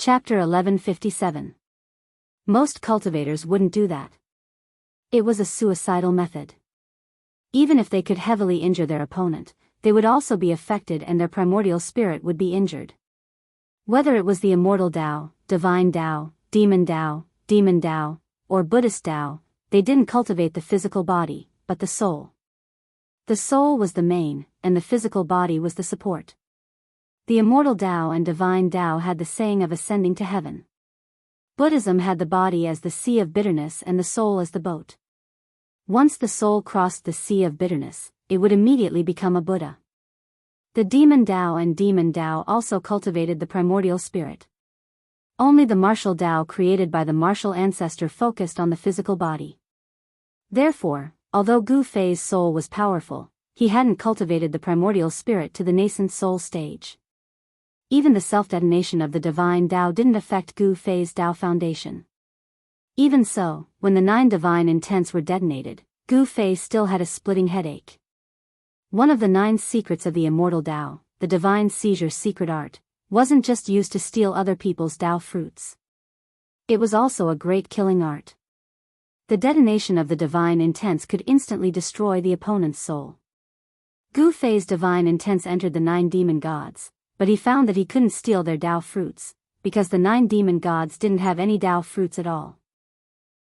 Chapter 1157. Most cultivators wouldn't do that. It was a suicidal method. Even if they could heavily injure their opponent, they would also be affected and their primordial spirit would be injured. Whether it was the immortal Tao, divine Tao, demon Tao, or Buddhist Tao, they didn't cultivate the physical body, but the soul. The soul was the main, and the physical body was the support. The immortal Tao and divine Tao had the saying of ascending to heaven. Buddhism had the body as the sea of bitterness and the soul as the boat. Once the soul crossed the sea of bitterness, it would immediately become a Buddha. The demon Tao and demon Tao also cultivated the primordial spirit. Only the martial Tao created by the martial ancestor focused on the physical body. Therefore, although Gu Fei's soul was powerful, he hadn't cultivated the primordial spirit to the nascent soul stage. Even the self-detonation of the divine Tao didn't affect Gu Fei's Tao foundation. Even so, when the 9 divine intents were detonated, Gu Fei still had a splitting headache. One of the 9 secrets of the immortal Tao, the divine seizure secret art, wasn't just used to steal other people's Tao fruits. It was also a great killing art. The detonation of the divine intents could instantly destroy the opponent's soul. Gu Fei's divine intents entered the 9 demon gods, but he found that he couldn't steal their Tao fruits, because the 9 demon gods didn't have any Tao fruits at all.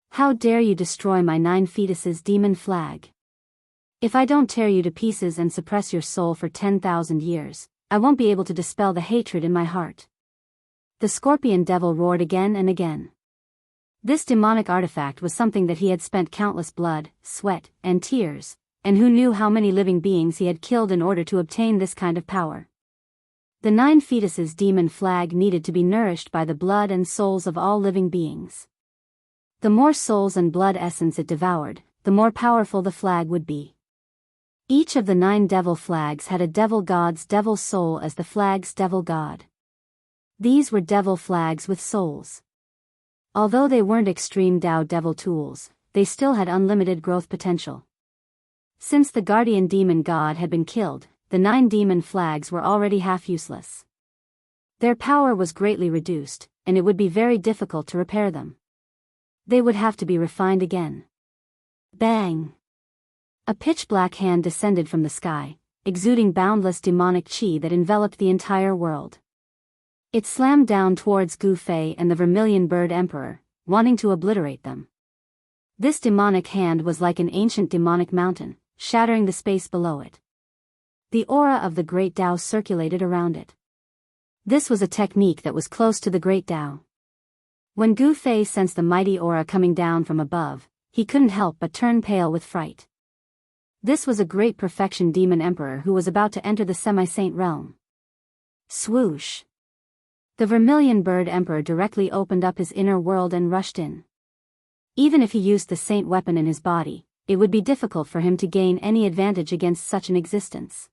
How dare you destroy my 9 fetuses, demon flag? If I don't tear you to pieces and suppress your soul for 10,000 years, I won't be able to dispel the hatred in my heart. The scorpion devil roared again and again. This demonic artifact was something that he had spent countless blood, sweat, and tears, and who knew how many living beings he had killed in order to obtain this kind of power. The 9 fetuses demon flag needed to be nourished by the blood and souls of all living beings. The more souls and blood essence it devoured, the more powerful the flag would be. Each of the 9 devil flags had a devil god's devil soul as the flag's devil god. These were devil flags with souls. Although they weren't extreme Tao devil tools, they still had unlimited growth potential. Since the guardian demon god had been killed, the 9 demon flags were already half useless. Their power was greatly reduced, and it would be very difficult to repair them. They would have to be refined again. Bang! A pitch-black hand descended from the sky, exuding boundless demonic chi that enveloped the entire world. It slammed down towards Gu Fei and the Vermilion Bird Emperor, wanting to obliterate them. This demonic hand was like an ancient demonic mountain, shattering the space below it. The aura of the Great Tao circulated around it. This was a technique that was close to the Great Tao. When Gu Fei sensed the mighty aura coming down from above, he couldn't help but turn pale with fright. This was a great perfection demon emperor who was about to enter the semi-saint realm. Swoosh! The Vermilion Bird Emperor directly opened up his inner world and rushed in. Even if he used the saint weapon in his body, it would be difficult for him to gain any advantage against such an existence.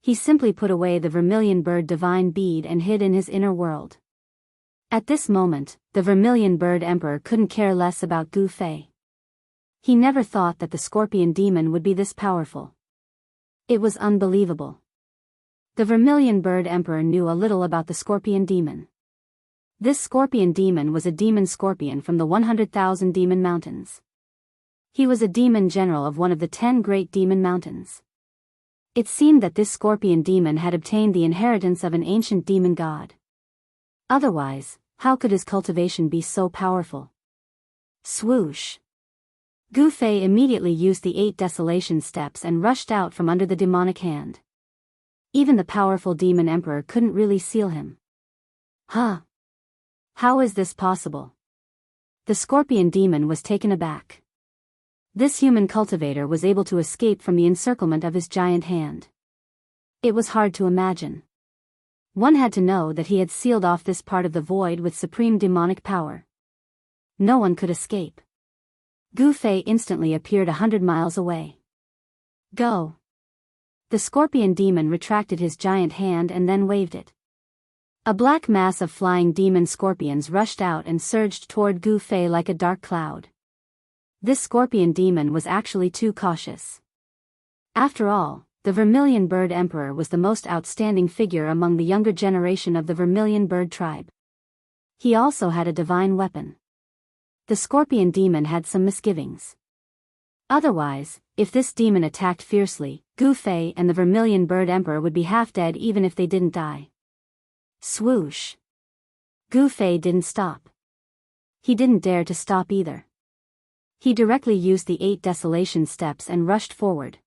He simply put away the Vermilion Bird divine bead and hid in his inner world. At this moment, the Vermilion Bird Emperor couldn't care less about Gu Fei. He never thought that the scorpion demon would be this powerful. It was unbelievable. The Vermilion Bird Emperor knew a little about the scorpion demon. This scorpion demon was a demon scorpion from the 100,000 demon mountains. He was a demon general of one of the 10 great demon mountains. It seemed that this scorpion demon had obtained the inheritance of an ancient demon god. Otherwise, how could his cultivation be so powerful? Swoosh! Gu Fei immediately used the 8 desolation steps and rushed out from under the demonic hand. Even the powerful demon emperor couldn't really seal him. Huh? How is this possible? The scorpion demon was taken aback. This human cultivator was able to escape from the encirclement of his giant hand. It was hard to imagine. One had to know that he had sealed off this part of the void with supreme demonic power. No one could escape. Gu Fei instantly appeared 100 miles away. Go! The scorpion demon retracted his giant hand and then waved it. A black mass of flying demon scorpions rushed out and surged toward Gu Fei like a dark cloud. This scorpion demon was actually too cautious. After all, the Vermilion Bird Emperor was the most outstanding figure among the younger generation of the Vermilion Bird tribe. He also had a divine weapon. The scorpion demon had some misgivings. Otherwise, if this demon attacked fiercely, Gu Fei and the Vermilion Bird Emperor would be half dead even if they didn't die. Swoosh! Gu Fei didn't stop. He didn't dare to stop either. He directly used the 8 desolation steps and rushed forward.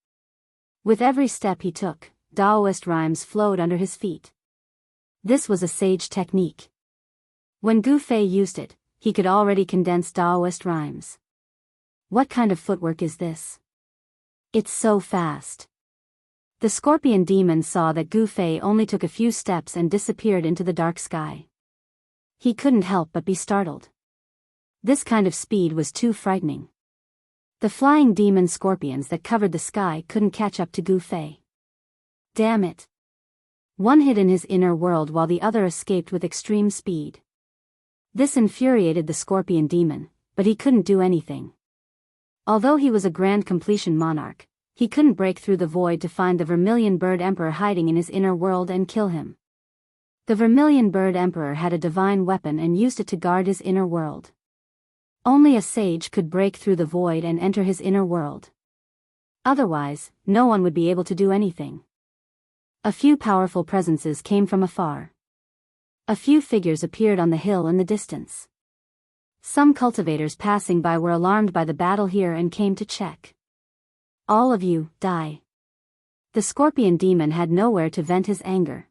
With every step he took, Daoist rhymes flowed under his feet. This was a sage technique. When Gu Fei used it, he could already condense Daoist rhymes. What kind of footwork is this? It's so fast. The scorpion demon saw that Gu Fei only took a few steps and disappeared into the dark sky. He couldn't help but be startled. This kind of speed was too frightening. The flying demon scorpions that covered the sky couldn't catch up to Gu Fei. Damn it. One hid in his inner world while the other escaped with extreme speed. This infuriated the scorpion demon, but he couldn't do anything. Although he was a grand completion monarch, he couldn't break through the void to find the Vermilion Bird Emperor hiding in his inner world and kill him. The Vermilion Bird Emperor had a divine weapon and used it to guard his inner world. Only a sage could break through the void and enter his inner world. Otherwise, no one would be able to do anything. A few powerful presences came from afar. A few figures appeared on the hill in the distance. Some cultivators passing by were alarmed by the battle here and came to check. All of you, die. The scorpion demon had nowhere to vent his anger.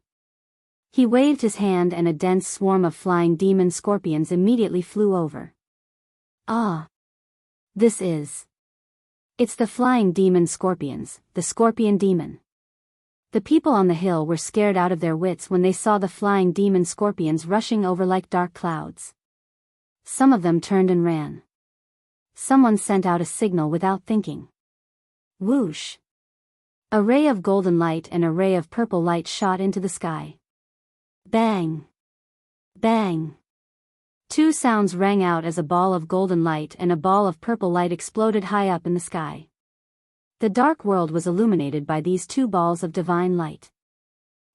He waved his hand and a dense swarm of flying demon scorpions immediately flew over. Ah! This is... It's the flying demon scorpions, the scorpion demon. The people on the hill were scared out of their wits when they saw the flying demon scorpions rushing over like dark clouds. Some of them turned and ran. Someone sent out a signal without thinking. Whoosh! A ray of golden light and a ray of purple light shot into the sky. Bang! Bang! 2 sounds rang out as a ball of golden light and a ball of purple light exploded high up in the sky. The dark world was illuminated by these 2 balls of divine light.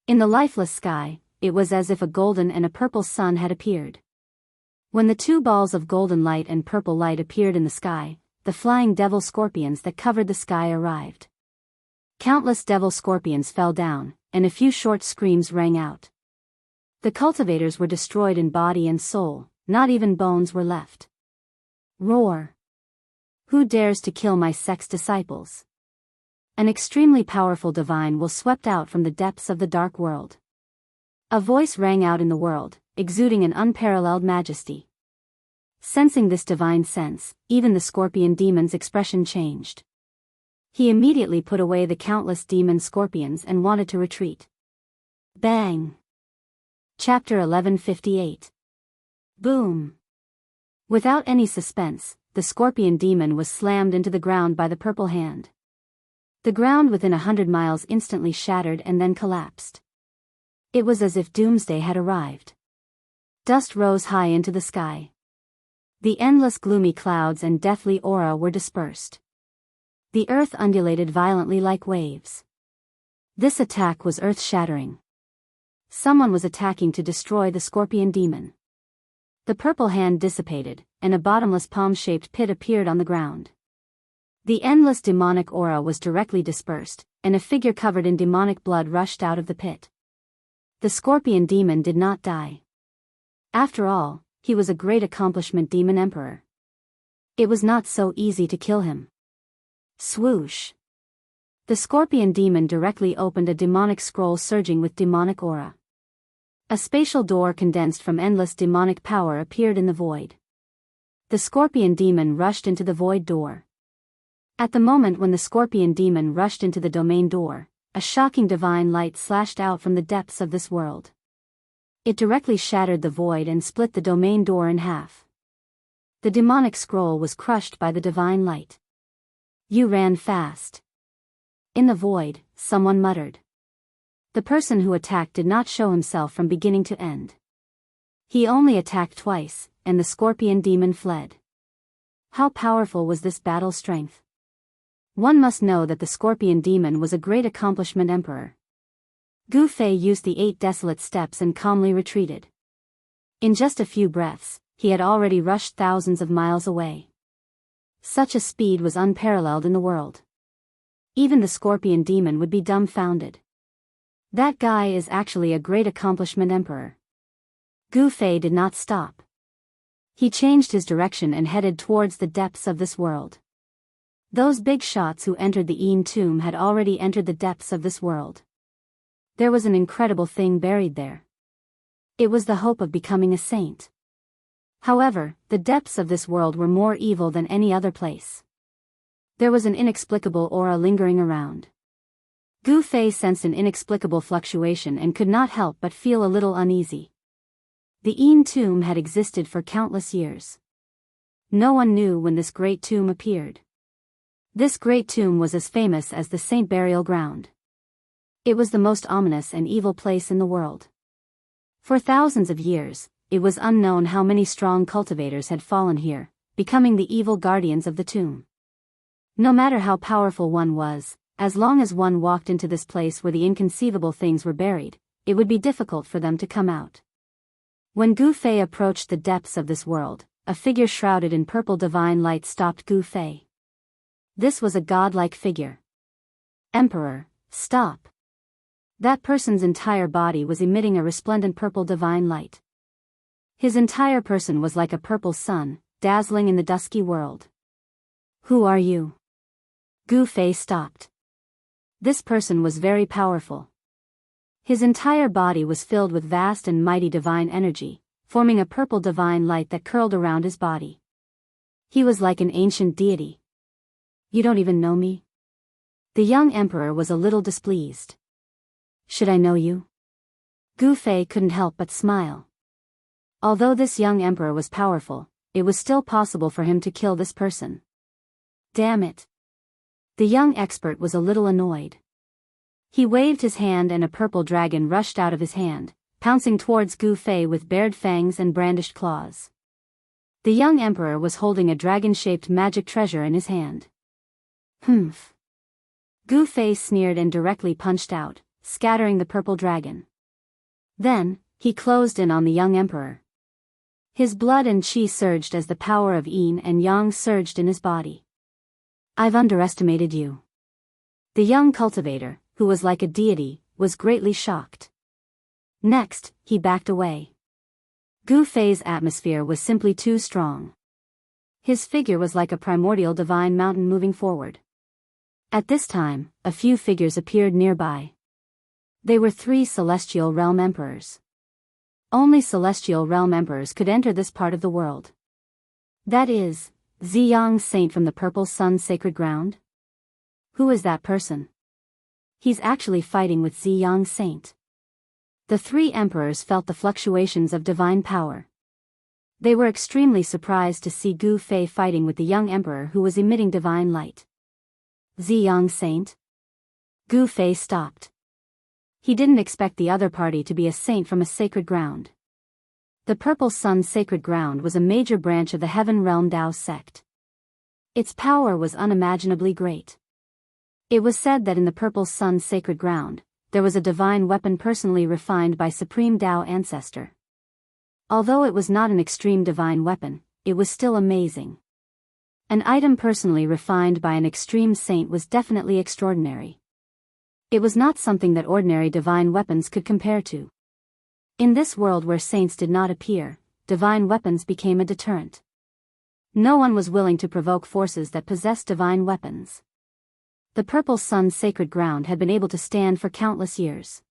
In the lifeless sky, it was as if a golden and a purple sun had appeared. When the 2 balls of golden light and purple light appeared in the sky, the flying devil scorpions that covered the sky arrived. Countless devil scorpions fell down, and a few short screams rang out. The cultivators were destroyed in body and soul, not even bones were left. Roar! Who dares to kill my sex disciples? An extremely powerful divine will swept out from the depths of the dark world. A voice rang out in the world, exuding an unparalleled majesty. Sensing this divine sense, even the scorpion demon's expression changed. He immediately put away the countless demon scorpions and wanted to retreat. Bang! Chapter 1158. Boom! Without any suspense, the scorpion demon was slammed into the ground by the purple hand. The ground within 100 miles instantly shattered and then collapsed. It was as if doomsday had arrived. Dust rose high into the sky. The endless gloomy clouds and deathly aura were dispersed. The earth undulated violently like waves. This attack was earth-shattering. Someone was attacking to destroy the scorpion demon. The purple hand dissipated, and a bottomless palm-shaped pit appeared on the ground. The endless demonic aura was directly dispersed, and a figure covered in demonic blood rushed out of the pit. The scorpion demon did not die. After all, he was a great accomplishment demon emperor. It was not so easy to kill him. Swoosh! The scorpion demon directly opened a demonic scroll surging with demonic aura. A spatial door condensed from endless demonic power appeared in the void. The scorpion demon rushed into the void door. At the moment when the scorpion demon rushed into the domain door, a shocking divine light slashed out from the depths of this world. It directly shattered the void and split the domain door in half. The demonic scroll was crushed by the divine light. You ran fast. In the void, someone muttered. The person who attacked did not show himself from beginning to end. He only attacked twice, and the scorpion demon fled. How powerful was this battle strength? One must know that the scorpion demon was a great accomplishment emperor. Gu Fei used the 8 desolate steps and calmly retreated. In just a few breaths, he had already rushed thousands of miles away. Such a speed was unparalleled in the world. Even the scorpion demon would be dumbfounded. That guy is actually a great accomplishment, Emperor. Gu Fei did not stop. He changed his direction and headed towards the depths of this world. Those big shots who entered the Yin tomb had already entered the depths of this world. There was an incredible thing buried there. It was the hope of becoming a saint. However, the depths of this world were more evil than any other place. There was an inexplicable aura lingering around. Gu Fei sensed an inexplicable fluctuation and could not help but feel a little uneasy. The Yin tomb had existed for countless years. No one knew when this great tomb appeared. This great tomb was as famous as the saint burial ground. It was the most ominous and evil place in the world. For thousands of years, it was unknown how many strong cultivators had fallen here, becoming the evil guardians of the tomb. No matter how powerful one was, as long as one walked into this place where the inconceivable things were buried, it would be difficult for them to come out. When Gu Fei approached the depths of this world, a figure shrouded in purple divine light stopped Gu Fei. This was a godlike figure. Emperor, stop. That person's entire body was emitting a resplendent purple divine light. His entire person was like a purple sun, dazzling in the dusky world. Who are you? Gu Fei stopped. This person was very powerful. His entire body was filled with vast and mighty divine energy, forming a purple divine light that curled around his body. He was like an ancient deity. You don't even know me? The young emperor was a little displeased. Should I know you? Gu Fei couldn't help but smile. Although this young emperor was powerful, it was still possible for him to kill this person. Damn it. The young expert was a little annoyed. He waved his hand and a purple dragon rushed out of his hand, pouncing towards Gu Fei with bared fangs and brandished claws. The young emperor was holding a dragon-shaped magic treasure in his hand. Humph. Gu Fei sneered and directly punched out, scattering the purple dragon. Then, he closed in on the young emperor. His blood and qi surged as the power of yin and yang surged in his body. I've underestimated you. The young cultivator, who was like a deity, was greatly shocked. Next, he backed away. Gu Fei's atmosphere was simply too strong. His figure was like a primordial divine mountain moving forward. At this time, a few figures appeared nearby. They were 3 celestial realm emperors. Only celestial realm emperors could enter this part of the world. That is, Ziyang Saint from the Purple Sun Sacred Ground? Who is that person? He's actually fighting with Ziyang Saint. The 3 emperors felt the fluctuations of divine power. They were extremely surprised to see Gu Fei fighting with the young emperor who was emitting divine light. Ziyang Saint? Gu Fei stopped. He didn't expect the other party to be a saint from a sacred ground. The Purple Sun Sacred Ground was a major branch of the Heaven Realm Dao sect. Its power was unimaginably great. It was said that in the Purple Sun Sacred Ground, there was a divine weapon personally refined by Supreme Dao Ancestor. Although it was not an extreme divine weapon, it was still amazing. An item personally refined by an extreme saint was definitely extraordinary. It was not something that ordinary divine weapons could compare to. In this world where saints did not appear, divine weapons became a deterrent. No one was willing to provoke forces that possessed divine weapons. The Purple Sun Sacred Ground had been able to stand for countless years.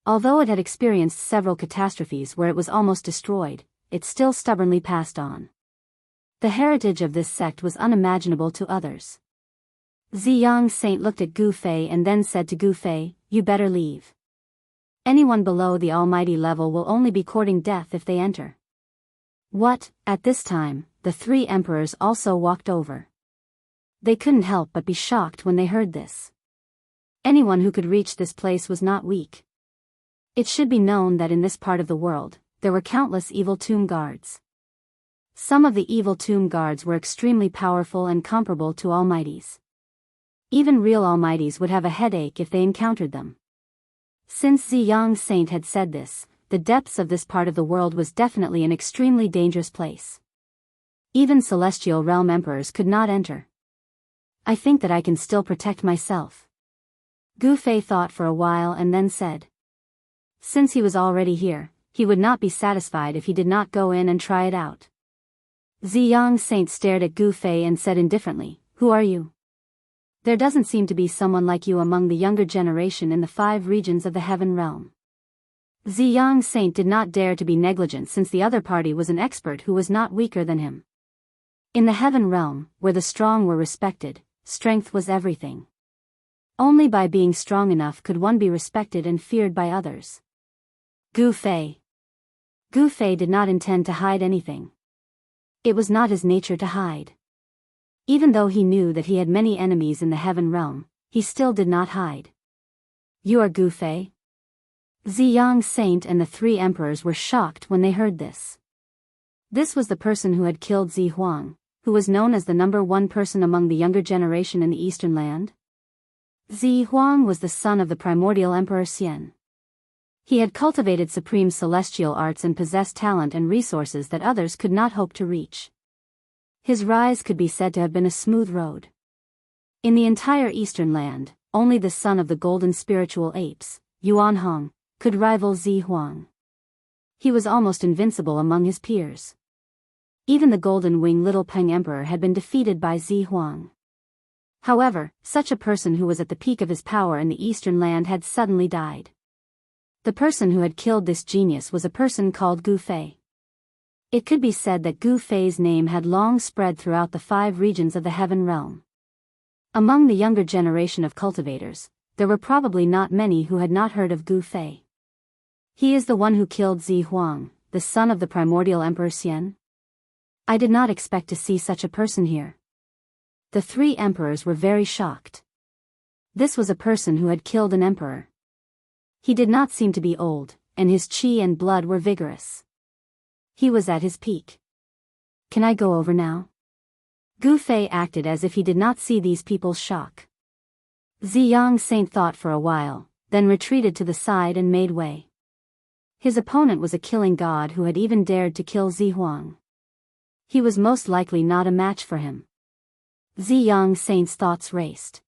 Although it had experienced several catastrophes where it was almost destroyed, it still stubbornly passed on. The heritage of this sect was unimaginable to others. Ziyang Saint looked at Gu Fei and then said to Gu Fei, "You better leave. Anyone below the almighty level will only be courting death if they enter." What? At this time, the 3 emperors also walked over. They couldn't help but be shocked when they heard this. Anyone who could reach this place was not weak. It should be known that in this part of the world, there were countless evil tomb guards. Some of the evil tomb guards were extremely powerful and comparable to almighties. Even real almighties would have a headache if they encountered them. Since Ziyang Saint had said this, the depths of this part of the world was definitely an extremely dangerous place. Even celestial realm emperors could not enter. I think that I can still protect myself. Gu Fei thought for a while and then said. Since he was already here, he would not be satisfied if he did not go in and try it out. Xianxia stared at Gu Fei and said indifferently, "Who are you? There doesn't seem to be someone like you among the younger generation in the 5 regions of the heaven realm." Xianxia did not dare to be negligent since the other party was an expert who was not weaker than him. In the heaven realm, where the strong were respected, strength was everything. Only by being strong enough could one be respected and feared by others. Gu Fei. Gu Fei did not intend to hide anything. It was not his nature to hide. Even though he knew that he had many enemies in the heaven realm, he still did not hide. You are Gu Fei? Xianxia and the 3 emperors were shocked when they heard this. This was the person who had killed Zi Huang, who was known as the #1 person among the younger generation in the Eastern Land. Zi Huang was the son of the primordial Emperor Xian. He had cultivated supreme celestial arts and possessed talent and resources that others could not hope to reach. His rise could be said to have been a smooth road. In the entire Eastern Land, only the son of the golden spiritual apes, Yuan Hong, could rival Zi Huang. He was almost invincible among his peers. Even the golden wing Little Peng Emperor had been defeated by Zi Huang. However, such a person who was at the peak of his power in the Eastern Land had suddenly died. The person who had killed this genius was a person called Gu Fei. It could be said that Gu Fei's name had long spread throughout the 5 regions of the heaven realm. Among the younger generation of cultivators, there were probably not many who had not heard of Gu Fei. He is the one who killed Zi Huang, the son of the primordial Emperor Xian. I did not expect to see such a person here. The 3 emperors were very shocked. This was a person who had killed an emperor. He did not seem to be old, and his qi and blood were vigorous. He was at his peak. Can I go over now? Gu Fei acted as if he did not see these people's shock. Xianxia thought for a while, then retreated to the side and made way. His opponent was a killing god who had even dared to kill Zi Huang. He was most likely not a match for him. Xianxia's thoughts raced.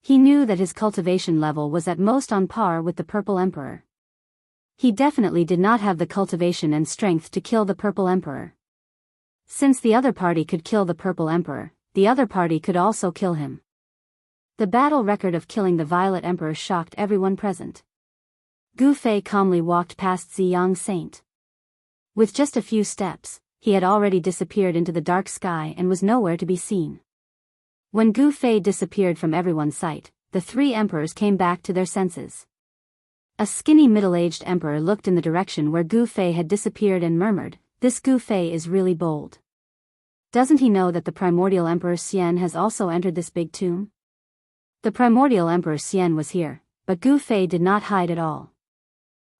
He knew that his cultivation level was at most on par with the Purple Emperor. He definitely did not have the cultivation and strength to kill the Purple Emperor. Since the other party could kill the Purple Emperor, the other party could also kill him. The battle record of killing the Violet Emperor shocked everyone present. Gu Fei calmly walked past Xianxia. With just a few steps, he had already disappeared into the dark sky and was nowhere to be seen. When Gu Fei disappeared from everyone's sight, the 3 emperors came back to their senses. A skinny middle-aged emperor looked in the direction where Gu Fei had disappeared and murmured, "This Gu Fei is really bold. Doesn't he know that the primordial Emperor Xian has also entered this big tomb?" The primordial Emperor Xian was here, but Gu Fei did not hide at all.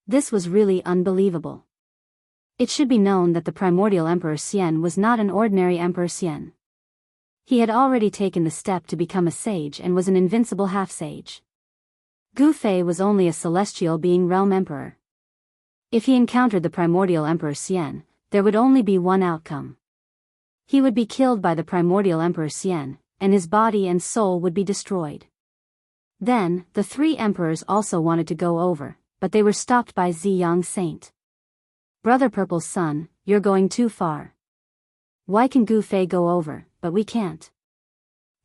This was really unbelievable. It should be known that the primordial Emperor Xian was not an ordinary Emperor Xian. He had already taken the step to become a sage and was an invincible half-sage. Gu Fei was only a celestial being realm emperor. If he encountered the primordial Emperor Xian, there would only be one outcome. He would be killed by the primordial Emperor Xian, and his body and soul would be destroyed. Then, the 3 emperors also wanted to go over, but they were stopped by Xianxia. "Brother Purple's son, you're going too far. Why can Gu Fei go over, but we can't?"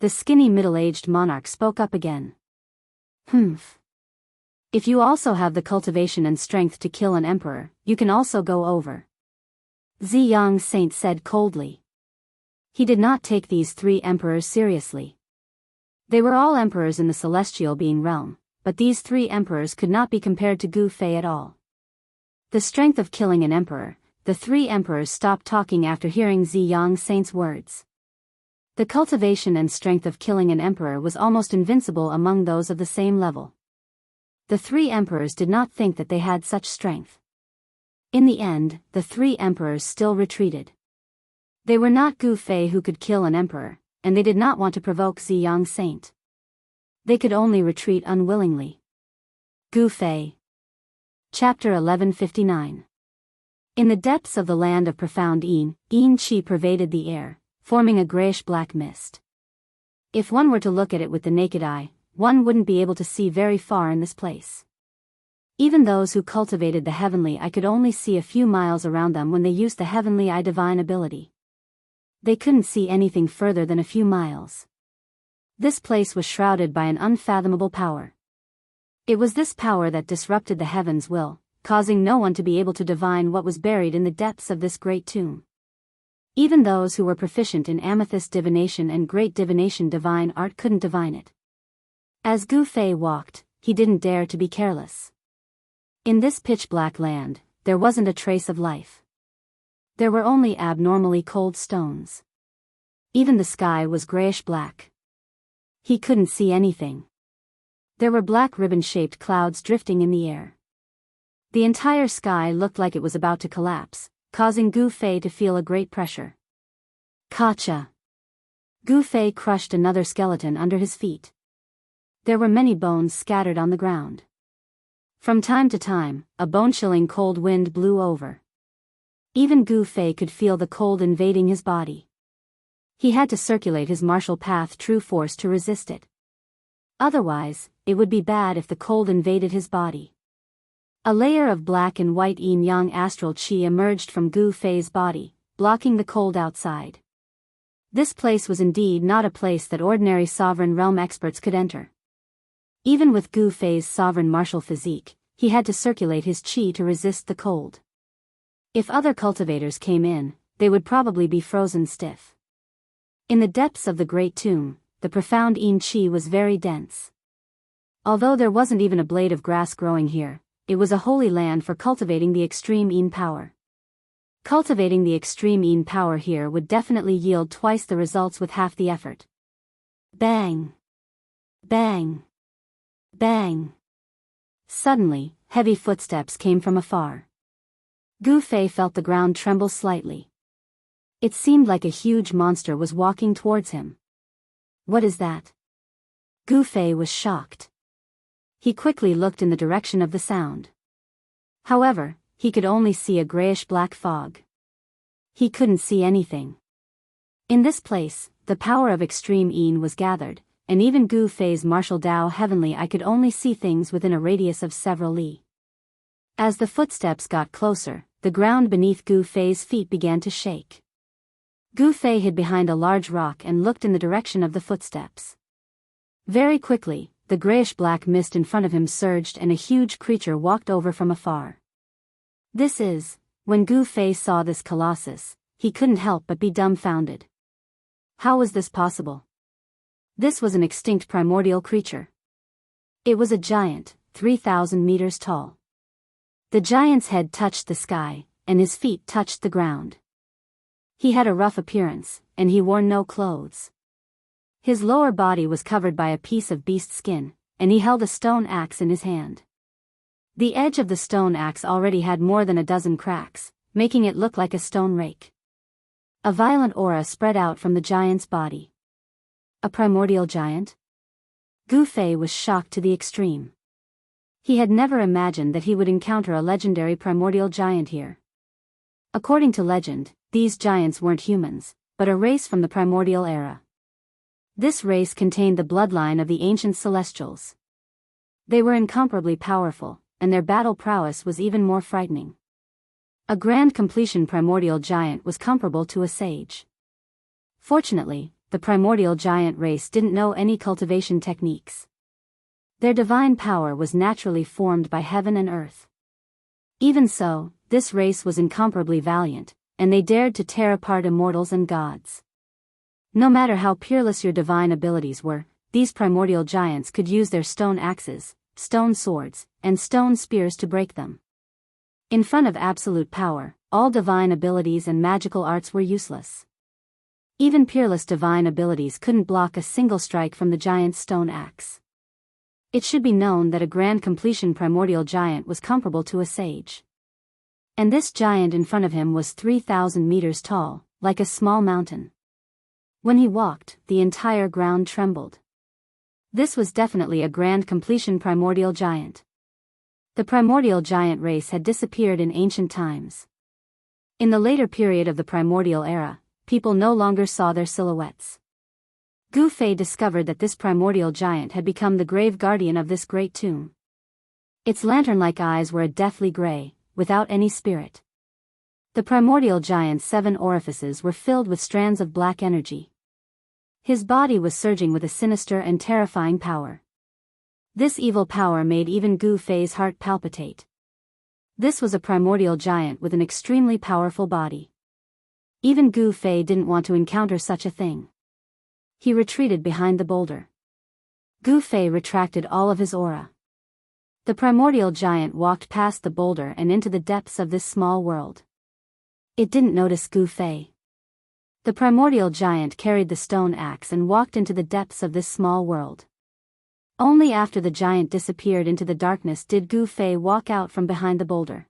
The skinny middle-aged monarch spoke up again. "Humph. If you also have the cultivation and strength to kill an emperor, you can also go over," Xianxia said coldly. He did not take these 3 emperors seriously. They were all emperors in the celestial being realm, but these 3 emperors could not be compared to Gu Fei at all. The strength of killing an emperor, the 3 emperors stopped talking after hearing Xianxia's words. The cultivation and strength of killing an emperor was almost invincible among those of the same level. The 3 emperors did not think that they had such strength. In the end, the 3 emperors still retreated. They were not Gu Fei who could kill an emperor, and they did not want to provoke Xianxia. They could only retreat unwillingly. "Gu Fei. Chapter 1159. In the depths of the land of profound Yin Qi pervaded the air, forming a grayish-black mist. If one were to look at it with the naked eye, one wouldn't be able to see very far in this place. Even those who cultivated the heavenly eye could only see a few miles around them when they used the heavenly eye divine ability. They couldn't see anything further than a few miles. This place was shrouded by an unfathomable power. It was this power that disrupted the heaven's will, causing no one to be able to divine what was buried in the depths of this great tomb. Even those who were proficient in amethyst divination and great divination divine art couldn't divine it. As Gu Fei walked, he didn't dare to be careless. In this pitch-black land, there wasn't a trace of life. There were only abnormally cold stones. Even the sky was grayish-black. He couldn't see anything. There were black ribbon-shaped clouds drifting in the air. The entire sky looked like it was about to collapse, causing Gu Fei to feel a great pressure. Kacha! Gu Fei crushed another skeleton under his feet. There were many bones scattered on the ground. From time to time, a bone-chilling cold wind blew over. Even Gu Fei could feel the cold invading his body. He had to circulate his martial path true force to resist it. Otherwise, it would be bad if the cold invaded his body. A layer of black and white yin-yang astral qi emerged from Gu Fei's body, blocking the cold outside. This place was indeed not a place that ordinary sovereign realm experts could enter. Even with Gu Fei's sovereign martial physique, he had to circulate his qi to resist the cold. If other cultivators came in, they would probably be frozen stiff. In the depths of the great tomb, the profound yin qi was very dense. Although there wasn't even a blade of grass growing here, it was a holy land for cultivating the extreme yin power. Cultivating the extreme yin power here would definitely yield twice the results with half the effort. Bang! Bang! Bang! Suddenly, heavy footsteps came from afar. Gu Fei felt the ground tremble slightly. It seemed like a huge monster was walking towards him. What is that? Gu Fei was shocked. He quickly looked in the direction of the sound. However, he could only see a grayish-black fog. He couldn't see anything. In this place, the power of extreme yin was gathered, and even Gu Fei's martial Dao heavenly eye could only see things within a radius of several li. As the footsteps got closer, the ground beneath Gu Fei's feet began to shake. Gu Fei hid behind a large rock and looked in the direction of the footsteps. Very quickly, the grayish-black mist in front of him surged and a huge creature walked over from afar. When Gu Fei saw this colossus, he couldn't help but be dumbfounded. How was this possible? This was an extinct primordial creature. It was a giant, 3,000 meters tall. The giant's head touched the sky, and his feet touched the ground. He had a rough appearance, and he wore no clothes. His lower body was covered by a piece of beast skin, and he held a stone axe in his hand. The edge of the stone axe already had more than a dozen cracks, making it look like a stone rake. A violent aura spread out from the giant's body. A primordial giant? Gu Fei was shocked to the extreme. He had never imagined that he would encounter a legendary primordial giant here. According to legend, these giants weren't humans, but a race from the primordial era. This race contained the bloodline of the ancient celestials. They were incomparably powerful, and their battle prowess was even more frightening. A grand completion primordial giant was comparable to a sage. Fortunately, the primordial giant race didn't know any cultivation techniques. Their divine power was naturally formed by heaven and earth. Even so, this race was incomparably valiant, and they dared to tear apart immortals and gods. No matter how peerless your divine abilities were, these primordial giants could use their stone axes, stone swords, and stone spears to break them. In front of absolute power, all divine abilities and magical arts were useless. Even peerless divine abilities couldn't block a single strike from the giant's stone axe. It should be known that a grand completion primordial giant was comparable to a sage. And this giant in front of him was 3,000 meters tall, like a small mountain. When he walked, the entire ground trembled. This was definitely a grand completion primordial giant. The primordial giant race had disappeared in ancient times. In the later period of the primordial era, people no longer saw their silhouettes. Gu Fei discovered that this primordial giant had become the grave guardian of this great tomb. Its lantern-like eyes were a deathly gray, without any spirit. The primordial giant's 7 orifices were filled with strands of black energy. His body was surging with a sinister and terrifying power. This evil power made even Gu Fei's heart palpitate. This was a primordial giant with an extremely powerful body. Even Gu Fei didn't want to encounter such a thing. He retreated behind the boulder. Gu Fei retracted all of his aura. The primordial giant walked past the boulder and into the depths of this small world. It didn't notice Gu Fei. The primordial giant carried the stone axe and walked into the depths of this small world. Only after the giant disappeared into the darkness did Gu Fei walk out from behind the boulder.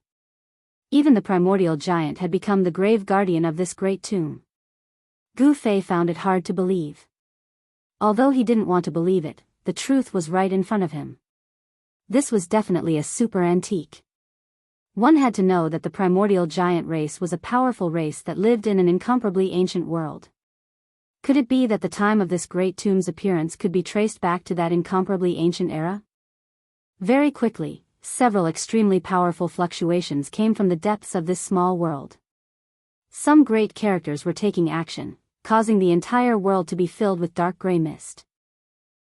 Even the primordial giant had become the grave guardian of this great tomb. Gu Fei found it hard to believe. Although he didn't want to believe it, the truth was right in front of him. This was definitely a super antique. One had to know that the primordial giant race was a powerful race that lived in an incomparably ancient world. Could it be that the time of this great tomb's appearance could be traced back to that incomparably ancient era? Very quickly, several extremely powerful fluctuations came from the depths of this small world. Some great characters were taking action, causing the entire world to be filled with dark gray mist.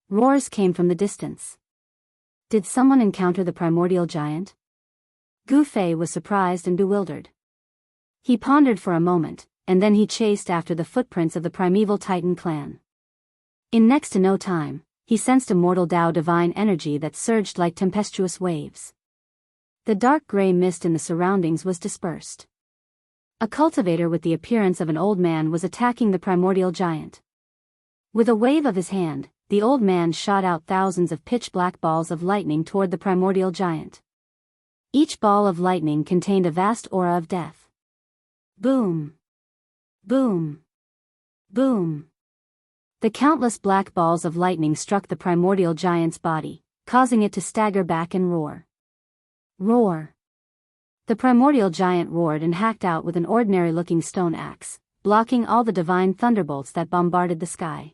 Roars came from the distance. Did someone encounter the primordial giant? Gu Fei was surprised and bewildered. He pondered for a moment, and then he chased after the footprints of the primeval Titan clan. In next to no time, he sensed a mortal Dao divine energy that surged like tempestuous waves. The dark gray mist in the surroundings was dispersed. A cultivator with the appearance of an old man was attacking the primordial giant. With a wave of his hand, the old man shot out thousands of pitch-black balls of lightning toward the primordial giant. Each ball of lightning contained a vast aura of death. Boom! Boom! Boom! The countless black balls of lightning struck the primordial giant's body, causing it to stagger back and roar. Roar! The primordial giant roared and hacked out with an ordinary-looking stone axe, blocking all the divine thunderbolts that bombarded the sky.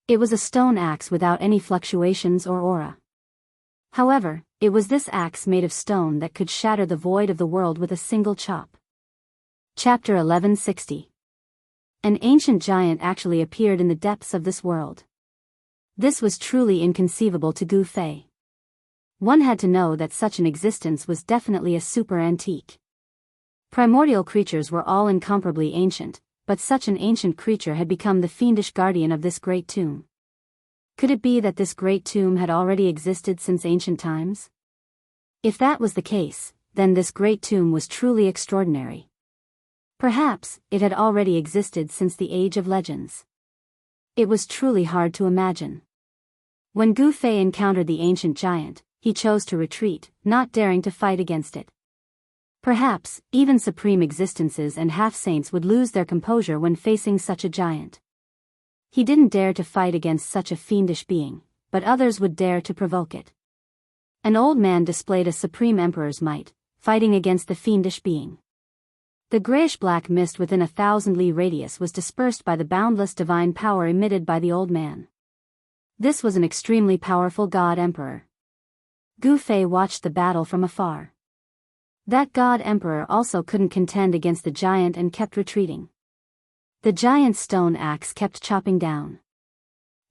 It was a stone axe without any fluctuations or aura. However, it was this axe made of stone that could shatter the void of the world with a single chop. Chapter 1160. An ancient giant actually appeared in the depths of this world. This was truly inconceivable to Gu Fei. One had to know that such an existence was definitely a super antique. Primordial creatures were all incomparably ancient, but such an ancient creature had become the fiendish guardian of this great tomb. Could it be that this great tomb had already existed since ancient times? If that was the case, then this great tomb was truly extraordinary. Perhaps, it had already existed since the age of legends. It was truly hard to imagine. When Gu Fei encountered the ancient giant, he chose to retreat, not daring to fight against it. Perhaps, even supreme existences and half-saints would lose their composure when facing such a giant. He didn't dare to fight against such a fiendish being, but others would dare to provoke it. An old man displayed a supreme emperor's might, fighting against the fiendish being. The grayish-black mist within 1,000 li radius was dispersed by the boundless divine power emitted by the old man. This was an extremely powerful god emperor. Gu Fei watched the battle from afar. That god emperor also couldn't contend against the giant and kept retreating. The giant's stone axe kept chopping down.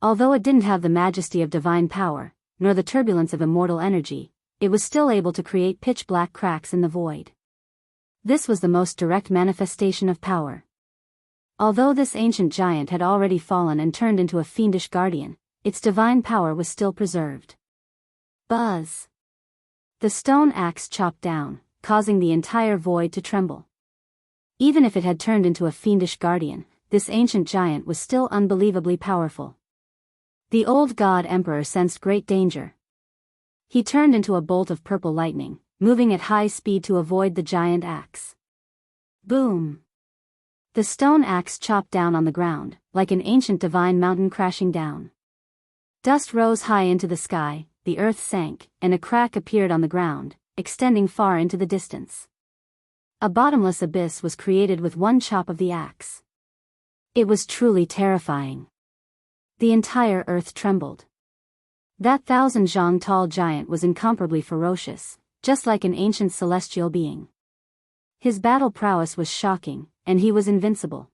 Although it didn't have the majesty of divine power, nor the turbulence of immortal energy, it was still able to create pitch-black cracks in the void. This was the most direct manifestation of power. Although this ancient giant had already fallen and turned into a fiendish guardian, its divine power was still preserved. Buzz! The stone axe chopped down, causing the entire void to tremble. Even if it had turned into a fiendish guardian, this ancient giant was still unbelievably powerful. The old god emperor sensed great danger. He turned into a bolt of purple lightning, moving at high speed to avoid the giant axe. Boom! The stone axe chopped down on the ground, like an ancient divine mountain crashing down. Dust rose high into the sky, the earth sank, and a crack appeared on the ground, extending far into the distance. A bottomless abyss was created with one chop of the axe. It was truly terrifying. The entire earth trembled. That 1,000 tall giant was incomparably ferocious, just like an ancient celestial being. His battle prowess was shocking, and he was invincible.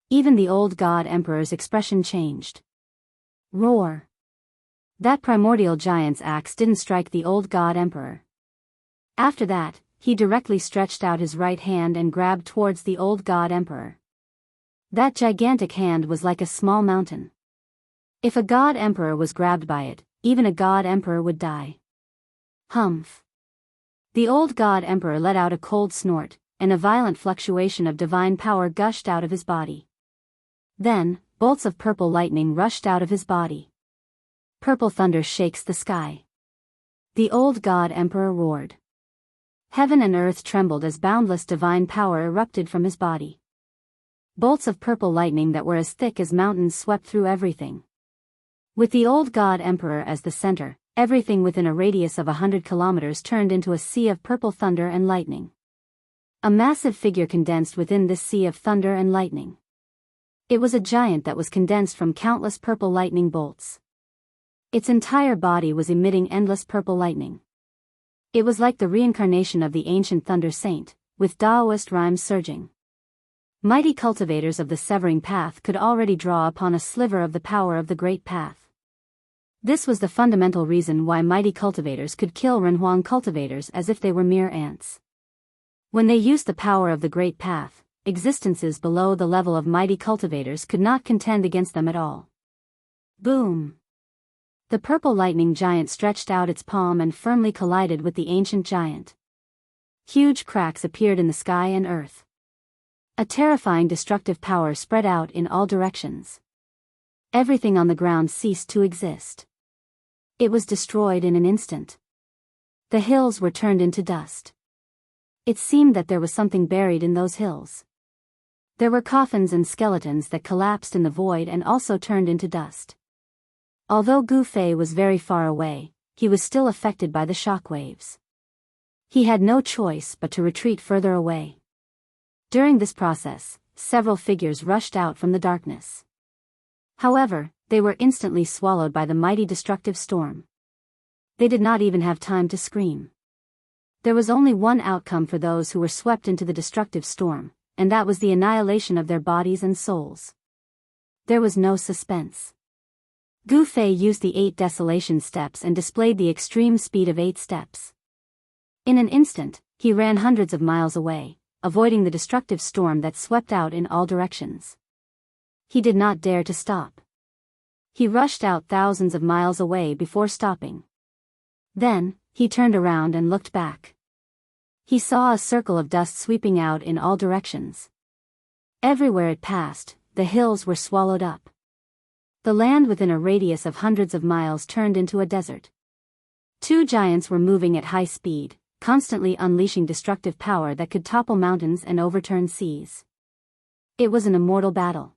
Even the old god emperor's expression changed. Roar! That primordial giant's axe didn't strike the old god emperor. After that, he directly stretched out his right hand and grabbed towards the old god emperor. That gigantic hand was like a small mountain. If a god emperor was grabbed by it, even a god emperor would die. Humph! The old god emperor let out a cold snort, and a violent fluctuation of divine power gushed out of his body. Then, bolts of purple lightning rushed out of his body. Purple thunder shakes the sky. The old god emperor roared. Heaven and earth trembled as boundless divine power erupted from his body. Bolts of purple lightning that were as thick as mountains swept through everything. With the old god emperor as the center, everything within a radius of 100 kilometers turned into a sea of purple thunder and lightning. A massive figure condensed within this sea of thunder and lightning. It was a giant that was condensed from countless purple lightning bolts. Its entire body was emitting endless purple lightning. It was like the reincarnation of the ancient Thunder Saint, with Daoist rhymes surging. Mighty cultivators of the Severing Path could already draw upon a sliver of the power of the Great Path. This was the fundamental reason why mighty cultivators could kill Renhuang cultivators as if they were mere ants. When they used the power of the Great Path, existences below the level of mighty cultivators could not contend against them at all. Boom! The purple lightning giant stretched out its palm and firmly collided with the ancient giant. Huge cracks appeared in the sky and earth. A terrifying destructive power spread out in all directions. Everything on the ground ceased to exist. It was destroyed in an instant. The hills were turned into dust. It seemed that there was something buried in those hills. There were coffins and skeletons that collapsed in the void and also turned into dust. Although Gu Fei was very far away, he was still affected by the shockwaves. He had no choice but to retreat further away. During this process, several figures rushed out from the darkness. However, they were instantly swallowed by the mighty destructive storm. They did not even have time to scream. There was only one outcome for those who were swept into the destructive storm, and that was the annihilation of their bodies and souls. There was no suspense. Gu Fei used the 8 desolation steps and displayed the extreme speed of 8 steps. In an instant, he ran hundreds of miles away, avoiding the destructive storm that swept out in all directions. He did not dare to stop. He rushed out thousands of miles away before stopping. Then, he turned around and looked back. He saw a circle of dust sweeping out in all directions. Everywhere it passed, the hills were swallowed up. The land within a radius of hundreds of miles turned into a desert. 2 giants were moving at high speed, constantly unleashing destructive power that could topple mountains and overturn seas. It was an immortal battle.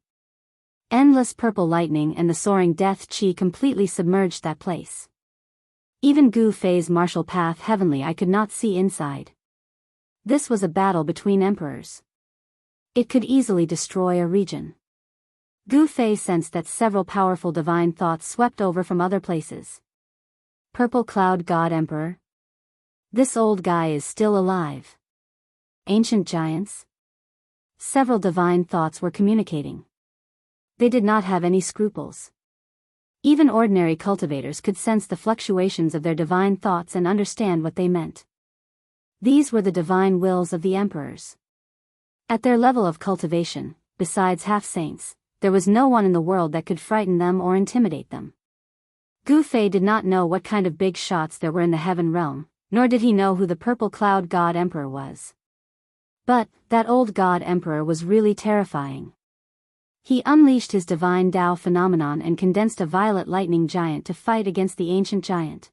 Endless purple lightning and the soaring death chi completely submerged that place. Even Gu Fei's martial path heavenly I could not see inside. This was a battle between emperors. It could easily destroy a region. Gu Fei sensed that several powerful divine thoughts swept over from other places. Purple Cloud God Emperor. This old guy is still alive. Ancient giants. Several divine thoughts were communicating. They did not have any scruples. Even ordinary cultivators could sense the fluctuations of their divine thoughts and understand what they meant. These were the divine wills of the emperors. At their level of cultivation, besides half-saints, there was no one in the world that could frighten them or intimidate them. Gu Fei did not know what kind of big shots there were in the heaven realm, nor did he know who the Purple Cloud God Emperor was. But, that old God Emperor was really terrifying. He unleashed his divine Tao phenomenon and condensed a violet lightning giant to fight against the ancient giant.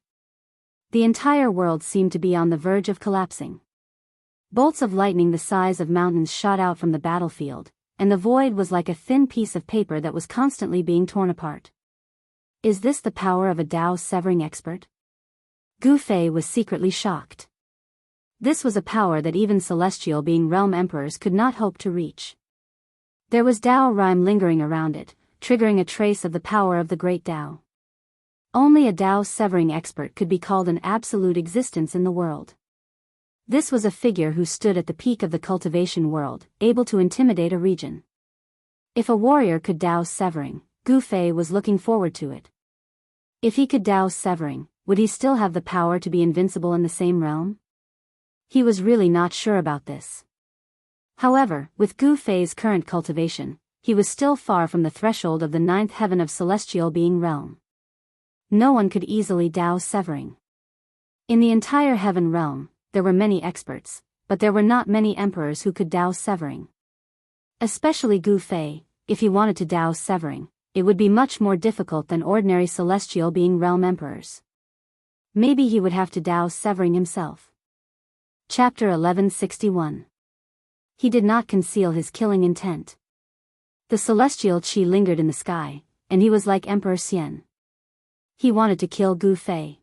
The entire world seemed to be on the verge of collapsing. Bolts of lightning the size of mountains shot out from the battlefield, and the void was like a thin piece of paper that was constantly being torn apart. Is this the power of a Tao severing expert? Gu Fei was secretly shocked. This was a power that even celestial being realm emperors could not hope to reach. There was Dao rhyme lingering around it, triggering a trace of the power of the great Dao. Only a Dao severing expert could be called an absolute existence in the world. This was a figure who stood at the peak of the cultivation world, able to intimidate a region. If a warrior could Dao severing, Gu Fei was looking forward to it. If he could Dao severing, would he still have the power to be invincible in the same realm? He was really not sure about this. However, with Gu Fei's current cultivation, he was still far from the threshold of the ninth heaven of celestial being realm. No one could easily Dao severing. In the entire heaven realm, there were many experts, but there were not many emperors who could Dao severing. Especially Gu Fei, if he wanted to Dao severing, it would be much more difficult than ordinary celestial being realm emperors. Maybe he would have to Dao severing himself. Chapter 1161. He did not conceal his killing intent. The celestial chi lingered in the sky, and he was like Emperor Xian. He wanted to kill Gu Fei.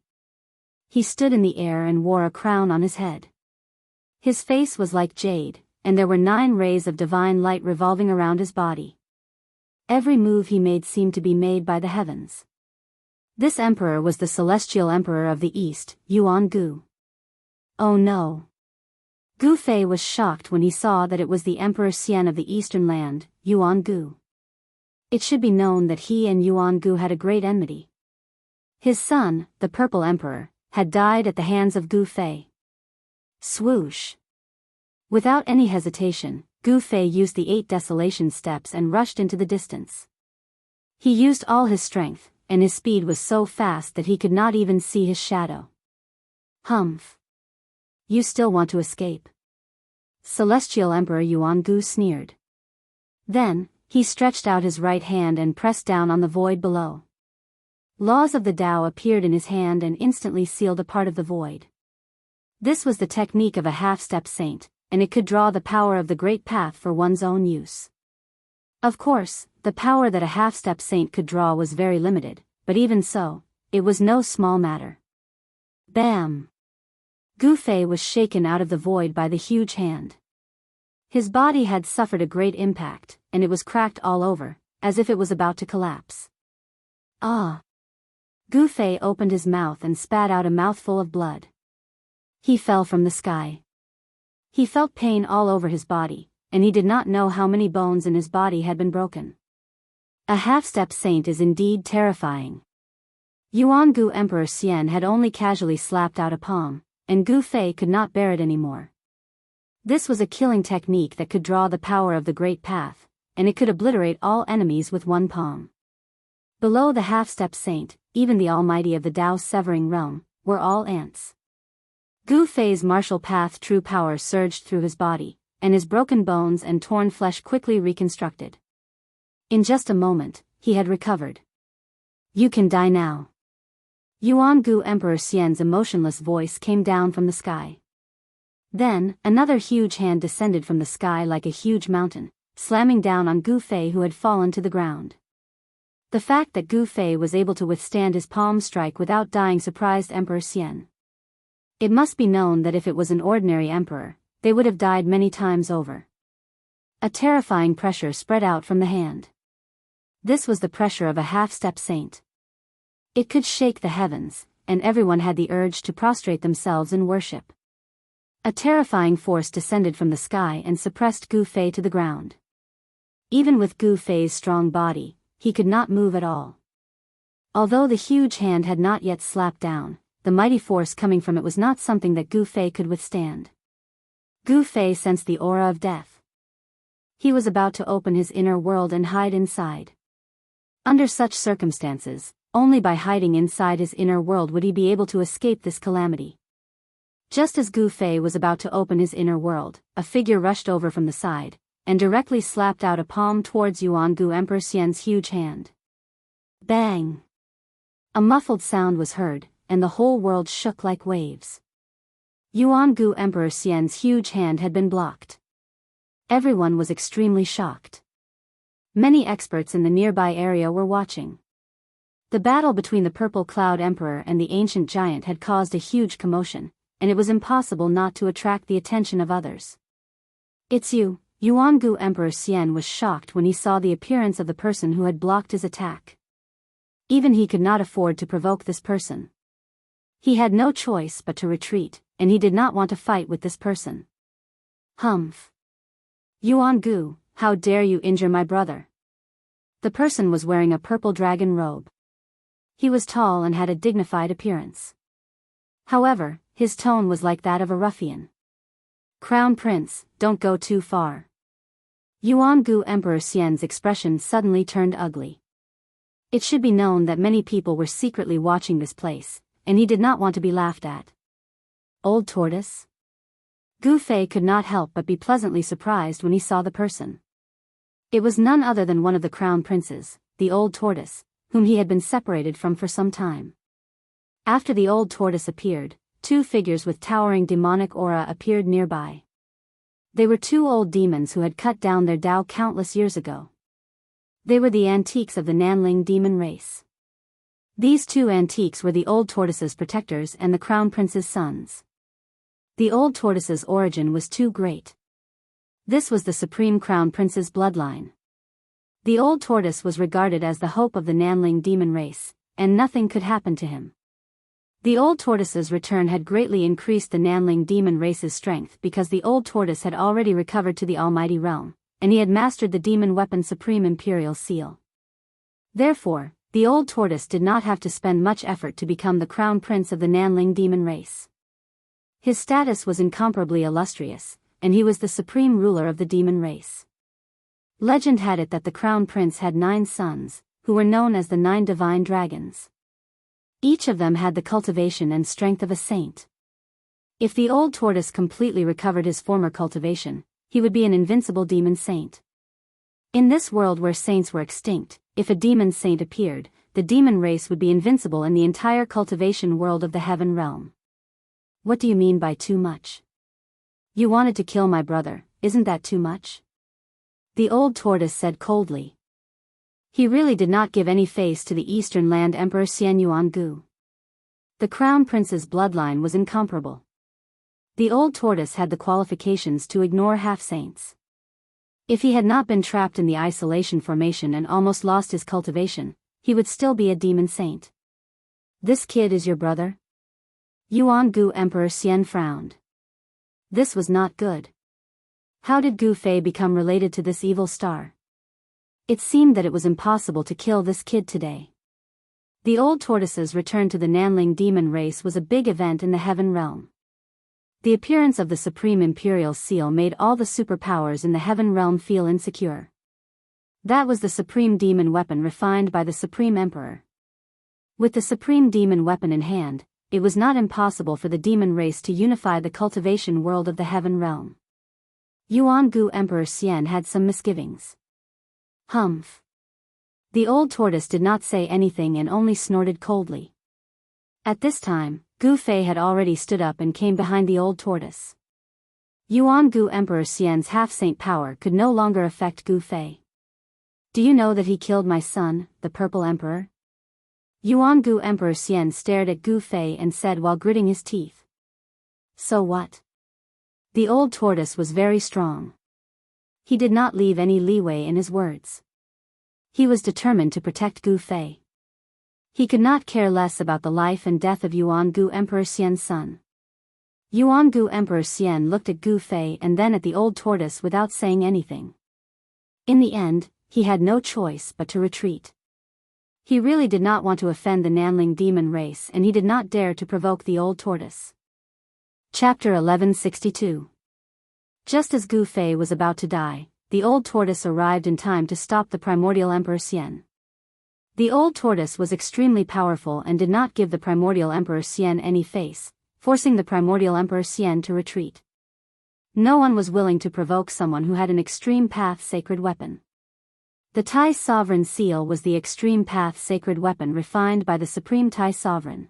He stood in the air and wore a crown on his head. His face was like jade, and there were 9 rays of divine light revolving around his body. Every move he made seemed to be made by the heavens. This emperor was the celestial emperor of the east, Yuan Gu. Oh no. Gu Fei was shocked when he saw that it was the Emperor Xian of the eastern land, Yuan Gu. It should be known that he and Yuan Gu had a great enmity. His son, the Purple Emperor, had died at the hands of Gu Fei. Swoosh. Without any hesitation, Gu Fei used the 8 desolation steps and rushed into the distance. He used all his strength, and his speed was so fast that he could not even see his shadow. Humph. You still want to escape? Celestial Emperor Yuan Gu sneered. Then, he stretched out his right hand and pressed down on the void below. Laws of the Tao appeared in his hand and instantly sealed a part of the void. This was the technique of a half-step saint, and it could draw the power of the great path for one's own use. Of course, the power that a half-step saint could draw was very limited, but even so, it was no small matter. Bam! Gu Fei was shaken out of the void by the huge hand. His body had suffered a great impact, and it was cracked all over, as if it was about to collapse. Ah! Gu Fei opened his mouth and spat out a mouthful of blood. He fell from the sky. He felt pain all over his body, and he did not know how many bones in his body had been broken. A half-step saint is indeed terrifying. Yuan Gu Emperor Xian had only casually slapped out a palm, and Gu Fei could not bear it anymore. This was a killing technique that could draw the power of the great path, and it could obliterate all enemies with one palm. Below the half-step saint, even the almighty of the Dao severing realm, were all ants. Gu Fei's martial path true power surged through his body, and his broken bones and torn flesh quickly reconstructed. In just a moment, he had recovered. You can die now. Yuan Gu Emperor Xian's emotionless voice came down from the sky. Then, another huge hand descended from the sky like a huge mountain, slamming down on Gu Fei who had fallen to the ground. The fact that Gu Fei was able to withstand his palm strike without dying surprised Emperor Xian. It must be known that if it was an ordinary emperor, they would have died many times over. A terrifying pressure spread out from the hand. This was the pressure of a half-step saint. It could shake the heavens, and everyone had the urge to prostrate themselves in worship. A terrifying force descended from the sky and suppressed Gu Fei to the ground. Even with Gu Fei's strong body, he could not move at all. Although the huge hand had not yet slapped down, the mighty force coming from it was not something that Gu Fei could withstand. Gu Fei sensed the aura of death. He was about to open his inner world and hide inside. Under such circumstances, only by hiding inside his inner world would he be able to escape this calamity. Just as Gu Fei was about to open his inner world, a figure rushed over from the side, and directly slapped out a palm towards Yuan Gu Emperor Xian's huge hand. Bang! A muffled sound was heard, and the whole world shook like waves. Yuan Gu Emperor Xian's huge hand had been blocked. Everyone was extremely shocked. Many experts in the nearby area were watching. The battle between the Purple Cloud Emperor and the ancient giant had caused a huge commotion, and it was impossible not to attract the attention of others. "It's you." Yuangu Emperor Xian was shocked when he saw the appearance of the person who had blocked his attack. Even he could not afford to provoke this person. He had no choice but to retreat, and he did not want to fight with this person. "Humph. Yuangu, how dare you injure my brother?" The person was wearing a purple dragon robe. He was tall and had a dignified appearance. However, his tone was like that of a ruffian. "Crown Prince, don't go too far." Yuangu Emperor Xian's expression suddenly turned ugly. It should be known that many people were secretly watching this place, and he did not want to be laughed at. Old tortoise? Gu Fei could not help but be pleasantly surprised when he saw the person. It was none other than one of the crown princes, the old tortoise, whom he had been separated from for some time. After the old tortoise appeared, two figures with towering demonic aura appeared nearby. They were two old demons who had cut down their Dao countless years ago. They were the antiques of the Nanling demon race. These two antiques were the old tortoise's protectors and the crown prince's sons. The old tortoise's origin was too great. This was the supreme crown prince's bloodline. The old tortoise was regarded as the hope of the Nanling demon race, and nothing could happen to him. The old tortoise's return had greatly increased the Nanling demon race's strength because the old tortoise had already recovered to the almighty realm, and he had mastered the demon weapon Supreme Imperial Seal. Therefore, the old tortoise did not have to spend much effort to become the crown prince of the Nanling demon race. His status was incomparably illustrious, and he was the supreme ruler of the demon race. Legend had it that the crown prince had 9 sons, who were known as the 9 divine dragons. Each of them had the cultivation and strength of a saint. If the old tortoise completely recovered his former cultivation, he would be an invincible demon saint. In this world where saints were extinct, if a demon saint appeared, the demon race would be invincible in the entire cultivation world of the heaven realm. What do you mean by too much? You wanted to kill my brother, isn't that too much? The old tortoise said coldly. He really did not give any face to the Eastern Land Emperor Xian Yuangu. The crown prince's bloodline was incomparable. The old tortoise had the qualifications to ignore half-saints. If he had not been trapped in the isolation formation and almost lost his cultivation, he would still be a demon saint. "This kid is your brother?" Yuangu Emperor Xian frowned. This was not good. How did Gu Fei become related to this evil star? It seemed that it was impossible to kill this kid today. The old tortoise's return to the Nanling demon race was a big event in the heaven realm. The appearance of the Supreme Imperial Seal made all the superpowers in the heaven realm feel insecure. That was the supreme demon weapon refined by the Supreme Emperor. With the supreme demon weapon in hand, it was not impossible for the demon race to unify the cultivation world of the heaven realm. Yuangu Emperor Xian had some misgivings. Humph. The old tortoise did not say anything and only snorted coldly. At this time, Gu Fei had already stood up and came behind the old tortoise. Yuangu Emperor Xian's half-saint power could no longer affect Gu Fei. "Do you know that he killed my son, the Purple Emperor?" Yuangu Emperor Xian stared at Gu Fei and said while gritting his teeth. "So what?" The old tortoise was very strong. He did not leave any leeway in his words. He was determined to protect Gu Fei. He could not care less about the life and death of Yuangu Emperor Xian's son. Yuangu Emperor Xian looked at Gu Fei and then at the old tortoise without saying anything. In the end, he had no choice but to retreat. He really did not want to offend the Nanling demon race and he did not dare to provoke the old tortoise. Chapter 1162. Just as Gu Fei was about to die, the old tortoise arrived in time to stop the primordial Emperor Xian. The old tortoise was extremely powerful and did not give the primordial Emperor Xian any face, forcing the primordial Emperor Xian to retreat. No one was willing to provoke someone who had an extreme path sacred weapon. The Tai Sovereign Seal was the extreme path sacred weapon refined by the Supreme Tai Sovereign.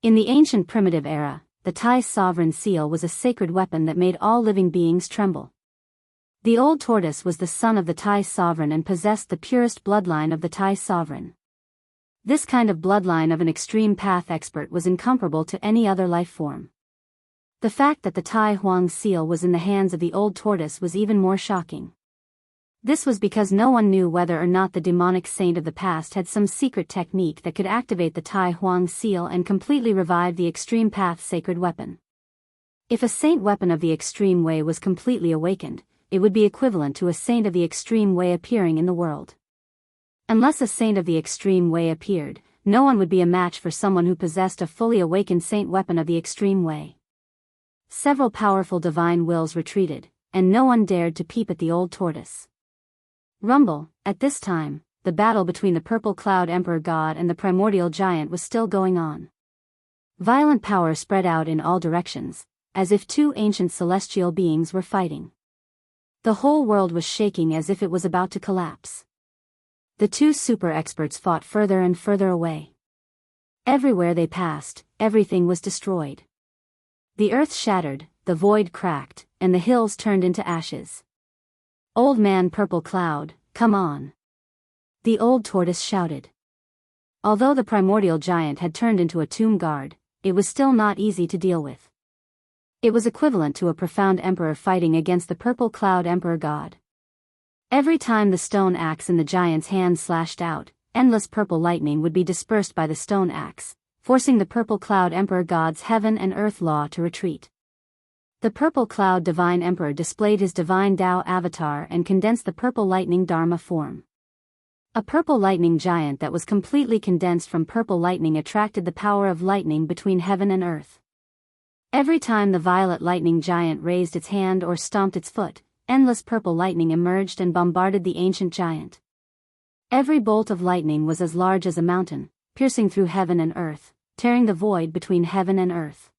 In the ancient primitive era, the Tai Sovereign Seal was a sacred weapon that made all living beings tremble. The old tortoise was the son of the Tai Sovereign and possessed the purest bloodline of the Tai Sovereign. This kind of bloodline of an extreme path expert was incomparable to any other life form. The fact that the Tai Huang seal was in the hands of the old tortoise was even more shocking. This was because no one knew whether or not the demonic saint of the past had some secret technique that could activate the Tai Huang seal and completely revive the extreme path sacred weapon. If a saint weapon of the extreme way was completely awakened, it would be equivalent to a saint of the extreme way appearing in the world. Unless a saint of the extreme way appeared, no one would be a match for someone who possessed a fully awakened saint weapon of the extreme way. Several powerful divine wills retreated, and no one dared to peep at the old tortoise. Rumble, at this time, the battle between the Purple Cloud Emperor God and the Primordial Giant was still going on. Violent power spread out in all directions, as if two ancient celestial beings were fighting. The whole world was shaking as if it was about to collapse. The two super experts fought further and further away. Everywhere they passed, everything was destroyed. The earth shattered, the void cracked, and the hills turned into ashes. "Old man Purple Cloud, come on!" the old tortoise shouted. Although the primordial giant had turned into a tomb guard, it was still not easy to deal with. It was equivalent to a profound emperor fighting against the Purple Cloud Emperor God. Every time the stone axe in the giant's hand slashed out, endless purple lightning would be dispersed by the stone axe, forcing the Purple Cloud Emperor God's heaven and earth law to retreat. The Purple Cloud Divine Emperor displayed his divine Tao avatar and condensed the purple lightning Dharma form. A purple lightning giant that was completely condensed from purple lightning attracted the power of lightning between heaven and earth. Every time the violet lightning giant raised its hand or stomped its foot, endless purple lightning emerged and bombarded the ancient giant. Every bolt of lightning was as large as a mountain, piercing through heaven and earth, tearing the void between heaven and earth.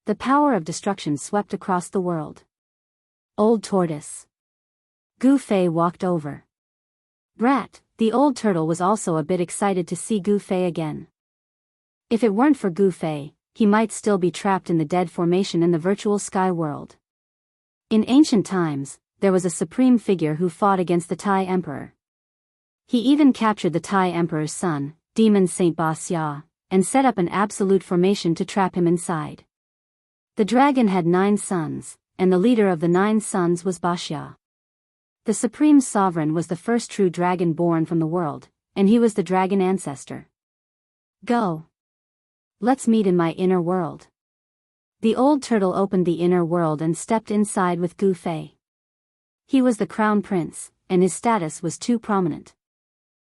The power of destruction swept across the world. Old tortoise. Gu Fei walked over. Brat, the old turtle was also a bit excited to see Gu Fei again. If it weren't for Gu Fei, he might still be trapped in the dead formation in the virtual sky world. In ancient times, there was a supreme figure who fought against the Tai Emperor. He even captured the Tai Emperor's son, Demon Saint Ba Xia, and set up an absolute formation to trap him inside. The dragon had 9 sons, and the leader of the 9 sons was Ba Xia. The supreme sovereign was the first true dragon born from the world, and he was the dragon ancestor. Go. Let's meet in my inner world. The old turtle opened the inner world and stepped inside with Gu Fei. He was the crown prince, and his status was too prominent.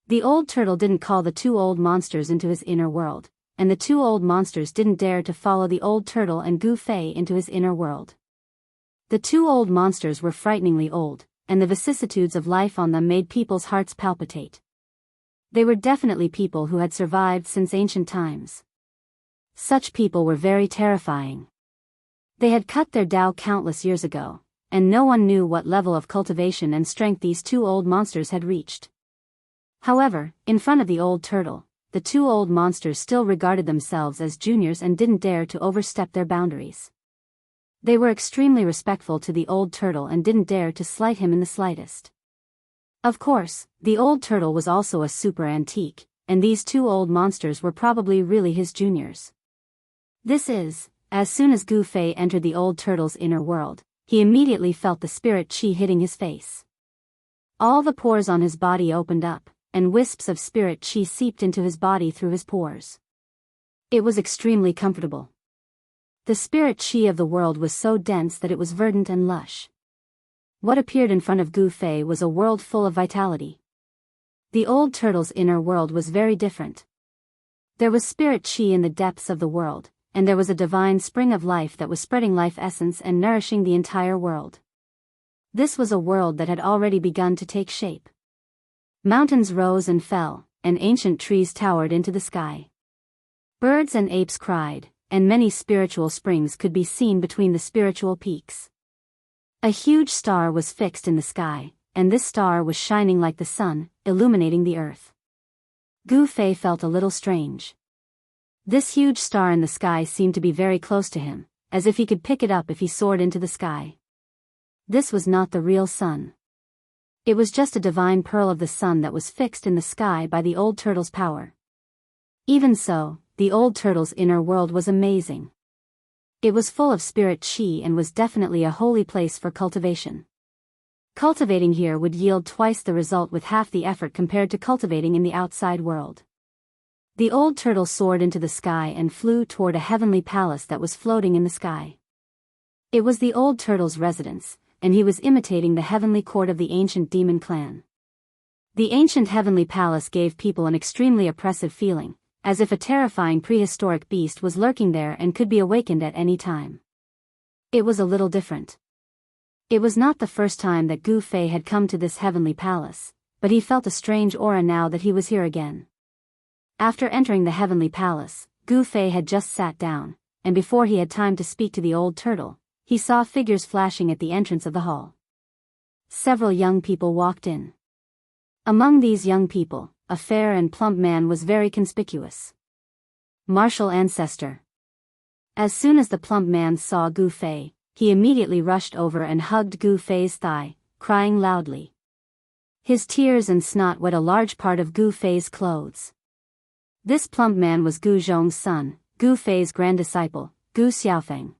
The old turtle didn't call the 2 old monsters into his inner world, and the 2 old monsters didn't dare to follow the old turtle and Gu Fei into his inner world. The 2 old monsters were frighteningly old, and the vicissitudes of life on them made people's hearts palpitate. They were definitely people who had survived since ancient times. Such people were very terrifying. They had cut their Tao countless years ago, and no one knew what level of cultivation and strength these 2 old monsters had reached. However, in front of the old turtle, the 2 old monsters still regarded themselves as juniors and didn't dare to overstep their boundaries. They were extremely respectful to the old turtle and didn't dare to slight him in the slightest. Of course, the old turtle was also a super antique, and these 2 old monsters were probably really his juniors. As soon as Gu Fei entered the old turtle's inner world, he immediately felt the spirit chi hitting his face. All the pores on his body opened up, and wisps of spirit chi seeped into his body through his pores. It was extremely comfortable. The spirit chi of the world was so dense that it was verdant and lush. What appeared in front of Gu Fei was a world full of vitality. The old turtle's inner world was very different. There was spirit chi in the depths of the world, and there was a divine spring of life that was spreading life essence and nourishing the entire world. This was a world that had already begun to take shape. Mountains rose and fell, and ancient trees towered into the sky. Birds and apes cried, and many spiritual springs could be seen between the spiritual peaks. A huge star was fixed in the sky, and this star was shining like the sun, illuminating the earth. Gu Fei felt a little strange. This huge star in the sky seemed to be very close to him, as if he could pick it up if he soared into the sky. This was not the real sun. It was just a divine pearl of the sun that was fixed in the sky by the old turtle's power. Even so, the old turtle's inner world was amazing. It was full of spirit chi and was definitely a holy place for cultivation. Cultivating here would yield twice the result with half the effort compared to cultivating in the outside world. The old turtle soared into the sky and flew toward a heavenly palace that was floating in the sky. It was the old turtle's residence, and he was imitating the heavenly court of the ancient demon clan. The ancient heavenly palace gave people an extremely oppressive feeling, as if a terrifying prehistoric beast was lurking there and could be awakened at any time. It was a little different. It was not the first time that Gu Fei had come to this heavenly palace, but he felt a strange aura now that he was here again. After entering the heavenly palace, Gu Fei had just sat down, and before he had time to speak to the old turtle, he saw figures flashing at the entrance of the hall. Several young people walked in. Among these young people, a fair and plump man was very conspicuous. Martial ancestor. As soon as the plump man saw Gu Fei, he immediately rushed over and hugged Gu Fei's thigh, crying loudly. His tears and snot wet a large part of Gu Fei's clothes. This plump man was Gu Zhong's son, Gu Fei's grand disciple, Gu Xiaofeng.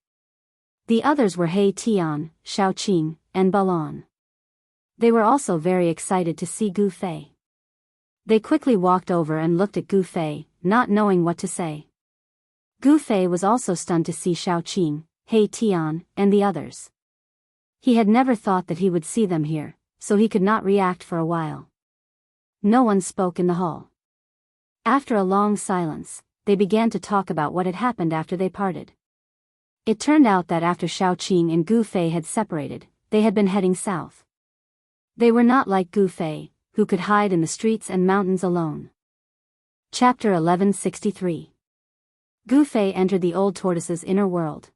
The others were He Tian, Shao Qing, and Balon. They were also very excited to see Gu Fei. They quickly walked over and looked at Gu Fei, not knowing what to say. Gu Fei was also stunned to see Shao Qing, He Tian, and the others. He had never thought that he would see them here, so he could not react for a while. No one spoke in the hall. After a long silence, they began to talk about what had happened after they parted. It turned out that after Shao Qing and Gu Fei had separated, they had been heading south. They were not like Gu Fei, who could hide in the streets and mountains alone. Chapter 1163. Gu Fei entered the old tortoise's inner world.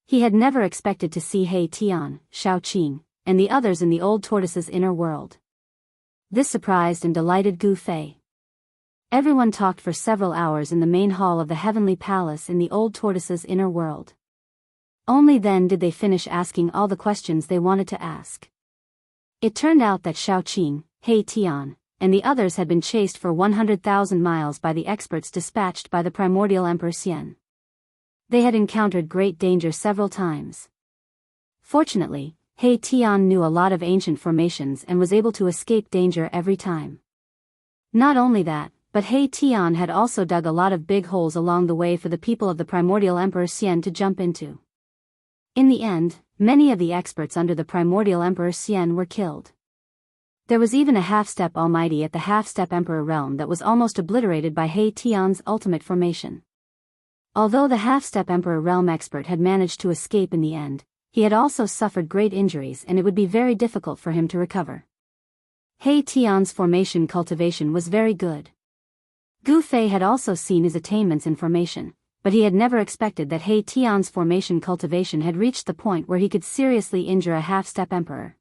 He had never expected to see He Tian, Shao Qing, and the others in the old tortoise's inner world. This surprised and delighted Gu Fei. Everyone talked for several hours in the main hall of the heavenly palace in the old tortoise's inner world. Only then did they finish asking all the questions they wanted to ask. It turned out that Shao Qing, He Tian, and the others had been chased for 100,000 miles by the experts dispatched by the primordial Emperor Xian. They had encountered great danger several times. Fortunately, He Tian knew a lot of ancient formations and was able to escape danger every time. Not only that, but He Tian had also dug a lot of big holes along the way for the people of the primordial Emperor Xian to jump into. In the end, many of the experts under the primordial Emperor Xian were killed. There was even a half-step almighty at the half-step emperor realm that was almost obliterated by He Tian's ultimate formation. Although the half-step emperor realm expert had managed to escape in the end, he had also suffered great injuries and it would be very difficult for him to recover. He Tian's formation cultivation was very good. Gu Fei had also seen his attainments in formation, but he had never expected that He Tian's formation cultivation had reached the point where he could seriously injure a half-step emperor.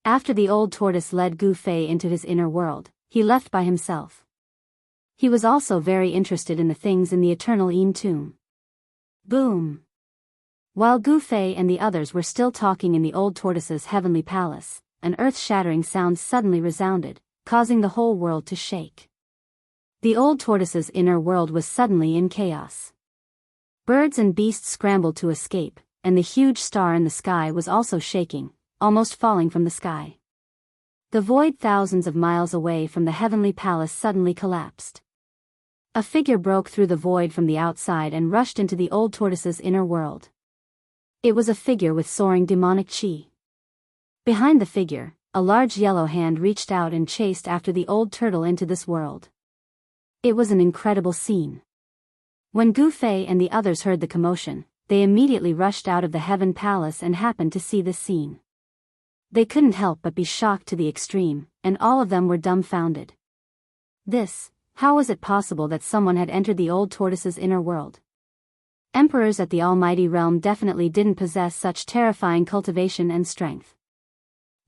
After the old tortoise led Gu Fei into his inner world, he left by himself. He was also very interested in the things in the eternal Yin tomb. Boom! While Gu Fei and the others were still talking in the old tortoise's heavenly palace, an earth-shattering sound suddenly resounded, causing the whole world to shake. The old tortoise's inner world was suddenly in chaos. Birds and beasts scrambled to escape, and the huge star in the sky was also shaking, almost falling from the sky. The void thousands of miles away from the heavenly palace suddenly collapsed. A figure broke through the void from the outside and rushed into the old tortoise's inner world. It was a figure with soaring demonic chi. Behind the figure, a large yellow hand reached out and chased after the old turtle into this world. It was an incredible scene. When Gu Fei and the others heard the commotion, they immediately rushed out of the heaven palace and happened to see this scene. They couldn't help but be shocked to the extreme, and all of them were dumbfounded. How was it possible that someone had entered the old tortoise's inner world? Emperors at the almighty realm definitely didn't possess such terrifying cultivation and strength.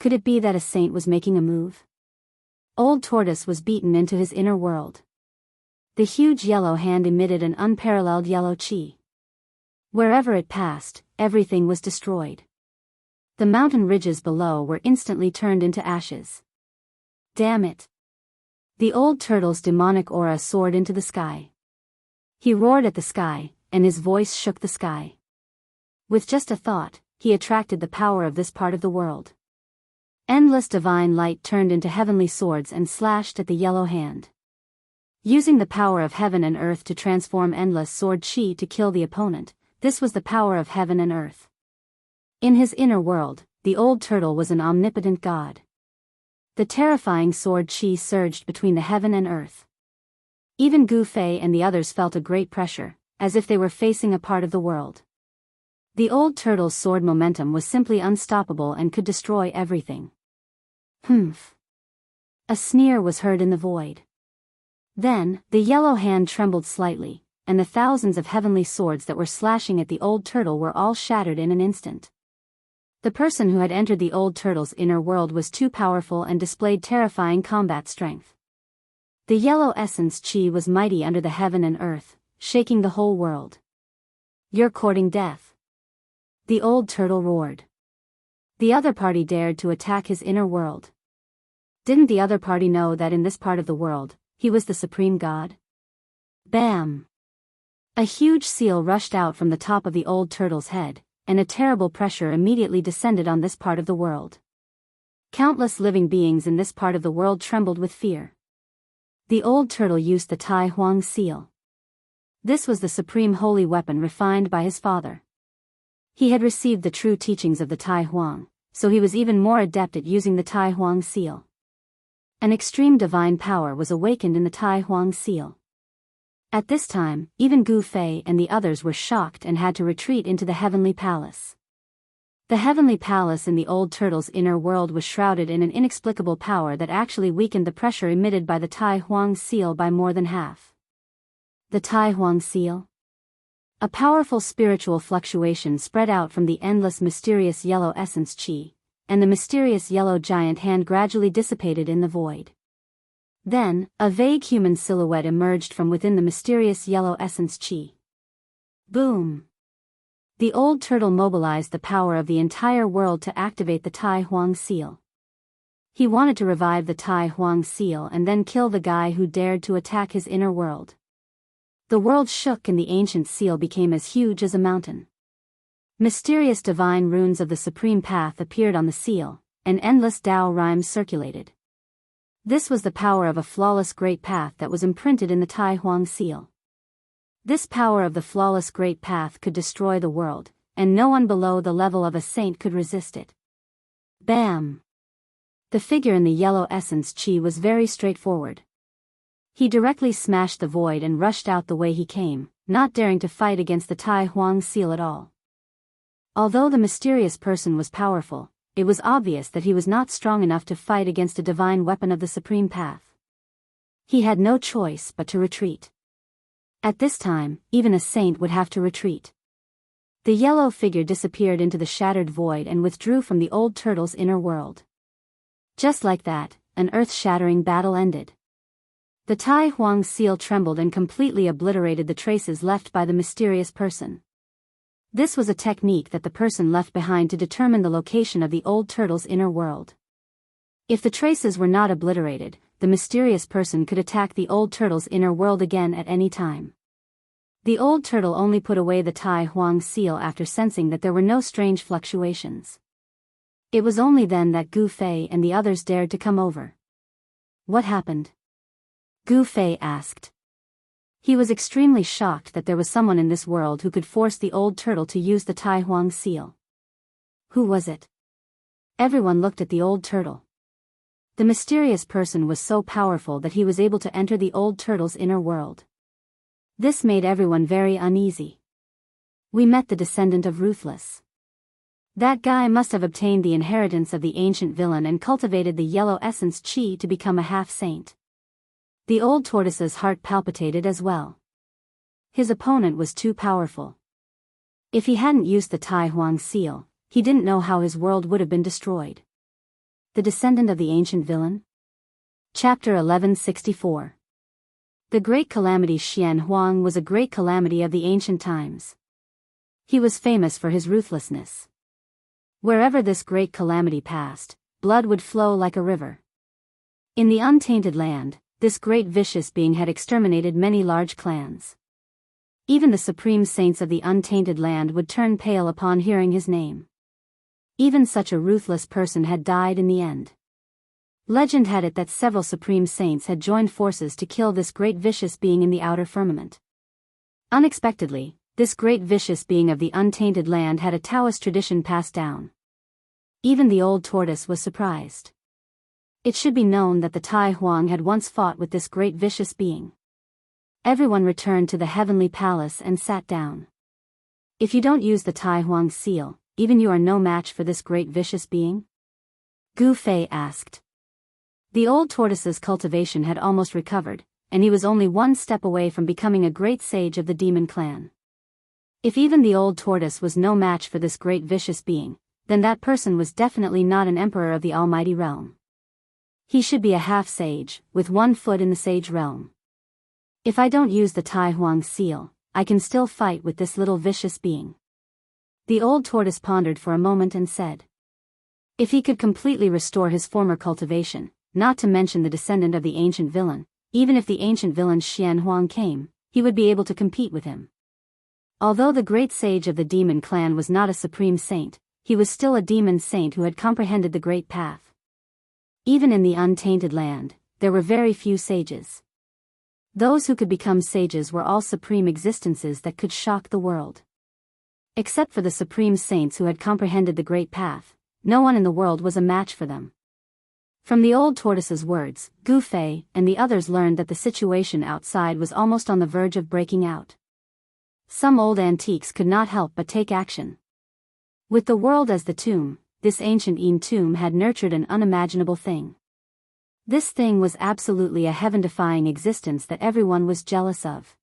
Could it be that a saint was making a move? Old tortoise was beaten into his inner world. The huge yellow hand emitted an unparalleled yellow chi. Wherever it passed, everything was destroyed. The mountain ridges below were instantly turned into ashes. Damn it! The old turtle's demonic aura soared into the sky. He roared at the sky, and his voice shook the sky. With just a thought, he attracted the power of this part of the world. Endless divine light turned into heavenly swords and slashed at the yellow hand. Using the power of heaven and earth to transform endless sword chi to kill the opponent, this was the power of heaven and earth. In his inner world, the old turtle was an omnipotent god. The terrifying sword chi surged between the heaven and earth. Even Gu Fei and the others felt a great pressure, as if they were facing a part of the world. The old turtle's sword momentum was simply unstoppable and could destroy everything. Humph. A sneer was heard in the void. Then, the yellow hand trembled slightly, and the thousands of heavenly swords that were slashing at the old turtle were all shattered in an instant. The person who had entered the old turtle's inner world was too powerful and displayed terrifying combat strength. The yellow essence chi was mighty under the heaven and earth, shaking the whole world. "You're courting death," the old turtle roared. The other party dared to attack his inner world. Didn't the other party know that in this part of the world, he was the supreme god? Bam! A huge seal rushed out from the top of the old turtle's head, and a terrible pressure immediately descended on this part of the world. Countless living beings in this part of the world trembled with fear. The old turtle used the Tai Huang seal. This was the supreme holy weapon refined by his father. He had received the true teachings of the Tai Huang, so he was even more adept at using the Tai Huang seal. An extreme divine power was awakened in the Tai Huang seal. At this time, even Gu Fei and the others were shocked and had to retreat into the heavenly palace. The heavenly palace in the old turtle's inner world was shrouded in an inexplicable power that actually weakened the pressure emitted by the Tai Huang seal by more than half. The Tai Huang seal? A powerful spiritual fluctuation spread out from the endless mysterious yellow essence chi, and the mysterious yellow giant hand gradually dissipated in the void. Then, a vague human silhouette emerged from within the mysterious yellow essence chi. Boom! The old turtle mobilized the power of the entire world to activate the Tai Huang seal. He wanted to revive the Tai Huang seal and then kill the guy who dared to attack his inner world. The world shook and the ancient seal became as huge as a mountain. Mysterious divine runes of the supreme path appeared on the seal, and endless Tao rhymes circulated. This was the power of a flawless great path that was imprinted in the Tai Huang seal. This power of the flawless great path could destroy the world, and no one below the level of a saint could resist it. Bam! The figure in the yellow essence chi was very straightforward. He directly smashed the void and rushed out the way he came, not daring to fight against the Tai Huang seal at all. Although the mysterious person was powerful, it was obvious that he was not strong enough to fight against a divine weapon of the supreme path. He had no choice but to retreat. At this time, even a saint would have to retreat. The yellow figure disappeared into the shattered void and withdrew from the old turtle's inner world. Just like that, an earth-shattering battle ended. The Tai Huang seal trembled and completely obliterated the traces left by the mysterious person. This was a technique that the person left behind to determine the location of the old turtle's inner world. If the traces were not obliterated, the mysterious person could attack the old turtle's inner world again at any time. The old turtle only put away the Tai Huang seal after sensing that there were no strange fluctuations. It was only then that Gu Fei and the others dared to come over. What happened? Gu Fei asked. He was extremely shocked that there was someone in this world who could force the old turtle to use the Tai Huang seal. Who was it? Everyone looked at the old turtle. The mysterious person was so powerful that he was able to enter the old turtle's inner world. This made everyone very uneasy. We met the descendant of Ruthless. That guy must have obtained the inheritance of the ancient villain and cultivated the yellow essence chi to become a half-saint. The old tortoise's heart palpitated as well. His opponent was too powerful. If he hadn't used the Tai Huang seal, he didn't know how his world would have been destroyed. The descendant of the ancient villain? Chapter 1164. The great calamity Xian Huang was a great calamity of the ancient times. He was famous for his ruthlessness. Wherever this great calamity passed, blood would flow like a river. In the untainted land, this great vicious being had exterminated many large clans. Even the supreme saints of the untainted land would turn pale upon hearing his name. Even such a ruthless person had died in the end. Legend had it that several supreme saints had joined forces to kill this great vicious being in the outer firmament. Unexpectedly, this great vicious being of the untainted land had a Taoist tradition passed down. Even the old tortoise was surprised. It should be known that the Tai Huang had once fought with this great vicious being. Everyone returned to the heavenly palace and sat down. If you don't use the Tai Huang seal, even you are no match for this great vicious being? Gu Fei asked. The old tortoise's cultivation had almost recovered, and he was only one step away from becoming a great sage of the demon clan. If even the old tortoise was no match for this great vicious being, then that person was definitely not an emperor of the almighty realm. He should be a half-sage, with one foot in the sage realm. If I don't use the Tai Huang seal, I can still fight with this little vicious being. The old tortoise pondered for a moment and said. If he could completely restore his former cultivation, not to mention the descendant of the ancient villain, even if the ancient villain Xian Huang came, he would be able to compete with him. Although the great sage of the demon clan was not a supreme saint, he was still a demon saint who had comprehended the great path. Even in the untainted land, there were very few sages. Those who could become sages were all supreme existences that could shock the world. Except for the supreme saints who had comprehended the great path, no one in the world was a match for them. From the old tortoise's words, Gu Fei and the others learned that the situation outside was almost on the verge of breaking out. Some old antiques could not help but take action. With the world as the tomb, this ancient tomb had nurtured an unimaginable thing. This thing was absolutely a heaven-defying existence that everyone was jealous of.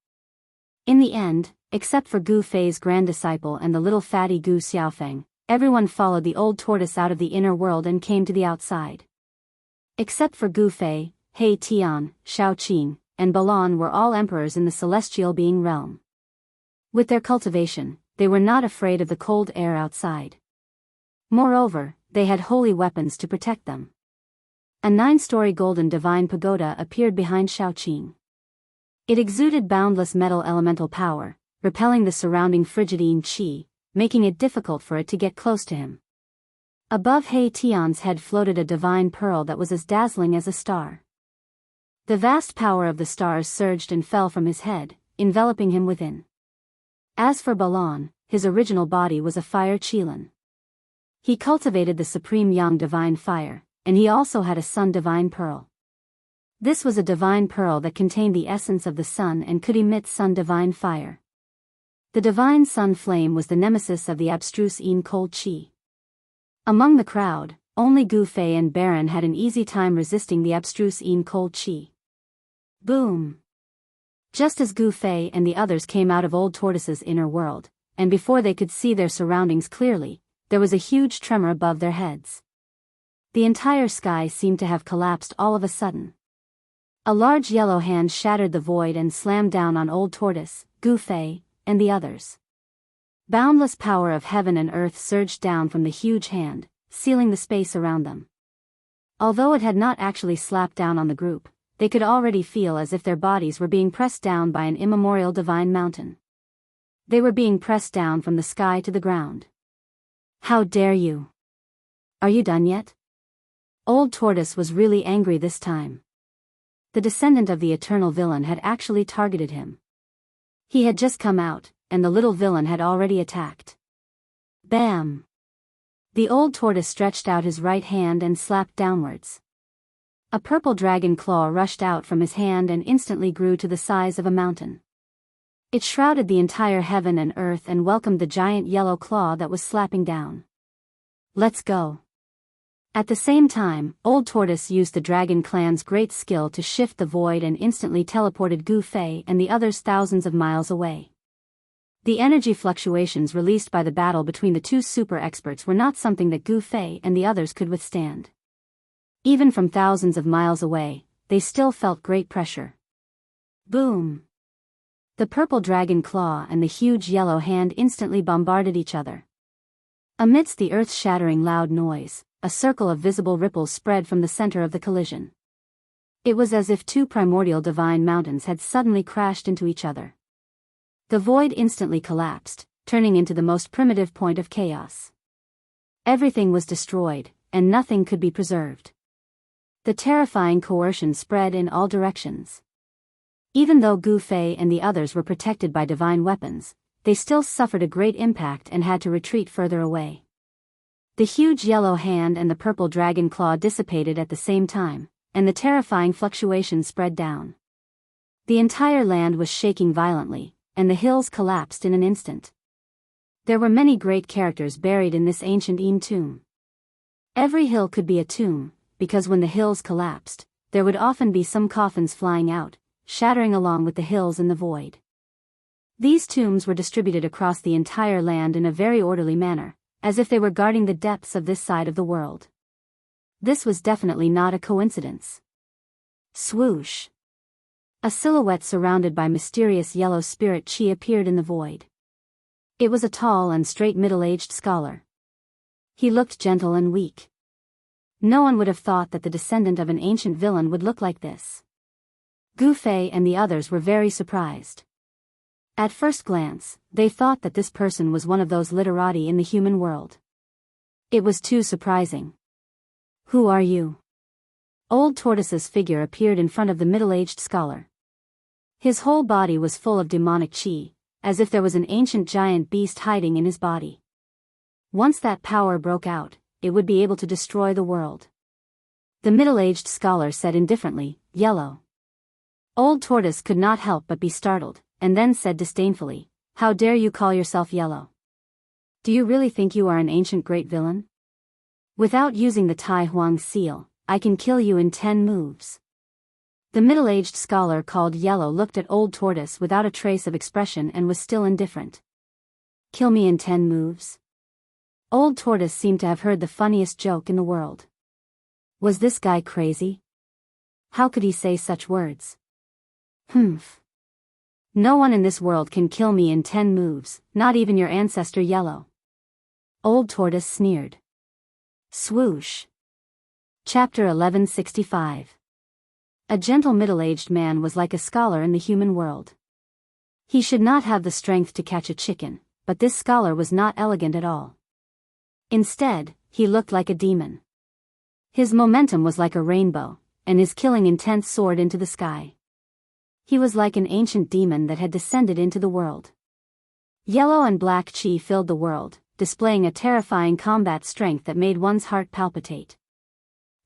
In the end, except for Gu Fei's grand disciple and the little fatty Gu Xiaofeng, everyone followed the old tortoise out of the inner world and came to the outside. Except for Gu Fei, He Tian, Shao Qin, and Balan were all emperors in the celestial being realm. With their cultivation, they were not afraid of the cold air outside. Moreover, they had holy weapons to protect them. A 9-story golden divine pagoda appeared behind Shao Qin. It exuded boundless metal elemental power, repelling the surrounding frigidine qi, making it difficult for it to get close to him. Above He Tian's head floated a divine pearl that was as dazzling as a star. The vast power of the stars surged and fell from his head, enveloping him within. As for Balan, his original body was a fire qilin. He cultivated the supreme yang divine fire, and he also had a sun divine pearl. This was a divine pearl that contained the essence of the sun and could emit sun divine fire. The divine sun flame was the nemesis of the abstruse cold qi. Among the crowd, only Gu Fei and Baron had an easy time resisting the abstruse cold qi. Boom! Just as Gu Fei and the others came out of Old Tortoise's inner world, and before they could see their surroundings clearly, there was a huge tremor above their heads. The entire sky seemed to have collapsed all of a sudden. A large yellow hand shattered the void and slammed down on Old Tortoise, Gu Fei, and the others. Boundless power of heaven and earth surged down from the huge hand, sealing the space around them. Although it had not actually slapped down on the group, they could already feel as if their bodies were being pressed down by an immemorial divine mountain. They were being pressed down from the sky to the ground. How dare you? Are you done yet? Old Tortoise was really angry this time. The descendant of the eternal villain had actually targeted him. He had just come out, and the little villain had already attacked. Bam! The old tortoise stretched out his right hand and slapped downwards. A purple dragon claw rushed out from his hand and instantly grew to the size of a mountain. It shrouded the entire heaven and earth and welcomed the giant yellow claw that was slapping down. Let's go. At the same time, Old Tortoise used the Dragon Clan's great skill to shift the void and instantly teleported Gu Fei and the others thousands of miles away. The energy fluctuations released by the battle between the two super experts were not something that Gu Fei and the others could withstand. Even from thousands of miles away, they still felt great pressure. Boom! The purple dragon claw and the huge yellow hand instantly bombarded each other. Amidst the earth-shattering loud noise, a circle of visible ripples spread from the center of the collision. It was as if two primordial divine mountains had suddenly crashed into each other. The void instantly collapsed, turning into the most primitive point of chaos. Everything was destroyed, and nothing could be preserved. The terrifying coercion spread in all directions. Even though Gu Fei and the others were protected by divine weapons, they still suffered a great impact and had to retreat further away. The huge yellow hand and the purple dragon claw dissipated at the same time, and the terrifying fluctuation spread down. The entire land was shaking violently, and the hills collapsed in an instant. There were many great characters buried in this ancient tomb. Every hill could be a tomb, because when the hills collapsed, there would often be some coffins flying out, shattering along with the hills in the void. These tombs were distributed across the entire land in a very orderly manner, as if they were guarding the depths of this side of the world. This was definitely not a coincidence. Swoosh! A silhouette surrounded by mysterious yellow spirit chi appeared in the void. It was a tall and straight middle-aged scholar. He looked gentle and weak. No one would have thought that the descendant of an ancient villain would look like this. Gu Fei and the others were very surprised. At first glance, they thought that this person was one of those literati in the human world. It was too surprising. Who are you? Old Tortoise's figure appeared in front of the middle-aged scholar. His whole body was full of demonic chi, as if there was an ancient giant beast hiding in his body. Once that power broke out, it would be able to destroy the world. The middle-aged scholar said indifferently, "Yellow." Old Tortoise could not help but be startled, and then said disdainfully, "How dare you call yourself yellow? Do you really think you are an ancient great villain? Without using the Tai Huang seal, I can kill you in 10 moves." The middle-aged scholar called Yellow looked at Old Tortoise without a trace of expression and was still indifferent. "Kill me in 10 moves?" Old Tortoise seemed to have heard the funniest joke in the world. Was this guy crazy? How could he say such words? Humph. No one in this world can kill me in 10 moves, not even your ancestor Yellow. Old Tortoise sneered. Swoosh. Chapter 1165. A gentle middle-aged man was like a scholar in the human world. He should not have the strength to catch a chicken, but this scholar was not elegant at all. Instead, he looked like a demon. His momentum was like a rainbow, and his killing intent soared into the sky. He was like an ancient demon that had descended into the world. Yellow and black chi filled the world, displaying a terrifying combat strength that made one's heart palpitate.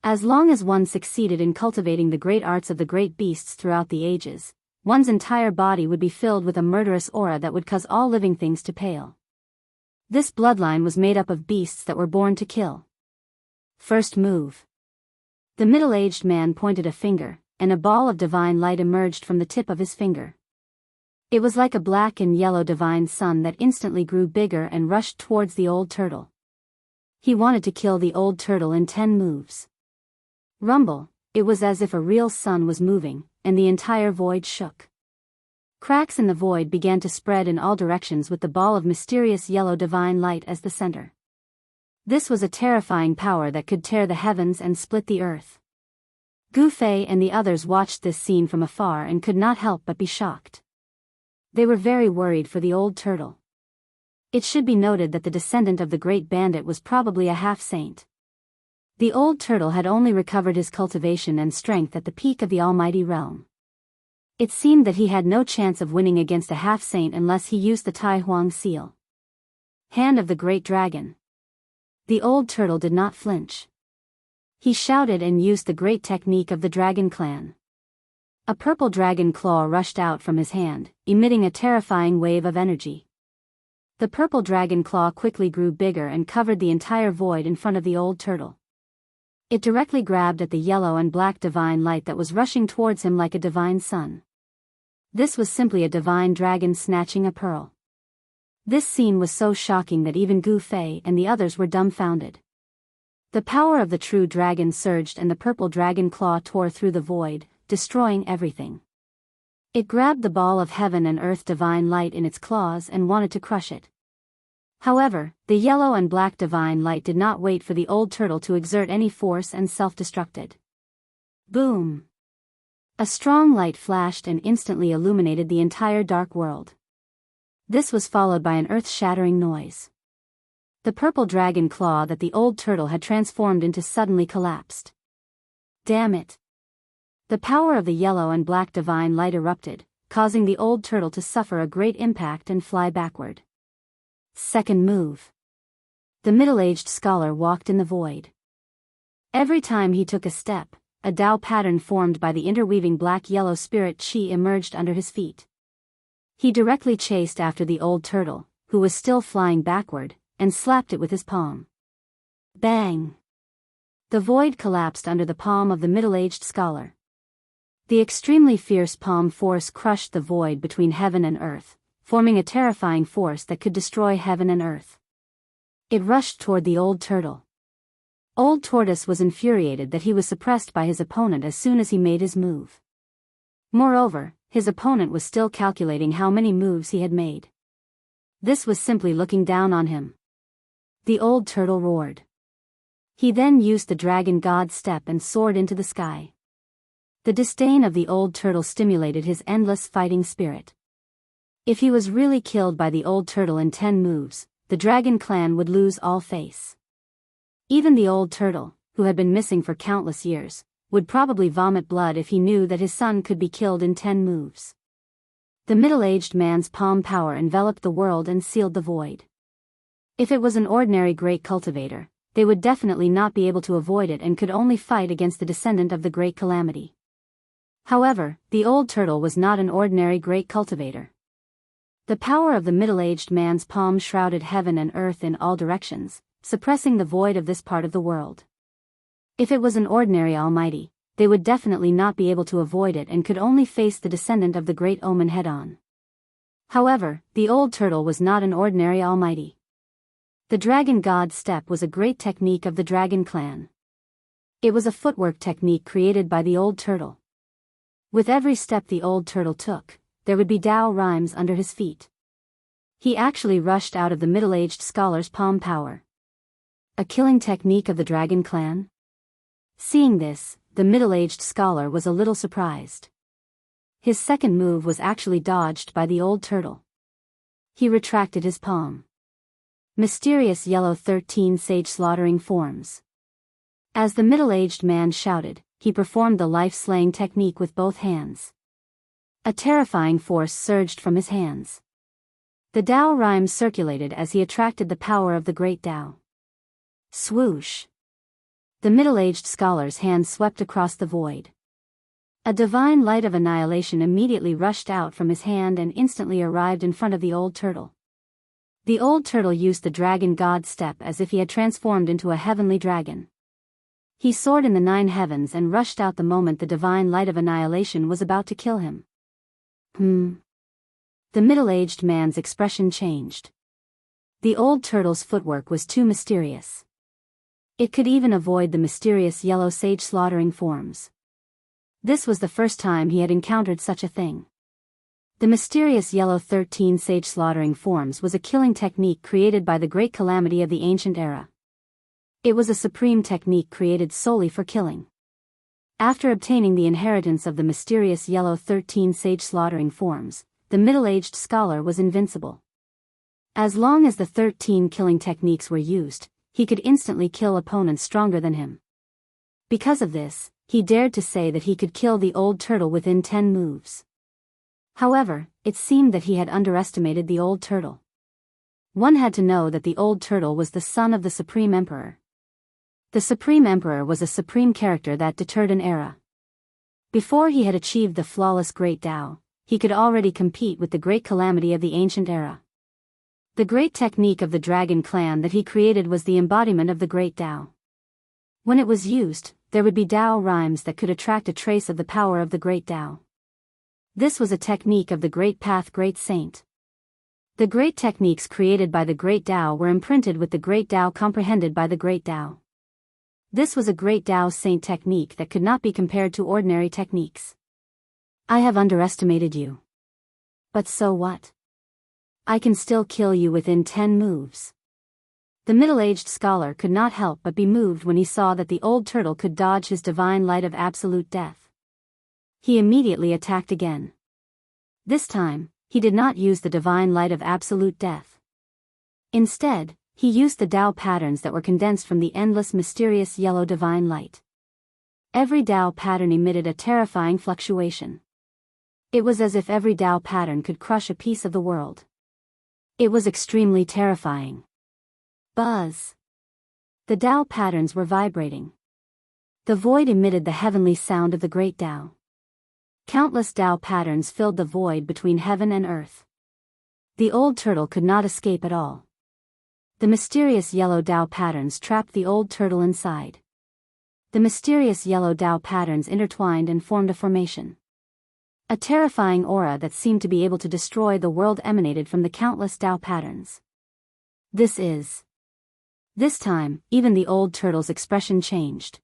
As long as one succeeded in cultivating the great arts of the great beasts throughout the ages, one's entire body would be filled with a murderous aura that would cause all living things to pale. This bloodline was made up of beasts that were born to kill. First move. The middle-aged man pointed a finger, and a ball of divine light emerged from the tip of his finger. It was like a black and yellow divine sun that instantly grew bigger and rushed towards the old turtle. He wanted to kill the old turtle in 10 moves. Rumble, it was as if a real sun was moving, and the entire void shook. Cracks in the void began to spread in all directions with the ball of mysterious yellow divine light as the center. This was a terrifying power that could tear the heavens and split the earth. Gu Fei and the others watched this scene from afar and could not help but be shocked. They were very worried for the old turtle. It should be noted that the descendant of the great bandit was probably a half-saint. The old turtle had only recovered his cultivation and strength at the peak of the almighty realm. It seemed that he had no chance of winning against a half-saint unless he used the Tai Huang seal. Hand of the Great Dragon. The old turtle did not flinch. He shouted and used the great technique of the dragon clan. A purple dragon claw rushed out from his hand, emitting a terrifying wave of energy. The purple dragon claw quickly grew bigger and covered the entire void in front of the old turtle. It directly grabbed at the yellow and black divine light that was rushing towards him like a divine sun. This was simply a divine dragon snatching a pearl. This scene was so shocking that even Gu Fei and the others were dumbfounded. The power of the true dragon surged and the purple dragon claw tore through the void, destroying everything. It grabbed the ball of heaven and earth divine light in its claws and wanted to crush it. However, the yellow and black divine light did not wait for the old turtle to exert any force and self-destructed. Boom! A strong light flashed and instantly illuminated the entire dark world. This was followed by an earth-shattering noise. The purple dragon claw that the old turtle had transformed into suddenly collapsed. Damn it! The power of the yellow and black divine light erupted, causing the old turtle to suffer a great impact and fly backward. Second move. The middle-aged scholar walked in the void. Every time he took a step, a Tao pattern formed by the interweaving black-yellow spirit chi emerged under his feet. He directly chased after the old turtle, who was still flying backward, and slapped it with his palm. Bang! The void collapsed under the palm of the middle-aged scholar. The extremely fierce palm force crushed the void between heaven and earth, forming a terrifying force that could destroy heaven and earth. It rushed toward the old turtle. Old Tortoise was infuriated that he was suppressed by his opponent as soon as he made his move. Moreover, his opponent was still calculating how many moves he had made. This was simply looking down on him. The old turtle roared. He then used the dragon god step and soared into the sky. The disdain of the old turtle stimulated his endless fighting spirit. If he was really killed by the old turtle in 10 moves, the dragon clan would lose all face. Even the old turtle, who had been missing for countless years, would probably vomit blood if he knew that his son could be killed in 10 moves. The middle-aged man's palm power enveloped the world and sealed the void. If it was an ordinary great cultivator, they would definitely not be able to avoid it and could only fight against the descendant of the great calamity. However, the old turtle was not an ordinary great cultivator. The power of the middle-aged man's palm shrouded heaven and earth in all directions, suppressing the void of this part of the world. If it was an ordinary almighty, they would definitely not be able to avoid it and could only face the descendant of the great omen head-on. However, the old turtle was not an ordinary almighty. The dragon god step was a great technique of the dragon clan. It was a footwork technique created by the old turtle. With every step the old turtle took, there would be Tao rhymes under his feet. He actually rushed out of the middle-aged scholar's palm power. A killing technique of the dragon clan? Seeing this, the middle-aged scholar was a little surprised. His second move was actually dodged by the old turtle. He retracted his palm. Mysterious yellow 13 sage slaughtering forms. As the middle-aged man shouted, he performed the life-slaying technique with both hands. A terrifying force surged from his hands. The Tao rhyme circulated as he attracted the power of the great Tao. Swoosh! The middle-aged scholar's hand swept across the void. A divine light of annihilation immediately rushed out from his hand and instantly arrived in front of the old turtle. The old turtle used the dragon god step as if he had transformed into a heavenly dragon. He soared in the 9 heavens and rushed out the moment the divine light of annihilation was about to kill him. The middle-aged man's expression changed. The old turtle's footwork was too mysterious. It could even avoid the mysterious yellow sage slaughtering forms. This was the first time he had encountered such a thing. The mysterious yellow 13 sage slaughtering forms was a killing technique created by the great calamity of the ancient era. It was a supreme technique created solely for killing. After obtaining the inheritance of the mysterious yellow 13 sage slaughtering forms, the middle-aged scholar was invincible. As long as the 13 killing techniques were used, he could instantly kill opponents stronger than him. Because of this, he dared to say that he could kill the old turtle within 10 moves. However, it seemed that he had underestimated the old turtle. One had to know that the old turtle was the son of the Supreme Emperor. The Supreme Emperor was a supreme character that deterred an era. Before he had achieved the flawless great Tao, he could already compete with the great calamity of the ancient era. The great technique of the dragon clan that he created was the embodiment of the great Tao. When it was used, there would be Tao rhymes that could attract a trace of the power of the great Tao. This was a technique of the Great Path Great Saint. The great techniques created by the Great Tao were imprinted with the Great Tao comprehended by the Great Tao. This was a Great Tao Saint technique that could not be compared to ordinary techniques. I have underestimated you. But so what? I can still kill you within 10 moves. The middle-aged scholar could not help but be moved when he saw that the old turtle could dodge his divine light of absolute death. He immediately attacked again. This time, he did not use the divine light of absolute death. Instead, he used the Tao patterns that were condensed from the endless mysterious yellow divine light. Every Tao pattern emitted a terrifying fluctuation. It was as if every Tao pattern could crush a piece of the world. It was extremely terrifying. Buzz. The Tao patterns were vibrating. The void emitted the heavenly sound of the great Tao. Countless Tao patterns filled the void between heaven and earth. The old turtle could not escape at all. The mysterious yellow Tao patterns trapped the old turtle inside. The mysterious yellow Tao patterns intertwined and formed a formation. A terrifying aura that seemed to be able to destroy the world emanated from the countless Tao patterns. This time, even the old turtle's expression changed.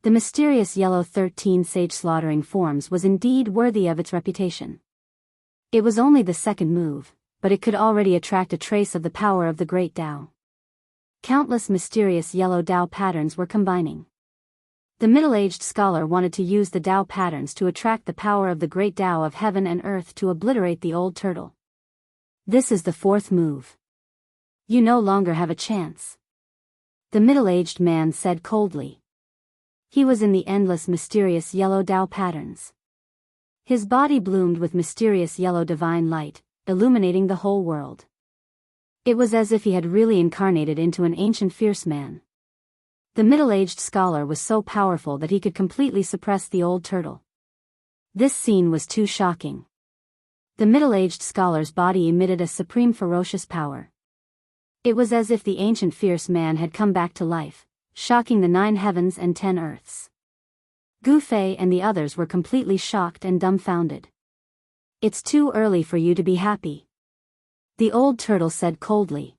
The mysterious yellow 13 sage slaughtering forms was indeed worthy of its reputation. It was only the second move, but it could already attract a trace of the power of the great Tao. Countless mysterious yellow Tao patterns were combining. The middle-aged scholar wanted to use the Tao patterns to attract the power of the great Tao of heaven and earth to obliterate the old turtle. This is the fourth move. You no longer have a chance. The middle-aged man said coldly. He was in the endless mysterious yellow Tao patterns. His body bloomed with mysterious yellow divine light, illuminating the whole world. It was as if he had really incarnated into an ancient fierce man. The middle-aged scholar was so powerful that he could completely suppress the old turtle. This scene was too shocking. The middle-aged scholar's body emitted a supreme ferocious power. It was as if the ancient fierce man had come back to life, shocking the 9 heavens and 10 earths. Gu Fei and the others were completely shocked and dumbfounded. It's too early for you to be happy. The old turtle said coldly.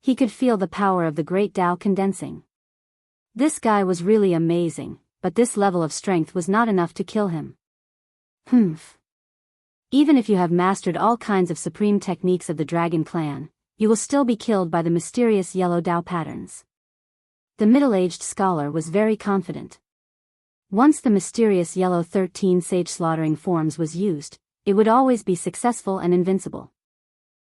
He could feel the power of the great Tao condensing. This guy was really amazing, but this level of strength was not enough to kill him. Humph. Even if you have mastered all kinds of supreme techniques of the Dragon Clan, you will still be killed by the mysterious yellow Tao patterns. The middle-aged scholar was very confident. Once the mysterious yellow 13 sage slaughtering forms was used, it would always be successful and invincible.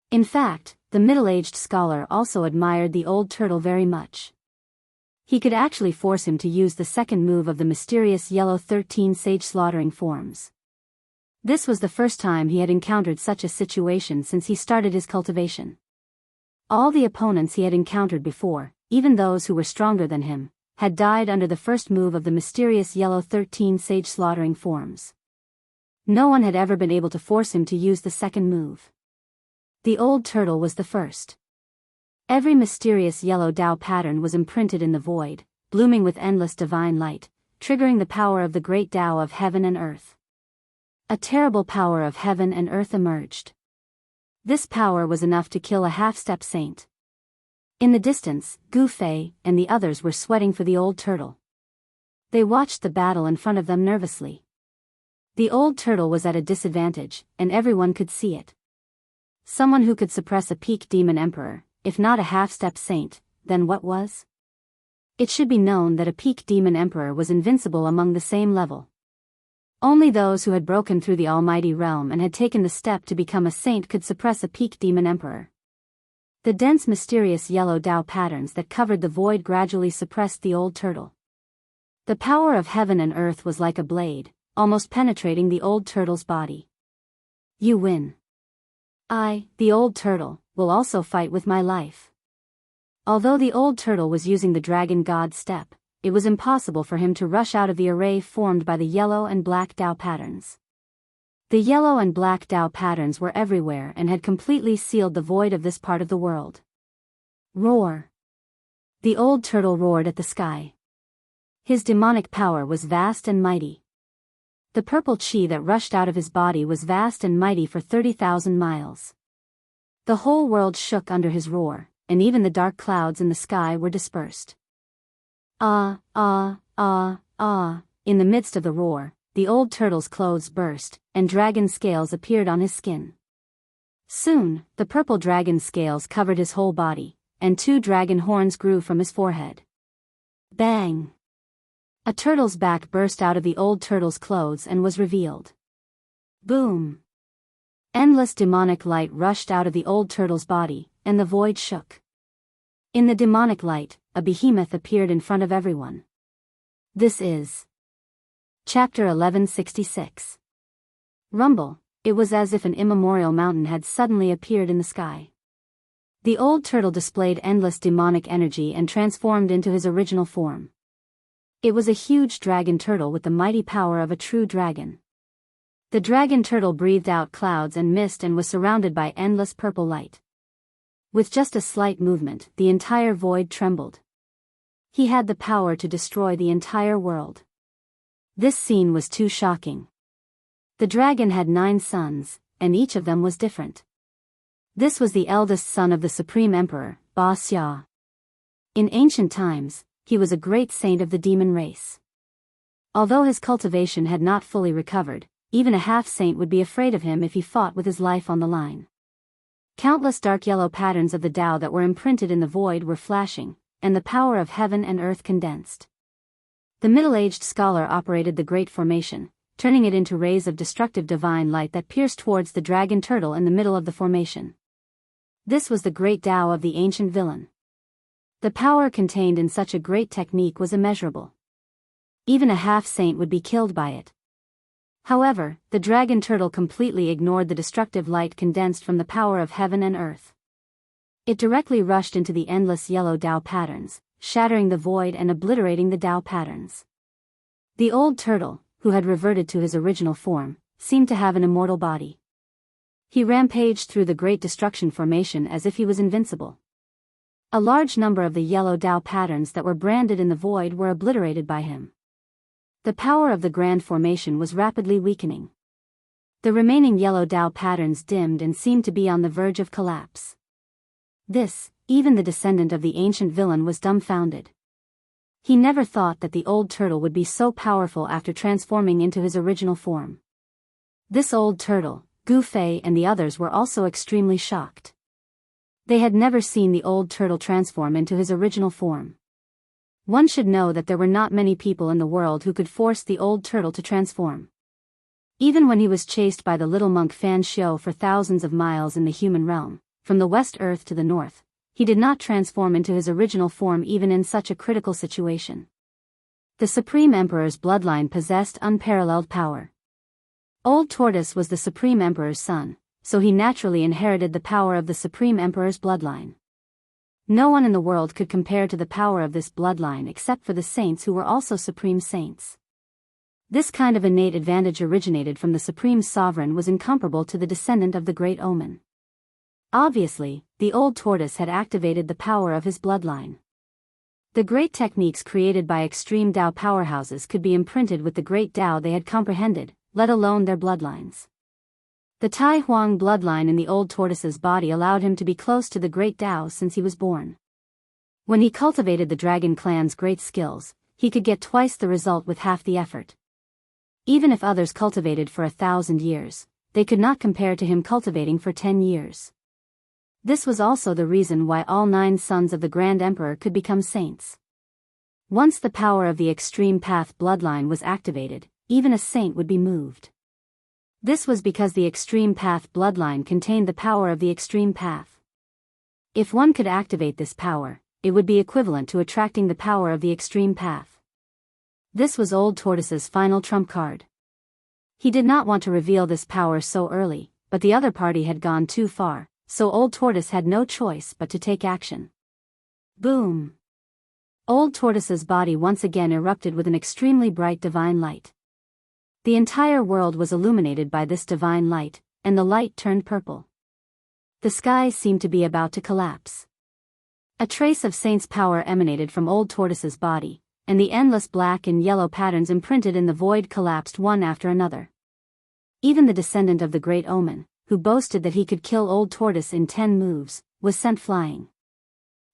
In fact, the middle-aged scholar also admired the old turtle very much. He could actually force him to use the second move of the mysterious yellow 13 sage slaughtering forms. This was the first time he had encountered such a situation since he started his cultivation. All the opponents he had encountered before, even those who were stronger than him, had died under the first move of the mysterious yellow 13 sage slaughtering forms. No one had ever been able to force him to use the second move. The old turtle was the first. Every mysterious yellow Tao pattern was imprinted in the void, blooming with endless divine light, triggering the power of the great Tao of heaven and earth. A terrible power of heaven and earth emerged. This power was enough to kill a half-step saint. In the distance, Gu Fei and the others were sweating for the old turtle. They watched the battle in front of them nervously. The old turtle was at a disadvantage, and everyone could see it. Someone who could suppress a peak demon emperor, if not a half-step saint, then what was? It should be known that a peak demon emperor was invincible among the same level. Only those who had broken through the almighty realm and had taken the step to become a saint could suppress a peak demon emperor. The dense mysterious yellow Tao patterns that covered the void gradually suppressed the old turtle. The power of heaven and earth was like a blade, almost penetrating the old turtle's body. You win. I, the old turtle, will also fight with my life. Although the old turtle was using the dragon god step, it was impossible for him to rush out of the array formed by the yellow and black Tao patterns. The yellow and black Tao patterns were everywhere and had completely sealed the void of this part of the world. Roar! The old turtle roared at the sky. His demonic power was vast and mighty. The purple chi that rushed out of his body was vast and mighty for 30,000 miles. The whole world shook under his roar, and even the dark clouds in the sky were dispersed. Ah, ah, ah, ah, in the midst of the roar, the old turtle's clothes burst, and dragon scales appeared on his skin. Soon, the purple dragon scales covered his whole body, and 2 dragon horns grew from his forehead. Bang! A turtle's back burst out of the old turtle's clothes and was revealed. Boom! Endless demonic light rushed out of the old turtle's body, and the void shook. In the demonic light, a behemoth appeared in front of everyone. This is Chapter 1166. Rumble. It was as if an immemorial mountain had suddenly appeared in the sky. The old turtle displayed endless demonic energy and transformed into his original form. It was a huge dragon turtle with the mighty power of a true dragon. The dragon turtle breathed out clouds and mist and was surrounded by endless purple light. With just a slight movement, the entire void trembled. He had the power to destroy the entire world. This scene was too shocking. The dragon had 9 sons, and each of them was different. This was the eldest son of the Supreme Emperor, Ba Xia. In ancient times, he was a great saint of the demon race. Although his cultivation had not fully recovered, even a half-saint would be afraid of him if he fought with his life on the line. Countless dark yellow patterns of the Tao that were imprinted in the void were flashing, and the power of heaven and earth condensed. The middle-aged scholar operated the Great Formation, turning it into rays of destructive divine light that pierced towards the dragon turtle in the middle of the formation. This was the great Tao of the ancient villain. The power contained in such a great technique was immeasurable. Even a half-saint would be killed by it. However, the dragon turtle completely ignored the destructive light condensed from the power of heaven and earth. It directly rushed into the endless yellow Tao patterns, shattering the void and obliterating the Tao patterns. The old turtle, who had reverted to his original form, seemed to have an immortal body. He rampaged through the great destruction formation as if he was invincible. A large number of the yellow Tao patterns that were branded in the void were obliterated by him. The power of the grand formation was rapidly weakening. The remaining yellow Tao patterns dimmed and seemed to be on the verge of collapse. Even the descendant of the ancient villain was dumbfounded. He never thought that the old turtle would be so powerful after transforming into his original form. This old turtle, Gu Fei and the others were also extremely shocked. They had never seen the old turtle transform into his original form. One should know that there were not many people in the world who could force the old turtle to transform. Even when he was chased by the little monk Fan Xiu for thousands of miles in the human realm, from the West Earth to the North, he did not transform into his original form even in such a critical situation. The Supreme Emperor's bloodline possessed unparalleled power. Old Tortoise was the Supreme Emperor's son, so he naturally inherited the power of the Supreme Emperor's bloodline. No one in the world could compare to the power of this bloodline except for the saints who were also supreme saints. This kind of innate advantage originated from the supreme sovereign was incomparable to the descendant of the great omen. Obviously, the old tortoise had activated the power of his bloodline. The great techniques created by extreme Tao powerhouses could be imprinted with the great Tao they had comprehended, let alone their bloodlines. The Tai Huang bloodline in the old tortoise's body allowed him to be close to the great Tao since he was born. When he cultivated the dragon clan's great skills, he could get twice the result with half the effort. Even if others cultivated for 1,000 years, they could not compare to him cultivating for 10 years. This was also the reason why all 9 sons of the Grand Emperor could become saints. Once the power of the extreme path bloodline was activated, even a saint would be moved. This was because the extreme path bloodline contained the power of the extreme path. If one could activate this power, it would be equivalent to attracting the power of the extreme path. This was Old Tortoise's final trump card. He did not want to reveal this power so early, but the other party had gone too far, so Old Tortoise had no choice but to take action. Boom! Old Tortoise's body once again erupted with an extremely bright divine light. The entire world was illuminated by this divine light, and the light turned purple. The sky seemed to be about to collapse. A trace of saint's power emanated from Old Tortoise's body, and the endless black and yellow patterns imprinted in the void collapsed one after another. Even the descendant of the great omen, who boasted that he could kill Old Tortoise in 10 moves, was sent flying.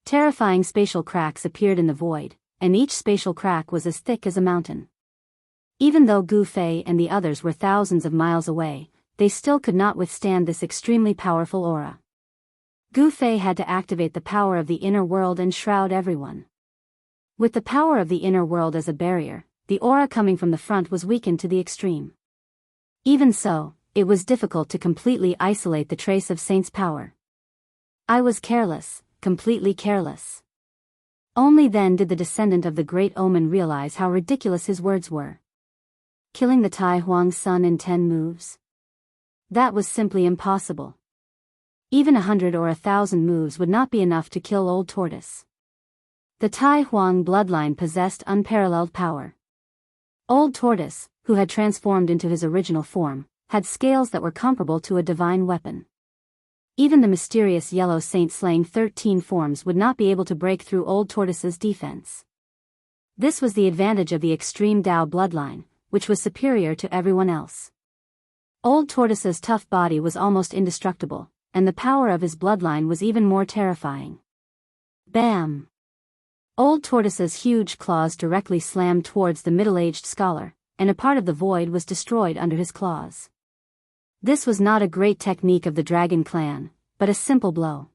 Terrifying spatial cracks appeared in the void, and each spatial crack was as thick as a mountain. Even though Gu Fei and the others were thousands of miles away, they still could not withstand this extremely powerful aura. Gu Fei had to activate the power of the inner world and shroud everyone. With the power of the inner world as a barrier, the aura coming from the front was weakened to the extreme. Even so, it was difficult to completely isolate the trace of Saint's power. I was careless, completely careless. Only then did the descendant of the Great Omen realize how ridiculous his words were. Killing the Tai Huang's son in 10 moves? That was simply impossible. Even 100 or 1,000 moves would not be enough to kill Old Tortoise. The Tai Huang bloodline possessed unparalleled power. Old Tortoise, who had transformed into his original form, had scales that were comparable to a divine weapon. Even the mysterious yellow saint slaying 13 forms would not be able to break through Old Tortoise's defense. This was the advantage of the extreme Dao bloodline, which was superior to everyone else. Old Tortoise's tough body was almost indestructible, and the power of his bloodline was even more terrifying. Bam! Old Tortoise's huge claws directly slammed towards the middle-aged scholar, and a part of the void was destroyed under his claws. This was not a great technique of the Dragon Clan, but a simple blow.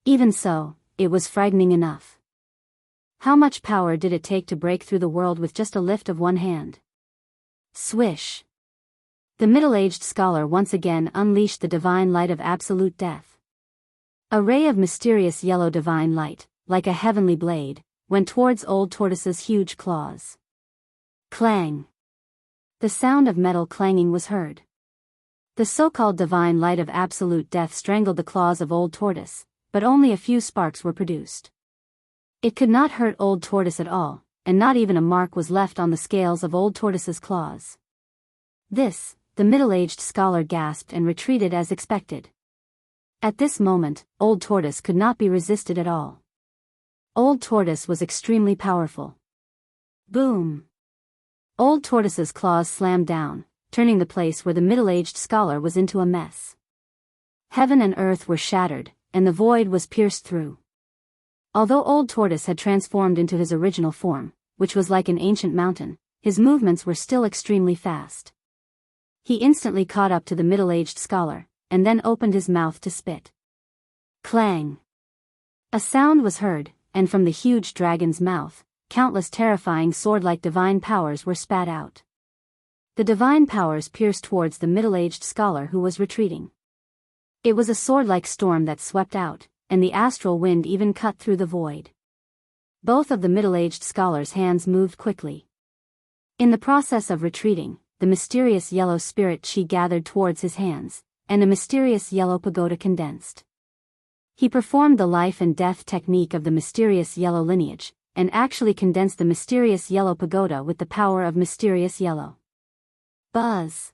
Even so, it was frightening enough. How much power did it take to break through the world with just a lift of one hand? Swish! The middle-aged scholar once again unleashed the divine light of absolute death. A ray of mysterious yellow divine light, like a heavenly blade, went towards Old Tortoise's huge claws. Clang! The sound of metal clanging was heard. The so-called divine light of absolute death strangled the claws of Old Tortoise, but only a few sparks were produced. It could not hurt Old Tortoise at all, and not even a mark was left on the scales of Old Tortoise's claws. This, the middle-aged scholar gasped and retreated as expected. At this moment, Old Tortoise could not be resisted at all. Old Tortoise was extremely powerful. Boom! Old Tortoise's claws slammed down, turning the place where the middle-aged scholar was into a mess. Heaven and earth were shattered, and the void was pierced through. Although Old Tortoise had transformed into his original form, which was like an ancient mountain, his movements were still extremely fast. He instantly caught up to the middle-aged scholar, and then opened his mouth to spit. Clang! A sound was heard, and from the huge dragon's mouth, countless terrifying sword-like divine powers were spat out. The divine powers pierced towards the middle-aged scholar who was retreating. It was a sword-like storm that swept out, and the astral wind even cut through the void. Both of the middle-aged scholar's hands moved quickly. In the process of retreating, the mysterious yellow spirit Qi gathered towards his hands, and a mysterious yellow pagoda condensed. He performed the life and death technique of the mysterious yellow lineage, and actually condensed the mysterious yellow pagoda with the power of mysterious yellow. Buzz!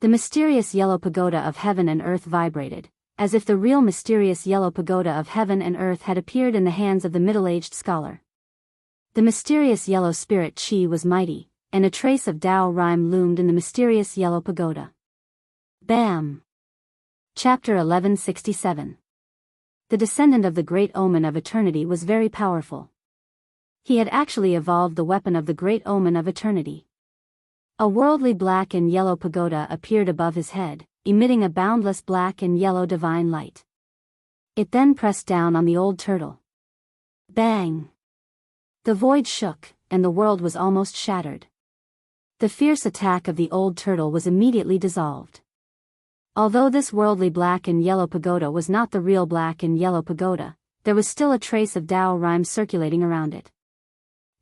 The mysterious yellow pagoda of heaven and earth vibrated, as if the real mysterious yellow pagoda of heaven and earth had appeared in the hands of the middle-aged scholar. The mysterious yellow spirit Qi was mighty, and a trace of Dao rhyme loomed in the mysterious yellow pagoda. Bam! Chapter 1167. The descendant of the Great Omen of Eternity was very powerful. He had actually evolved the weapon of the Great Omen of Eternity. A worldly black and yellow pagoda appeared above his head, emitting a boundless black and yellow divine light. It then pressed down on the old turtle. Bang! The void shook, and the world was almost shattered. The fierce attack of the old turtle was immediately dissolved. Although this worldly black and yellow pagoda was not the real black and yellow pagoda, there was still a trace of Dao rhyme circulating around it.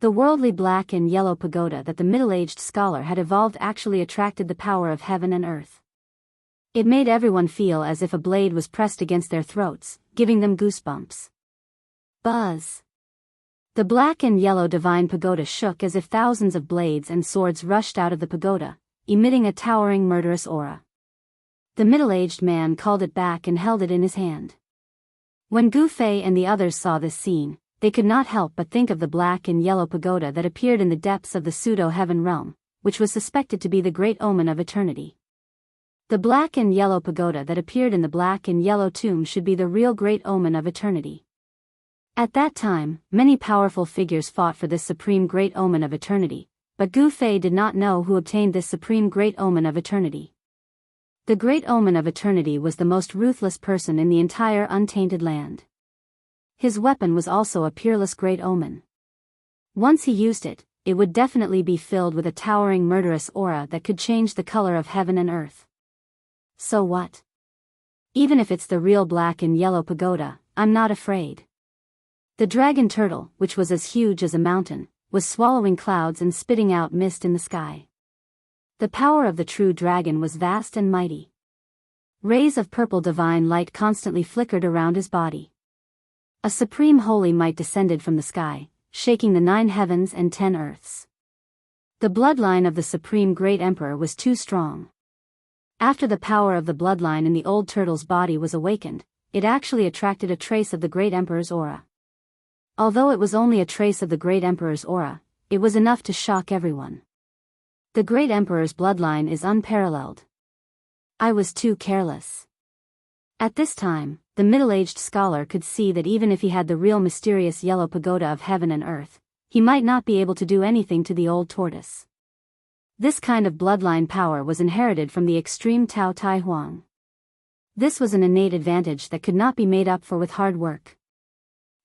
The worldly black and yellow pagoda that the middle-aged scholar had evolved actually attracted the power of heaven and earth. It made everyone feel as if a blade was pressed against their throats, giving them goosebumps. Buzz! The black and yellow divine pagoda shook as if thousands of blades and swords rushed out of the pagoda, emitting a towering murderous aura. The middle-aged man called it back and held it in his hand. When Gu Fei and the others saw this scene, they could not help but think of the black and yellow pagoda that appeared in the depths of the pseudo-heaven realm, which was suspected to be the Great Omen of Eternity. The black and yellow pagoda that appeared in the black and yellow tomb should be the real Great Omen of Eternity. At that time, many powerful figures fought for this supreme Great Omen of Eternity, but Gu Fei did not know who obtained this supreme Great Omen of Eternity. The Great Omen of Eternity was the most ruthless person in the entire untainted land. His weapon was also a peerless Great Omen. Once he used it, it would definitely be filled with a towering murderous aura that could change the color of heaven and earth. So what? Even if it's the real black and yellow pagoda, I'm not afraid. The dragon turtle, which was as huge as a mountain, was swallowing clouds and spitting out mist in the sky. The power of the true dragon was vast and mighty. Rays of purple divine light constantly flickered around his body. A supreme holy might descended from the sky, shaking the 9 heavens and 10 earths. The bloodline of the supreme great emperor was too strong. After the power of the bloodline in the old turtle's body was awakened, it actually attracted a trace of the great emperor's aura. Although it was only a trace of the great emperor's aura, it was enough to shock everyone. The great emperor's bloodline is unparalleled. I was too careless. At this time, the middle-aged scholar could see that even if he had the real mysterious yellow pagoda of heaven and earth, he might not be able to do anything to the old tortoise. This kind of bloodline power was inherited from the extreme Tao Tai Huang. This was an innate advantage that could not be made up for with hard work.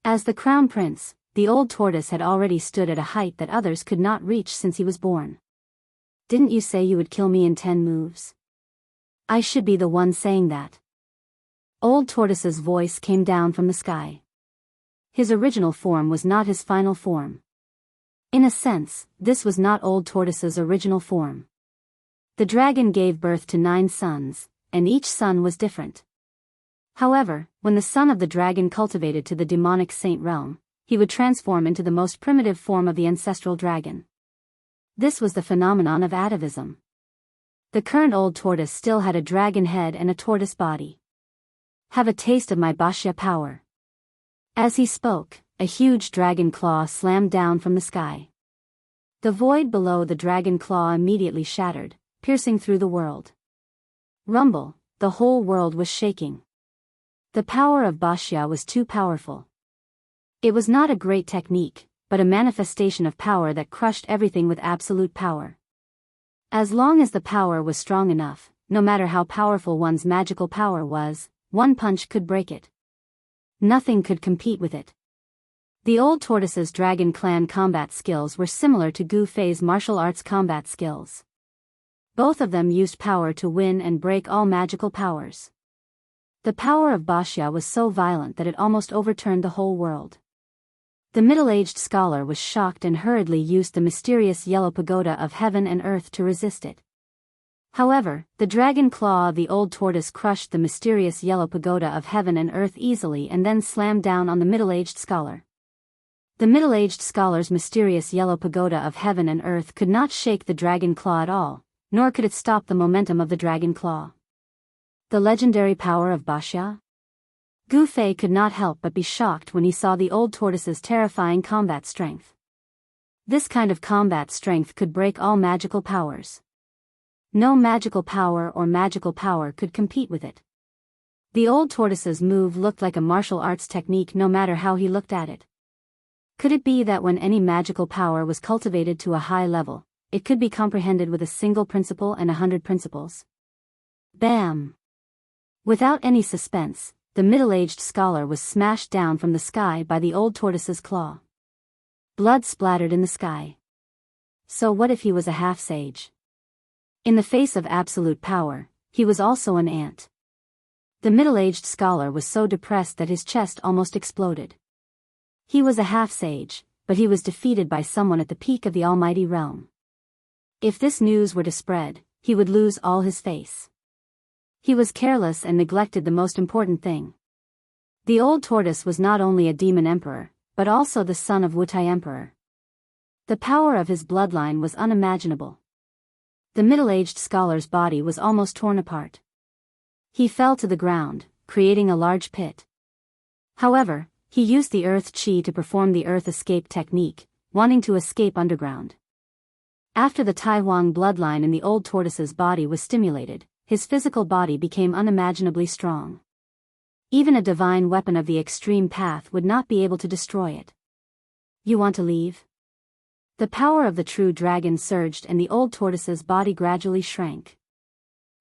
As the crown prince, the old tortoise had already stood at a height that others could not reach since he was born. Didn't you say you would kill me in 10 moves? I should be the one saying that. Old Tortoise's voice came down from the sky. His original form was not his final form. In a sense, this was not Old Tortoise's original form. The dragon gave birth to 9 sons, and each son was different. However, when the son of the dragon cultivated to the demonic saint realm, he would transform into the most primitive form of the ancestral dragon. This was the phenomenon of atavism. The current old tortoise still had a dragon head and a tortoise body. Have a taste of my Wuxia power. As he spoke, a huge dragon claw slammed down from the sky. The void below the dragon claw immediately shattered, piercing through the world. Rumble, the whole world was shaking. The power of Wuxia was too powerful. It was not a great technique, but a manifestation of power that crushed everything with absolute power. As long as the power was strong enough, no matter how powerful one's magical power was, one punch could break it. Nothing could compete with it. The old tortoise's dragon clan combat skills were similar to Gu Fei's martial arts combat skills. Both of them used power to win and break all magical powers. The power of Wuxia was so violent that it almost overturned the whole world. The middle-aged scholar was shocked and hurriedly used the mysterious yellow pagoda of heaven and earth to resist it. However, the dragon claw of the old tortoise crushed the mysterious yellow pagoda of heaven and earth easily and then slammed down on the middle-aged scholar. The middle-aged scholar's mysterious yellow pagoda of heaven and earth could not shake the dragon claw at all, nor could it stop the momentum of the dragon claw. The legendary power of Wuxia? Gu Fei could not help but be shocked when he saw the old tortoise's terrifying combat strength. This kind of combat strength could break all magical powers. No magical power or magical power could compete with it. The old tortoise's move looked like a martial arts technique no matter how he looked at it. Could it be that when any magical power was cultivated to a high level, it could be comprehended with a single principle and 100 principles? Bam! Without any suspense, the middle-aged scholar was smashed down from the sky by the old tortoise's claw. Blood splattered in the sky. So what if he was a half-sage? In the face of absolute power, he was also an ant. The middle-aged scholar was so depressed that his chest almost exploded. He was a half-sage, but he was defeated by someone at the peak of the almighty realm. If this news were to spread, he would lose all his face. He was careless and neglected the most important thing. The old tortoise was not only a demon emperor, but also the son of Wutai emperor. The power of his bloodline was unimaginable. The middle-aged scholar's body was almost torn apart. He fell to the ground, creating a large pit. However, he used the earth chi to perform the earth escape technique, wanting to escape underground. After the Tai Huang bloodline in the old tortoise's body was stimulated, his physical body became unimaginably strong. Even a divine weapon of the extreme path would not be able to destroy it. You want to leave? The power of the true dragon surged and the old tortoise's body gradually shrank.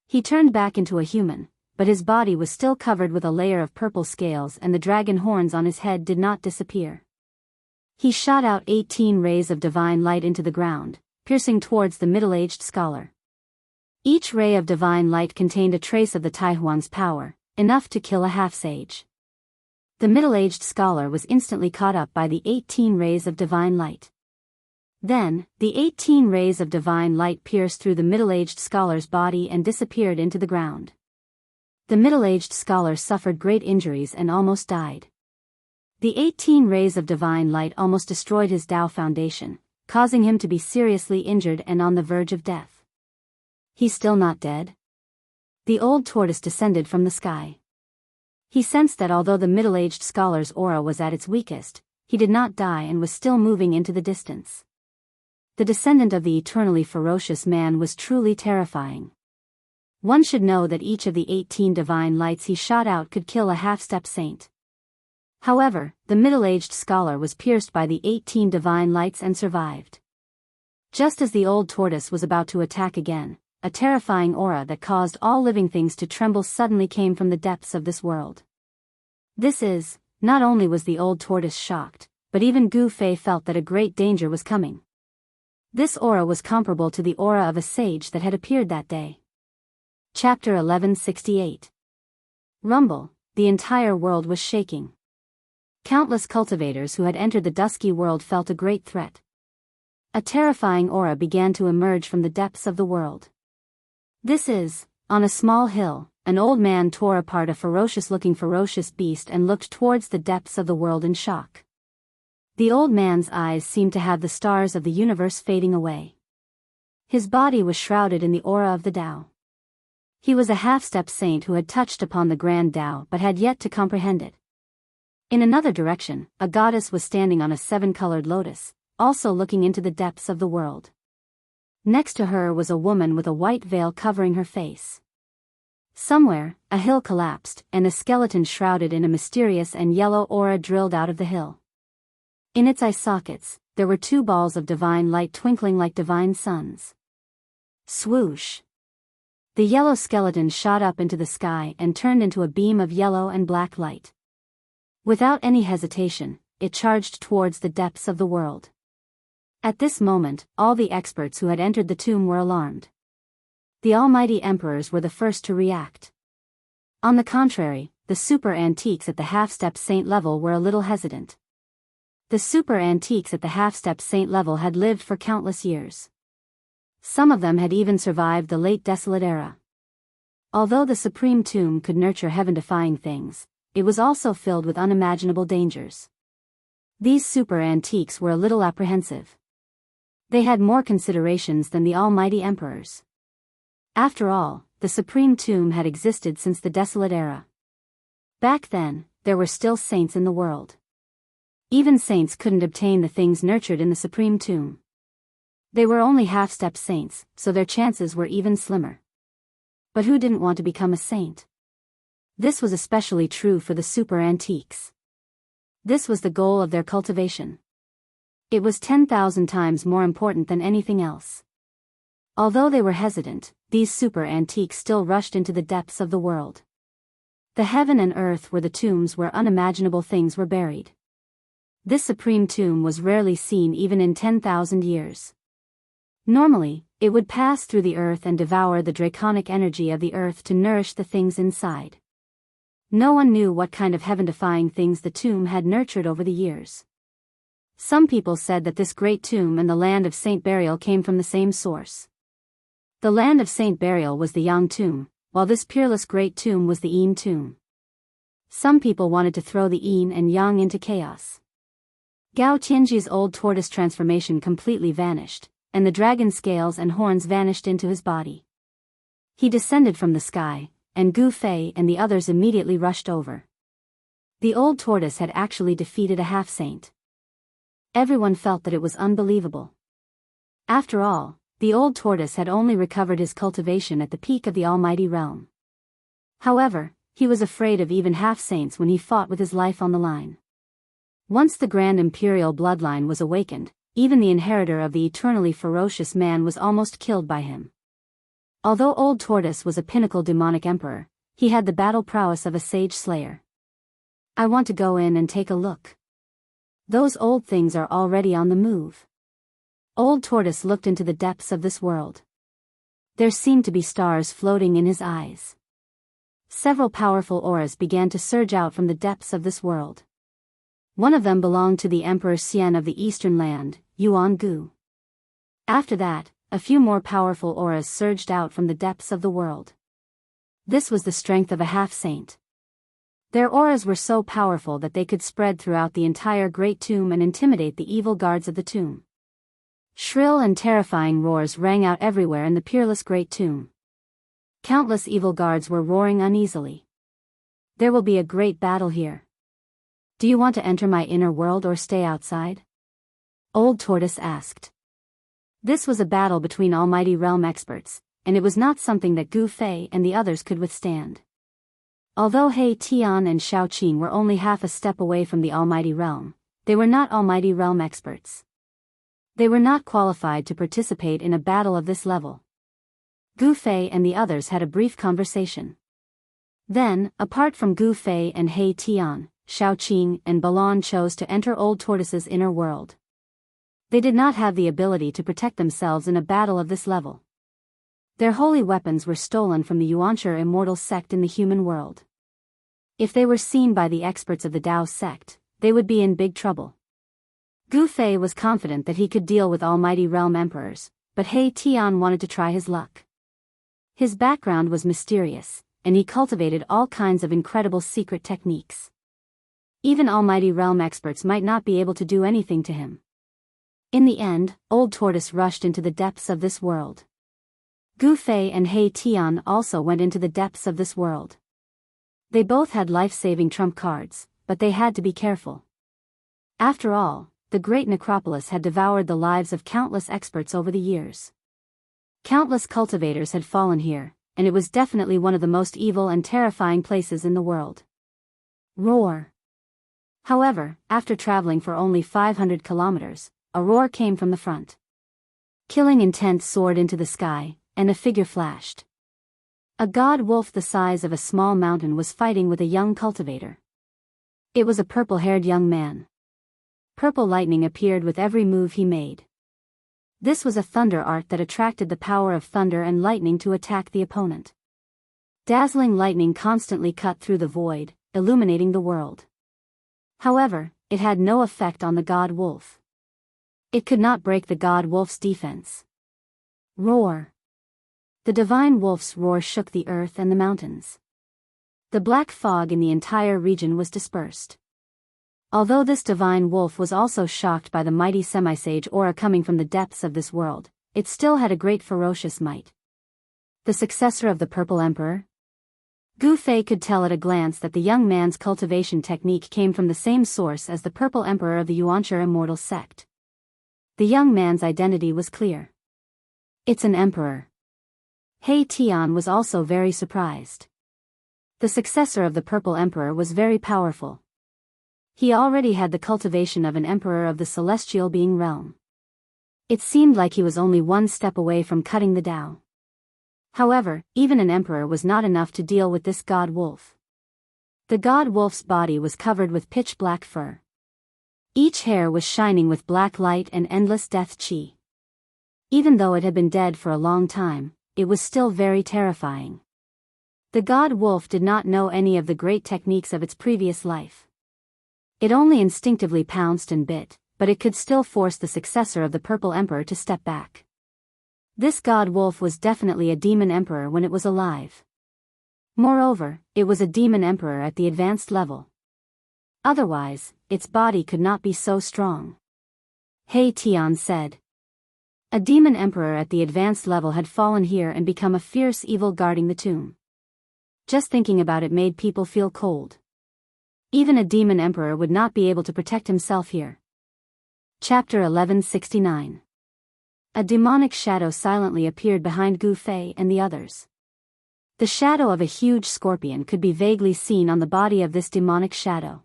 He turned back into a human, but his body was still covered with a layer of purple scales and the dragon horns on his head did not disappear. He shot out 18 rays of divine light into the ground, piercing towards the middle-aged scholar. Each ray of divine light contained a trace of the Taihuang's power, enough to kill a half-sage. The middle-aged scholar was instantly caught up by the 18 rays of divine light. Then, the 18 rays of divine light pierced through the middle-aged scholar's body and disappeared into the ground. The middle-aged scholar suffered great injuries and almost died. The 18 rays of divine light almost destroyed his Dao foundation, causing him to be seriously injured and on the verge of death. He's still not dead? The old tortoise descended from the sky. He sensed that although the middle-aged scholar's aura was at its weakest, he did not die and was still moving into the distance. The descendant of the eternally ferocious man was truly terrifying. One should know that each of the 18 divine lights he shot out could kill a half-step saint. However, the middle-aged scholar was pierced by the 18 divine lights and survived. Just as the old tortoise was about to attack again, a terrifying aura that caused all living things to tremble suddenly came from the depths of this world. Not only was the old tortoise shocked, but even Gu Fei felt that a great danger was coming. This aura was comparable to the aura of a sage that had appeared that day. Chapter 1168. Rumble, the entire world was shaking. Countless cultivators who had entered the dusky world felt a great threat. A terrifying aura began to emerge from the depths of the world. On a small hill, an old man tore apart a ferocious-looking beast and looked towards the depths of the world in shock. The old man's eyes seemed to have the stars of the universe fading away. His body was shrouded in the aura of the Tao. He was a half-step saint who had touched upon the grand Tao but had yet to comprehend it. In another direction, a goddess was standing on a 7-colored lotus, also looking into the depths of the world. Next to her was a woman with a white veil covering her face. Somewhere, a hill collapsed, and a skeleton shrouded in a mysterious and yellow aura drilled out of the hill. In its eye sockets, there were 2 balls of divine light twinkling like divine suns. Swoosh! The yellow skeleton shot up into the sky and turned into a beam of yellow and black light. Without any hesitation, it charged towards the depths of the world. At this moment, all the experts who had entered the tomb were alarmed. The almighty emperors were the first to react. On the contrary, the super antiques at the half-step saint level were a little hesitant. The super antiques at the half-step saint level had lived for countless years. Some of them had even survived the late desolate era. Although the supreme tomb could nurture heaven-defying things, it was also filled with unimaginable dangers. These super antiques were a little apprehensive. They had more considerations than the almighty emperors. After all, the supreme tomb had existed since the desolate era. Back then, there were still saints in the world. Even saints couldn't obtain the things nurtured in the supreme tomb. They were only half-step saints, so their chances were even slimmer. But who didn't want to become a saint? This was especially true for the super antiques. This was the goal of their cultivation. It was 10,000 times more important than anything else. Although they were hesitant, these super antiques still rushed into the depths of the world. The heaven and earth were the tombs where unimaginable things were buried. This supreme tomb was rarely seen even in 10,000 years. Normally, it would pass through the earth and devour the draconic energy of the earth to nourish the things inside. No one knew what kind of heaven-defying things the tomb had nurtured over the years. Some people said that this great tomb and the land of Saint Burial came from the same source. The land of Saint Burial was the Yang tomb, while this peerless great tomb was the Yin tomb. Some people wanted to throw the Yin and Yang into chaos. Gao Tianji's old tortoise transformation completely vanished, and the dragon scales and horns vanished into his body. He descended from the sky, and Gu Fei and the others immediately rushed over. The old tortoise had actually defeated a half-saint. Everyone felt that it was unbelievable. After all, the old tortoise had only recovered his cultivation at the peak of the almighty realm. However, he was afraid of even half-saints when he fought with his life on the line. Once the grand imperial bloodline was awakened, even the inheritor of the eternally ferocious man was almost killed by him. Although Old Tortoise was a pinnacle demonic emperor, he had the battle prowess of a sage slayer. I want to go in and take a look. Those old things are already on the move. Old Tortoise looked into the depths of this world. There seemed to be stars floating in his eyes. Several powerful auras began to surge out from the depths of this world. One of them belonged to the Emperor Xian of the eastern land, Yuan. After that, a few more powerful auras surged out from the depths of the world. This was the strength of a half-saint. Their auras were so powerful that they could spread throughout the entire great tomb and intimidate the evil guards of the tomb. Shrill and terrifying roars rang out everywhere in the peerless great tomb. Countless evil guards were roaring uneasily. There will be a great battle here. Do you want to enter my inner world or stay outside? Old Tortoise asked. This was a battle between almighty realm experts, and it was not something that Gu Fei and the others could withstand. Although He Tian and Xiao Qing were only half a step away from the almighty realm, they were not almighty realm experts. They were not qualified to participate in a battle of this level. Gu Fei and the others had a brief conversation. Then, apart from Gu Fei and He Tian, Xiao Qing and Balan chose to enter Old Tortoise's inner world. They did not have the ability to protect themselves in a battle of this level. Their holy weapons were stolen from the Yuanshi immortal sect in the human world. If they were seen by the experts of the Dao sect, they would be in big trouble. Gu Fei was confident that he could deal with almighty realm emperors, but He Tian wanted to try his luck. His background was mysterious, and he cultivated all kinds of incredible secret techniques. Even almighty realm experts might not be able to do anything to him. In the end, Old Tortoise rushed into the depths of this world. Gu Fei and He Tian also went into the depths of this world. They both had life-saving trump cards, but they had to be careful. After all, the great necropolis had devoured the lives of countless experts over the years. Countless cultivators had fallen here, and it was definitely one of the most evil and terrifying places in the world. Roar. However, after traveling for only 500 kilometers, a roar came from the front. Killing intent soared into the sky, and a figure flashed. A god wolf the size of a small mountain was fighting with a young cultivator. It was a purple-haired young man. Purple lightning appeared with every move he made. This was a thunder art that attracted the power of thunder and lightning to attack the opponent. Dazzling lightning constantly cut through the void, illuminating the world. However, it had no effect on the god wolf. It could not break the god wolf's defense. Roar. The divine wolf's roar shook the earth and the mountains. The black fog in the entire region was dispersed. Although this divine wolf was also shocked by the mighty semisage aura coming from the depths of this world, it still had a great ferocious might. The successor of the Purple Emperor? Gu Fei could tell at a glance that the young man's cultivation technique came from the same source as the Purple Emperor of the Yuanshi immortal sect. The young man's identity was clear. It's an emperor. He Tian was also very surprised. The successor of the Purple Emperor was very powerful. He already had the cultivation of an emperor of the celestial being realm. It seemed like he was only one step away from cutting the Dao. However, even an emperor was not enough to deal with this god wolf. The god wolf's body was covered with pitch-black fur. Each hair was shining with black light and endless death chi. Even though it had been dead for a long time, it was still very terrifying. The god wolf did not know any of the great techniques of its previous life. It only instinctively pounced and bit, but it could still force the successor of the Purple Emperor to step back. This god wolf was definitely a demon emperor when it was alive. Moreover, it was a demon emperor at the advanced level. Otherwise, its body could not be so strong. He Tian said. A demon emperor at the advanced level had fallen here and become a fierce evil guarding the tomb. Just thinking about it made people feel cold. Even a demon emperor would not be able to protect himself here. Chapter 1169. A demonic shadow silently appeared behind Gu Fei and the others. The shadow of a huge scorpion could be vaguely seen on the body of this demonic shadow.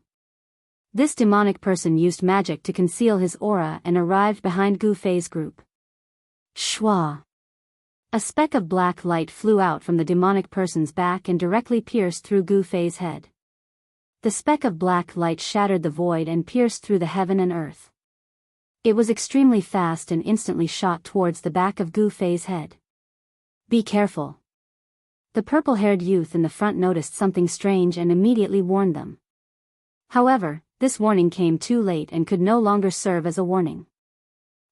This demonic person used magic to conceal his aura and arrived behind Gu Fei's group. Shwa! A speck of black light flew out from the demonic person's back and directly pierced through Gu Fei's head. The speck of black light shattered the void and pierced through the heaven and earth. It was extremely fast and instantly shot towards the back of Gu Fei's head. Be careful. The purple-haired youth in the front noticed something strange and immediately warned them. However, this warning came too late and could no longer serve as a warning.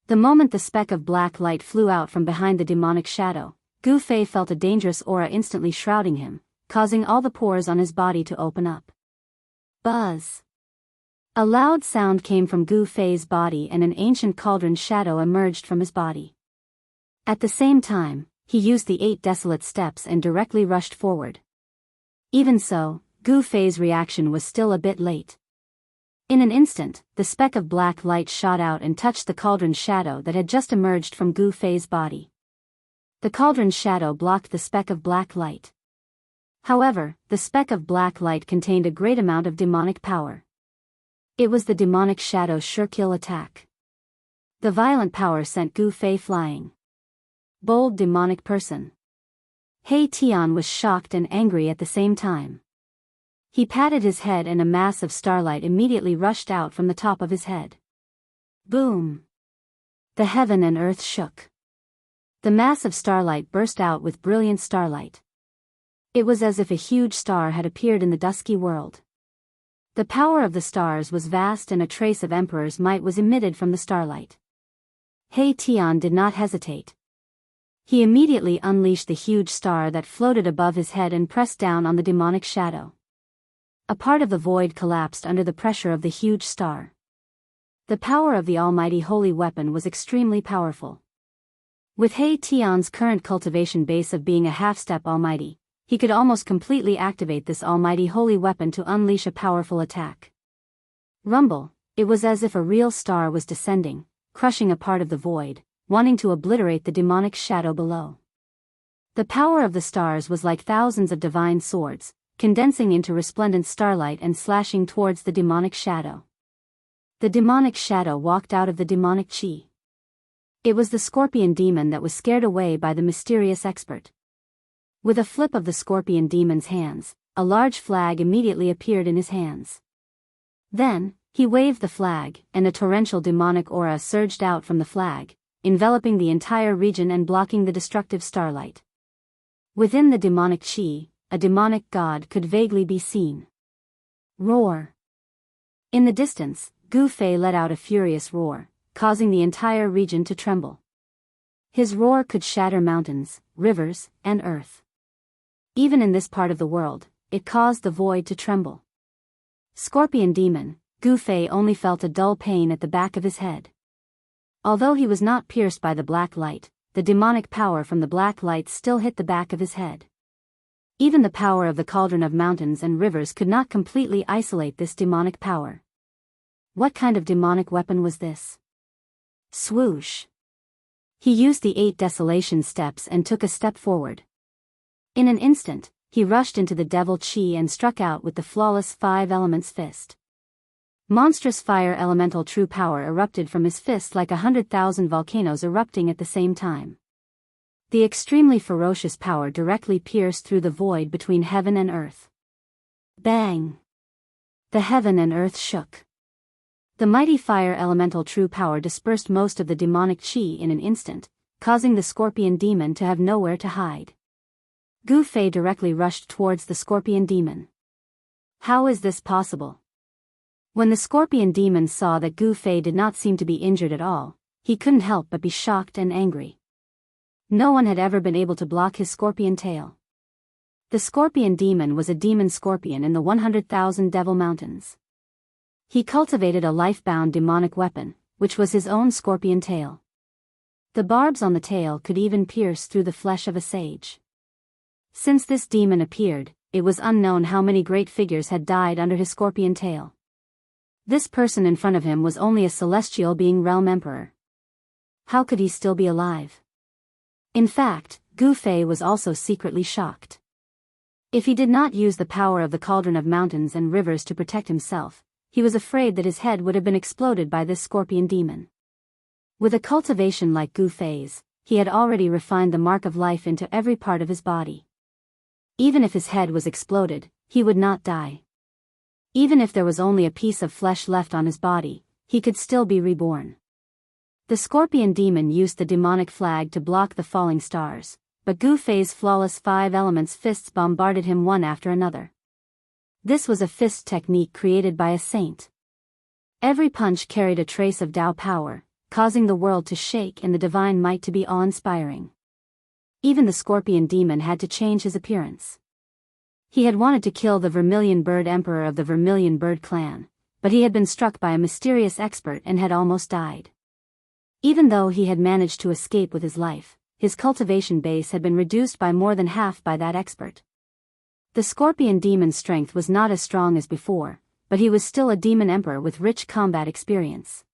The moment the speck of black light flew out from behind the demonic shadow, Gu Fei felt a dangerous aura instantly shrouding him, causing all the pores on his body to open up. Buzz! A loud sound came from Gu Fei's body and an ancient cauldron shadow emerged from his body. At the same time, he used the 8 desolate steps and directly rushed forward. Even so, Gu Fei's reaction was still a bit late. In an instant, the speck of black light shot out and touched the cauldron shadow that had just emerged from Gu Fei's body. The cauldron shadow blocked the speck of black light. However, the speck of black light contained a great amount of demonic power. It was the demonic shadow's sure-kill attack. The violent power sent Gu Fei flying. Bold demonic person. He Tian was shocked and angry at the same time. He patted his head and a mass of starlight immediately rushed out from the top of his head. Boom! The heaven and earth shook. The mass of starlight burst out with brilliant starlight. It was as if a huge star had appeared in the dusky world. The power of the stars was vast and a trace of emperor's might was emitted from the starlight. He Tian did not hesitate. He immediately unleashed the huge star that floated above his head and pressed down on the demonic shadow. A part of the void collapsed under the pressure of the huge star. The power of the almighty holy weapon was extremely powerful. With He Tian's current cultivation base of being a half-step almighty, he could almost completely activate this almighty holy weapon to unleash a powerful attack. Rumble, it was as if a real star was descending, crushing a part of the void, wanting to obliterate the demonic shadow below. The power of the stars was like thousands of divine swords, condensing into resplendent starlight and slashing towards the demonic shadow. The demonic shadow walked out of the demonic chi. It was the scorpion demon that was scared away by the mysterious expert. With a flip of the scorpion demon's hands, a large flag immediately appeared in his hands. Then, he waved the flag, and a torrential demonic aura surged out from the flag, enveloping the entire region and blocking the destructive starlight. Within the demonic chi, a demonic god could vaguely be seen. Roar! In the distance, Gu Fei let out a furious roar, causing the entire region to tremble. His roar could shatter mountains, rivers, and earth. Even in this part of the world, it caused the void to tremble. Scorpion demon, Gu Fei only felt a dull pain at the back of his head. Although he was not pierced by the black light, the demonic power from the black light still hit the back of his head. Even the power of the cauldron of mountains and rivers could not completely isolate this demonic power. What kind of demonic weapon was this? Swoosh! He used the 8 desolation steps and took a step forward. In an instant, he rushed into the devil chi and struck out with the flawless 5 elements fist. Monstrous fire elemental true power erupted from his fist like 100,000 volcanoes erupting at the same time. The extremely ferocious power directly pierced through the void between heaven and earth. Bang! The heaven and earth shook. The mighty fire elemental true power dispersed most of the demonic chi in an instant, causing the scorpion demon to have nowhere to hide. Gu Fei directly rushed towards the scorpion demon. How is this possible? When the scorpion demon saw that Gu Fei did not seem to be injured at all, he couldn't help but be shocked and angry. No one had ever been able to block his scorpion tail. The scorpion demon was a demon scorpion in the 100,000 Devil Mountains. He cultivated a life-bound demonic weapon, which was his own scorpion tail. The barbs on the tail could even pierce through the flesh of a sage. Since this demon appeared, it was unknown how many great figures had died under his scorpion tail. This person in front of him was only a celestial being realm emperor. How could he still be alive? In fact, Gu Fei was also secretly shocked. If he did not use the power of the cauldron of mountains and rivers to protect himself, he was afraid that his head would have been exploded by this scorpion demon. With a cultivation like Gu Fei's, he had already refined the mark of life into every part of his body. Even if his head was exploded, he would not die. Even if there was only a piece of flesh left on his body, he could still be reborn. The scorpion demon used the demonic flag to block the falling stars, but Gu Fei's flawless 5 elements fists bombarded him one after another. This was a fist technique created by a saint. Every punch carried a trace of Dao power, causing the world to shake and the divine might to be awe-inspiring. Even the scorpion demon had to change his appearance. He had wanted to kill the Vermilion Bird Emperor of the Vermilion Bird clan, but he had been struck by a mysterious expert and had almost died. Even though he had managed to escape with his life, his cultivation base had been reduced by more than half by that expert. The scorpion demon's strength was not as strong as before, but he was still a demon emperor with rich combat experience.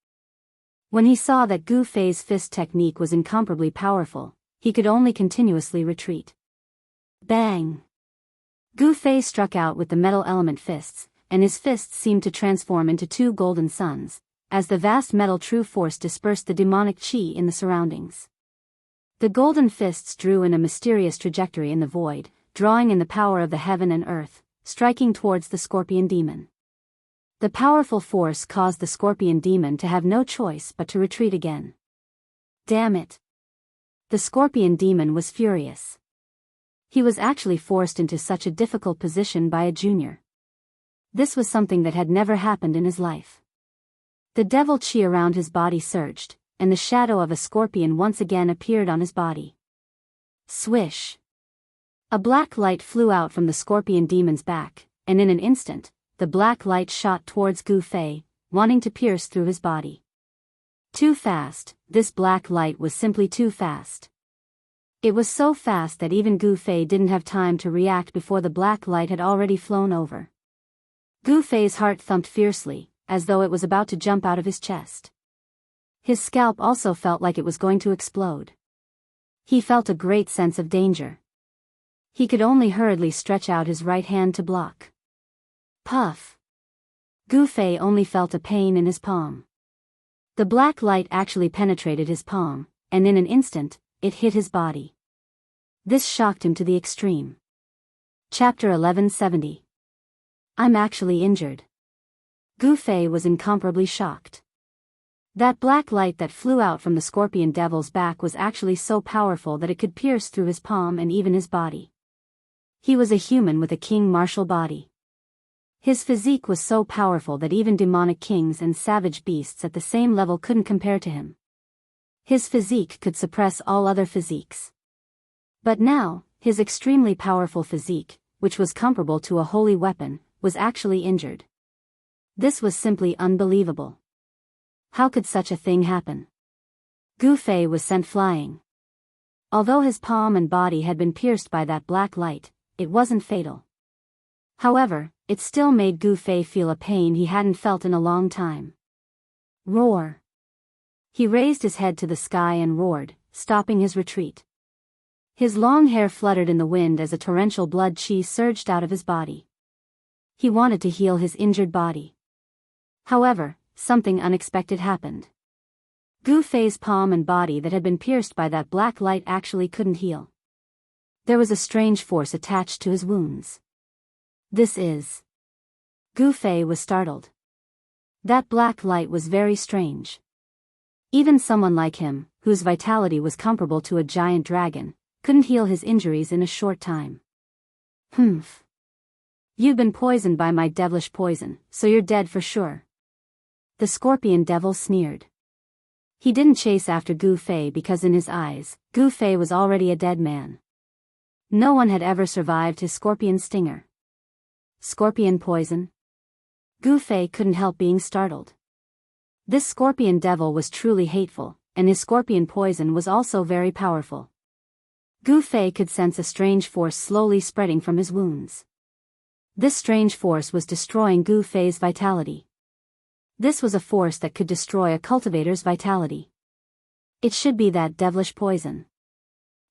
When he saw that Gu Fei's fist technique was incomparably powerful, he could only continuously retreat. Bang! Gu Fei struck out with the metal element fists, and his fists seemed to transform into 2 golden suns, as the vast metal true force dispersed the demonic qi in the surroundings. The golden fists drew in a mysterious trajectory in the void, drawing in the power of the heaven and earth, striking towards the scorpion demon. The powerful force caused the scorpion demon to have no choice but to retreat again. Damn it! The scorpion demon was furious. He was actually forced into such a difficult position by a junior. This was something that had never happened in his life. The devil qi around his body surged, and the shadow of a scorpion once again appeared on his body. Swish! A black light flew out from the scorpion demon's back, and in an instant, the black light shot towards Gu Fei, wanting to pierce through his body. Too fast, this black light was simply too fast. It was so fast that even Gu Fei didn't have time to react before the black light had already flown over. Gu Fei's heart thumped fiercely, as though it was about to jump out of his chest. His scalp also felt like it was going to explode. He felt a great sense of danger. He could only hurriedly stretch out his right hand to block. Puff! Gu Fei only felt a pain in his palm. The black light actually penetrated his palm, and in an instant, it hit his body. This shocked him to the extreme. Chapter 1170. I'm actually injured. Gu Fei was incomparably shocked. That black light that flew out from the scorpion devil's back was actually so powerful that it could pierce through his palm and even his body. He was a human with a king martial body. His physique was so powerful that even demonic kings and savage beasts at the same level couldn't compare to him. His physique could suppress all other physiques. But now, his extremely powerful physique, which was comparable to a holy weapon, was actually injured. This was simply unbelievable. How could such a thing happen? Gu Fei was sent flying. Although his palm and body had been pierced by that black light, it wasn't fatal. However, it still made Gu Fei feel a pain he hadn't felt in a long time. Roar! He raised his head to the sky and roared, stopping his retreat. His long hair fluttered in the wind as a torrential blood qi surged out of his body. He wanted to heal his injured body. However, something unexpected happened. Gu Fei's palm and body that had been pierced by that black light actually couldn't heal. There was a strange force attached to his wounds. This is... Gu Fei was startled. That black light was very strange. Even someone like him, whose vitality was comparable to a giant dragon, couldn't heal his injuries in a short time. Humph. You've been poisoned by my devilish poison, so you're dead for sure. The scorpion devil sneered. He didn't chase after Gu Fei because in his eyes, Gu Fei was already a dead man. No one had ever survived his scorpion stinger. Scorpion poison? Gu Fei couldn't help being startled. This scorpion devil was truly hateful, and his scorpion poison was also very powerful. Gu Fei could sense a strange force slowly spreading from his wounds. This strange force was destroying Gu Fei's vitality. This was a force that could destroy a cultivator's vitality. It should be that devilish poison.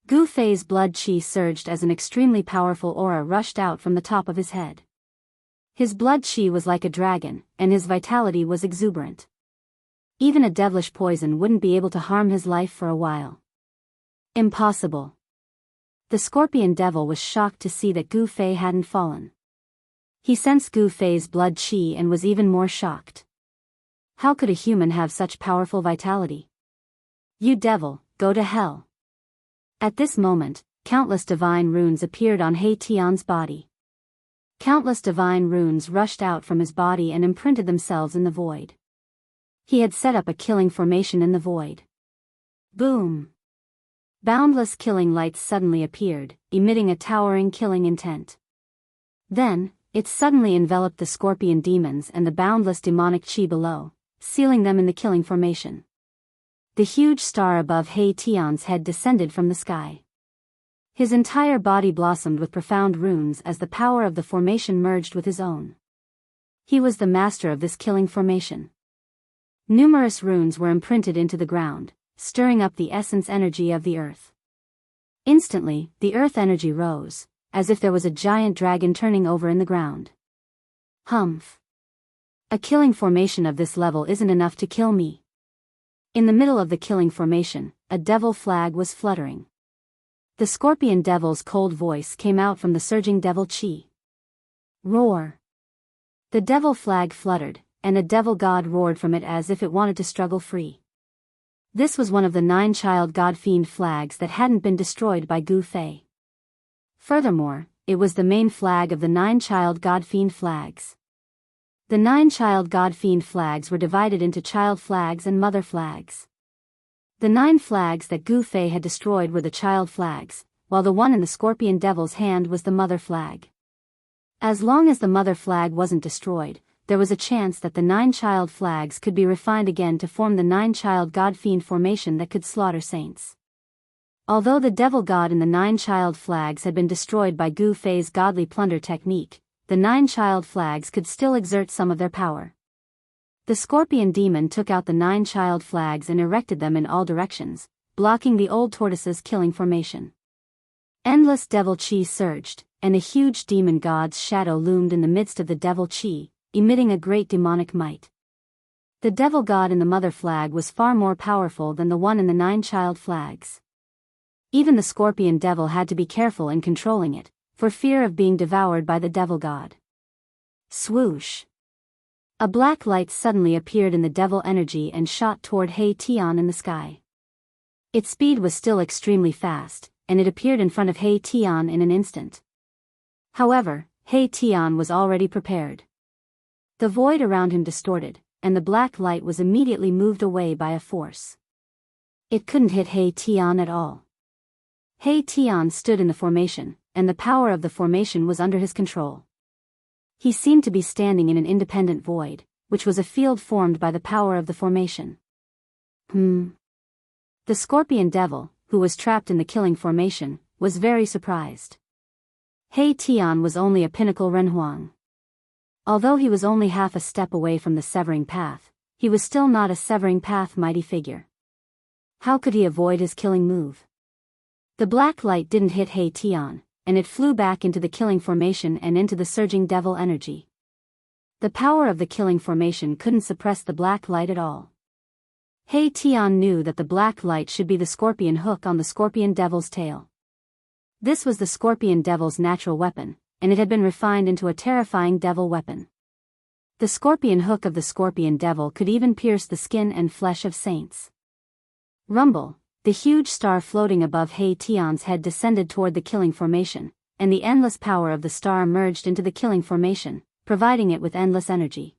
Gu Fei's blood qi surged as an extremely powerful aura rushed out from the top of his head. His blood qi was like a dragon, and his vitality was exuberant. Even a devilish poison wouldn't be able to harm his life for a while. Impossible. The scorpion devil was shocked to see that Gu Fei hadn't fallen. He sensed Gu Fei's blood qi and was even more shocked. How could a human have such powerful vitality? You devil, go to hell. At this moment, countless divine runes appeared on He Tian's body. Countless divine runes rushed out from his body and imprinted themselves in the void. He had set up a killing formation in the void. Boom! Boundless killing lights suddenly appeared, emitting a towering killing intent. Then, it suddenly enveloped the scorpion demons and the boundless demonic qi below, sealing them in the killing formation. The huge star above He Tian's head descended from the sky. His entire body blossomed with profound runes as the power of the formation merged with his own. He was the master of this killing formation. Numerous runes were imprinted into the ground, stirring up the essence energy of the earth. Instantly, the earth energy rose, as if there was a giant dragon turning over in the ground. Humph! A killing formation of this level isn't enough to kill me. In the middle of the killing formation, a devil flag was fluttering. The scorpion devil's cold voice came out from the surging devil qi. Roar! The devil flag fluttered, and a devil god roared from it as if it wanted to struggle free. This was one of the 9 child god fiend flags that hadn't been destroyed by Gu Fei. Furthermore, it was the main flag of the 9 child god fiend flags. The 9 child god fiend flags were divided into child flags and mother flags. The 9 flags that Gu Fei had destroyed were the child flags, while the one in the scorpion devil's hand was the mother flag. As long as the mother flag wasn't destroyed, there was a chance that the 9 child flags could be refined again to form the 9 child god fiend formation that could slaughter saints. Although the devil god in the 9 child flags had been destroyed by Gu Fei's godly plunder technique, the 9 child flags could still exert some of their power. The scorpion demon took out the 9 child flags and erected them in all directions, blocking the old tortoise's killing formation. Endless devil qi surged, and a huge demon god's shadow loomed in the midst of the devil qi, emitting a great demonic might. The devil god in the mother flag was far more powerful than the one in the 9 child flags. Even the scorpion devil had to be careful in controlling it, for fear of being devoured by the devil god. Swoosh! A black light suddenly appeared in the devil energy and shot toward He Tian in the sky. Its speed was still extremely fast, and it appeared in front of He Tian in an instant. However, He Tian was already prepared. The void around him distorted, and the black light was immediately moved away by a force. It couldn't hit He Tian at all. He Tian stood in the formation, and the power of the formation was under his control. He seemed to be standing in an independent void, which was a field formed by the power of the formation. The scorpion devil, who was trapped in the killing formation, was very surprised. He Tian was only a pinnacle renhuang. Although he was only half a step away from the severing path, he was still not a severing path mighty figure. How could he avoid his killing move? The black light didn't hit He Tian, and it flew back into the killing formation and into the surging devil energy. The power of the killing formation couldn't suppress the black light at all. He Tian knew that the black light should be the scorpion hook on the scorpion devil's tail. This was the scorpion devil's natural weapon, and it had been refined into a terrifying devil weapon. The scorpion hook of the scorpion devil could even pierce the skin and flesh of saints. Rumble, the huge star floating above He Tian's head descended toward the killing formation, and the endless power of the star merged into the killing formation, providing it with endless energy.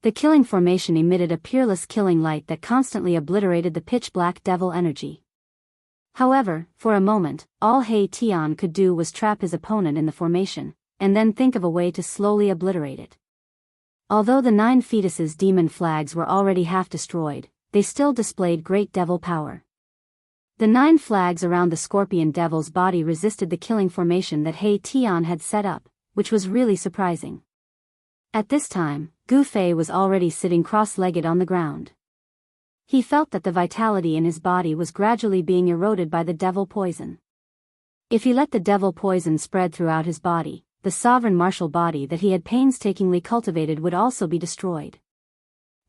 The killing formation emitted a peerless killing light that constantly obliterated the pitch-black devil energy. However, for a moment, all He Tian could do was trap his opponent in the formation, and then think of a way to slowly obliterate it. Although the 9 fetuses' demon flags were already half destroyed, they still displayed great devil power. The 9 flags around the scorpion devil's body resisted the killing formation that He Tian had set up, which was really surprising. At this time, Gu Fei was already sitting cross-legged on the ground. He felt that the vitality in his body was gradually being eroded by the devil poison. If he let the devil poison spread throughout his body, the sovereign martial body that he had painstakingly cultivated would also be destroyed.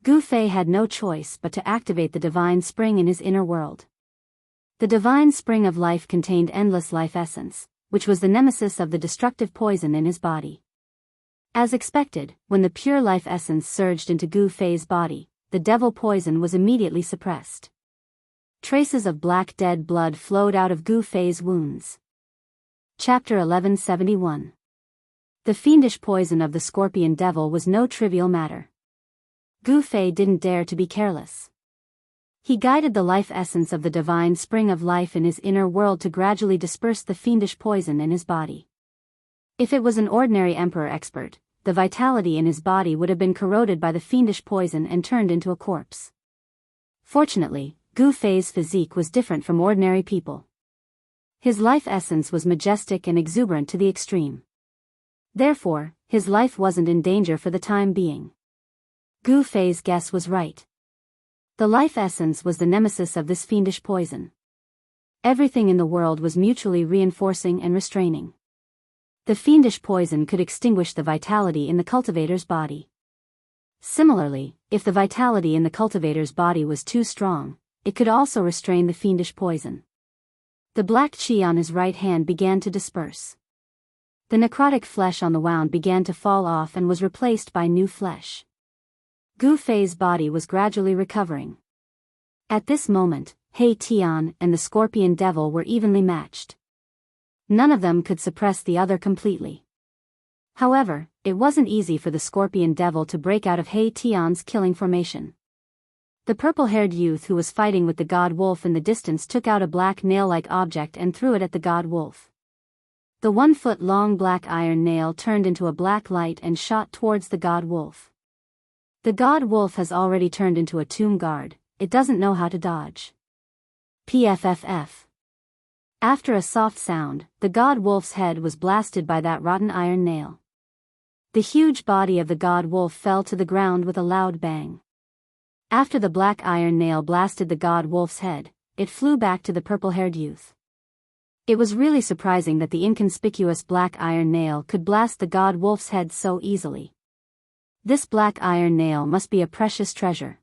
Gu Fei had no choice but to activate the divine spring in his inner world. The divine spring of life contained endless life essence, which was the nemesis of the destructive poison in his body. As expected, when the pure life essence surged into Gu Fei's body, the devil poison was immediately suppressed. Traces of black dead blood flowed out of Gu Fei's wounds. Chapter 1171. The fiendish poison of the scorpion devil was no trivial matter. Gu Fei didn't dare to be careless. He guided the life essence of the divine spring of life in his inner world to gradually disperse the fiendish poison in his body. If it was an ordinary emperor expert, the vitality in his body would have been corroded by the fiendish poison and turned into a corpse. Fortunately, Gu Fei's physique was different from ordinary people. His life essence was majestic and exuberant to the extreme. Therefore, his life wasn't in danger for the time being. Gu Fei's guess was right. The life essence was the nemesis of this fiendish poison. Everything in the world was mutually reinforcing and restraining. The fiendish poison could extinguish the vitality in the cultivator's body. Similarly, if the vitality in the cultivator's body was too strong, it could also restrain the fiendish poison. The black chi on his right hand began to disperse. The necrotic flesh on the wound began to fall off and was replaced by new flesh. Gu Fei's body was gradually recovering. At this moment, He Tian and the scorpion devil were evenly matched. None of them could suppress the other completely. However, it wasn't easy for the scorpion devil to break out of He Tian's killing formation. The purple-haired youth who was fighting with the god wolf in the distance took out a black nail-like object and threw it at the god wolf. The 1-foot-long black iron nail turned into a black light and shot towards the god wolf. The god wolf has already turned into a tomb guard, it doesn't know how to dodge. PFFF. After a soft sound, the god wolf's head was blasted by that rotten iron nail. The huge body of the god wolf fell to the ground with a loud bang. After the black iron nail blasted the god wolf's head, it flew back to the purple-haired youth. It was really surprising that the inconspicuous black iron nail could blast the god wolf's head so easily. This black iron nail must be a precious treasure.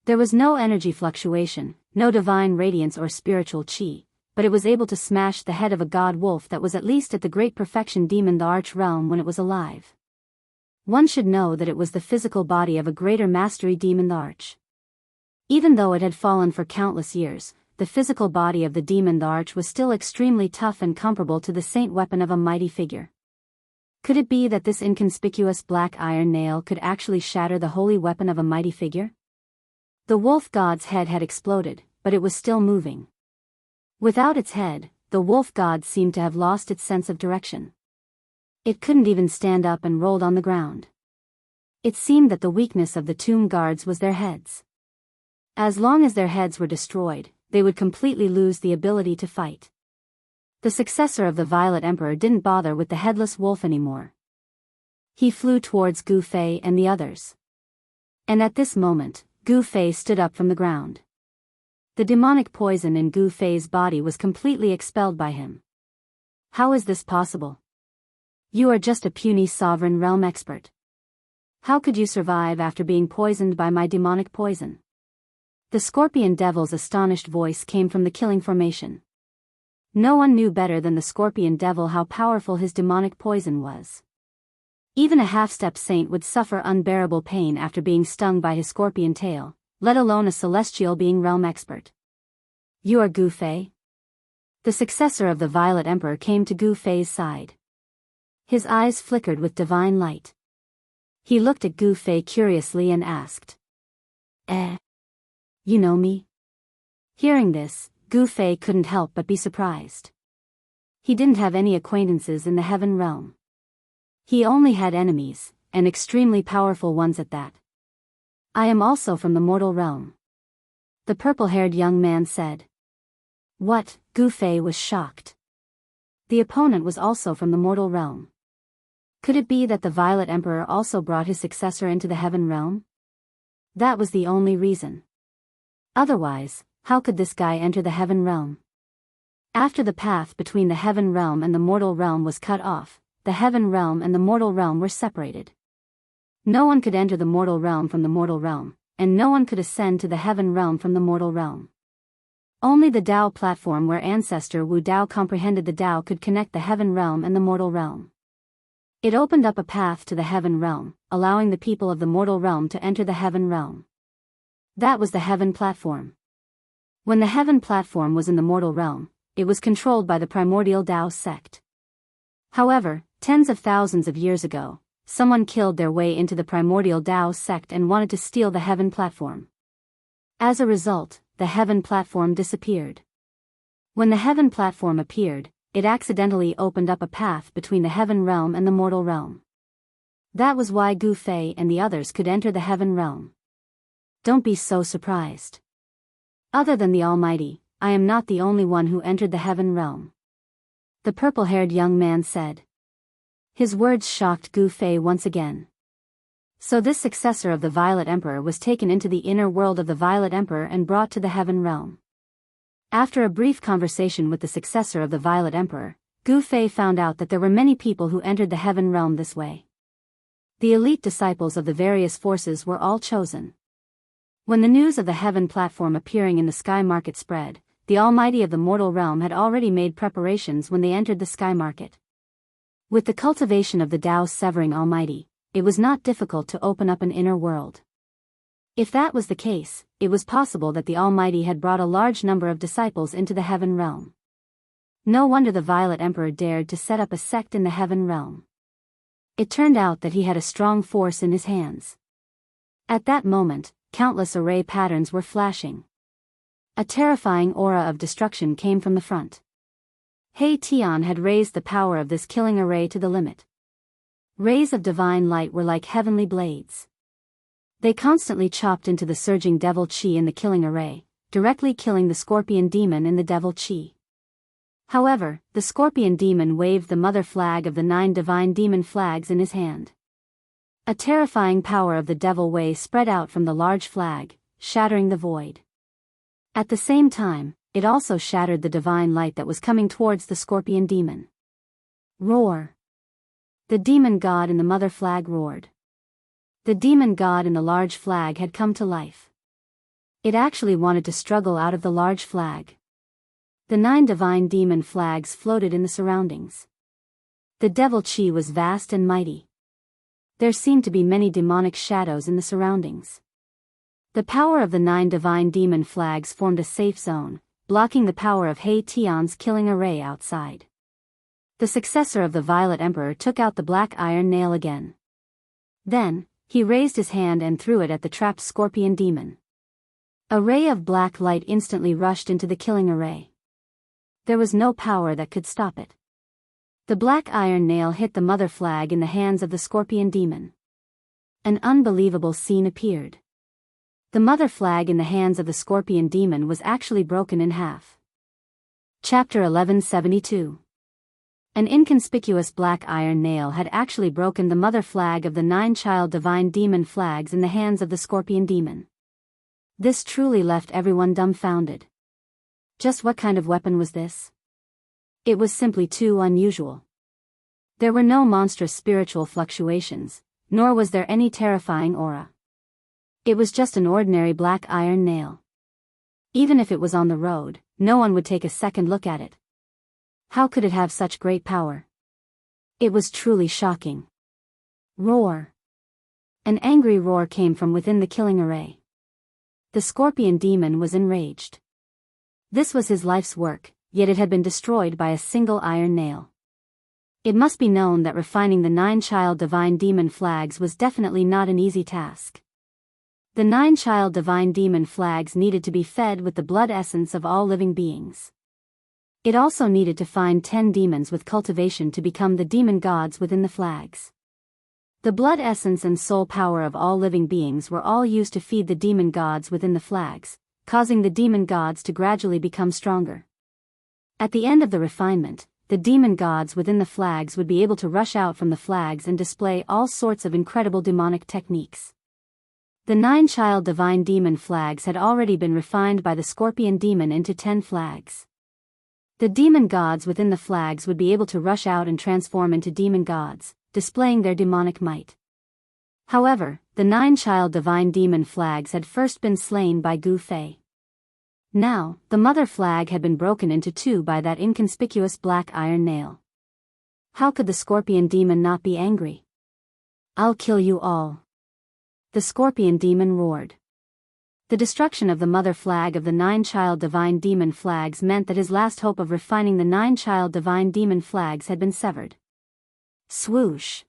There was no energy fluctuation, no divine radiance or spiritual chi, but it was able to smash the head of a god wolf that was at least at the great perfection demon the arch realm when it was alive. One should know that it was the physical body of a greater mastery demon the arch. Even though it had fallen for countless years, the physical body of the demon the arch was still extremely tough and comparable to the saint weapon of a mighty figure. Could it be that this inconspicuous black iron nail could actually shatter the holy weapon of a mighty figure? The wolf god's head had exploded, but it was still moving. Without its head, the wolf god seemed to have lost its sense of direction. It couldn't even stand up and rolled on the ground. It seemed that the weakness of the tomb guards was their heads. As long as their heads were destroyed, they would completely lose the ability to fight. The successor of the Violet Emperor didn't bother with the headless wolf anymore. He flew towards Gu Fei and the others. And at this moment, Gu Fei stood up from the ground. The demonic poison in Gu Fei's body was completely expelled by him. How is this possible? You are just a puny sovereign realm expert. How could you survive after being poisoned by my demonic poison? The scorpion devil's astonished voice came from the killing formation. No one knew better than the scorpion devil how powerful his demonic poison was. Even a half-step saint would suffer unbearable pain after being stung by his scorpion tail, let alone a celestial being realm expert. You are Gu Fei? The successor of the Violet Emperor came to Gu Fei's side. His eyes flickered with divine light. He looked at Gu Fei curiously and asked, You know me? Hearing this, Gu Fei couldn't help but be surprised. He didn't have any acquaintances in the heaven realm. He only had enemies, and extremely powerful ones at that. I am also from the mortal realm. The purple-haired young man said. What? Gu Fei was shocked. The opponent was also from the mortal realm. Could it be that the Violet Emperor also brought his successor into the heaven realm? That was the only reason. Otherwise, how could this guy enter the heaven realm? After the path between the heaven realm and the mortal realm was cut off, the heaven realm and the mortal realm were separated. No one could enter the mortal realm from the mortal realm, and no one could ascend to the heaven realm from the mortal realm. Only the Dao platform where ancestor Wu Dao comprehended the Dao could connect the heaven realm and the mortal realm. It opened up a path to the heaven realm, allowing the people of the mortal realm to enter the heaven realm. That was the heaven platform. When the heaven platform was in the mortal realm, it was controlled by the primordial Daoist sect. However, tens of thousands of years ago, someone killed their way into the primordial Daoist sect and wanted to steal the heaven platform. As a result, the heaven platform disappeared. When the heaven platform appeared, it accidentally opened up a path between the heaven realm and the mortal realm. That was why Gu Fei and the others could enter the heaven realm. Don't be so surprised. Other than the Almighty, I am not the only one who entered the heaven realm. The purple-haired young man said. His words shocked Gu Fei once again. So this successor of the Violet Emperor was taken into the inner world of the Violet Emperor and brought to the heaven realm. After a brief conversation with the successor of the Violet Emperor, Gu Fei found out that there were many people who entered the heaven realm this way. The elite disciples of the various forces were all chosen. When the news of the heaven platform appearing in the sky market spread, the Almighty of the mortal realm had already made preparations when they entered the sky market. With the cultivation of the Daoist severing Almighty, it was not difficult to open up an inner world. If that was the case, it was possible that the Almighty had brought a large number of disciples into the heaven realm. No wonder the Violet Emperor dared to set up a sect in the heaven realm. It turned out that he had a strong force in his hands. At that moment, countless array patterns were flashing. A terrifying aura of destruction came from the front. He Tian had raised the power of this killing array to the limit. Rays of divine light were like heavenly blades. They constantly chopped into the surging devil chi in the killing array, directly killing the scorpion demon in the devil chi. However, the scorpion demon waved the mother flag of the 9 divine demon flags in his hand. A terrifying power of the devil way spread out from the large flag, shattering the void. At the same time, it also shattered the divine light that was coming towards the scorpion demon. Roar! The demon god in the mother flag roared. The demon god in the large flag had come to life. It actually wanted to struggle out of the large flag. The 9 divine demon flags floated in the surroundings. The devil chi was vast and mighty. There seemed to be many demonic shadows in the surroundings. The power of the 9 divine demon flags formed a safe zone, blocking the power of He Tian's killing array outside. The successor of the Violet Emperor took out the black iron nail again. Then, he raised his hand and threw it at the trapped scorpion demon. A ray of black light instantly rushed into the killing array. There was no power that could stop it. The black iron nail hit the mother flag in the hands of the scorpion demon. An unbelievable scene appeared. The mother flag in the hands of the scorpion demon was actually broken in half. Chapter 1172. An inconspicuous black iron nail had actually broken the mother flag of the 9 child divine demon flags in the hands of the scorpion demon. This truly left everyone dumbfounded. Just what kind of weapon was this? It was simply too unusual. There were no monstrous spiritual fluctuations, nor was there any terrifying aura. It was just an ordinary black iron nail. Even if it was on the road, no one would take a second look at it. How could it have such great power? It was truly shocking. Roar! An angry roar came from within the killing array. The scorpion demon was enraged. This was his life's work, yet it had been destroyed by a single iron nail. It must be known that refining the 9 child divine demon flags was definitely not an easy task. The 9 child divine demon flags needed to be fed with the blood essence of all living beings. It also needed to find 10 demons with cultivation to become the demon gods within the flags. The blood essence and soul power of all living beings were all used to feed the demon gods within the flags, causing the demon gods to gradually become stronger. At the end of the refinement, the demon gods within the flags would be able to rush out from the flags and display all sorts of incredible demonic techniques. The 9 child divine demon flags had already been refined by the scorpion demon into 10 flags. The demon gods within the flags would be able to rush out and transform into demon gods, displaying their demonic might. However, the 9 child divine demon flags had first been slain by Gu Fei. Now, the mother flag had been broken into 2 by that inconspicuous black iron nail. How could the scorpion demon not be angry? "I'll kill you all," the scorpion demon roared. The destruction of the mother flag of the 9-child divine demon flags meant that his last hope of refining the 9-child divine demon flags had been severed. Swoosh!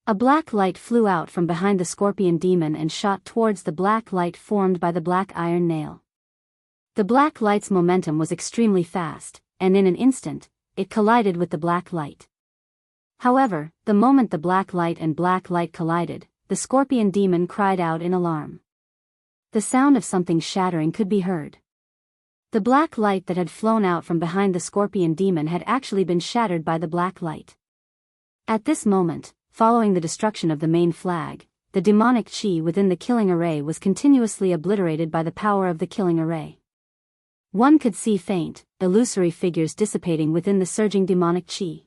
A black light flew out from behind the scorpion demon and shot towards the black light formed by the black iron nail. The black light's momentum was extremely fast, and in an instant, it collided with the black light. However, the moment the black light and black light collided, the scorpion demon cried out in alarm. The sound of something shattering could be heard. The black light that had flown out from behind the scorpion demon had actually been shattered by the black light. At this moment, following the destruction of the main flag, the demonic chi within the killing array was continuously obliterated by the power of the killing array. One could see faint, illusory figures dissipating within the surging demonic chi.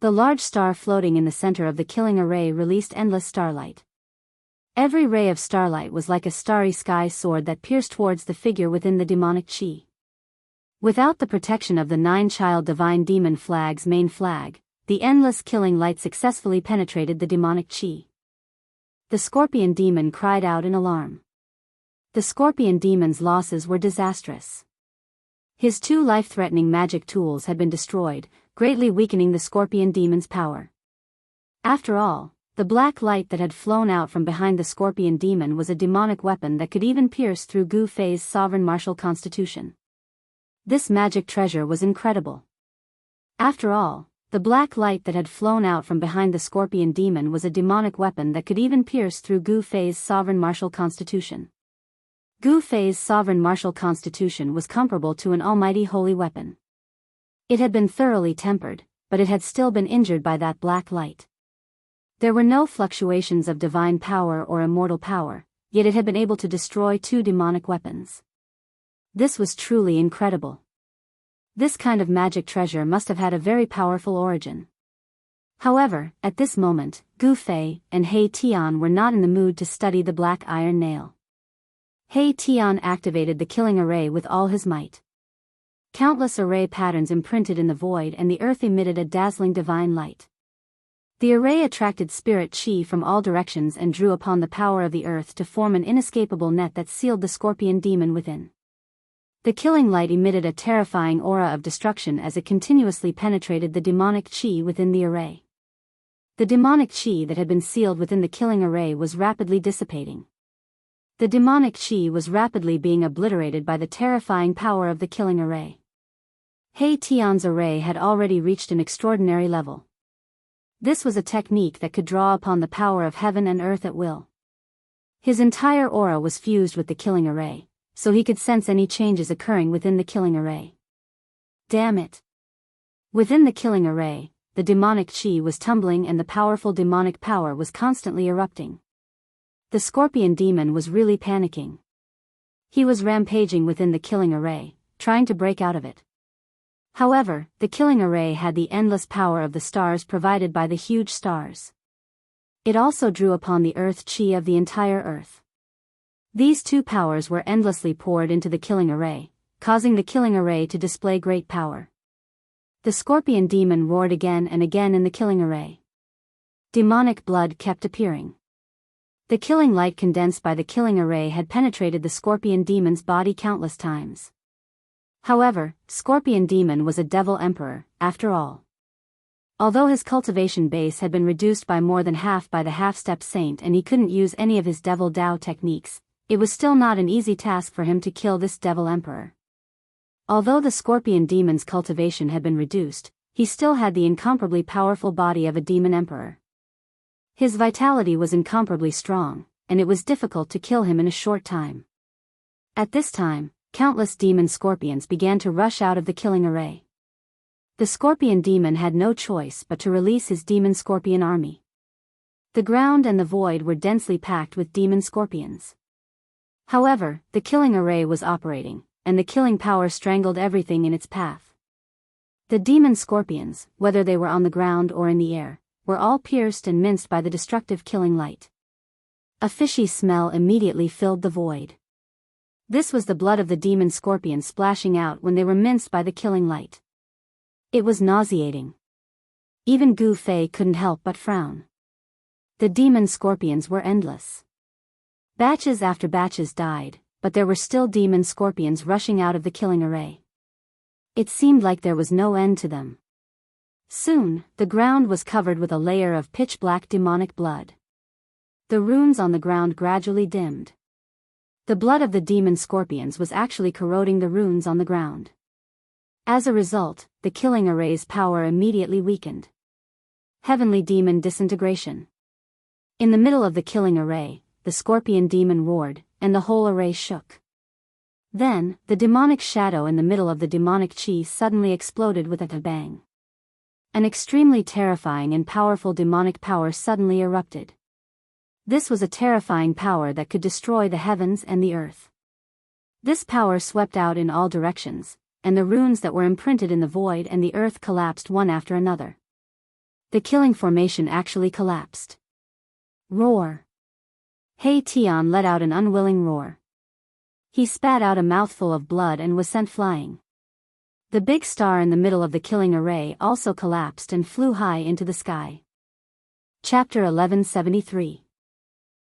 The large star floating in the center of the killing array released endless starlight. Every ray of starlight was like a starry sky sword that pierced towards the figure within the demonic chi. Without the protection of the 9-child divine demon flag's main flag, the endless killing light successfully penetrated the demonic chi. The scorpion demon cried out in alarm. The scorpion demon's losses were disastrous. His 2 life-threatening magic tools had been destroyed, greatly weakening the scorpion demon's power. After all, the black light that had flown out from behind the scorpion demon was a demonic weapon that could even pierce through Gu Fei's sovereign martial constitution. This magic treasure was incredible. After all, the black light that had flown out from behind the scorpion demon was a demonic weapon that could even pierce through Gu Fei's sovereign martial constitution. Gu Fei's sovereign martial constitution was comparable to an almighty holy weapon. It had been thoroughly tempered, but it had still been injured by that black light. There were no fluctuations of divine power or immortal power, yet it had been able to destroy 2 demonic weapons. This was truly incredible. This kind of magic treasure must have had a very powerful origin. However, at this moment, Gu Fei and He Tian were not in the mood to study the black iron nail. He Tian activated the killing array with all his might. Countless array patterns imprinted in the void and the earth emitted a dazzling divine light. The array attracted spirit chi from all directions and drew upon the power of the earth to form an inescapable net that sealed the scorpion demon within. The killing light emitted a terrifying aura of destruction as it continuously penetrated the demonic chi within the array. The demonic chi that had been sealed within the killing array was rapidly dissipating. The demonic chi was rapidly being obliterated by the terrifying power of the killing array. He Tian's array had already reached an extraordinary level. This was a technique that could draw upon the power of heaven and earth at will. His entire aura was fused with the killing array, so he could sense any changes occurring within the killing array. Damn it! Within the killing array, the demonic chi was tumbling and the powerful demonic power was constantly erupting. The scorpion demon was really panicking. He was rampaging within the killing array, trying to break out of it. However, the killing array had the endless power of the stars provided by the huge stars. It also drew upon the earth chi of the entire earth. These 2 powers were endlessly poured into the killing array, causing the killing array to display great power. The scorpion demon roared again and again in the killing array. Demonic blood kept appearing. The killing light condensed by the killing array had penetrated the scorpion demon's body countless times. However, Scorpion Demon was a devil emperor, after all. Although his cultivation base had been reduced by more than half by the half-step saint and he couldn't use any of his devil Dao techniques, it was still not an easy task for him to kill this devil emperor. Although the Scorpion Demon's cultivation had been reduced, he still had the incomparably powerful body of a demon emperor. His vitality was incomparably strong, and it was difficult to kill him in a short time. At this time, countless demon scorpions began to rush out of the killing array. The scorpion demon had no choice but to release his demon scorpion army. The ground and the void were densely packed with demon scorpions. However, the killing array was operating, and the killing power strangled everything in its path. The demon scorpions, whether they were on the ground or in the air, were all pierced and minced by the destructive killing light. A fishy smell immediately filled the void. This was the blood of the demon scorpion splashing out when they were minced by the killing light. It was nauseating. Even Gu Fei couldn't help but frown. The demon scorpions were endless. Batches after batches died, but there were still demon scorpions rushing out of the killing array. It seemed like there was no end to them. Soon, the ground was covered with a layer of pitch-black demonic blood. The runes on the ground gradually dimmed. The blood of the demon scorpions was actually corroding the runes on the ground. As a result, the killing array's power immediately weakened. Heavenly demon disintegration. In the middle of the killing array, the scorpion demon roared, and the whole array shook. Then, the demonic shadow in the middle of the demonic chi suddenly exploded with a bang. An extremely terrifying and powerful demonic power suddenly erupted. This was a terrifying power that could destroy the heavens and the earth. This power swept out in all directions, and the runes that were imprinted in the void and the earth collapsed one after another. The killing formation actually collapsed. Roar! He Tian let out an unwilling roar. He spat out a mouthful of blood and was sent flying. The big star in the middle of the killing array also collapsed and flew high into the sky. Chapter 1173.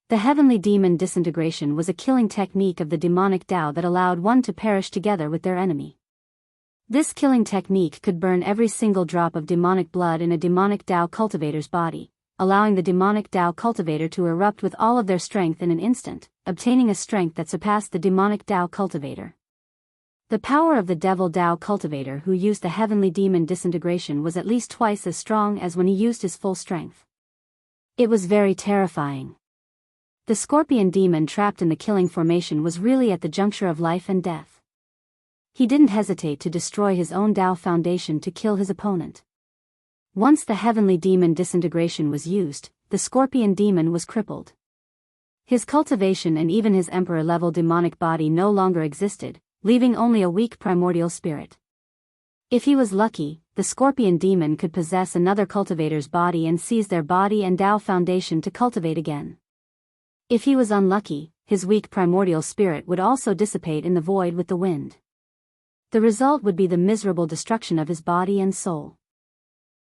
The heavenly demon disintegration was a killing technique of the demonic Tao that allowed one to perish together with their enemy. This killing technique could burn every single drop of demonic blood in a demonic Tao cultivator's body, allowing the demonic Tao cultivator to erupt with all of their strength in an instant, obtaining a strength that surpassed the demonic Tao cultivator. The power of the devil Tao cultivator who used the heavenly demon disintegration was at least twice as strong as when he used his full strength. It was very terrifying. The scorpion demon trapped in the killing formation was really at the juncture of life and death. He didn't hesitate to destroy his own Tao foundation to kill his opponent. Once the heavenly demon disintegration was used, the scorpion demon was crippled. His cultivation and even his emperor-level demonic body no longer existed, leaving only a weak primordial spirit. If he was lucky, the scorpion demon could possess another cultivator's body and seize their body and Tao foundation to cultivate again. If he was unlucky, his weak primordial spirit would also dissipate in the void with the wind. The result would be the miserable destruction of his body and soul.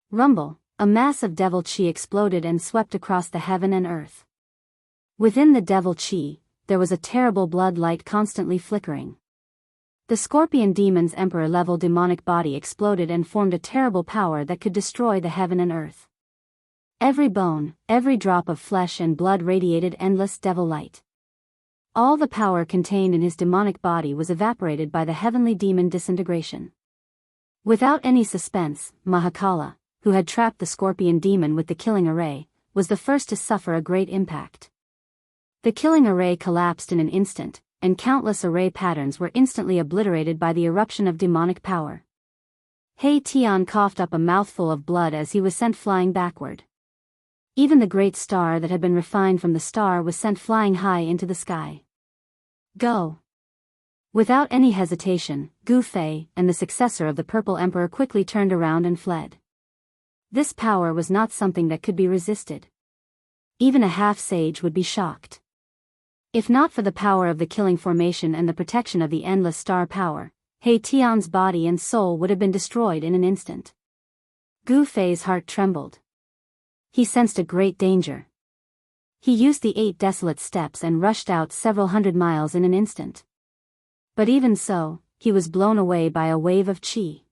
Rumble, a mass of devil chi exploded and swept across the heaven and earth. Within the devil chi, there was a terrible blood light constantly flickering. The scorpion demon's emperor-level demonic body exploded and formed a terrible power that could destroy the heaven and earth. Every bone, every drop of flesh and blood radiated endless devil light. All the power contained in his demonic body was evaporated by the heavenly demon disintegration. Without any suspense, Mahakala, who had trapped the scorpion demon with the killing array, was the first to suffer a great impact. The killing array collapsed in an instant, and countless array patterns were instantly obliterated by the eruption of demonic power. He Tian coughed up a mouthful of blood as he was sent flying backward. Even the great star that had been refined from the star was sent flying high into the sky. Go! Without any hesitation, Gu Fei and the successor of the Purple Emperor quickly turned around and fled. This power was not something that could be resisted. Even a half-sage would be shocked. If not for the power of the killing formation and the protection of the endless star power, He Tian's body and soul would have been destroyed in an instant. Gu Fei's heart trembled. He sensed a great danger. He used the 8 desolate steps and rushed out several hundred miles in an instant. But even so, he was blown away by a wave of qi.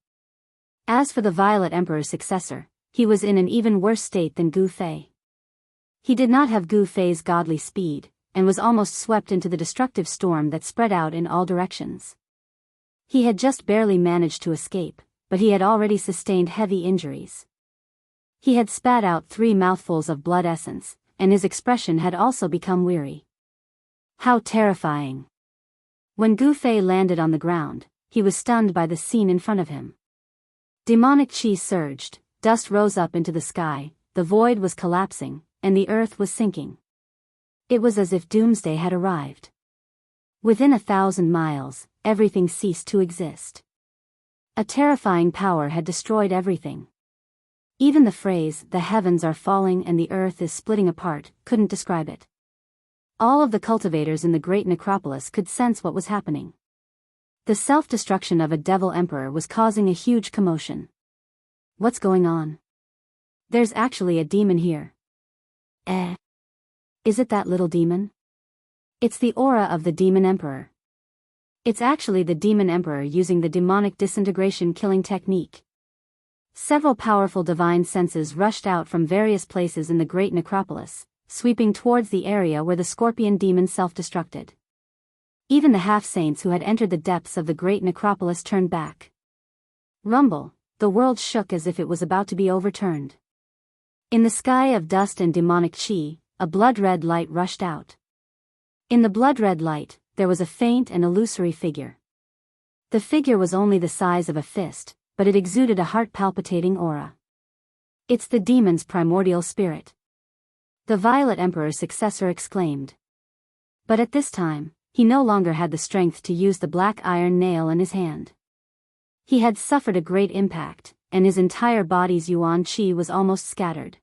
As for the Violet Emperor's successor, he was in an even worse state than Gu Fei. He did not have Gu Fei's godly speed, and was almost swept into the destructive storm that spread out in all directions. He had just barely managed to escape, but he had already sustained heavy injuries. He had spat out 3 mouthfuls of blood essence, and his expression had also become weary. How terrifying! When Gu Fei landed on the ground, he was stunned by the scene in front of him. Demonic qi surged, dust rose up into the sky, the void was collapsing, and the earth was sinking. It was as if doomsday had arrived. Within 1,000 miles, everything ceased to exist. A terrifying power had destroyed everything. Even the phrase, "the heavens are falling and the earth is splitting apart," couldn't describe it. All of the cultivators in the great necropolis could sense what was happening. The self-destruction of a devil emperor was causing a huge commotion. What's going on? There's actually a demon here. Eh? Is it that little demon? It's the aura of the Demon Emperor. It's actually the Demon Emperor using the demonic disintegration killing technique. Several powerful divine senses rushed out from various places in the great necropolis, sweeping towards the area where the scorpion demon self-destructed. Even the half-saints who had entered the depths of the great necropolis turned back. Rumble, the world shook as if it was about to be overturned. In the sky of dust and demonic chi, a blood-red light rushed out. In the blood-red light, there was a faint and illusory figure. The figure was only the size of a fist, but it exuded a heart-palpitating aura. It's the demon's primordial spirit. The Violet Emperor's successor exclaimed. But at this time, he no longer had the strength to use the black iron nail in his hand. He had suffered a great impact, and his entire body's yuan qi was almost scattered.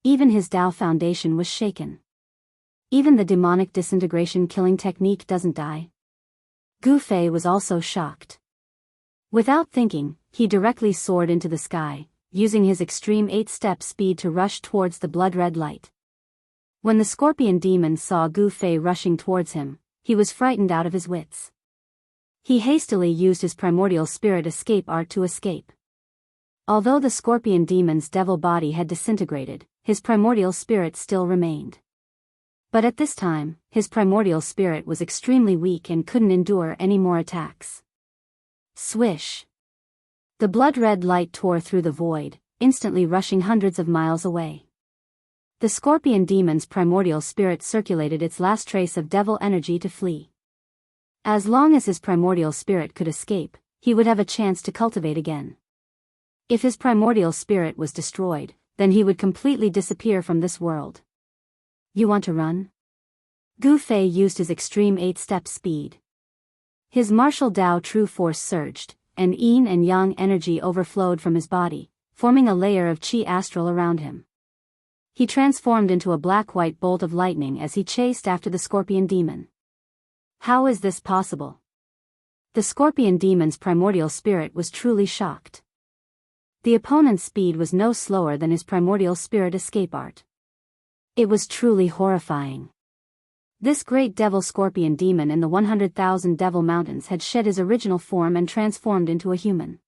Even his Dao foundation was shaken. Even the demonic disintegration killing technique doesn't die. Gu Fei was also shocked. Without thinking, he directly soared into the sky, using his extreme 8-step speed to rush towards the blood-red light. When the scorpion demon saw Gu Fei rushing towards him, he was frightened out of his wits. He hastily used his primordial spirit escape art to escape. Although the scorpion demon's devil body had disintegrated, his primordial spirit still remained. But at this time, his primordial spirit was extremely weak and couldn't endure any more attacks. Swish! The blood-red light tore through the void, instantly rushing hundreds of miles away. The scorpion demon's primordial spirit circulated its last trace of devil energy to flee. As long as his primordial spirit could escape, he would have a chance to cultivate again. If his primordial spirit was destroyed, then he would completely disappear from this world. You want to run? Gu Fei used his extreme 8-step speed. His martial Dao true force surged, and yin and yang energy overflowed from his body, forming a layer of qi astral around him. He transformed into a black-white bolt of lightning as he chased after the scorpion demon. How is this possible? The scorpion demon's primordial spirit was truly shocked. The opponent's speed was no slower than his primordial spirit escape art. It was truly horrifying. This great devil scorpion demon in the 100,000 Devil Mountains had shed his original form and transformed into a human.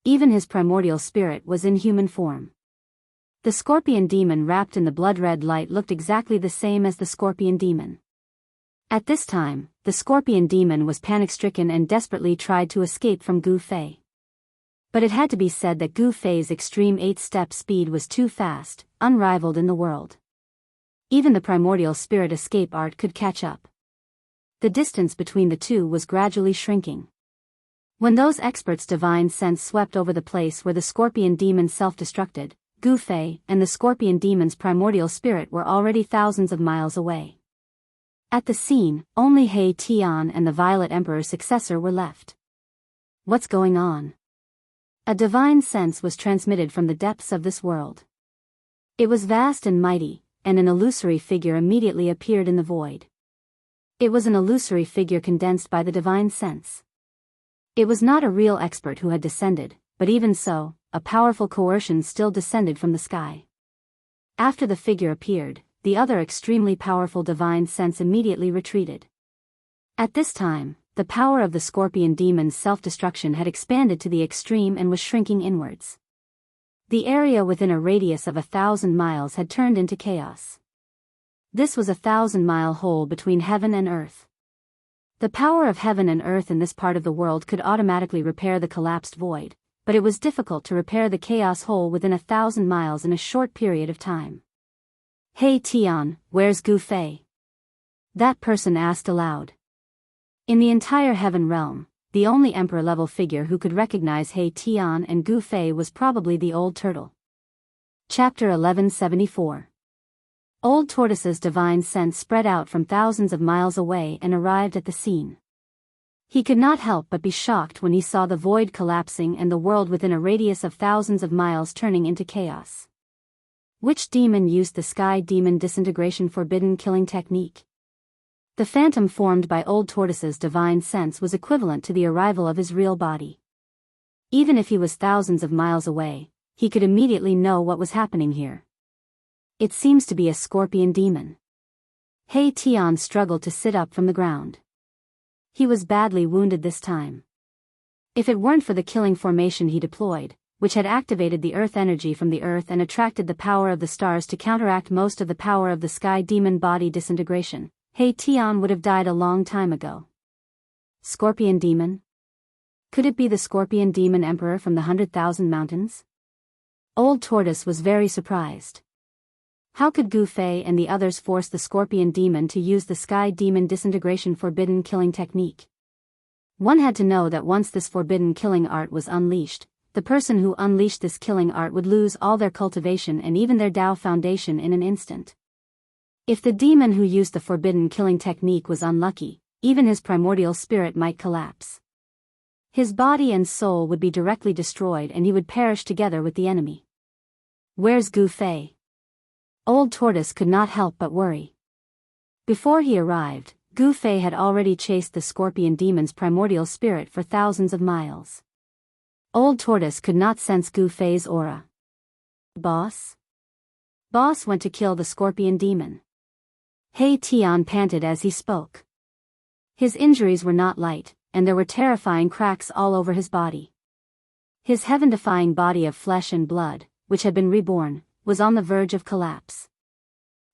Even his primordial spirit was in human form. The scorpion demon wrapped in the blood-red light looked exactly the same as the scorpion demon. At this time, the scorpion demon was panic-stricken and desperately tried to escape from Gu Fei. But it had to be said that Gu Fei's extreme 8-step speed was too fast, unrivaled in the world. Even the primordial spirit escape art could catch up. The distance between the two was gradually shrinking. When those experts' divine sense swept over the place where the scorpion demon self-destructed, Gu Fei and the scorpion demon's primordial spirit were already thousands of miles away. At the scene, only He Tian and the Violet Emperor's successor were left. What's going on? A divine sense was transmitted from the depths of this world. It was vast and mighty, and an illusory figure immediately appeared in the void. It was an illusory figure condensed by the divine sense. It was not a real expert who had descended, but even so, a powerful coercion still descended from the sky. After the figure appeared, the other extremely powerful divine sense immediately retreated. At this time, the power of the scorpion demon's self-destruction had expanded to the extreme and was shrinking inwards. The area within a radius of 1,000 miles had turned into chaos. This was a 1,000-mile hole between heaven and earth. The power of heaven and earth in this part of the world could automatically repair the collapsed void, but it was difficult to repair the chaos hole within 1,000 miles in a short period of time. Hey Tian, where's Gu Fei? That person asked aloud. In the entire heaven realm, the only emperor-level figure who could recognize He Tian and Gu Fei was probably the Old Turtle. Chapter 1174. Old Tortoise's divine sense spread out from thousands of miles away and arrived at the scene. He could not help but be shocked when he saw the void collapsing and the world within a radius of thousands of miles turning into chaos. Which demon used the sky demon disintegration forbidden killing technique? The phantom formed by Old Tortoise's divine sense was equivalent to the arrival of his real body. Even if he was thousands of miles away, he could immediately know what was happening here. It seems to be a scorpion demon. He Tian struggled to sit up from the ground. He was badly wounded this time. If it weren't for the killing formation he deployed, which had activated the earth energy from the earth and attracted the power of the stars to counteract most of the power of the sky demon body disintegration, He Tian would have died a long time ago. Scorpion demon? Could it be the scorpion demon emperor from the 100,000 mountains? Old Tortoise was very surprised. How could Gu Fei and the others force the scorpion demon to use the sky demon disintegration forbidden killing technique? One had to know that once this forbidden killing art was unleashed, the person who unleashed this killing art would lose all their cultivation and even their Dao foundation in an instant. If the demon who used the forbidden killing technique was unlucky, even his primordial spirit might collapse. His body and soul would be directly destroyed and he would perish together with the enemy. Where's Gu Fei? Old Tortoise could not help but worry. Before he arrived, Gu Fei had already chased the scorpion demon's primordial spirit for thousands of miles. Old Tortoise could not sense Gu Fei's aura. Boss? Boss went to kill the scorpion demon. He Tian panted as he spoke. His injuries were not light, and there were terrifying cracks all over his body. His heaven-defying body of flesh and blood, which had been reborn, was on the verge of collapse.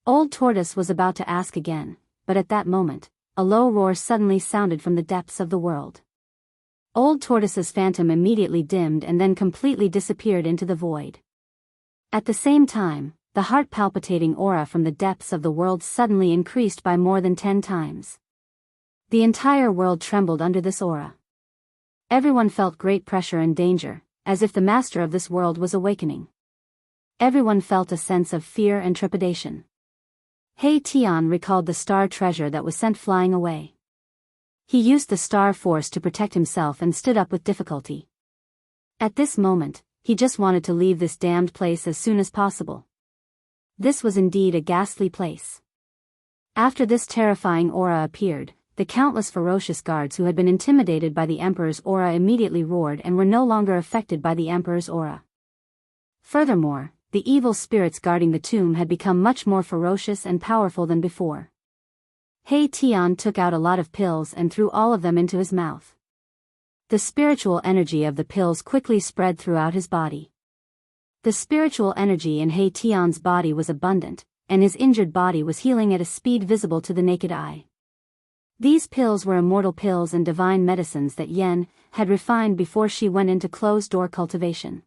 Old Tortoise was about to ask again, but at that moment, a low roar suddenly sounded from the depths of the world. Old Tortoise's phantom immediately dimmed and then completely disappeared into the void. At the same time, the heart-palpitating aura from the depths of the world suddenly increased by more than 10 times. The entire world trembled under this aura. Everyone felt great pressure and danger, as if the master of this world was awakening. Everyone felt a sense of fear and trepidation. He Tian recalled the star treasure that was sent flying away. He used the star force to protect himself and stood up with difficulty. At this moment, he just wanted to leave this damned place as soon as possible. This was indeed a ghastly place. After this terrifying aura appeared, the countless ferocious guards who had been intimidated by the Emperor's aura immediately roared and were no longer affected by the Emperor's aura. Furthermore, the evil spirits guarding the tomb had become much more ferocious and powerful than before. He Tian took out a lot of pills and threw all of them into his mouth. The spiritual energy of the pills quickly spread throughout his body. The spiritual energy in He Tian's body was abundant, and his injured body was healing at a speed visible to the naked eye. These pills were immortal pills and divine medicines that Yen had refined before she went into closed-door cultivation.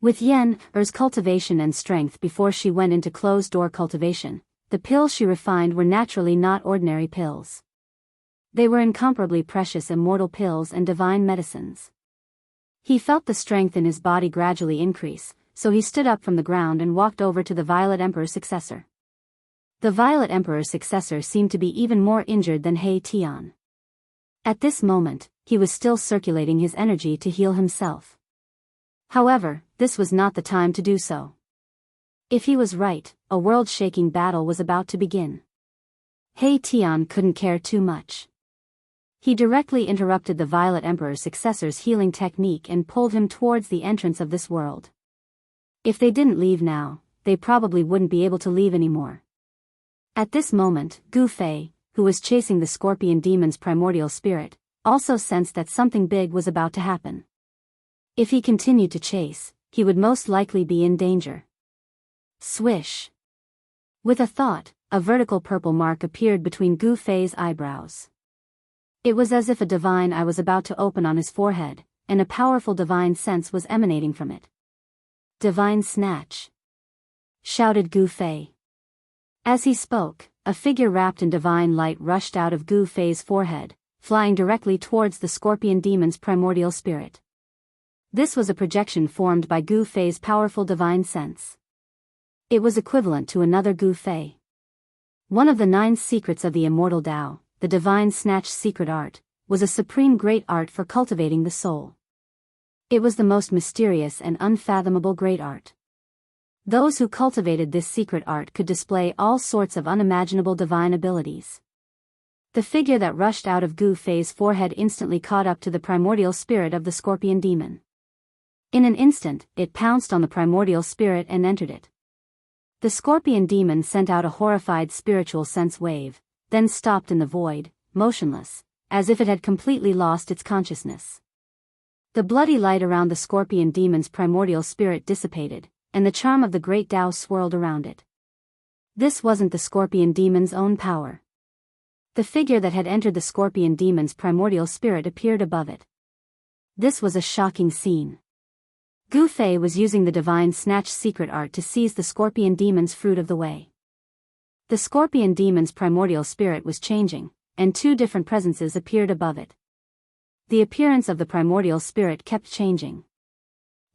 With Yen's cultivation and strength before she went into closed-door cultivation, the pills she refined were naturally not ordinary pills. They were incomparably precious immortal pills and divine medicines. He felt the strength in his body gradually increase, so he stood up from the ground and walked over to the Violet Emperor's successor. The Violet Emperor's successor seemed to be even more injured than He Tian. At this moment, he was still circulating his energy to heal himself. However, this was not the time to do so. If he was right, a world-shaking battle was about to begin. He Tian couldn't care too much. He directly interrupted the Violet Emperor's successor's healing technique and pulled him towards the entrance of this world. If they didn't leave now, they probably wouldn't be able to leave anymore. At this moment, Gu Fei, who was chasing the scorpion demon's primordial spirit, also sensed that something big was about to happen. If he continued to chase, he would most likely be in danger. Swish! With a thought, a vertical purple mark appeared between Gu Fei's eyebrows. It was as if a divine eye was about to open on his forehead, and a powerful divine sense was emanating from it. Divine snatch! Shouted Gu Fei. As he spoke, a figure wrapped in divine light rushed out of Gu Fei's forehead, flying directly towards the scorpion demon's primordial spirit. This was a projection formed by Gu Fei's powerful divine sense. It was equivalent to another Gu Fei. One of the 9 secrets of the immortal Dao, the divine snatch secret art, was a supreme great art for cultivating the soul. It was the most mysterious and unfathomable great art. Those who cultivated this secret art could display all sorts of unimaginable divine abilities. The figure that rushed out of Gu Fei's forehead instantly caught up to the primordial spirit of the scorpion demon. In an instant, it pounced on the primordial spirit and entered it. The scorpion demon sent out a horrified spiritual sense wave, then stopped in the void, motionless, as if it had completely lost its consciousness. The bloody light around the scorpion demon's primordial spirit dissipated, and the charm of the great Tao swirled around it. This wasn't the scorpion demon's own power. The figure that had entered the scorpion demon's primordial spirit appeared above it. This was a shocking scene. Gu Fei was using the divine snatch secret art to seize the scorpion demon's fruit of the way. The scorpion demon's primordial spirit was changing, and two different presences appeared above it. The appearance of the primordial spirit kept changing.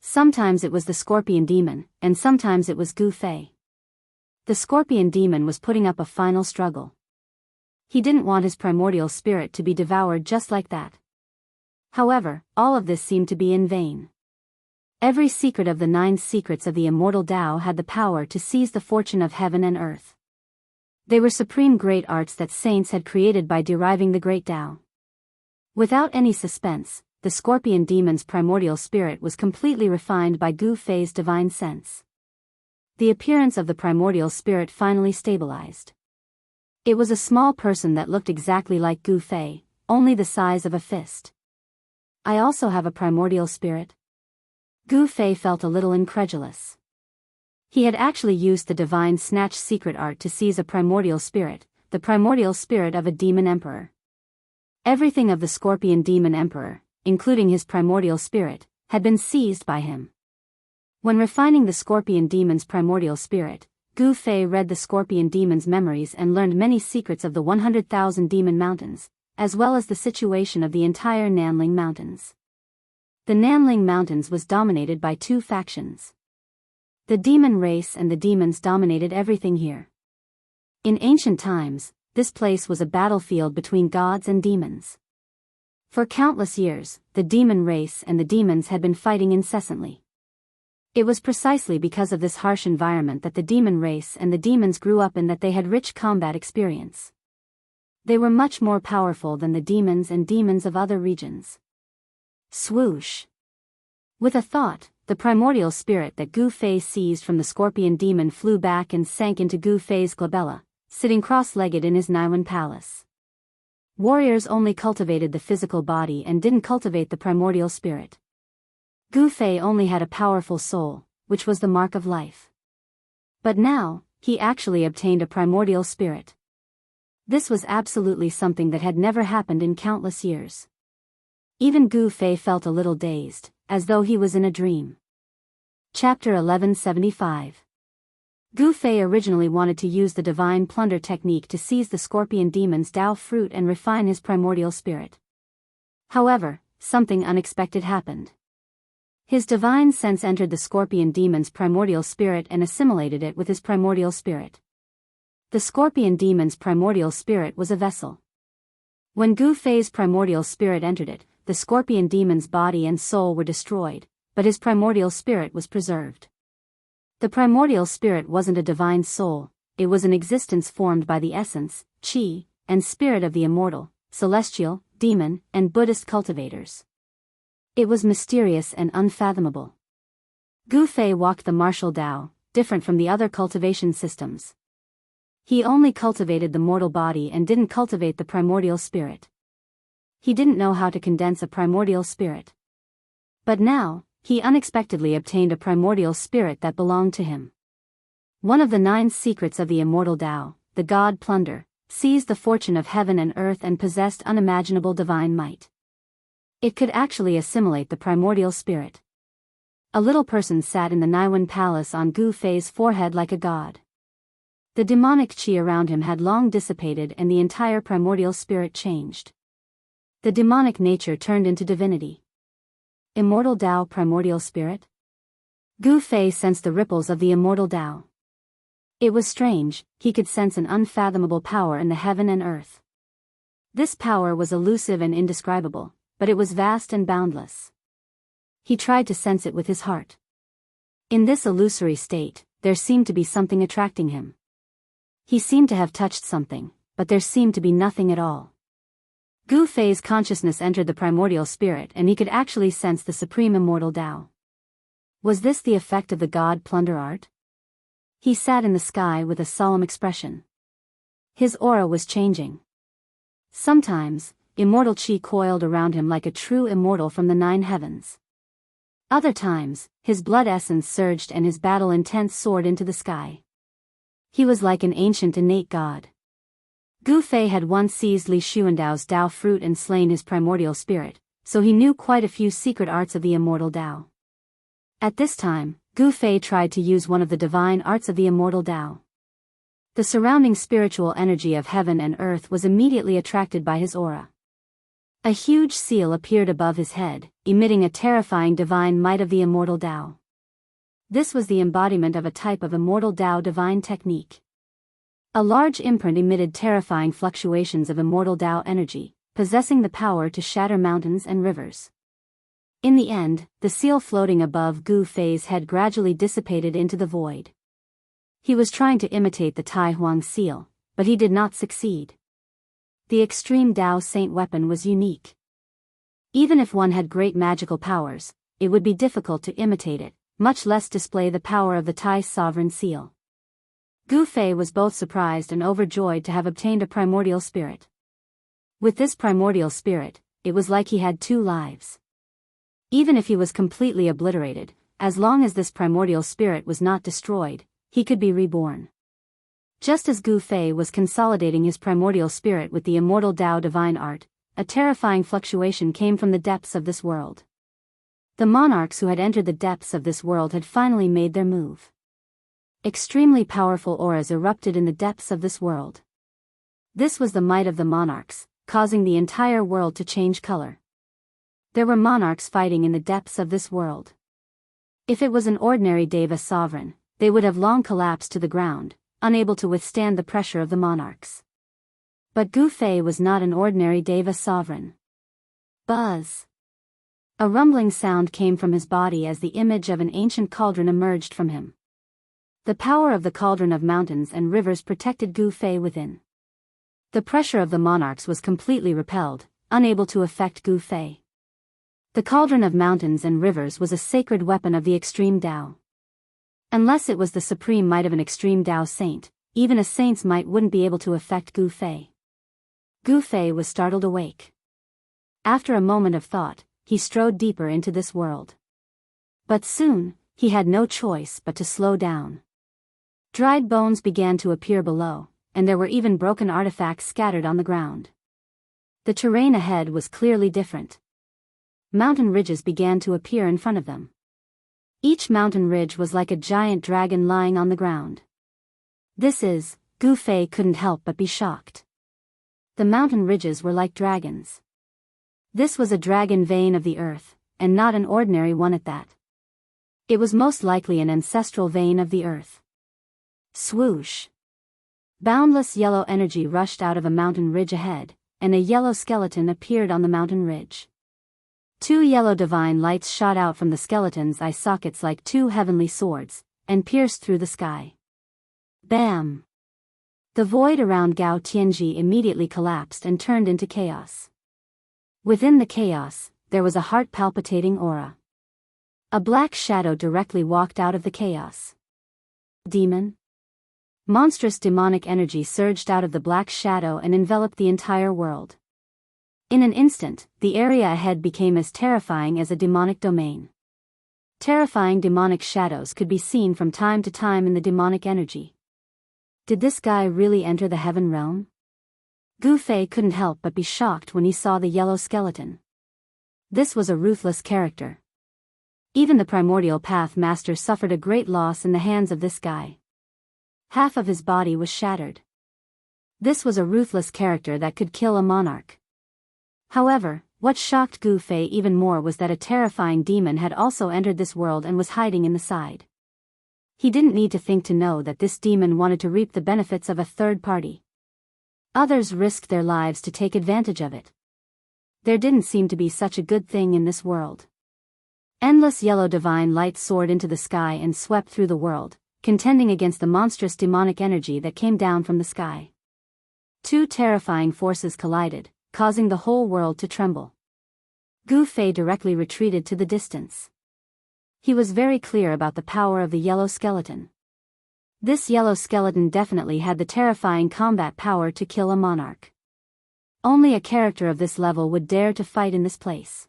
Sometimes it was the scorpion demon, and sometimes it was Gu Fei. The scorpion demon was putting up a final struggle. He didn't want his primordial spirit to be devoured just like that. However, all of this seemed to be in vain. Every secret of the 9 secrets of the immortal Tao had the power to seize the fortune of heaven and earth. They were supreme great arts that saints had created by deriving the great Tao. Without any suspense, the scorpion demon's primordial spirit was completely refined by Gu Fei's divine sense. The appearance of the primordial spirit finally stabilized. It was a small person that looked exactly like Gu Fei, only the size of a fist. I also have a primordial spirit? Gu Fei felt a little incredulous. He had actually used the divine snatch secret art to seize a primordial spirit, the primordial spirit of a demon emperor. Everything of the scorpion demon emperor, including his primordial spirit, had been seized by him. When refining the scorpion demon's primordial spirit, Gu Fei read the scorpion demon's memories and learned many secrets of the 100,000 demon mountains, as well as the situation of the entire Nanling Mountains. The Nanling Mountains was dominated by 2 factions. The demon race and the demons dominated everything here. In ancient times, this place was a battlefield between gods and demons. For countless years, the demon race and the demons had been fighting incessantly. It was precisely because of this harsh environment that the demon race and the demons grew up and that they had rich combat experience. They were much more powerful than the demons and demons of other regions. Swoosh! With a thought, the primordial spirit that Gu Fei seized from the scorpion demon flew back and sank into Gu Fei's glabella, sitting cross-legged in his Naiwan palace. Warriors only cultivated the physical body and didn't cultivate the primordial spirit. Gu Fei only had a powerful soul, which was the mark of life. But now, he actually obtained a primordial spirit. This was absolutely something that had never happened in countless years. Even Gu Fei felt a little dazed, as though he was in a dream. Chapter 1175. Gu Fei originally wanted to use the divine plunder technique to seize the scorpion demon's Tao fruit and refine his primordial spirit. However, something unexpected happened. His divine sense entered the scorpion demon's primordial spirit and assimilated it with his primordial spirit. The scorpion demon's primordial spirit was a vessel. When Gu Fei's primordial spirit entered it, the scorpion demon's body and soul were destroyed, but his primordial spirit was preserved. The primordial spirit wasn't a divine soul, it was an existence formed by the essence, qi, and spirit of the immortal, celestial, demon, and Buddhist cultivators. It was mysterious and unfathomable. Gu Fei walked the martial Tao, different from the other cultivation systems. He only cultivated the mortal body and didn't cultivate the primordial spirit. He didn't know how to condense a primordial spirit. But now, he unexpectedly obtained a primordial spirit that belonged to him. One of the 9 secrets of the immortal Tao, the god Plunder, seized the fortune of heaven and earth and possessed unimaginable divine might. It could actually assimilate the primordial spirit. A little person sat in the Naiwan palace on Gu Fei's forehead like a god. The demonic qi around him had long dissipated and the entire primordial spirit changed. The demonic nature turned into divinity. Immortal Tao primordial spirit? Gu Fei sensed the ripples of the immortal Tao. It was strange, he could sense an unfathomable power in the heaven and earth. This power was elusive and indescribable, but it was vast and boundless. He tried to sense it with his heart. In this illusory state, there seemed to be something attracting him. He seemed to have touched something, but there seemed to be nothing at all. Gu Fei's consciousness entered the primordial spirit and he could actually sense the supreme immortal Tao. Was this the effect of the god plunder art? He sat in the sky with a solemn expression. His aura was changing. Sometimes, immortal chi coiled around him like a true immortal from the 9 heavens. Other times, his blood essence surged and his battle intent soared into the sky. He was like an ancient innate god. Gu Fei had once seized Li Xuandao's Dao fruit and slain his primordial spirit, so he knew quite a few secret arts of the immortal Dao. At this time, Gu Fei tried to use one of the divine arts of the immortal Dao. The surrounding spiritual energy of heaven and earth was immediately attracted by his aura. A huge seal appeared above his head, emitting a terrifying divine might of the immortal Dao. This was the embodiment of a type of immortal Dao divine technique. A large imprint emitted terrifying fluctuations of immortal Dao energy, possessing the power to shatter mountains and rivers. In the end, the seal floating above Gu Fei's head gradually dissipated into the void. He was trying to imitate the Tai Huang seal, but he did not succeed. The extreme Dao Saint weapon was unique. Even if one had great magical powers, it would be difficult to imitate it, much less display the power of the Tai sovereign seal. Gu Fei was both surprised and overjoyed to have obtained a primordial spirit. With this primordial spirit, it was like he had 2 lives. Even if he was completely obliterated, as long as this primordial spirit was not destroyed, he could be reborn. Just as Gu Fei was consolidating his primordial spirit with the immortal Dao divine art, a terrifying fluctuation came from the depths of this world. The monarchs who had entered the depths of this world had finally made their move. Extremely powerful auras erupted in the depths of this world. This was the might of the monarchs, causing the entire world to change color. There were monarchs fighting in the depths of this world. If it was an ordinary Deva sovereign, they would have long collapsed to the ground, unable to withstand the pressure of the monarchs. But Gu Fei was not an ordinary Deva sovereign. Buzz! A rumbling sound came from his body as the image of an ancient cauldron emerged from him. The power of the cauldron of mountains and rivers protected Gu Fei within. The pressure of the monarchs was completely repelled, unable to affect Gu Fei. The cauldron of mountains and rivers was a sacred weapon of the extreme Dao. Unless it was the supreme might of an extreme Dao saint, even a saint's might wouldn't be able to affect Gu Fei. Gu Fei was startled awake. After a moment of thought, he strode deeper into this world. But soon, he had no choice but to slow down. Dried bones began to appear below, and there were even broken artifacts scattered on the ground. The terrain ahead was clearly different. Mountain ridges began to appear in front of them. Each mountain ridge was like a giant dragon lying on the ground. Gu Fei couldn't help but be shocked. The mountain ridges were like dragons. This was a dragon vein of the earth, and not an ordinary one at that. It was most likely an ancestral vein of the earth. Swoosh! Boundless yellow energy rushed out of a mountain ridge ahead, and a yellow skeleton appeared on the mountain ridge. 2 yellow divine lights shot out from the skeleton's eye sockets like 2 heavenly swords, and pierced through the sky. Bam! The void around Gao Tianji immediately collapsed and turned into chaos. Within the chaos, there was a heart-palpitating aura. A black shadow directly walked out of the chaos. Demon? Monstrous demonic energy surged out of the black shadow and enveloped the entire world. In an instant, the area ahead became as terrifying as a demonic domain. Terrifying demonic shadows could be seen from time to time in the demonic energy. Did this guy really enter the heaven realm? Gu Fei couldn't help but be shocked when he saw the yellow skeleton. This was a ruthless character. Even the primordial path master suffered a great loss in the hands of this guy. Half of his body was shattered. This was a ruthless character that could kill a monarch. However, what shocked Gu Fei even more was that a terrifying demon had also entered this world and was hiding in the side. He didn't need to think to know that this demon wanted to reap the benefits of a third party. Others risked their lives to take advantage of it. There didn't seem to be such a good thing in this world. Endless yellow divine light soared into the sky and swept through the world, contending against the monstrous demonic energy that came down from the sky. 2 terrifying forces collided, causing the whole world to tremble. Gu Fei directly retreated to the distance. He was very clear about the power of the yellow skeleton. This yellow skeleton definitely had the terrifying combat power to kill a monarch. Only a character of this level would dare to fight in this place.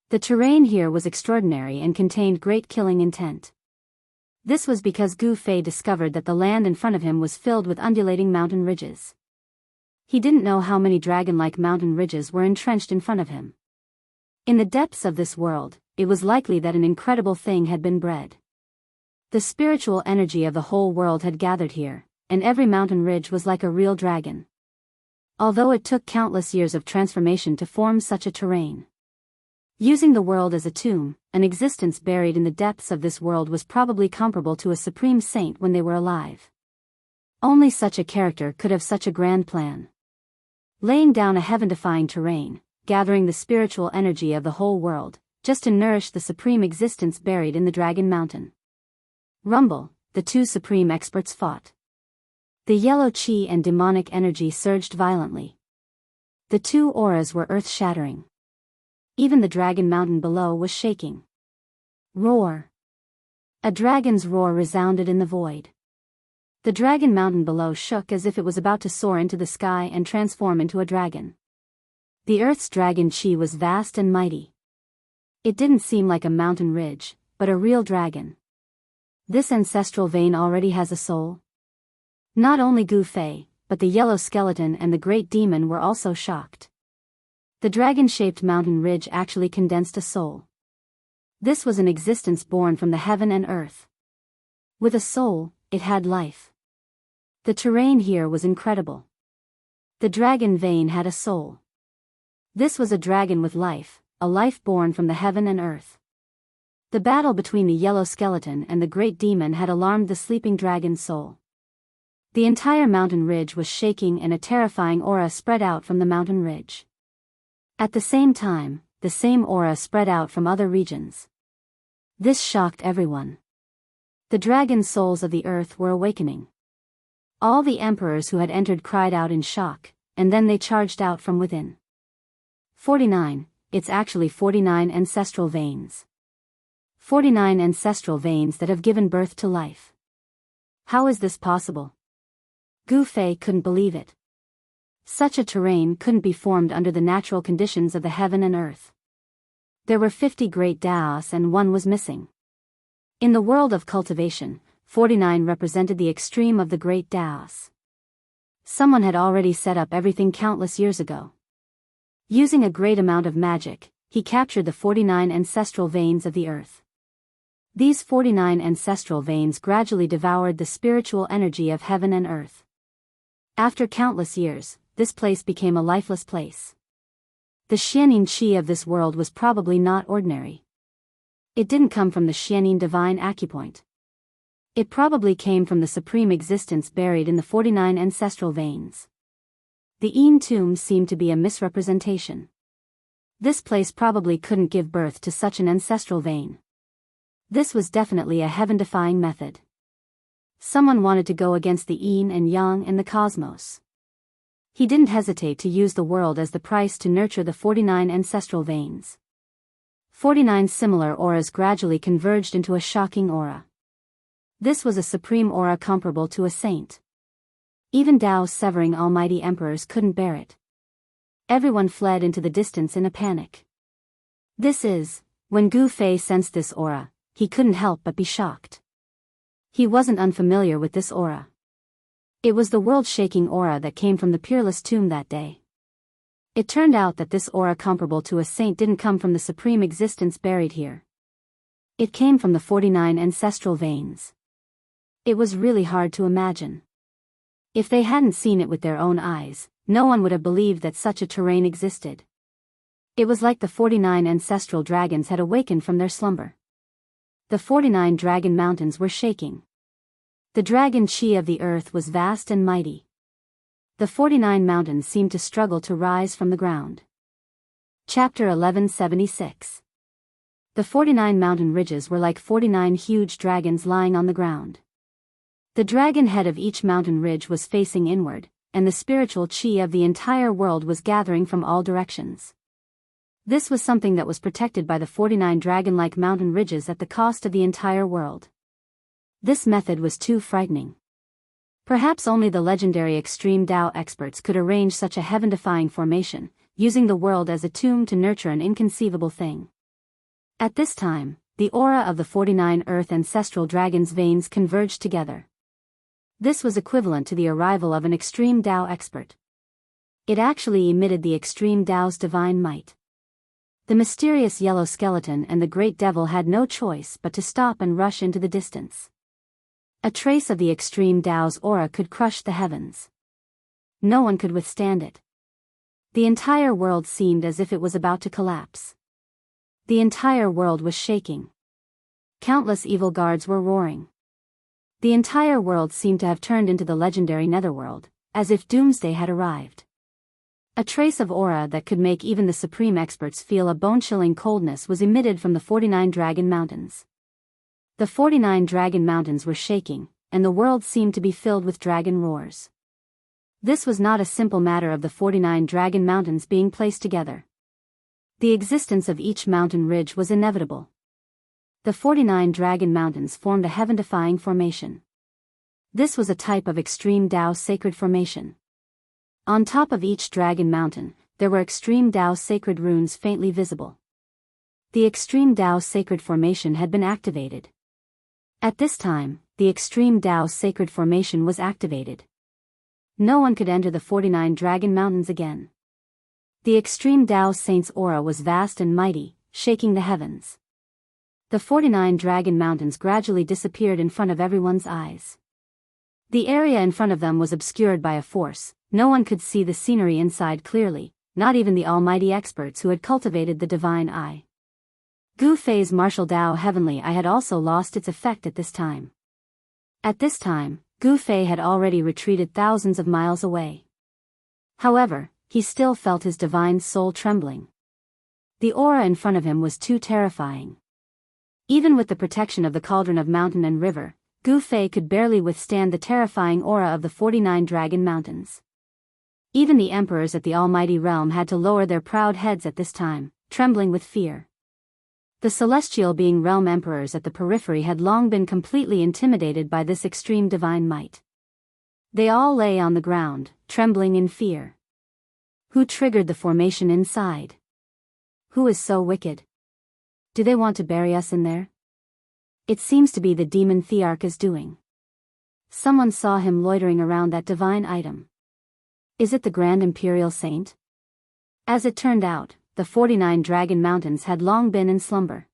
The terrain here was extraordinary and contained great killing intent. This was because Gu Fei discovered that the land in front of him was filled with undulating mountain ridges. He didn't know how many dragon-like mountain ridges were entrenched in front of him. In the depths of this world, it was likely that an incredible thing had been bred. The spiritual energy of the whole world had gathered here, and every mountain ridge was like a real dragon. Although it took countless years of transformation to form such a terrain. Using the world as a tomb, an existence buried in the depths of this world was probably comparable to a supreme saint when they were alive. Only such a character could have such a grand plan. Laying down a heaven-defying terrain, gathering the spiritual energy of the whole world, just to nourish the supreme existence buried in the Dragon Mountain. Rumble, the two supreme experts fought. The yellow chi and demonic energy surged violently. The two auras were earth-shattering. Even the Dragon Mountain below was shaking. Roar! A dragon's roar resounded in the void. The Dragon Mountain below shook as if it was about to soar into the sky and transform into a dragon. The Earth's dragon chi was vast and mighty. It didn't seem like a mountain ridge, but a real dragon. This ancestral vein already has a soul. Not only Gu Fei, but the yellow skeleton and the great demon were also shocked. The dragon-shaped mountain ridge actually condensed a soul. This was an existence born from the heaven and earth. With a soul, it had life. The terrain here was incredible. The dragon vein had a soul. This was a dragon with life, a life born from the heaven and earth. The battle between the yellow skeleton and the great demon had alarmed the sleeping dragon's soul. The entire mountain ridge was shaking and a terrifying aura spread out from the mountain ridge. At the same time, the same aura spread out from other regions. This shocked everyone. The dragon souls of the earth were awakening. All the emperors who had entered cried out in shock, and then they charged out from within. 49, it's actually 49 ancestral veins. 49 ancestral veins that have given birth to life. How is this possible? Gu Fei couldn't believe it. Such a terrain couldn't be formed under the natural conditions of the heaven and earth. There were 50 great Daoists and one was missing. In the world of cultivation, 49 represented the extreme of the great Daoists. Someone had already set up everything countless years ago. Using a great amount of magic, he captured the 49 ancestral veins of the earth. These 49 ancestral veins gradually devoured the spiritual energy of heaven and earth. After countless years, this place became a lifeless place. The Xianin Qi of this world was probably not ordinary. It didn't come from the Xianin divine acupoint. It probably came from the supreme existence buried in the 49 ancestral veins. The Yin tomb seemed to be a misrepresentation. This place probably couldn't give birth to such an ancestral vein. This was definitely a heaven-defying method. Someone wanted to go against the Yin and Yang and the cosmos. He didn't hesitate to use the world as the price to nurture the 49 ancestral veins. 49 similar auras gradually converged into a shocking aura. This was a supreme aura comparable to a saint. Even Dao's severing almighty emperors couldn't bear it. Everyone fled into the distance in a panic. When Gu Fei sensed this aura, he couldn't help but be shocked. He wasn't unfamiliar with this aura. It was the world-shaking aura that came from the Peerless Tomb that day. It turned out that this aura comparable to a saint didn't come from the supreme existence buried here. It came from the 49 ancestral veins. It was really hard to imagine. If they hadn't seen it with their own eyes, no one would have believed that such a terrain existed. It was like the 49 ancestral dragons had awakened from their slumber. The 49 dragon mountains were shaking. The dragon chi of the earth was vast and mighty. The 49 mountains seemed to struggle to rise from the ground. Chapter 1176. The 49 mountain ridges were like 49 huge dragons lying on the ground. The dragon head of each mountain ridge was facing inward, and the spiritual chi of the entire world was gathering from all directions. This was something that was protected by the 49 dragon-like mountain ridges at the cost of the entire world. This method was too frightening. Perhaps only the legendary extreme Dao experts could arrange such a heaven-defying formation, using the world as a tomb to nurture an inconceivable thing. At this time, the aura of the 49 Earth ancestral dragons' veins converged together. This was equivalent to the arrival of an extreme Dao expert. It actually emitted the extreme Dao's divine might. The mysterious yellow skeleton and the great devil had no choice but to stop and rush into the distance. A trace of the extreme Dao's aura could crush the heavens. No one could withstand it. The entire world seemed as if it was about to collapse. The entire world was shaking. Countless evil guards were roaring. The entire world seemed to have turned into the legendary netherworld, as if doomsday had arrived. A trace of aura that could make even the supreme experts feel a bone-chilling coldness was emitted from the 49 Dragon Mountains. The 49 Dragon Mountains were shaking, and the world seemed to be filled with dragon roars. This was not a simple matter of the 49 Dragon Mountains being placed together. The existence of each mountain ridge was inevitable. The 49 Dragon Mountains formed a heaven-defying formation. This was a type of extreme Dao sacred formation. On top of each dragon mountain, there were extreme Dao sacred runes faintly visible. The extreme Dao sacred formation had been activated. At this time, the extreme Dao sacred formation was activated. No one could enter the 49 Dragon Mountains again. The extreme Dao Saint's aura was vast and mighty, shaking the heavens. The 49 Dragon Mountains gradually disappeared in front of everyone's eyes. The area in front of them was obscured by a force. No one could see the scenery inside clearly, not even the almighty experts who had cultivated the divine eye. Gu Fei's martial Dao Heavenly Eye had also lost its effect at this time. At this time, Gu Fei had already retreated thousands of miles away. However, he still felt his divine soul trembling. The aura in front of him was too terrifying. Even with the protection of the cauldron of mountain and river, Gu Fei could barely withstand the terrifying aura of the 49 Dragon Mountains. Even the emperors at the almighty realm had to lower their proud heads at this time, trembling with fear. The celestial being realm emperors at the periphery had long been completely intimidated by this extreme divine might. They all lay on the ground, trembling in fear. Who triggered the formation inside? Who is so wicked? Do they want to bury us in there? It seems to be the demon Thearcha's doing. Someone saw him loitering around that divine item. Is it the Grand Imperial Saint? As it turned out, the 49 Dragon Mountains had long been in slumber.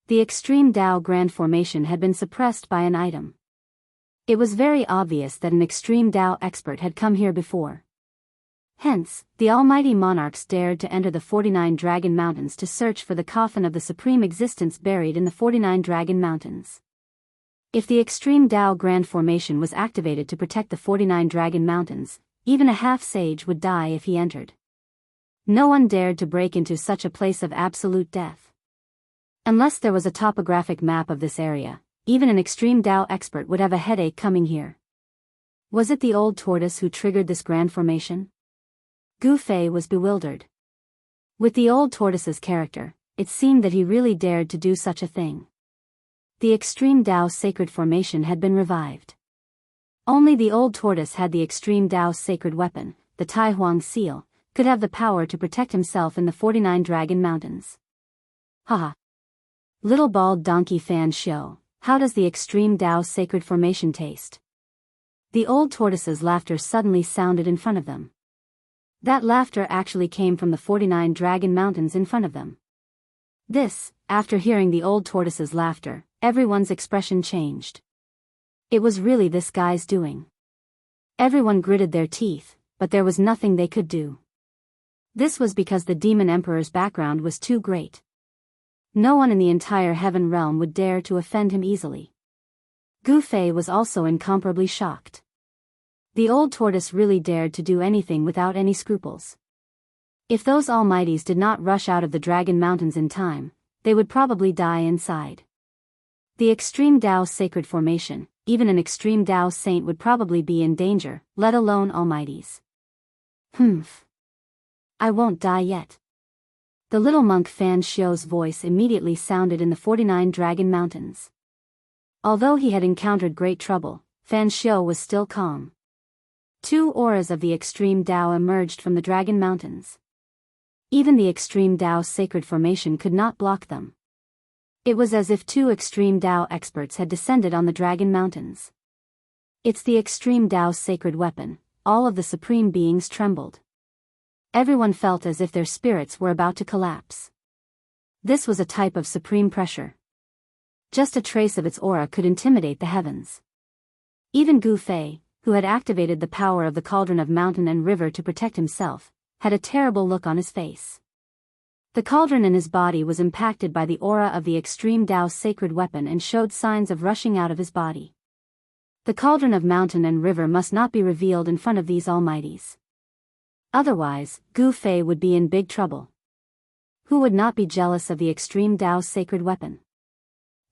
The extreme Dao Grand Formation had been suppressed by an item. It was very obvious that an extreme Dao expert had come here before. Hence, the almighty monarchs dared to enter the 49 Dragon Mountains to search for the coffin of the supreme existence buried in the 49 Dragon Mountains. If the extreme Dao Grand Formation was activated to protect the 49 Dragon Mountains, even a half-sage would die if he entered. No one dared to break into such a place of absolute death. Unless there was a topographic map of this area, even an extreme Dao expert would have a headache coming here. Was it the old tortoise who triggered this grand formation? Gu Fei was bewildered. With the old tortoise's character, it seemed that he really dared to do such a thing. The extreme Dao sacred formation had been revived. Only the old tortoise had the extreme Dao sacred weapon, the Tai Huang seal, could have the power to protect himself in the 49 Dragon Mountains. Haha. Little bald donkey fan show, how does the extreme Dao sacred formation taste? The old tortoise's laughter suddenly sounded in front of them. That laughter actually came from the 49 Dragon Mountains in front of them. This, after hearing the old tortoise's laughter, everyone's expression changed. It was really this guy's doing. Everyone gritted their teeth, but there was nothing they could do. This was because the demon emperor's background was too great. No one in the entire heaven realm would dare to offend him easily. Gu Fei was also incomparably shocked. The old tortoise really dared to do anything without any scruples. If those almighties did not rush out of the Dragon Mountains in time, they would probably die inside. The extreme Dao sacred formation, even an extreme Dao saint would probably be in danger, let alone almighties. Humph. I won't die yet. The little monk Fan Xiu's voice immediately sounded in the 49 Dragon Mountains. Although he had encountered great trouble, Fan Xiu was still calm. Two auras of the extreme Tao emerged from the Dragon Mountains. Even the extreme Tao's sacred formation could not block them. It was as if two extreme Tao experts had descended on the Dragon Mountains. It's the extreme Tao's sacred weapon. All of the supreme beings trembled. Everyone felt as if their spirits were about to collapse. This was a type of supreme pressure. Just a trace of its aura could intimidate the heavens. Even Gu Fei, who had activated the power of the cauldron of mountain and river to protect himself, had a terrible look on his face. The cauldron in his body was impacted by the aura of the extreme Tao's sacred weapon and showed signs of rushing out of his body. The cauldron of mountain and river must not be revealed in front of these almighties. Otherwise, Gu Fei would be in big trouble. Who would not be jealous of the extreme Tao's sacred weapon?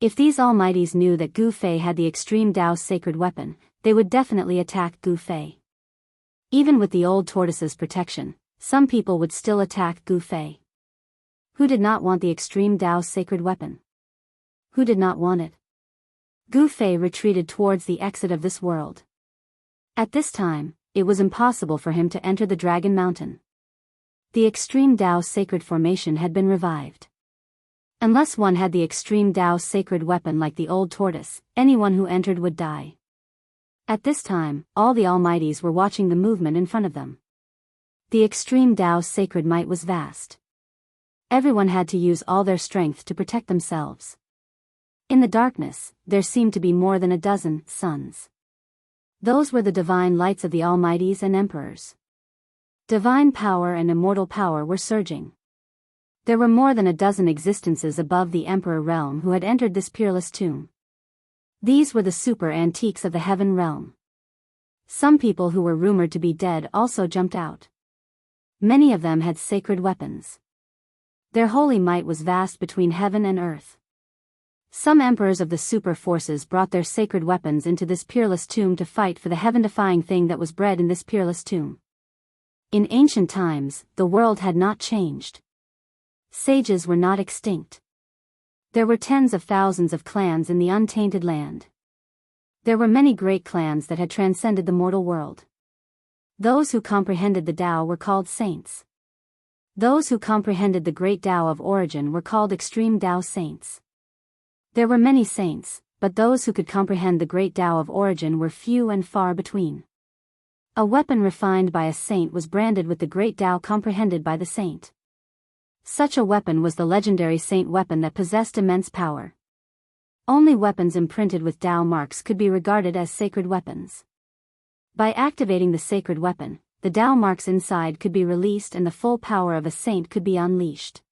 If these almighties knew that Gu Fei had the extreme Tao's sacred weapon, they would definitely attack Gu Fei. Even with the old tortoise's protection, some people would still attack Gu Fei. Who did not want the extreme Tao's sacred weapon? Who did not want it? Gu Fei retreated towards the exit of this world. At this time, it was impossible for him to enter the Dragon Mountain. The extreme Tao's sacred formation had been revived. Unless one had the extreme Tao's sacred weapon like the old tortoise, anyone who entered would die. At this time, all the almighties were watching the movement in front of them. The extreme Tao's sacred might was vast. Everyone had to use all their strength to protect themselves. In the darkness, there seemed to be more than a dozen suns. Those were the divine lights of the almighties and emperors. Divine power and immortal power were surging. There were more than a dozen existences above the emperor realm who had entered this peerless tomb. These were the super antiques of the heaven realm. Some people who were rumored to be dead also jumped out. Many of them had sacred weapons. Their holy might was vast between heaven and earth. Some emperors of the super forces brought their sacred weapons into this peerless tomb to fight for the heaven-defying thing that was bred in this peerless tomb. In ancient times, the world had not changed. Sages were not extinct. There were tens of thousands of clans in the untainted land. There were many great clans that had transcended the mortal world. Those who comprehended the Tao were called saints. Those who comprehended the great Tao of origin were called extreme Tao saints. There were many saints, but those who could comprehend the great Tao of origin were few and far between. A weapon refined by a saint was branded with the great Tao comprehended by the saint. Such a weapon was the legendary saint weapon that possessed immense power. Only weapons imprinted with Tao marks could be regarded as sacred weapons. By activating the sacred weapon, the Tao marks inside could be released and the full power of a saint could be unleashed.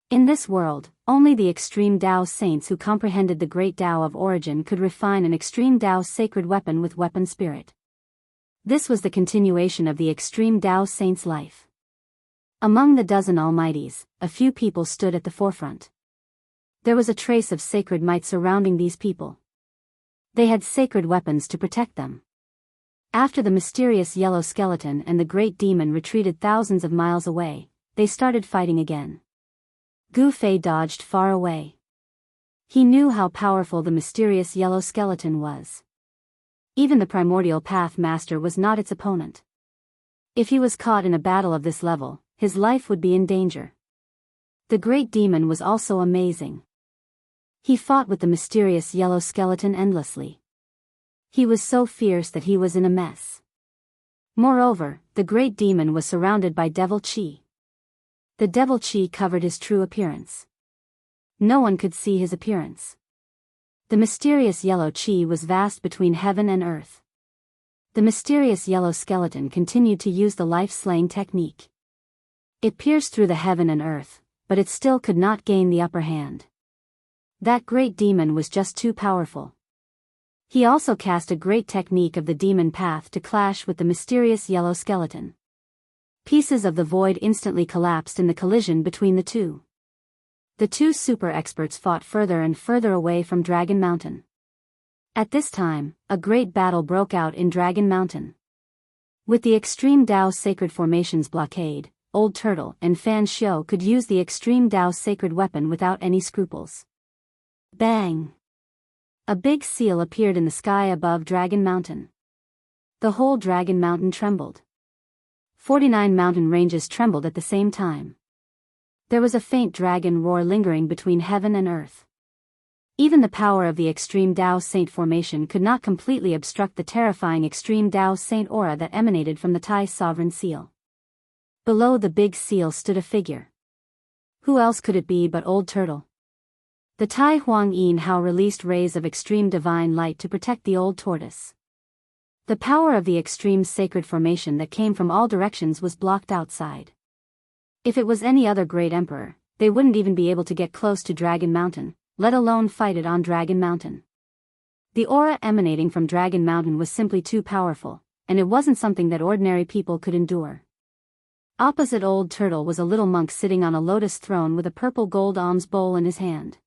In this world, only the extreme Tao saints who comprehended the great Tao of origin could refine an extreme Tao sacred weapon with weapon spirit. This was the continuation of the extreme Tao saint's life. Among the dozen almighties, a few people stood at the forefront. There was a trace of sacred might surrounding these people. They had sacred weapons to protect them. After the mysterious yellow skeleton and the great demon retreated thousands of miles away, they started fighting again. Gu Fei dodged far away. He knew how powerful the mysterious yellow skeleton was. Even the primordial path master was not its opponent. If he was caught in a battle of this level, his life would be in danger. The great demon was also amazing. He fought with the mysterious yellow skeleton endlessly. He was so fierce that he was in a mess. Moreover, the great demon was surrounded by devil chi. The devil chi covered his true appearance. No one could see his appearance. The mysterious yellow chi was vast between heaven and earth. The mysterious yellow skeleton continued to use the life-slaying technique. It pierced through the heaven and earth, but it still could not gain the upper hand. That great demon was just too powerful. He also cast a great technique of the demon path to clash with the mysterious yellow skeleton. Pieces of the void instantly collapsed in the collision between the two. The two super experts fought further and further away from Dragon Mountain. At this time, a great battle broke out in Dragon Mountain. With the extreme Tao sacred formations blockade, Old Turtle, and Fan Xiu could use the extreme Dao sacred weapon without any scruples. Bang! A big seal appeared in the sky above Dragon Mountain. The whole Dragon Mountain trembled. 49 mountain ranges trembled at the same time. There was a faint dragon roar lingering between heaven and earth. Even the power of the extreme Dao Saint formation could not completely obstruct the terrifying extreme Dao Saint aura that emanated from the Tai sovereign seal. Below the big seal stood a figure. Who else could it be but Old Turtle? The Tai Huang Yin Hao released rays of extreme divine light to protect the old tortoise. The power of the extreme sacred formation that came from all directions was blocked outside. If it was any other great emperor, they wouldn't even be able to get close to Dragon Mountain, let alone fight it on Dragon Mountain. The aura emanating from Dragon Mountain was simply too powerful, and it wasn't something that ordinary people could endure. Opposite Old Turtle was a little monk sitting on a lotus throne with a purple gold alms bowl in his hand.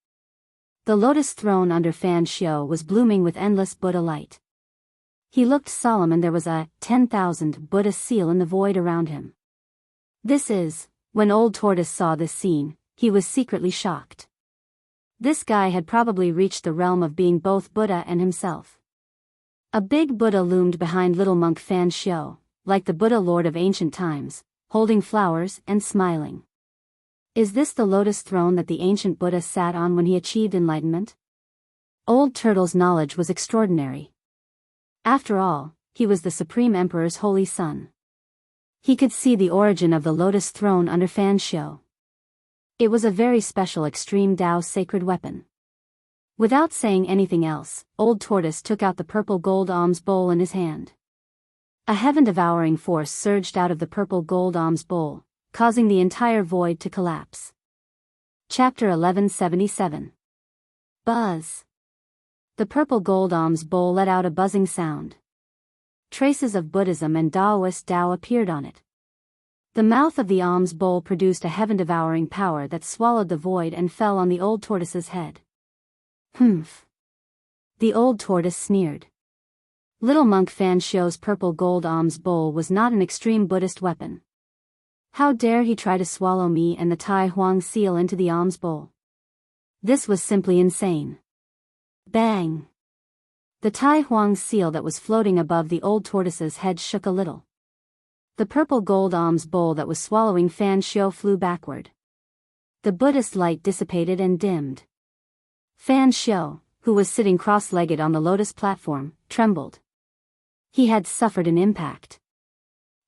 The lotus throne under Fan Xiu was blooming with endless Buddha light. He looked solemn and there was a 10,000 Buddha seal in the void around him. When Old Tortoise saw this scene, he was secretly shocked. This guy had probably reached the realm of being both Buddha and himself. A big Buddha loomed behind little monk Fan Xiu, like the Buddha Lord of ancient times, holding flowers and smiling. Is this the lotus throne that the ancient Buddha sat on when he achieved enlightenment? Old Turtle's knowledge was extraordinary. After all, he was the Supreme Emperor's holy son. He could see the origin of the lotus throne under Fan Xiu. It was a very special extreme Dao sacred weapon. Without saying anything else, Old Tortoise took out the purple gold alms bowl in his hand. A heaven-devouring force surged out of the purple gold alms bowl, causing the entire void to collapse. Chapter 1177. Buzz. The purple gold alms bowl let out a buzzing sound. Traces of Buddhism and Daoist Dao appeared on it. The mouth of the alms bowl produced a heaven-devouring power that swallowed the void and fell on the old tortoise's head. Humph. The old tortoise sneered. Little monk Fan Xiu's purple gold alms bowl was not an extreme Buddhist weapon. How dare he try to swallow me and the Tai Huang seal into the alms bowl? This was simply insane. Bang! The Tai Huang seal that was floating above the old tortoise's head shook a little. The purple gold alms bowl that was swallowing Fan Xiu flew backward. The Buddhist light dissipated and dimmed. Fan Xiu, who was sitting cross-legged on the lotus platform, trembled. He had suffered an impact.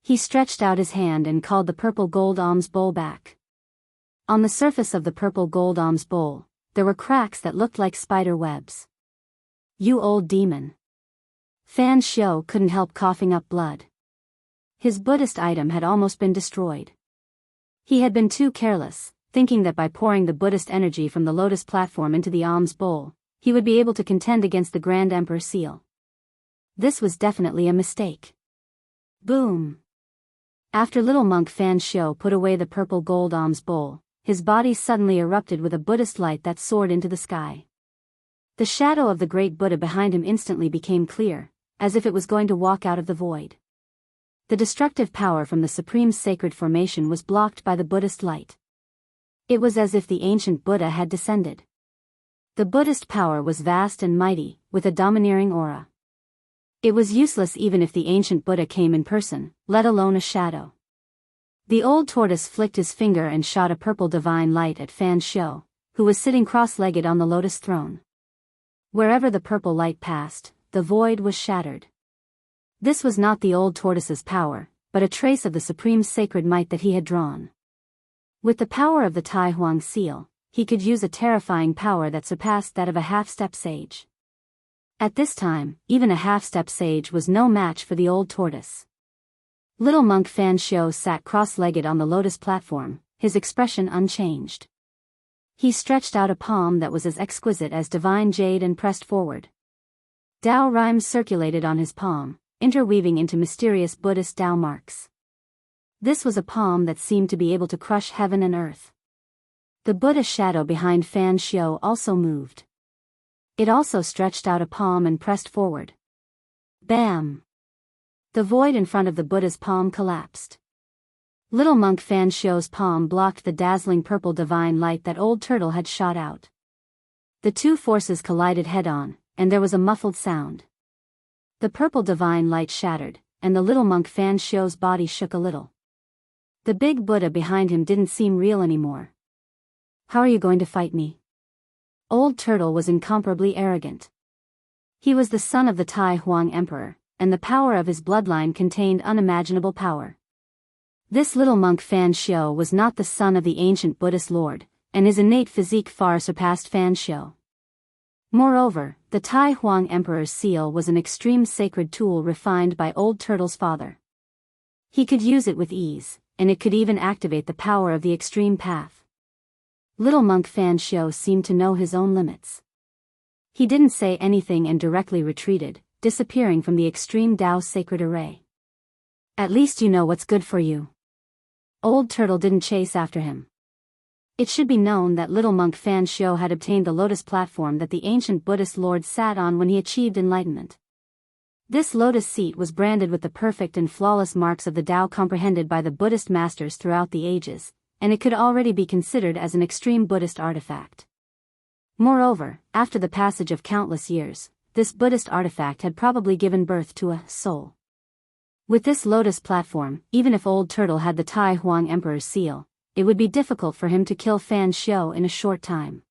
He stretched out his hand and called the purple gold alms bowl back. On the surface of the purple gold alms bowl, there were cracks that looked like spider webs. You old demon. Fan Xiu couldn't help coughing up blood. His Buddhist item had almost been destroyed. He had been too careless, thinking that by pouring the Buddhist energy from the lotus platform into the alms bowl, he would be able to contend against the Grand Emperor seal. This was definitely a mistake. Boom! After little monk Fan Xiu put away the purple gold alms bowl, his body suddenly erupted with a Buddhist light that soared into the sky. The shadow of the great Buddha behind him instantly became clear, as if it was going to walk out of the void. The destructive power from the supreme sacred formation was blocked by the Buddhist light. It was as if the ancient Buddha had descended. The Buddhist power was vast and mighty, with a domineering aura. It was useless even if the ancient Buddha came in person, let alone a shadow. The old tortoise flicked his finger and shot a purple divine light at Fan Xiu, who was sitting cross-legged on the lotus throne. Wherever the purple light passed, the void was shattered. This was not the old tortoise's power, but a trace of the supreme sacred might that he had drawn. With the power of the Tai Huang seal, he could use a terrifying power that surpassed that of a half-step sage. At this time, even a half-step sage was no match for the old tortoise. Little monk Fan Xiu sat cross-legged on the lotus platform, his expression unchanged. He stretched out a palm that was as exquisite as divine jade and pressed forward. Dao rhymes circulated on his palm, interweaving into mysterious Buddhist Dao marks. This was a palm that seemed to be able to crush heaven and earth. The Buddha shadow behind Fan Xiu also moved. It also stretched out a palm and pressed forward. Bam! The void in front of the Buddha's palm collapsed. Little monk Fan Xiu's palm blocked the dazzling purple divine light that old turtle had shot out. The two forces collided head-on, and there was a muffled sound. The purple divine light shattered, and the little monk Fan Xiu's body shook a little. The big Buddha behind him didn't seem real anymore. How are you going to fight me? Old turtle was incomparably arrogant. He was the son of the Tai Huang Emperor, and the power of his bloodline contained unimaginable power. This little monk Fan Xiu was not the son of the ancient Buddhist lord, and his innate physique far surpassed Fan Xiu. Moreover, the Tai Huang Emperor's seal was an extreme sacred tool refined by Old Turtle's father. He could use it with ease, and it could even activate the power of the extreme path. Little monk Fan Xiu seemed to know his own limits. He didn't say anything and directly retreated, disappearing from the extreme Dao sacred array. At least you know what's good for you. Old Turtle didn't chase after him. It should be known that little monk Fan Xiu had obtained the lotus platform that the ancient Buddhist lord sat on when he achieved enlightenment. This lotus seat was branded with the perfect and flawless marks of the Tao comprehended by the Buddhist masters throughout the ages, and it could already be considered as an extreme Buddhist artifact. Moreover, after the passage of countless years, this Buddhist artifact had probably given birth to a soul. With this lotus platform, even if Old Turtle had the Tai Huang Emperor's seal, it would be difficult for him to kill Fan Xiu in a short time.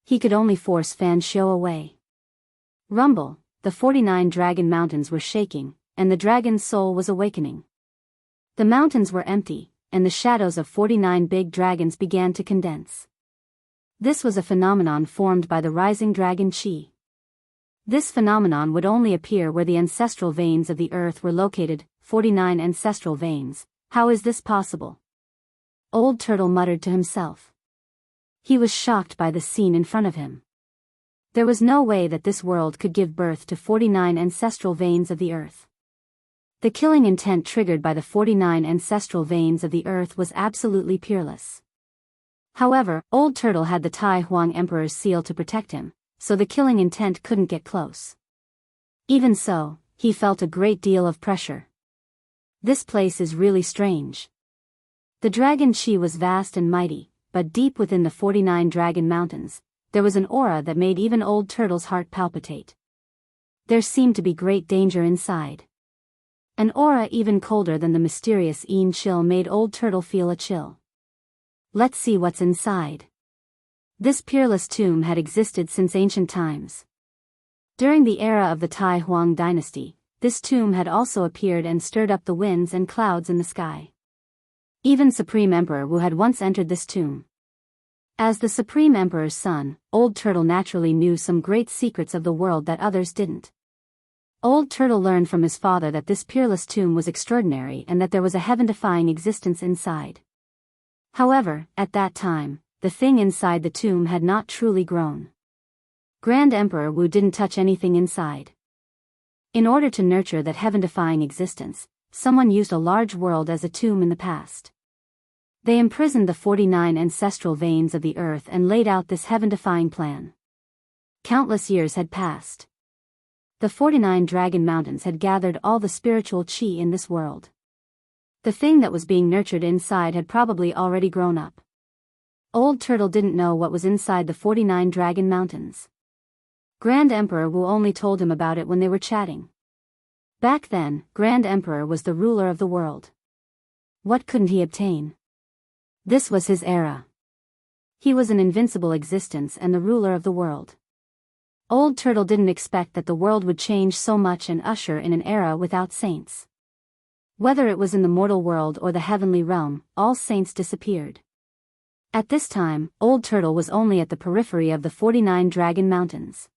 He could only force Fan Xiu away. Rumble, the 49 dragon mountains were shaking, and the dragon's soul was awakening. The mountains were empty, and the shadows of 49 big dragons began to condense. This was a phenomenon formed by the rising dragon Qi. This phenomenon would only appear where the ancestral veins of the earth were located, 49 ancestral veins. How is this possible? Old Turtle muttered to himself. He was shocked by the scene in front of him. There was no way that this world could give birth to 49 ancestral veins of the earth. The killing intent triggered by the 49 ancestral veins of the earth was absolutely peerless. However, Old Turtle had the Tai Huang Emperor's seal to protect him, so the killing intent couldn't get close. Even so, he felt a great deal of pressure. This place is really strange. The dragon Qi was vast and mighty, but deep within the 49 dragon mountains, there was an aura that made even Old Turtle's heart palpitate. There seemed to be great danger inside. An aura even colder than the mysterious Yin chill made Old Turtle feel a chill. Let's see what's inside. This peerless tomb had existed since ancient times. During the era of the Tai Huang dynasty, this tomb had also appeared and stirred up the winds and clouds in the sky. Even Supreme Emperor Wu had once entered this tomb. As the Supreme Emperor's son, Old Turtle naturally knew some great secrets of the world that others didn't. Old Turtle learned from his father that this peerless tomb was extraordinary and that there was a heaven-defying existence inside. However, at that time, the thing inside the tomb had not truly grown. Grand Emperor Wu didn't touch anything inside. In order to nurture that heaven-defying existence, someone used a large world as a tomb in the past. They imprisoned the 49 ancestral veins of the earth and laid out this heaven-defying plan. Countless years had passed. The 49 dragon mountains had gathered all the spiritual qi in this world. The thing that was being nurtured inside had probably already grown up. Old Turtle didn't know what was inside the 49 dragon mountains. Grand Emperor Wu only told him about it when they were chatting. Back then, Grand Emperor was the ruler of the world. What couldn't he obtain? This was his era. He was an invincible existence and the ruler of the world. Old Turtle didn't expect that the world would change so much and usher in an era without saints. Whether it was in the mortal world or the heavenly realm, all saints disappeared. At this time, Old Turtle was only at the periphery of the 49 dragon mountains.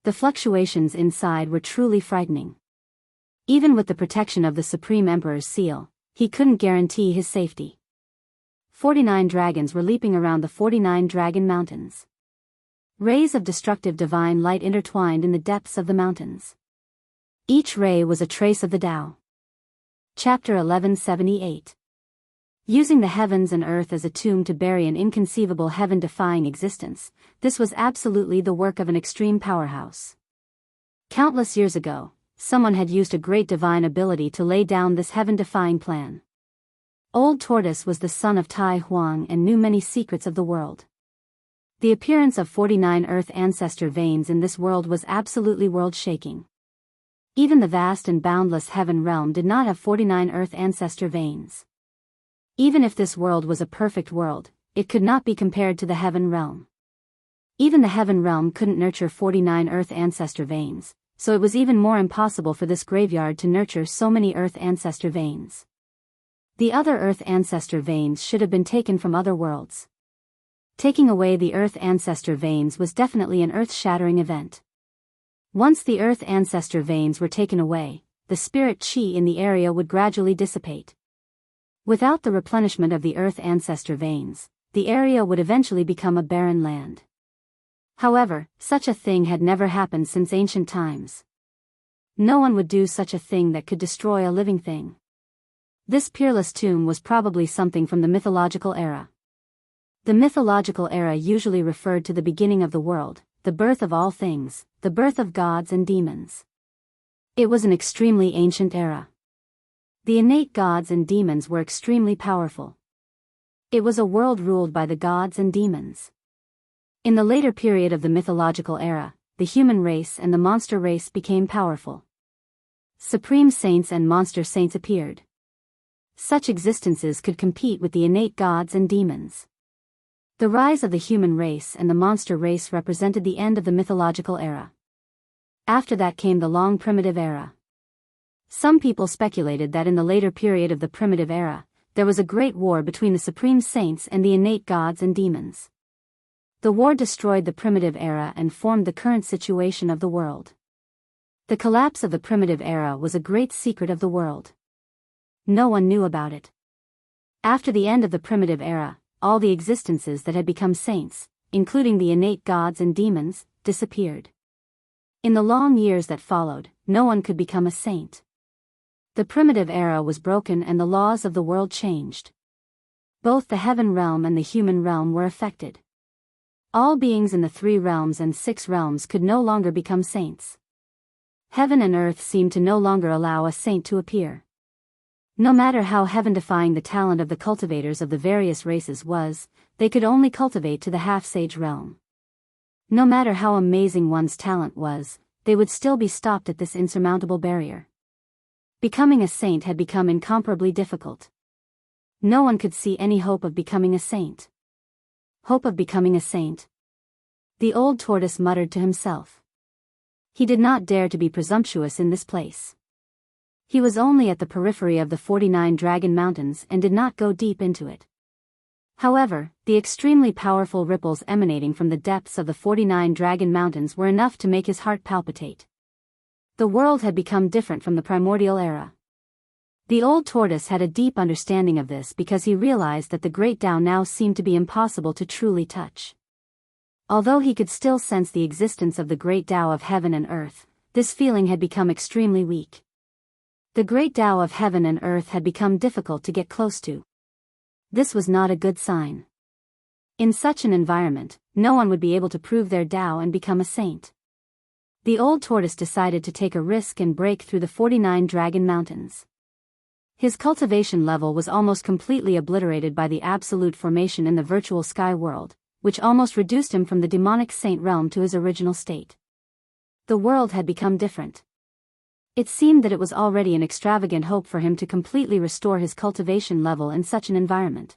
The fluctuations inside were truly frightening. Even with the protection of the Supreme Emperor's seal, he couldn't guarantee his safety. 49 dragons were leaping around the 49 dragon mountains. Rays of destructive divine light intertwined in the depths of the mountains. Each ray was a trace of the Tao. Chapter 1178. Using the heavens and earth as a tomb to bury an inconceivable heaven-defying existence, this was absolutely the work of an extreme powerhouse. Countless years ago, someone had used a great divine ability to lay down this heaven-defying plan. Old Tortoise was the son of Tai Huang and knew many secrets of the world. The appearance of 49 Earth ancestor veins in this world was absolutely world-shaking. Even the vast and boundless heaven realm did not have 49 Earth ancestor veins. Even if this world was a perfect world, it could not be compared to the heaven realm. Even the heaven realm couldn't nurture 49 Earth ancestor veins, so it was even more impossible for this graveyard to nurture so many Earth ancestor veins. The other Earth ancestor veins should have been taken from other worlds. Taking away the Earth ancestor veins was definitely an earth-shattering event. Once the Earth ancestor veins were taken away, the spirit chi in the area would gradually dissipate. Without the replenishment of the Earth ancestor veins, the area would eventually become a barren land. However, such a thing had never happened since ancient times. No one would do such a thing that could destroy a living thing. This peerless tomb was probably something from the mythological era. The mythological era usually referred to the beginning of the world, the birth of all things, the birth of gods and demons. It was an extremely ancient era. The innate gods and demons were extremely powerful. It was a world ruled by the gods and demons. In the later period of the mythological era, the human race and the monster race became powerful. Supreme saints and monster saints appeared. Such existences could compete with the innate gods and demons. The rise of the human race and the monster race represented the end of the mythological era. After that came the long primitive era. Some people speculated that in the later period of the primitive era, there was a great war between the supreme saints and the innate gods and demons. The war destroyed the primitive era and formed the current situation of the world. The collapse of the primitive era was a great secret of the world. No one knew about it. After the end of the primitive era, all the existences that had become saints, including the innate gods and demons, disappeared. In the long years that followed, no one could become a saint. The primitive era was broken and the laws of the world changed. Both the heaven realm and the human realm were affected. All beings in the 3 realms and 6 realms could no longer become saints. Heaven and earth seemed to no longer allow a saint to appear. No matter how heaven-defying the talent of the cultivators of the various races was, they could only cultivate to the half-sage realm. No matter how amazing one's talent was, they would still be stopped at this insurmountable barrier. Becoming a saint had become incomparably difficult. No one could see any hope of becoming a saint. Hope of becoming a saint. The old tortoise muttered to himself. He did not dare to be presumptuous in this place. He was only at the periphery of the 49 Dragon Mountains and did not go deep into it. However, the extremely powerful ripples emanating from the depths of the 49 Dragon Mountains were enough to make his heart palpitate. The world had become different from the primordial era. The old tortoise had a deep understanding of this because he realized that the great Tao now seemed to be impossible to truly touch. Although he could still sense the existence of the great Tao of heaven and earth, this feeling had become extremely weak. The great Tao of heaven and earth had become difficult to get close to. This was not a good sign. In such an environment, no one would be able to prove their Tao and become a saint. The old tortoise decided to take a risk and break through the 49 Dragon Mountains. His cultivation level was almost completely obliterated by the absolute formation in the virtual sky world, which almost reduced him from the demonic saint realm to his original state. The world had become different. It seemed that it was already an extravagant hope for him to completely restore his cultivation level in such an environment.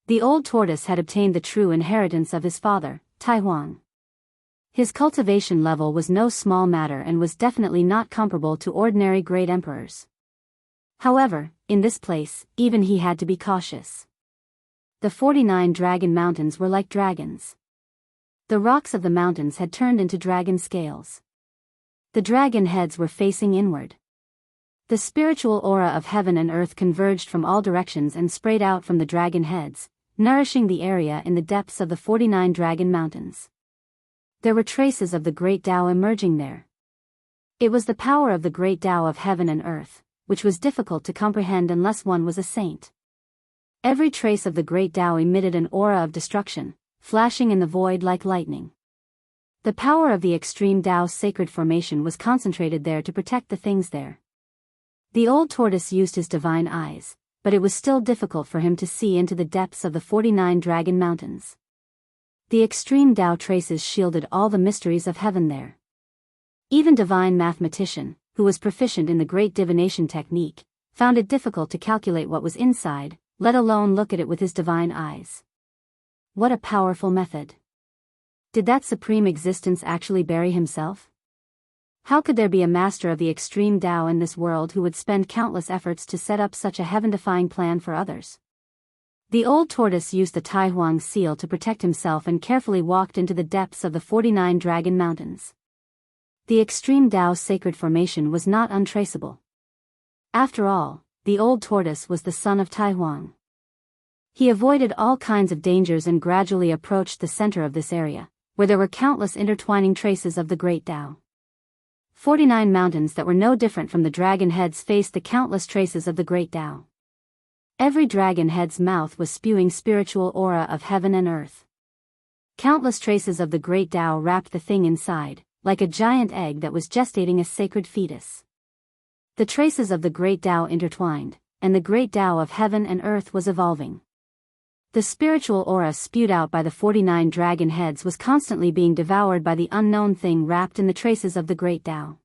The old tortoise had obtained the true inheritance of his father, Tai Huang. His cultivation level was no small matter and was definitely not comparable to ordinary great emperors. However, in this place, even he had to be cautious. The 49 Dragon Mountains were like dragons. The rocks of the mountains had turned into dragon scales. The dragon heads were facing inward. The spiritual aura of heaven and earth converged from all directions and sprayed out from the dragon heads, nourishing the area in the depths of the 49 Dragon Mountains. There were traces of the great Tao emerging there. It was the power of the great Tao of heaven and earth, which was difficult to comprehend unless one was a saint. Every trace of the great Tao emitted an aura of destruction, flashing in the void like lightning. The power of the extreme Tao's sacred formation was concentrated there to protect the things there. The old tortoise used his divine eyes, but it was still difficult for him to see into the depths of the 49 Dragon Mountains. The extreme Tao traces shielded all the mysteries of heaven there. Even divine mathematician, who was proficient in the great divination technique, found it difficult to calculate what was inside, let alone look at it with his divine eyes. What a powerful method! Did that supreme existence actually bury himself? How could there be a master of the extreme Tao in this world who would spend countless efforts to set up such a heaven-defying plan for others? The old tortoise used the Tai Huang seal to protect himself and carefully walked into the depths of the 49 Dragon Mountains. The extreme Tao's sacred formation was not untraceable. After all, the old tortoise was the son of Tai Huang. He avoided all kinds of dangers and gradually approached the center of this area, where there were countless intertwining traces of the great Tao. 49 mountains that were no different from the dragon heads faced the countless traces of the great Tao. Every dragon head's mouth was spewing spiritual aura of heaven and earth. Countless traces of the great Tao wrapped the thing inside, like a giant egg that was gestating a sacred fetus. The traces of the great Tao intertwined, and the great Tao of heaven and earth was evolving. The spiritual aura spewed out by the 49 dragon heads was constantly being devoured by the unknown thing wrapped in the traces of the great Tao.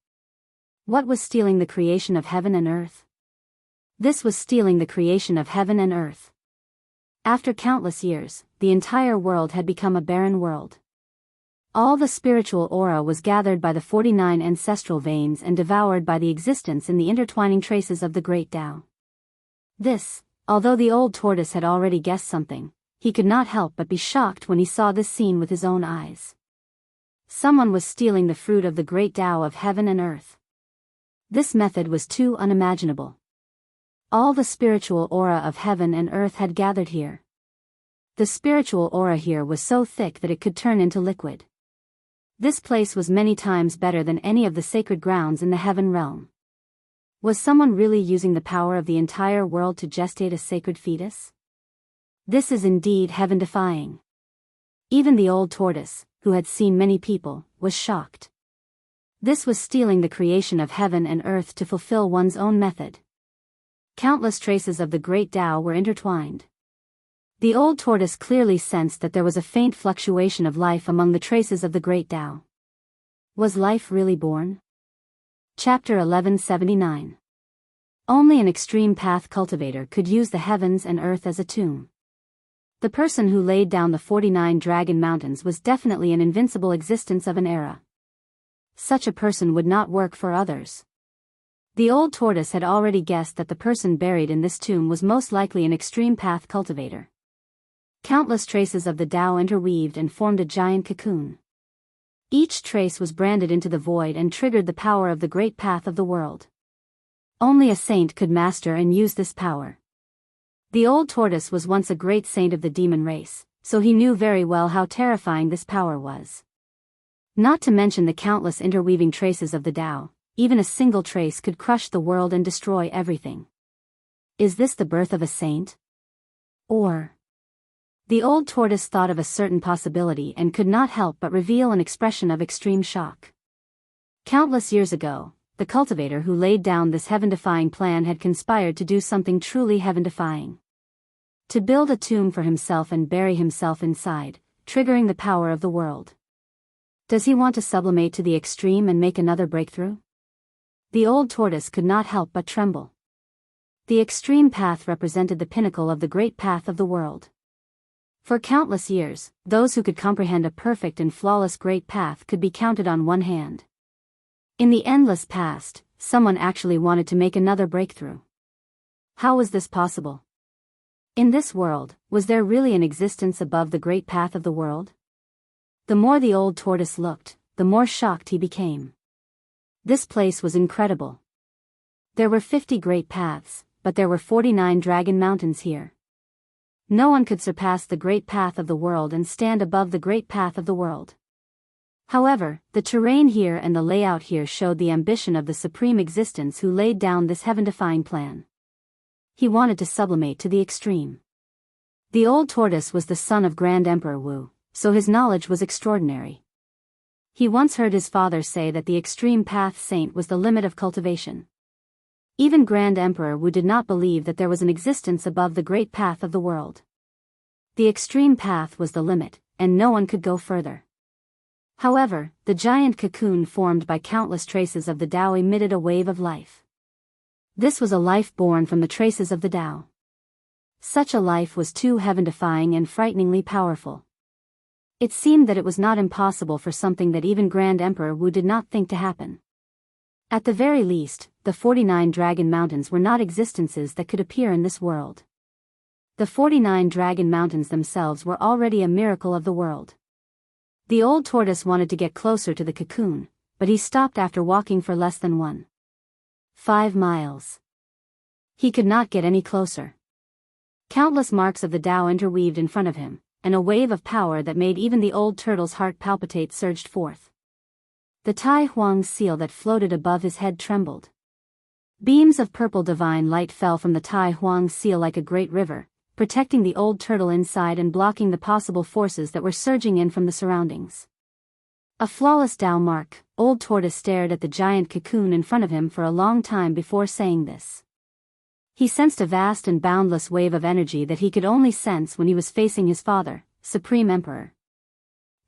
What was stealing the creation of heaven and earth? This was stealing the creation of heaven and earth. After countless years, the entire world had become a barren world. All the spiritual aura was gathered by the 49 ancestral veins and devoured by the existence in the intertwining traces of the great Tao. This, although the old tortoise had already guessed something, he could not help but be shocked when he saw this scene with his own eyes. Someone was stealing the fruit of the great Tao of heaven and earth. This method was too unimaginable. All the spiritual aura of heaven and earth had gathered here. The spiritual aura here was so thick that it could turn into liquid. This place was many times better than any of the sacred grounds in the heaven realm. Was someone really using the power of the entire world to gestate a sacred fetus? This is indeed heaven-defying. Even the old tortoise, who had seen many people, was shocked. This was stealing the creation of heaven and earth to fulfill one's own method. Countless traces of the great Tao were intertwined. The old tortoise clearly sensed that there was a faint fluctuation of life among the traces of the great Tao. Was life really born? Chapter 1179. Only an extreme path cultivator could use the heavens and earth as a tomb. The person who laid down the 49 Dragon Mountains was definitely an invincible existence of an era. Such a person would not work for others. The old tortoise had already guessed that the person buried in this tomb was most likely an extreme path cultivator. Countless traces of the Tao interweaved and formed a giant cocoon. Each trace was branded into the void and triggered the power of the great path of the world. Only a saint could master and use this power. The old tortoise was once a great saint of the demon race, so he knew very well how terrifying this power was. Not to mention the countless interweaving traces of the Tao, even a single trace could crush the world and destroy everything. Is this the birth of a saint? Or... The old tortoise thought of a certain possibility and could not help but reveal an expression of extreme shock. Countless years ago, the cultivator who laid down this heaven-defying plan had conspired to do something truly heaven-defying. To build a tomb for himself and bury himself inside, triggering the power of the world. Does he want to sublimate to the extreme and make another breakthrough? The old tortoise could not help but tremble. The extreme path represented the pinnacle of the great path of the world. For countless years, those who could comprehend a perfect and flawless great path could be counted on one hand. In the endless past, someone actually wanted to make another breakthrough. How was this possible? In this world, was there really an existence above the great path of the world? The more the old tortoise looked, the more shocked he became. This place was incredible. There were 50 great paths, but there were 49 dragon mountains here. No one could surpass the great path of the world and stand above the great path of the world. However, the terrain here and the layout here showed the ambition of the supreme existence who laid down this heaven-defying plan. He wanted to sublimate to the extreme. The old tortoise was the son of Grand Emperor Wu, so his knowledge was extraordinary. He once heard his father say that the extreme path saint was the limit of cultivation. Even Grand Emperor Wu did not believe that there was an existence above the great path of the world. The extreme path was the limit, and no one could go further. However, the giant cocoon formed by countless traces of the Tao emitted a wave of life. This was a life born from the traces of the Tao. Such a life was too heaven-defying and frighteningly powerful. It seemed that it was not impossible for something that even Grand Emperor Wu did not think to happen. At the very least, the 49 Dragon Mountains were not existences that could appear in this world. The 49 Dragon Mountains themselves were already a miracle of the world. The old tortoise wanted to get closer to the cocoon, but he stopped after walking for less than 1.5 miles. He could not get any closer. Countless marks of the Tao interweaved in front of him, and a wave of power that made even the old turtle's heart palpitate surged forth. The Tai Huang seal that floated above his head trembled. Beams of purple divine light fell from the Tai Huang seal like a great river, protecting the old turtle inside and blocking the possible forces that were surging in from the surroundings. A flawless Tao mark, old tortoise stared at the giant cocoon in front of him for a long time before saying this. He sensed a vast and boundless wave of energy that he could only sense when he was facing his father, Supreme Emperor.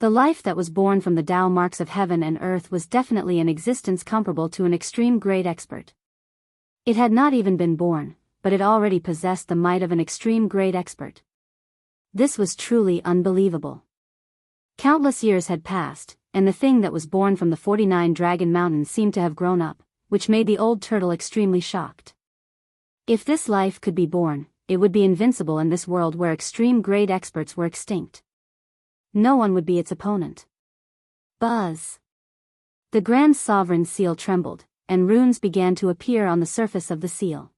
The life that was born from the Tao marks of heaven and earth was definitely an existence comparable to an extreme great expert. It had not even been born, but it already possessed the might of an extreme great expert. This was truly unbelievable. Countless years had passed, and the thing that was born from the 49 Dragon Mountains seemed to have grown up, which made the old turtle extremely shocked. If this life could be born, it would be invincible in this world where extreme great experts were extinct. No one would be its opponent. Buzz! The Grand Sovereign seal trembled, and runes began to appear on the surface of the seal.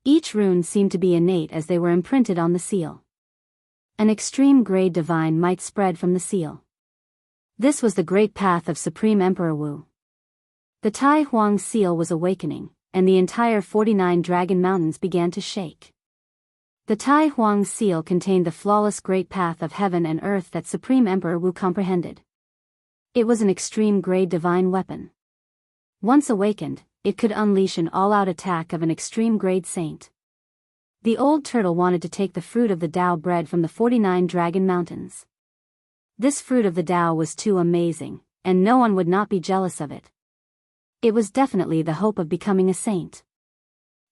Each rune seemed to be innate as they were imprinted on the seal. An extreme grade divine might spread from the seal. This was the great path of Supreme Emperor Wu. The Tai Huang seal was awakening, and the entire 49 Dragon Mountains began to shake. The Tai Huang seal contained the flawless great path of heaven and earth that Supreme Emperor Wu comprehended. It was an extreme grade divine weapon. Once awakened, it could unleash an all-out attack of an extreme grade saint. The old turtle wanted to take the fruit of the Tao bred from the 49 Dragon Mountains. This fruit of the Tao was too amazing, and no one would not be jealous of it. It was definitely the hope of becoming a saint.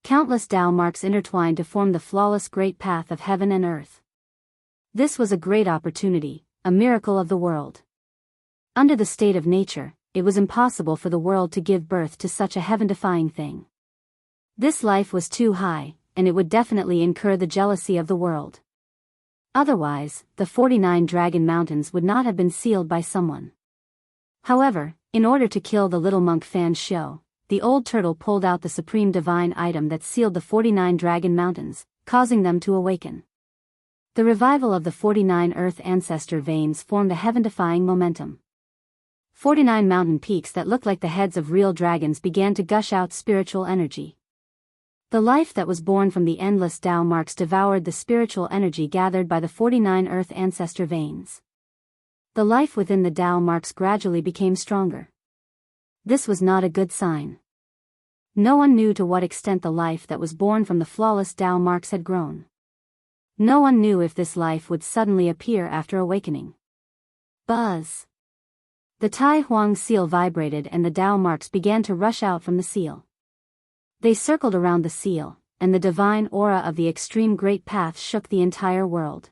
Countless Tao marks intertwined to form the flawless great path of heaven and earth. This was a great opportunity, a miracle of the world. Under the state of nature, it was impossible for the world to give birth to such a heaven-defying thing. This life was too high, and it would definitely incur the jealousy of the world. Otherwise, the 49 Dragon Mountains would not have been sealed by someone. However, in order to kill the little monk Fan Shou, the old turtle pulled out the supreme divine item that sealed the 49 Dragon Mountains, causing them to awaken. The revival of the 49 Earth ancestor veins formed a heaven-defying momentum. 49 mountain peaks that looked like the heads of real dragons began to gush out spiritual energy. The life that was born from the endless Tao marks devoured the spiritual energy gathered by the 49 Earth ancestor veins. The life within the Tao marks gradually became stronger. This was not a good sign. No one knew to what extent the life that was born from the flawless Tao marks had grown. No one knew if this life would suddenly appear after awakening. Buzz! The Tai Huang seal vibrated and the Tao marks began to rush out from the seal. They circled around the seal, and the divine aura of the extreme great path shook the entire world.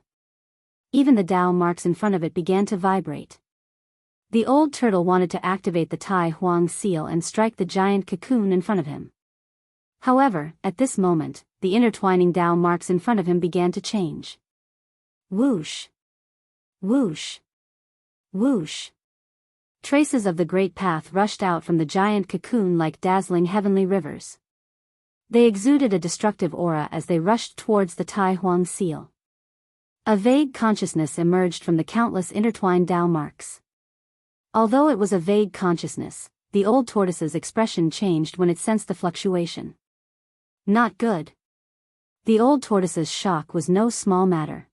Even the Tao marks in front of it began to vibrate. The old turtle wanted to activate the Tai Huang seal and strike the giant cocoon in front of him. However, at this moment, the intertwining Tao marks in front of him began to change. Whoosh! Whoosh! Whoosh! Traces of the great path rushed out from the giant cocoon like dazzling heavenly rivers. They exuded a destructive aura as they rushed towards the Tai Huang seal. A vague consciousness emerged from the countless intertwined Tao marks. Although it was a vague consciousness, the old tortoise's expression changed when it sensed the fluctuation. Not good. The old tortoise's shock was no small matter.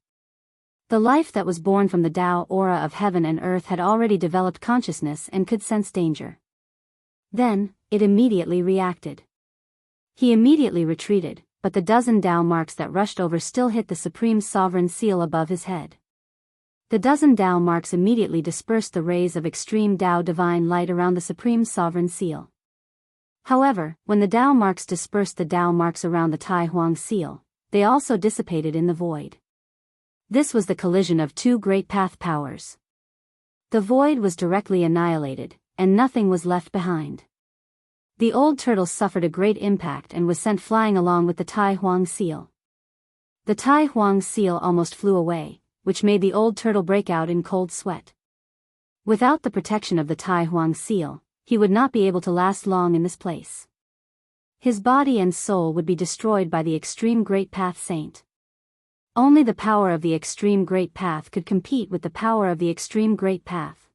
The life that was born from the Tao aura of heaven and earth had already developed consciousness and could sense danger. Then, it immediately reacted. He immediately retreated, but the dozen Dao marks that rushed over still hit the Supreme Sovereign seal above his head. The dozen Dao marks immediately dispersed the rays of extreme Dao divine light around the Supreme Sovereign seal. However, when the Dao marks dispersed the Dao marks around the Tai Huang seal, they also dissipated in the void. This was the collision of two great path powers. The void was directly annihilated, and nothing was left behind. The old turtle suffered a great impact and was sent flying along with the Tai Huang seal. The Tai Huang seal almost flew away, which made the old turtle break out in cold sweat. Without the protection of the Tai Huang seal, he would not be able to last long in this place. His body and soul would be destroyed by the extreme great path saint. Only the power of the extreme great path could compete with the power of the extreme great path.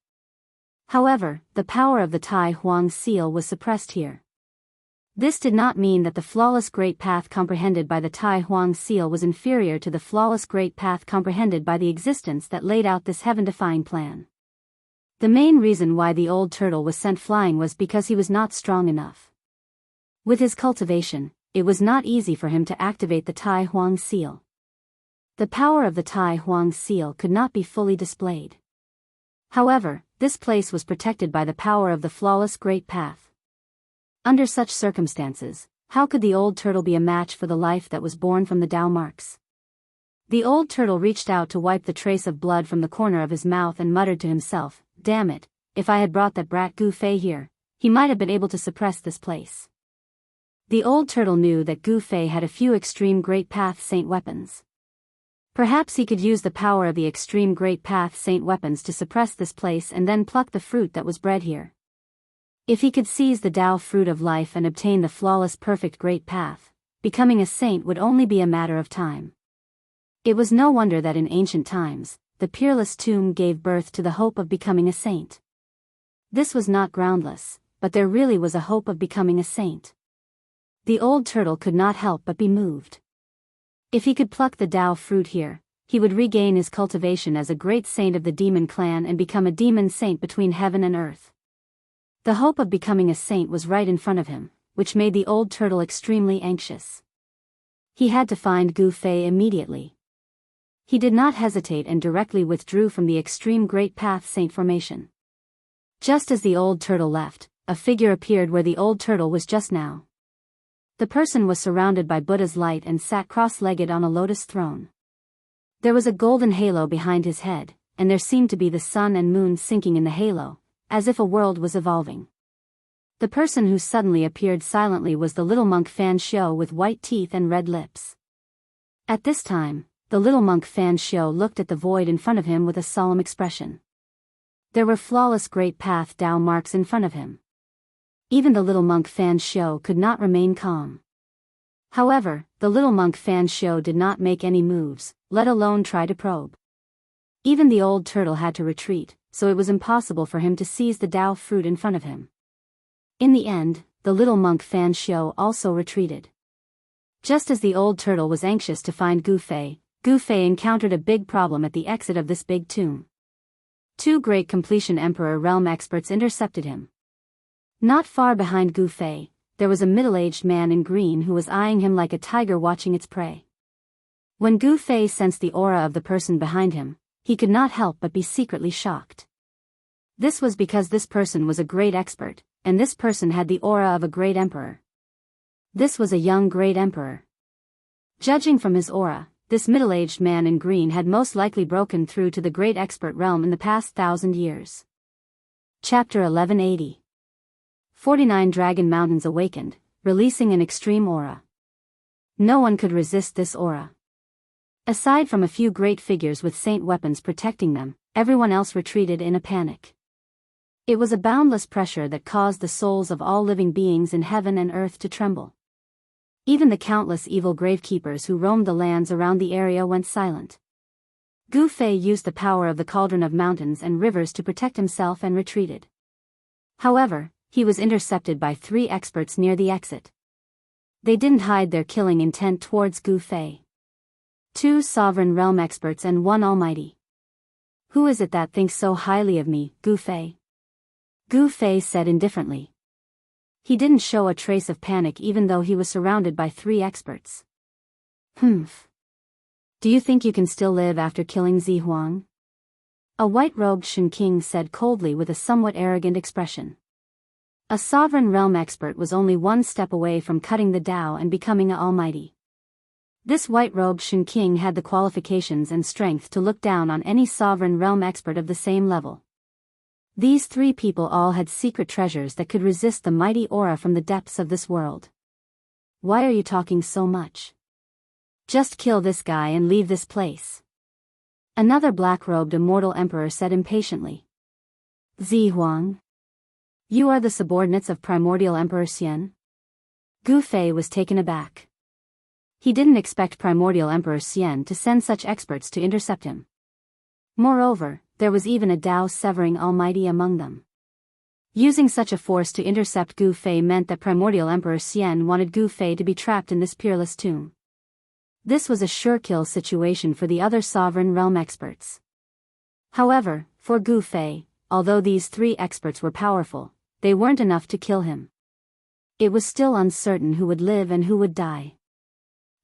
However, the power of the Tai Huang seal was suppressed here. This did not mean that the flawless great path comprehended by the Tai Huang seal was inferior to the flawless great path comprehended by the existence that laid out this heaven-defying plan. The main reason why the old turtle was sent flying was because he was not strong enough. With his cultivation, it was not easy for him to activate the Tai Huang seal. The power of the Tai Huang seal could not be fully displayed. However, this place was protected by the power of the flawless great path. Under such circumstances, how could the old turtle be a match for the life that was born from the Dao marks? The old turtle reached out to wipe the trace of blood from the corner of his mouth and muttered to himself, "Damn it, if I had brought that brat Gu Fei here, he might have been able to suppress this place." The old turtle knew that Gu Fei had a few extreme great path saint weapons. Perhaps he could use the power of the extreme great path saint weapons to suppress this place and then pluck the fruit that was bred here. If he could seize the Tao fruit of life and obtain the flawless perfect great path, becoming a saint would only be a matter of time. It was no wonder that in ancient times, the peerless tomb gave birth to the hope of becoming a saint. This was not groundless, but there really was a hope of becoming a saint. The old turtle could not help but be moved. If he could pluck the Tao fruit here, he would regain his cultivation as a great saint of the demon clan and become a demon saint between heaven and earth. The hope of becoming a saint was right in front of him, which made the old turtle extremely anxious. He had to find Gu Fei immediately. He did not hesitate and directly withdrew from the extreme great path saint formation. Just as the old turtle left, a figure appeared where the old turtle was just now. The person was surrounded by Buddha's light and sat cross-legged on a lotus throne. There was a golden halo behind his head, and there seemed to be the sun and moon sinking in the halo, as if a world was evolving. The person who suddenly appeared silently was the little monk Fan Xiao with white teeth and red lips. At this time, the little monk Fan Xiao looked at the void in front of him with a solemn expression. There were flawless great path Tao marks in front of him. Even the little monk Fan Xiao could not remain calm. However, the little monk Fan Xiao did not make any moves, let alone try to probe. Even the old turtle had to retreat, so it was impossible for him to seize the Tao fruit in front of him. In the end, the little monk Fan Xiao also retreated. Just as the old turtle was anxious to find Gu Fei encountered a big problem at the exit of this big tomb. Two great completion emperor realm experts intercepted him. Not far behind Gu Fei, there was a middle-aged man in green who was eyeing him like a tiger watching its prey. When Gu Fei sensed the aura of the person behind him, he could not help but be secretly shocked. This was because this person was a great expert, and this person had the aura of a great emperor. This was a young great emperor. Judging from his aura, this middle-aged man in green had most likely broken through to the great expert realm in the past 1,000 years. Chapter 1180. 49 Dragon Mountains awakened, releasing an extreme aura. No one could resist this aura. Aside from a few great figures with saint weapons protecting them, everyone else retreated in a panic. It was a boundless pressure that caused the souls of all living beings in heaven and earth to tremble. Even the countless evil gravekeepers who roamed the lands around the area went silent. Gu Fei used the power of the cauldron of mountains and rivers to protect himself and retreated. However, he was intercepted by 3 experts near the exit. They didn't hide their killing intent towards Gu Fei. 2 sovereign realm experts and 1 almighty. "Who is it that thinks so highly of me, Gu Fei?" Gu Fei said indifferently. He didn't show a trace of panic even though he was surrounded by 3 experts. Humph. Do you think you can still live after killing Zi Huang? A white-robed Shen King said coldly with a somewhat arrogant expression. A sovereign realm expert was only 1 step away from cutting the Dao and becoming an almighty. This white-robed Shen King had the qualifications and strength to look down on any sovereign realm expert of the same level. These 3 people all had secret treasures that could resist the mighty aura from the depths of this world. Why are you talking so much? Just kill this guy and leave this place. Another black-robed immortal emperor said impatiently. Zi Huang? You are the subordinates of primordial Emperor Xian? Gu Fei was taken aback. He didn't expect primordial Emperor Xian to send such experts to intercept him. Moreover, there was even a Dao-severing almighty among them. Using such a force to intercept Gu Fei meant that primordial Emperor Xian wanted Gu Fei to be trapped in this peerless tomb. This was a sure-kill situation for the other sovereign realm experts. However, for Gu Fei, although these 3 experts were powerful, they weren't enough to kill him. It was still uncertain who would live and who would die.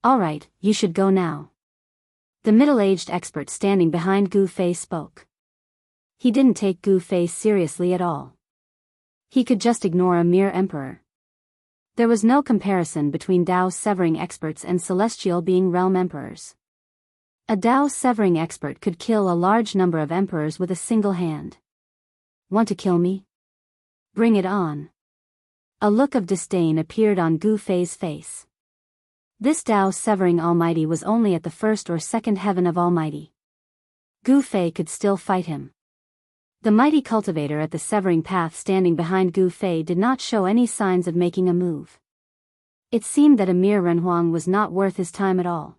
Alright, you should go now. The middle-aged expert standing behind Gu Fei spoke. He didn't take Gu Fei seriously at all. He could just ignore a mere emperor. There was no comparison between Dao-severing experts and celestial being realm emperors. A Dao-severing expert could kill a large number of emperors with a single hand. Want to kill me? Bring it on. A look of disdain appeared on Gu Fei's face. This Dao-severing almighty was only at the 1st or 2nd heaven of almighty. Gu Fei could still fight him. The mighty cultivator at the severing path standing behind Gu Fei did not show any signs of making a move. It seemed that Emir Renhuang was not worth his time at all.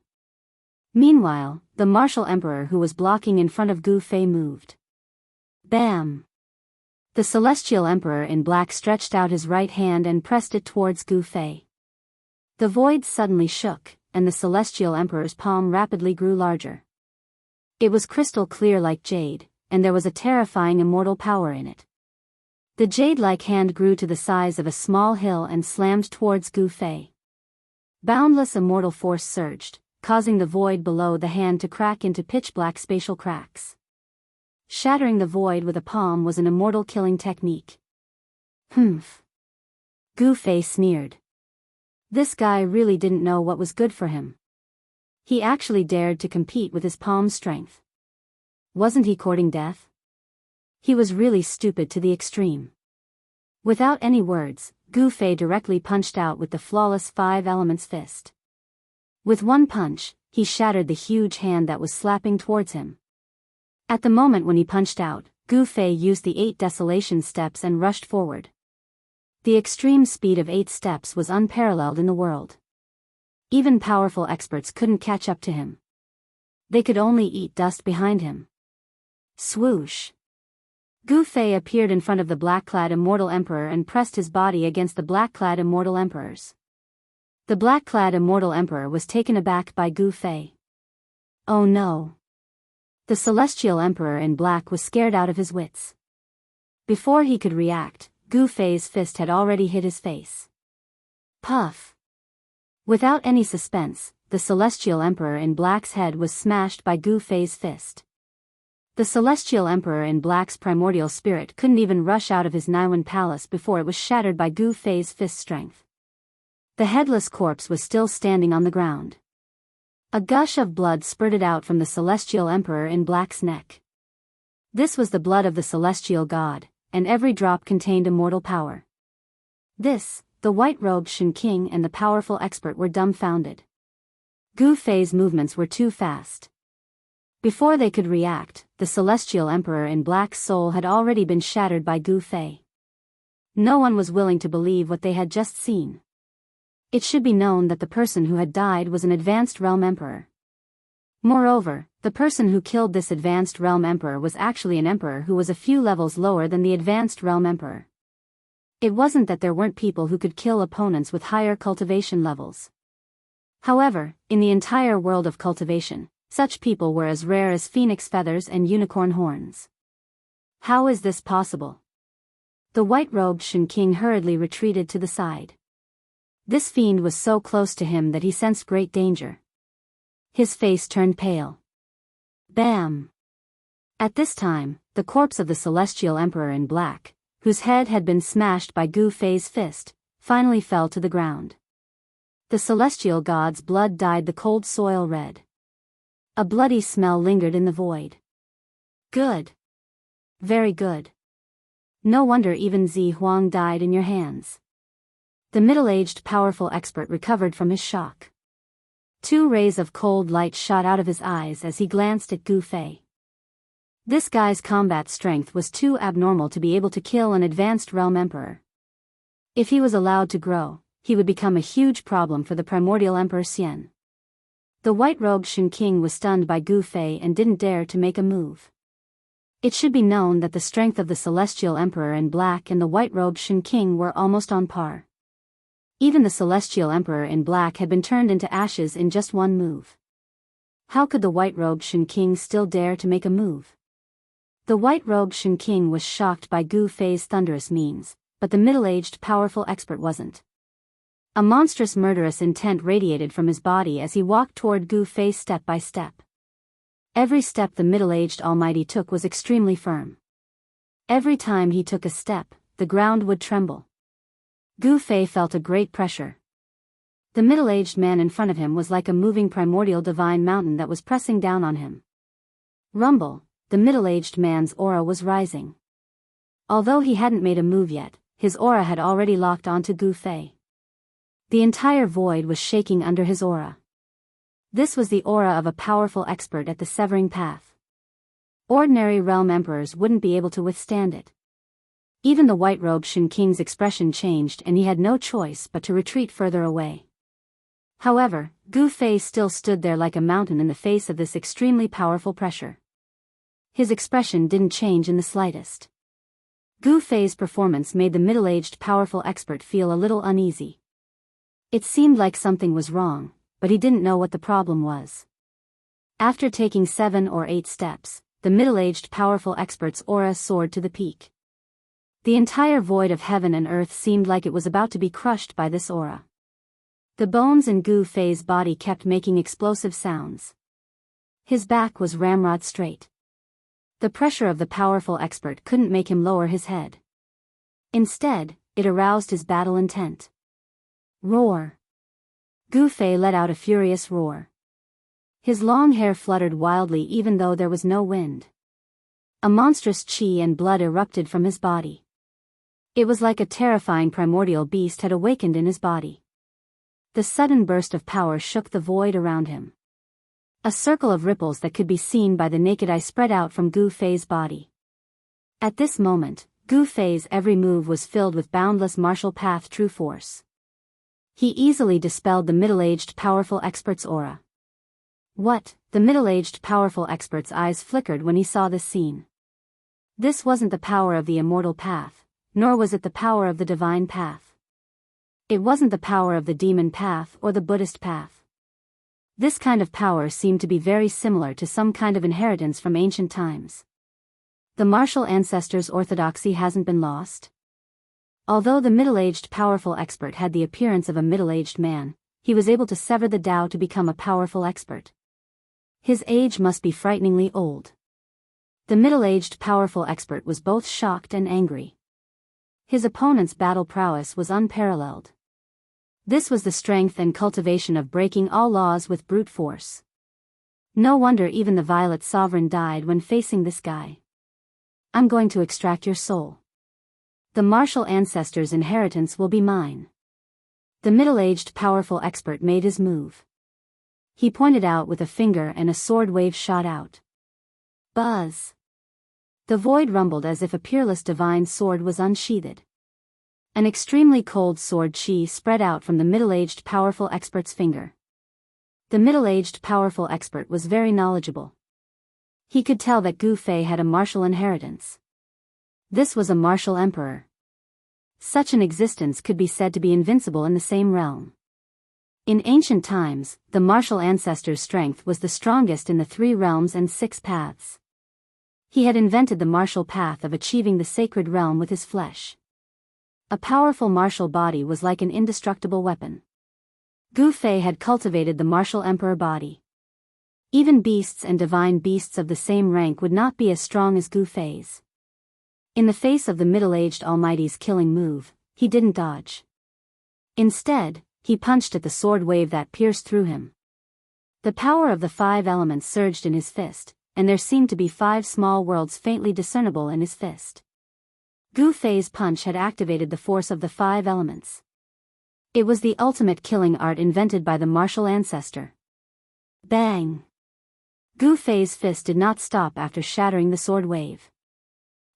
Meanwhile, the martial emperor who was blocking in front of Gu Fei moved. Bam! The celestial emperor in black stretched out his right hand and pressed it towards Gu Fei. The void suddenly shook, and the celestial emperor's palm rapidly grew larger. It was crystal clear like jade, and there was a terrifying immortal power in it. The jade-like hand grew to the size of a small hill and slammed towards Gu Fei. Boundless immortal force surged, causing the void below the hand to crack into pitch-black spatial cracks. Shattering the void with a palm was an immortal killing technique. Humph. Gu Fei sneered. This guy really didn't know what was good for him. He actually dared to compete with his palm strength. Wasn't he courting death? He was really stupid to the extreme. Without any words, Gu Fei directly punched out with the flawless 5 elements fist. With one punch, he shattered the huge hand that was slapping towards him. At the moment when he punched out, Gu Fei used the 8 desolation steps and rushed forward. The extreme speed of 8 steps was unparalleled in the world. Even powerful experts couldn't catch up to him. They could only eat dust behind him. Swoosh! Gu Fei appeared in front of the black-clad immortal emperor and pressed his body against the black-clad immortal emperors. The black-clad immortal emperor was taken aback by Gu Fei. Oh no! The celestial emperor in black was scared out of his wits. Before he could react, Gu Fei's fist had already hit his face. Puff! Without any suspense, the celestial emperor in black's head was smashed by Gu Fei's fist. The celestial emperor in black's primordial spirit couldn't even rush out of his Naiwan palace before it was shattered by Gu Fei's fist strength. The headless corpse was still standing on the ground. A gush of blood spurted out from the celestial emperor in black's neck. This was the blood of the celestial god, and every drop contained immortal power. This, the white-robed Shen King and the powerful expert were dumbfounded. Gu Fei's movements were too fast. Before they could react, the celestial emperor in black's soul had already been shattered by Gu Fei. No one was willing to believe what they had just seen. It should be known that the person who had died was an advanced realm emperor. Moreover, the person who killed this advanced realm emperor was actually an emperor who was a few levels lower than the advanced realm emperor. It wasn't that there weren't people who could kill opponents with higher cultivation levels. However, in the entire world of cultivation, such people were as rare as phoenix feathers and unicorn horns. How is this possible? The white-robed Shen King hurriedly retreated to the side. This fiend was so close to him that he sensed great danger. His face turned pale. Bam! At this time, the corpse of the Celestial Emperor in black, whose head had been smashed by Gu Fei's fist, finally fell to the ground. The celestial god's blood dyed the cold soil red. A bloody smell lingered in the void. Good. Very good. No wonder even Zi Huang died in your hands. The middle-aged powerful expert recovered from his shock. 2 rays of cold light shot out of his eyes as he glanced at Gu Fei. This guy's combat strength was too abnormal to be able to kill an advanced realm emperor. If he was allowed to grow, he would become a huge problem for the primordial Emperor Xian. The white-robed Shen King was stunned by Gu Fei and didn't dare to make a move. It should be known that the strength of the Celestial Emperor in black and the white-robed Shen King were almost on par. Even the Celestial Emperor in black had been turned into ashes in just one move. How could the white-robed Shen King still dare to make a move? The white-robed Shen King was shocked by Gu Fei's thunderous means, but the middle-aged powerful expert wasn't. A monstrous murderous intent radiated from his body as he walked toward Gu Fei step by step. Every step the middle-aged almighty took was extremely firm. Every time he took a step, the ground would tremble. Gu Fei felt a great pressure. The middle-aged man in front of him was like a moving primordial divine mountain that was pressing down on him. Rumble, the middle-aged man's aura was rising. Although he hadn't made a move yet, his aura had already locked onto Gu Fei. The entire void was shaking under his aura. This was the aura of a powerful expert at the severing path. Ordinary realm emperors wouldn't be able to withstand it. Even the white-robed Shen King's expression changed and he had no choice but to retreat further away. However, Gu Fei still stood there like a mountain in the face of this extremely powerful pressure. His expression didn't change in the slightest. Gu Fei's performance made the middle-aged powerful expert feel a little uneasy. It seemed like something was wrong, but he didn't know what the problem was. After taking 7 or 8 steps, the middle-aged powerful expert's aura soared to the peak. The entire void of heaven and earth seemed like it was about to be crushed by this aura. The bones in Gu Fei's body kept making explosive sounds. His back was ramrod straight. The pressure of the powerful expert couldn't make him lower his head. Instead, it aroused his battle intent. Roar! Gu Fei let out a furious roar. His long hair fluttered wildly even though there was no wind. A monstrous qi and blood erupted from his body. It was like a terrifying primordial beast had awakened in his body. The sudden burst of power shook the void around him. A circle of ripples that could be seen by the naked eye spread out from Gu Fei's body. At this moment, Gu Fei's every move was filled with boundless martial path true force. He easily dispelled the middle-aged powerful expert's aura. What? The middle-aged powerful expert's eyes flickered when he saw this scene. This wasn't the power of the immortal path, nor was it the power of the divine path. It wasn't the power of the demon path or the Buddhist path. This kind of power seemed to be very similar to some kind of inheritance from ancient times. The martial ancestors' orthodoxy hasn't been lost. Although the middle-aged powerful expert had the appearance of a middle-aged man, he was able to sever the Tao to become a powerful expert. His age must be frighteningly old. The middle-aged powerful expert was both shocked and angry. His opponent's battle prowess was unparalleled. This was the strength and cultivation of breaking all laws with brute force. No wonder even the Violet Sovereign died when facing this guy. I'm going to extract your soul. The martial ancestors' inheritance will be mine. The middle-aged powerful expert made his move. He pointed out with a finger and a sword wave shot out. Buzz! The void rumbled as if a peerless divine sword was unsheathed. An extremely cold sword qi spread out from the middle-aged powerful expert's finger. The middle-aged powerful expert was very knowledgeable. He could tell that Gu Fei had a martial inheritance. This was a martial emperor. Such an existence could be said to be invincible in the same realm. In ancient times, the martial ancestor's strength was the strongest in the 3 realms and 6 paths. He had invented the martial path of achieving the sacred realm with his flesh. A powerful martial body was like an indestructible weapon. Gu Fei had cultivated the martial emperor body. Even beasts and divine beasts of the same rank would not be as strong as Gu Fei's. In the face of the middle-aged Almighty's killing move, he didn't dodge. Instead, he punched at the sword wave that pierced through him. The power of the 5 elements surged in his fist, and there seemed to be 5 small worlds faintly discernible in his fist. Gu Fei's punch had activated the force of the 5 elements. It was the ultimate killing art invented by the martial ancestor. Bang! Gu Fei's fist did not stop after shattering the sword wave.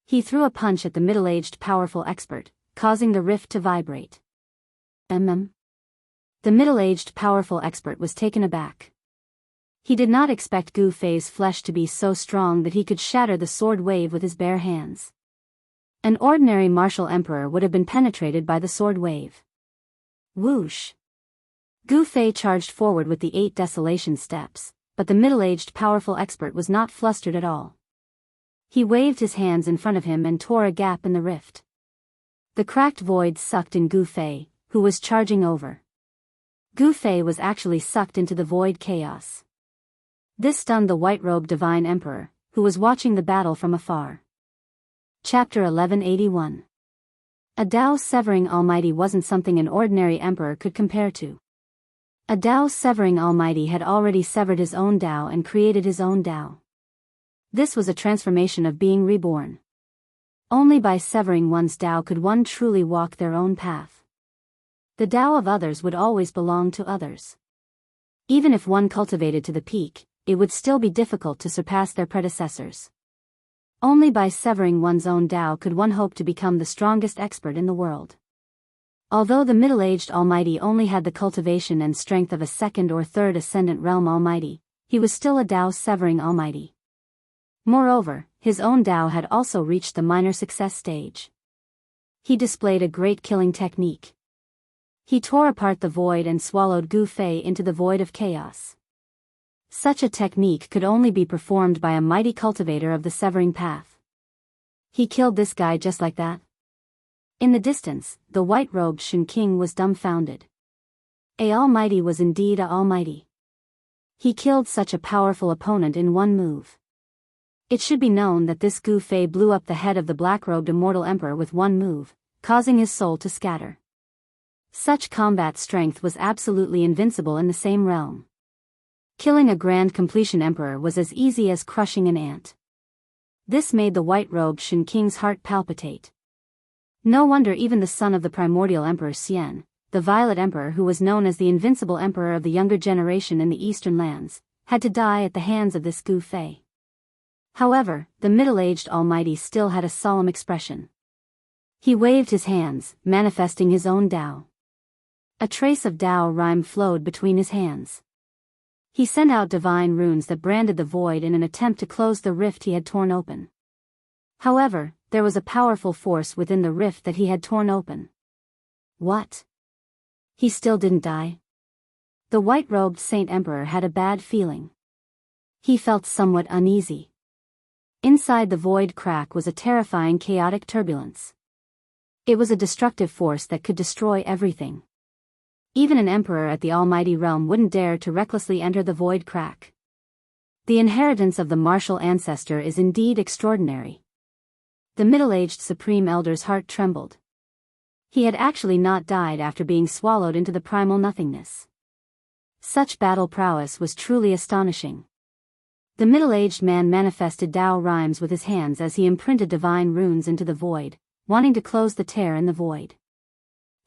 He threw a punch at the middle-aged powerful expert, causing the rift to vibrate. The middle-aged powerful expert was taken aback. He did not expect Gu Fei's flesh to be so strong that he could shatter the sword wave with his bare hands. An ordinary martial emperor would have been penetrated by the sword wave. Whoosh! Gu Fei charged forward with the 8 desolation steps, but the middle-aged powerful expert was not flustered at all. He waved his hands in front of him and tore a gap in the rift. The cracked void sucked in Gu Fei, who was charging over. Gu Fei was actually sucked into the void chaos. This stunned the white-robed divine emperor, who was watching the battle from afar. Chapter 1181. A Dao-severing almighty wasn't something an ordinary emperor could compare to. A Dao-severing almighty had already severed his own Dao and created his own Dao. This was a transformation of being reborn. Only by severing one's Dao could one truly walk their own path. The Dao of others would always belong to others. Even if one cultivated to the peak, it would still be difficult to surpass their predecessors. Only by severing one's own Dao could one hope to become the strongest expert in the world. Although the middle-aged Almighty only had the cultivation and strength of a 2nd or 3rd Ascendant Realm Almighty, he was still a Dao-severing Almighty. Moreover, his own Dao had also reached the minor success stage. He displayed a great killing technique. He tore apart the void and swallowed Gu Fei into the void of chaos. Such a technique could only be performed by a mighty cultivator of the severing path. He killed this guy just like that? In the distance, the white-robed Shen King was dumbfounded. A Almighty was indeed a Almighty. He killed such a powerful opponent in one move. It should be known that this Gu Fei blew up the head of the black-robed immortal emperor with one move, causing his soul to scatter. Such combat strength was absolutely invincible in the same realm. Killing a grand completion emperor was as easy as crushing an ant. This made the white-robed Shen King's heart palpitate. No wonder even the son of the primordial emperor Xian, the violet emperor who was known as the invincible emperor of the younger generation in the eastern lands, had to die at the hands of this Gu Fei. However, the middle-aged Almighty still had a solemn expression. He waved his hands, manifesting his own Dao. A trace of Dao rhyme flowed between his hands. He sent out divine runes that branded the void in an attempt to close the rift he had torn open. However, there was a powerful force within the rift that he had torn open. What? He still didn't die? The white-robed Saint Emperor had a bad feeling. He felt somewhat uneasy. Inside the void crack was a terrifying chaotic turbulence. It was a destructive force that could destroy everything. Even an emperor at the Almighty Realm wouldn't dare to recklessly enter the void crack. The inheritance of the martial ancestor is indeed extraordinary. The middle-aged Supreme Elder's heart trembled. He had actually not died after being swallowed into the primal nothingness. Such battle prowess was truly astonishing. The middle-aged man manifested Dao rhymes with his hands as he imprinted divine runes into the void, wanting to close the tear in the void.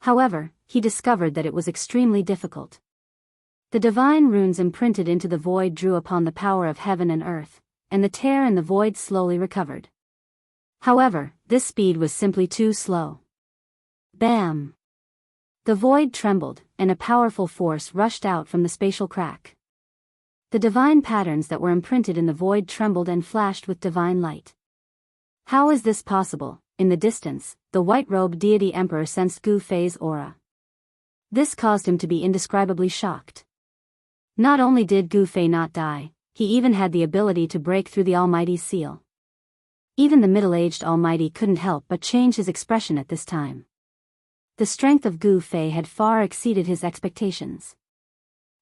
However, he discovered that it was extremely difficult. The divine runes imprinted into the void drew upon the power of heaven and earth, and the tear in the void slowly recovered. However, this speed was simply too slow. Bam! The void trembled, and a powerful force rushed out from the spatial crack. The divine patterns that were imprinted in the void trembled and flashed with divine light. How is this possible? In the distance, the white-robed deity emperor sensed Gu Fei's aura. This caused him to be indescribably shocked. Not only did Gu Fei not die, he even had the ability to break through the Almighty's seal. Even the middle-aged Almighty couldn't help but change his expression at this time. The strength of Gu Fei had far exceeded his expectations.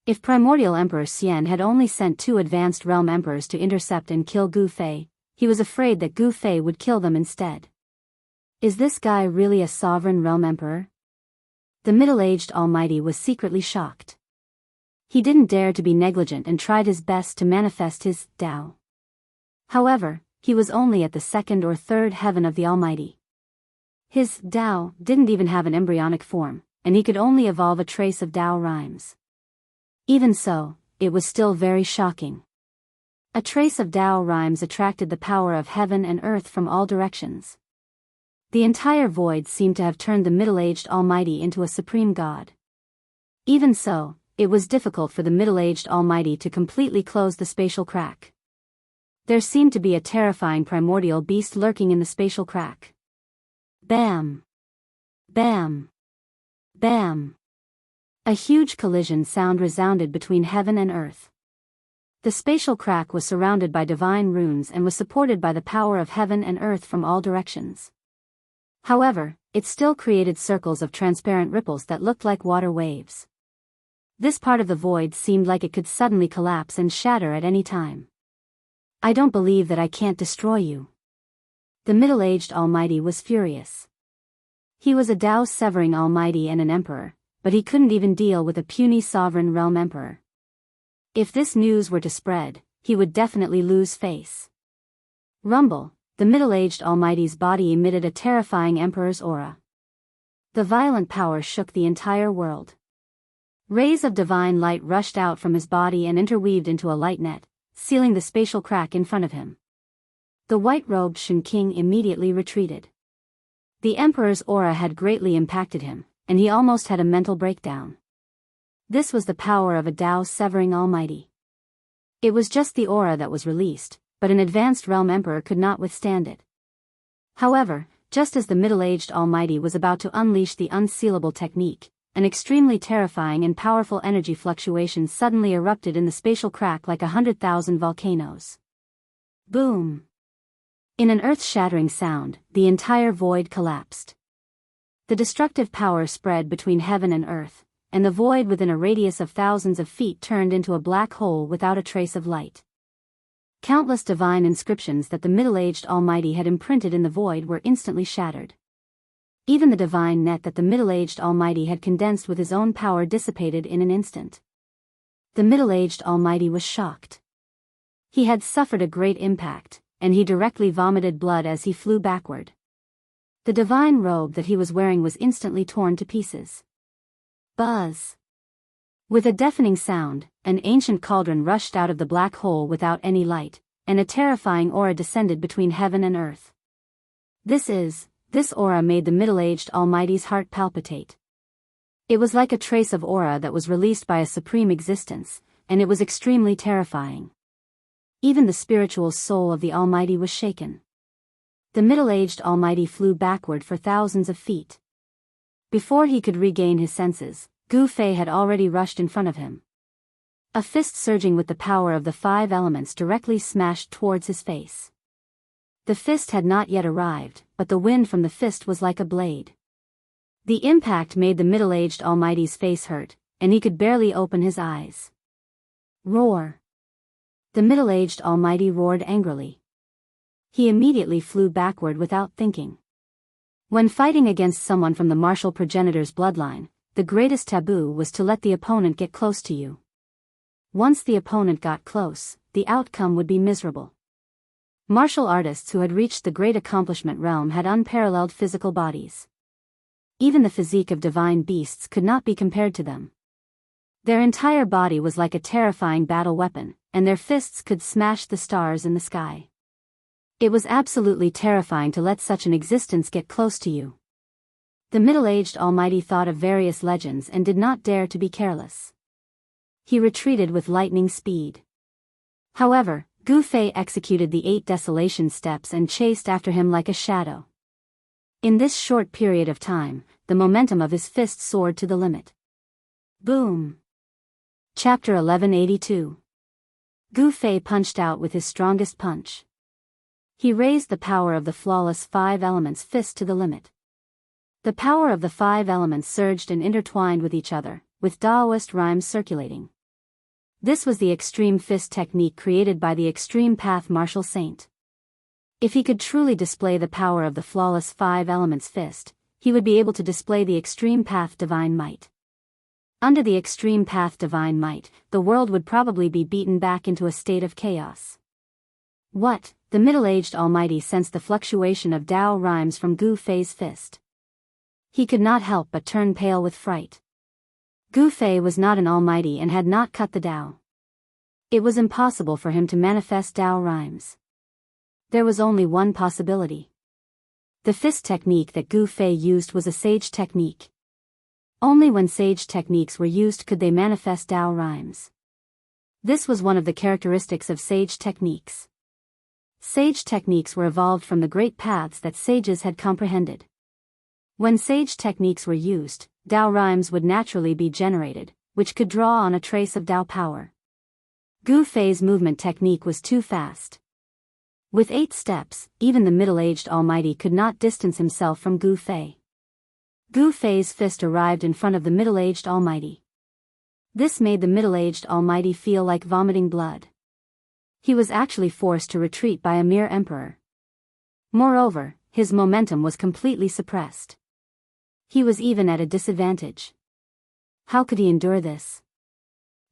If Primordial Emperor Xian had only sent 2 advanced realm emperors to intercept and kill Gu Fei, he was afraid that Gu Fei would kill them instead. Is this guy really a sovereign realm emperor? The middle-aged Almighty was secretly shocked. He didn't dare to be negligent and tried his best to manifest his Tao. However, he was only at the 2nd or 3rd heaven of the Almighty. His Tao didn't even have an embryonic form, and he could only evolve a trace of Tao rhymes. Even so, it was still very shocking. A trace of Tao rhymes attracted the power of heaven and earth from all directions. The entire void seemed to have turned the middle-aged Almighty into a supreme god. Even so, it was difficult for the middle-aged Almighty to completely close the spatial crack. There seemed to be a terrifying primordial beast lurking in the spatial crack. Bam! Bam! Bam! A huge collision sound resounded between heaven and earth. The spatial crack was surrounded by divine runes and was supported by the power of heaven and earth from all directions. However, it still created circles of transparent ripples that looked like water waves. This part of the void seemed like it could suddenly collapse and shatter at any time. I don't believe that I can't destroy you. The middle-aged Almighty was furious. He was a Tao-severing Almighty and an emperor, but he couldn't even deal with a puny sovereign realm emperor. If this news were to spread, he would definitely lose face. Rumble, the middle-aged Almighty's body emitted a terrifying emperor's aura. The violent power shook the entire world. Rays of divine light rushed out from his body and interweaved into a light net, sealing the spatial crack in front of him. The white-robed Shen King immediately retreated. The emperor's aura had greatly impacted him, and he almost had a mental breakdown. This was the power of a Tao-severing Almighty. It was just the aura that was released, but an advanced realm emperor could not withstand it. However, just as the middle-aged Almighty was about to unleash the unsealable technique, an extremely terrifying and powerful energy fluctuation suddenly erupted in the spatial crack like 100,000 volcanoes. Boom! In an earth-shattering sound, the entire void collapsed. The destructive power spread between heaven and earth, and the void within a radius of thousands of feet turned into a black hole without a trace of light. Countless divine inscriptions that the middle-aged Almighty had imprinted in the void were instantly shattered. Even the divine net that the middle-aged Almighty had condensed with his own power dissipated in an instant. The middle-aged Almighty was shocked. He had suffered a great impact, and he directly vomited blood as he flew backward. The divine robe that he was wearing was instantly torn to pieces. Buzz! With a deafening sound, an ancient cauldron rushed out of the black hole without any light, and a terrifying aura descended between heaven and earth. This aura made the middle-aged Almighty's heart palpitate. It was like a trace of aura that was released by a supreme existence, and it was extremely terrifying. Even the spiritual soul of the Almighty was shaken. The middle-aged Almighty flew backward for thousands of feet. Before he could regain his senses, Gu Fei had already rushed in front of him. A fist surging with the power of the 5 elements directly smashed towards his face. The fist had not yet arrived, but the wind from the fist was like a blade. The impact made the middle-aged Almighty's face hurt, and he could barely open his eyes. Roar! The middle-aged Almighty roared angrily. He immediately flew backward without thinking. When fighting against someone from the martial progenitor's bloodline, the greatest taboo was to let the opponent get close to you. Once the opponent got close, the outcome would be miserable. Martial artists who had reached the great accomplishment realm had unparalleled physical bodies. Even the physique of divine beasts could not be compared to them. Their entire body was like a terrifying battle weapon, and their fists could smash the stars in the sky. It was absolutely terrifying to let such an existence get close to you. The middle-aged Almighty thought of various legends and did not dare to be careless. He retreated with lightning speed. However, Gu Fei executed the 8 desolation steps and chased after him like a shadow. In this short period of time, the momentum of his fist soared to the limit. Boom! Chapter 1182. Gu Fei punched out with his strongest punch. He raised the power of the flawless 5 elements fist to the limit. The power of the five elements surged and intertwined with each other, with Daoist rhymes circulating. This was the extreme fist technique created by the extreme path martial saint. If he could truly display the power of the flawless five elements fist, he would be able to display the extreme path divine might. Under the extreme path divine might, the world would probably be beaten back into a state of chaos. What? The middle-aged almighty sensed the fluctuation of Dao rhymes from Gu Fei's fist. He could not help but turn pale with fright. Gu Fei was not an almighty and had not cut the Dao. It was impossible for him to manifest Dao rhymes. There was only one possibility. The fist technique that Gu Fei used was a sage technique. Only when sage techniques were used could they manifest Dao rhymes. This was one of the characteristics of sage techniques. Sage techniques were evolved from the great paths that sages had comprehended. When sage techniques were used, Dao rhymes would naturally be generated, which could draw on a trace of Dao power. Gu Fei's movement technique was too fast. With 8 steps, even the middle-aged almighty could not distance himself from Gu Fei. Gu Fei's fist arrived in front of the middle-aged almighty. This made the middle-aged almighty feel like vomiting blood. He was actually forced to retreat by a mere emperor. Moreover, his momentum was completely suppressed. He was even at a disadvantage. How could he endure this?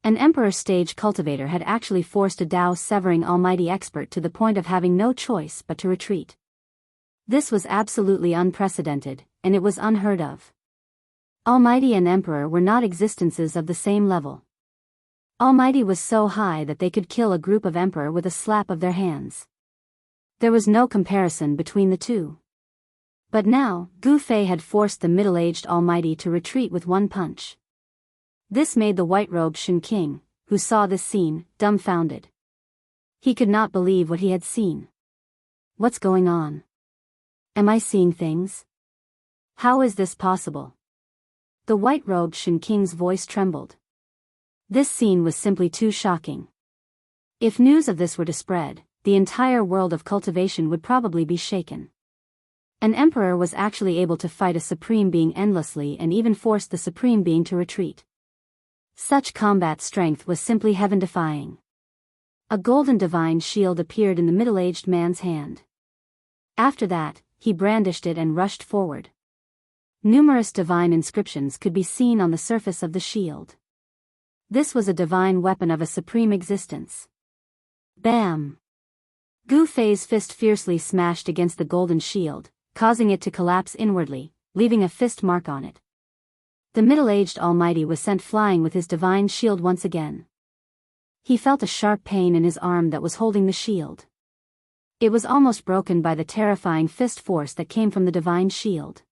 An emperor stage cultivator had actually forced a Dao-severing almighty expert to the point of having no choice but to retreat. This was absolutely unprecedented, and it was unheard of. Almighty and emperor were not existences of the same level. Almighty was so high that they could kill a group of emperor with a slap of their hands. There was no comparison between the two. But now, Gu Fei had forced the middle-aged almighty to retreat with one punch. This made the white-robed Shen King, who saw this scene, dumbfounded. He could not believe what he had seen. What's going on? Am I seeing things? How is this possible? The white-robed Shen King's voice trembled. This scene was simply too shocking. If news of this were to spread, the entire world of cultivation would probably be shaken. An emperor was actually able to fight a supreme being endlessly and even force the supreme being to retreat. Such combat strength was simply heaven-defying. A golden divine shield appeared in the middle-aged man's hand. After that, he brandished it and rushed forward. Numerous divine inscriptions could be seen on the surface of the shield. This was a divine weapon of a supreme existence. Bam! Gu Fei's fist fiercely smashed against the golden shield, causing it to collapse inwardly, leaving a fist mark on it. The middle-aged almighty was sent flying with his divine shield once again. He felt a sharp pain in his arm that was holding the shield. It was almost broken by the terrifying fist force that came from the divine shield.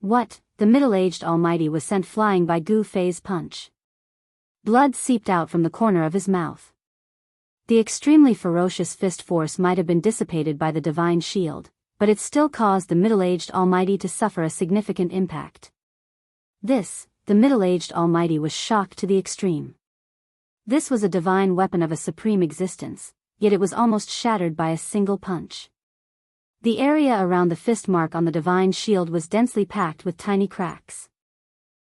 What? The middle-aged almighty was sent flying by Gu Fei's punch. Blood seeped out from the corner of his mouth. The extremely ferocious fist force might have been dissipated by the divine shield, but it still caused the middle-aged almighty to suffer a significant impact. The middle-aged almighty was shocked to the extreme. This was a divine weapon of a supreme existence, yet it was almost shattered by a single punch. The area around the fist mark on the divine shield was densely packed with tiny cracks.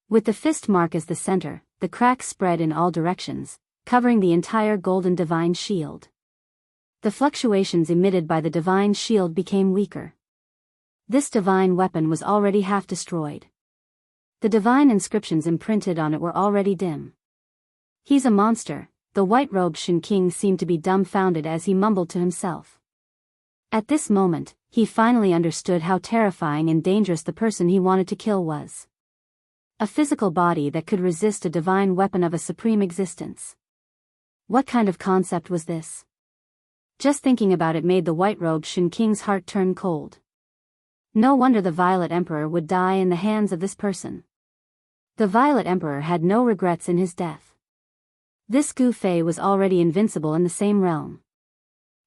With the fist mark as the center, the cracks spread in all directions, covering the entire golden divine shield. The fluctuations emitted by the divine shield became weaker. This divine weapon was already half destroyed. The divine inscriptions imprinted on it were already dim. He's a monster, the white-robed Shen King seemed to be dumbfounded as he mumbled to himself. At this moment, he finally understood how terrifying and dangerous the person he wanted to kill was. A physical body that could resist a divine weapon of a supreme existence. What kind of concept was this? Just thinking about it made the white-robed Shen King's heart turn cold. No wonder the Violet Emperor would die in the hands of this person. The Violet Emperor had no regrets in his death. This Gu Fei was already invincible in the same realm.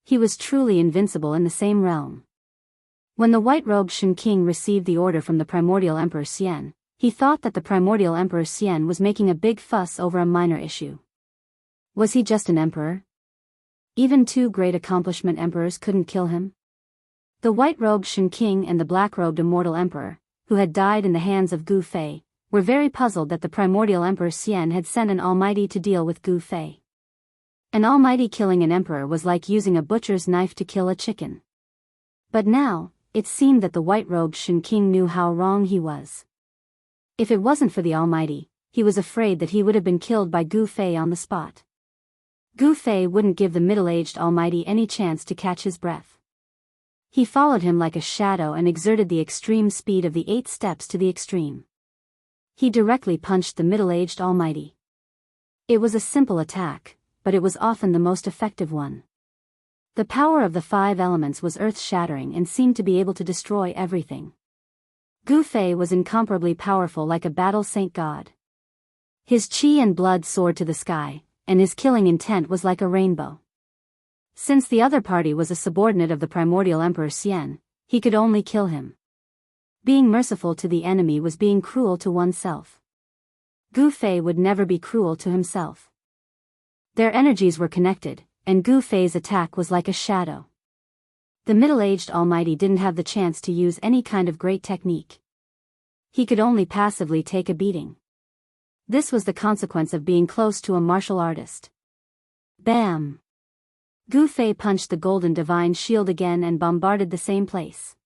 He was truly invincible in the same realm. When the white-robed Shen King received the order from the primordial Emperor Xian, he thought that the primordial Emperor Xian was making a big fuss over a minor issue. Was he just an emperor? Even 2 great accomplishment emperors couldn't kill him? The white-robed Shen King and the black-robed immortal emperor, who had died in the hands of Gu Fei, were very puzzled that the primordial Emperor Xian had sent an almighty to deal with Gu Fei. An almighty killing an emperor was like using a butcher's knife to kill a chicken. But now, it seemed that the white-robed Shen King knew how wrong he was. If it wasn't for the almighty, he was afraid that he would have been killed by Gu Fei on the spot. Gu Fei wouldn't give the middle-aged almighty any chance to catch his breath. He followed him like a shadow and exerted the extreme speed of the 8 steps to the extreme. He directly punched the middle-aged almighty. It was a simple attack, but it was often the most effective one. The power of the 5 elements was earth-shattering and seemed to be able to destroy everything. Gu Fei was incomparably powerful, like a battle saint god. His qi and blood soared to the sky, and his killing intent was like a rainbow. Since the other party was a subordinate of the primordial Emperor Xian, he could only kill him. Being merciful to the enemy was being cruel to oneself. Gu Fei would never be cruel to himself. Their energies were connected, and Gu Fei's attack was like a shadow. The middle-aged almighty didn't have the chance to use any kind of great technique. He could only passively take a beating. This was the consequence of being close to a martial artist. Bam! Gu Fei punched the golden divine shield again and bombarded the same place.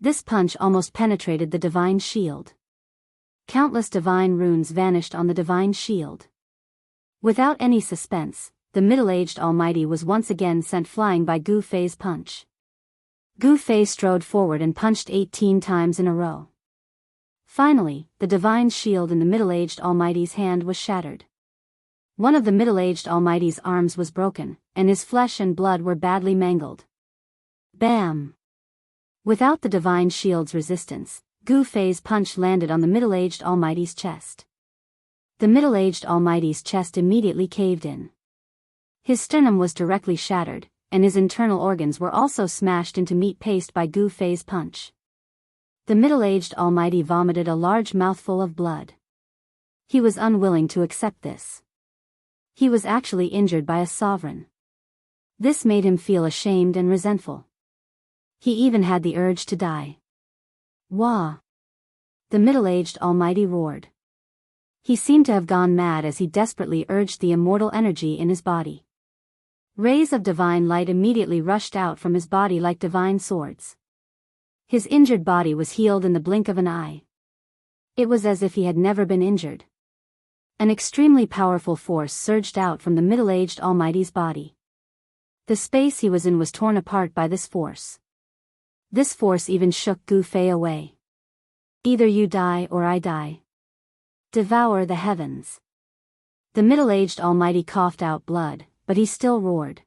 This punch almost penetrated the divine shield. Countless divine runes vanished on the divine shield. Without any suspense, the middle-aged almighty was once again sent flying by Gu Fei's punch. Gu Fei strode forward and punched 18 times in a row. Finally, the divine shield in the middle-aged almighty's hand was shattered. One of the middle-aged almighty's arms was broken, and his flesh and blood were badly mangled. Bam! Without the divine shield's resistance, Gu Fei's punch landed on the middle-aged almighty's chest. The middle-aged almighty's chest immediately caved in. His sternum was directly shattered, and his internal organs were also smashed into meat paste by Gu Fei's punch. The middle-aged almighty vomited a large mouthful of blood. He was unwilling to accept this. He was actually injured by a sovereign. This made him feel ashamed and resentful. He even had the urge to die. Wah! The middle-aged almighty roared. He seemed to have gone mad as he desperately urged the immortal energy in his body. Rays of divine light immediately rushed out from his body like divine swords. His injured body was healed in the blink of an eye. It was as if he had never been injured. An extremely powerful force surged out from the middle-aged almighty's body. The space he was in was torn apart by this force. This force even shook Gu Fei away. Either you die or I die. Devour the heavens. The middle-aged almighty coughed out blood, but he still roared.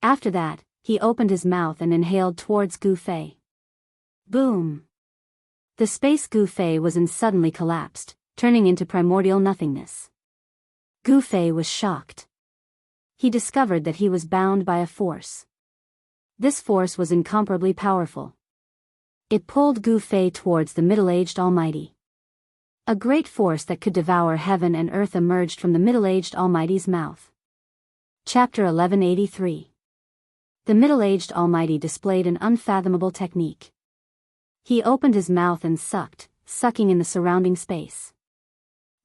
After that, he opened his mouth and inhaled towards Gu Fei. Boom! The space Gu Fei was in suddenly collapsed, turning into primordial nothingness. Gu Fei was shocked. He discovered that he was bound by a force. This force was incomparably powerful. It pulled Gu Fei towards the middle-aged almighty. A great force that could devour heaven and earth emerged from the middle-aged almighty's mouth. Chapter 1183. The middle-aged almighty displayed an unfathomable technique. He opened his mouth and sucked, sucking in the surrounding space.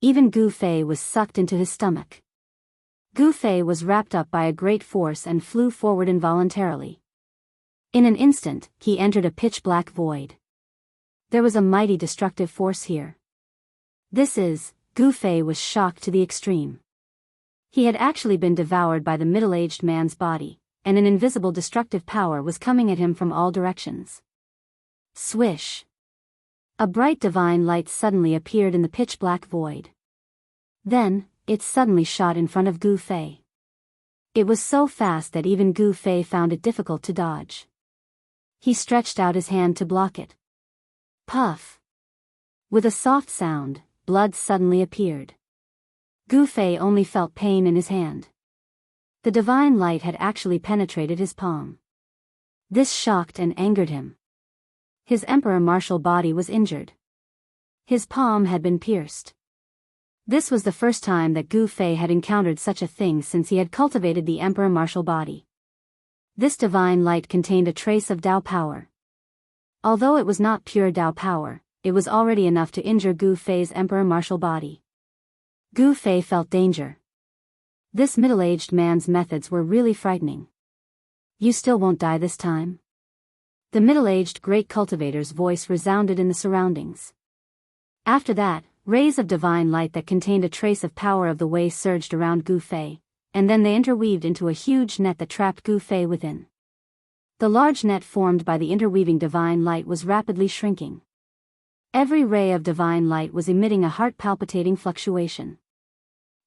Even Gu Fei was sucked into his stomach. Gu Fei was wrapped up by a great force and flew forward involuntarily. In an instant, he entered a pitch-black void. There was a mighty destructive force here. Gu Fei was shocked to the extreme. He had actually been devoured by the middle-aged man's body, and an invisible destructive power was coming at him from all directions. Swish! A bright divine light suddenly appeared in the pitch-black void. Then, it suddenly shot in front of Gu Fei. It was so fast that even Gu Fei found it difficult to dodge. He stretched out his hand to block it. Puff! With a soft sound, blood suddenly appeared. Gu Fei only felt pain in his hand. The divine light had actually penetrated his palm. This shocked and angered him. His emperor martial body was injured. His palm had been pierced. This was the first time that Gu Fei had encountered such a thing since he had cultivated the emperor martial body. This divine light contained a trace of Dao power. Although it was not pure Dao power, it was already enough to injure Gu Fei's emperor martial body. Gu Fei felt danger. This middle-aged man's methods were really frightening. You still won't die this time? The middle-aged great cultivator's voice resounded in the surroundings. After that, rays of divine light that contained a trace of power of the way surged around Gu Fei, and then they interweaved into a huge net that trapped Gu Fei within. The large net formed by the interweaving divine light was rapidly shrinking. Every ray of divine light was emitting a heart-palpitating fluctuation.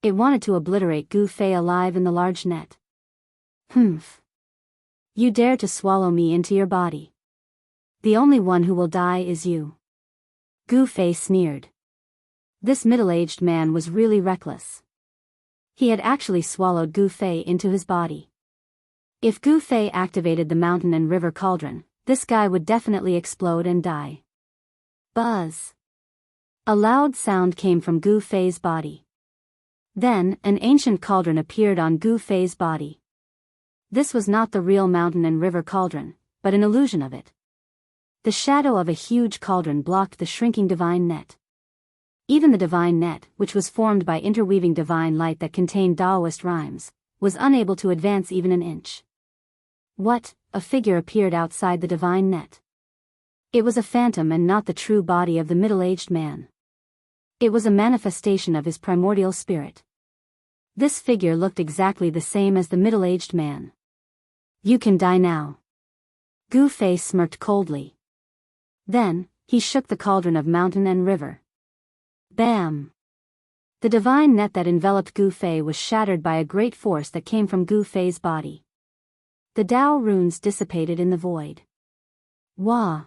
It wanted to obliterate Gu Fei alive in the large net. Humph. You dare to swallow me into your body. The only one who will die is you. Gu Fei sneered. This middle-aged man was really reckless. He had actually swallowed Gu Fei into his body. If Gu Fei activated the mountain and river cauldron, this guy would definitely explode and die. Buzz. A loud sound came from Gu Fei's body. Then, an ancient cauldron appeared on Gu Fei's body. This was not the real mountain and river cauldron, but an illusion of it. The shadow of a huge cauldron blocked the shrinking divine net. Even the divine net, which was formed by interweaving divine light that contained Daoist rhymes, was unable to advance even an inch. What? A figure appeared outside the divine net. It was a phantom and not the true body of the middle-aged man. It was a manifestation of his primordial spirit. This figure looked exactly the same as the middle-aged man. You can die now. Gu Fei smirked coldly. Then, he shook the cauldron of mountain and river. Bam! The divine net that enveloped Gu Fei was shattered by a great force that came from Gu Fei's body. The Dao runes dissipated in the void. Wah!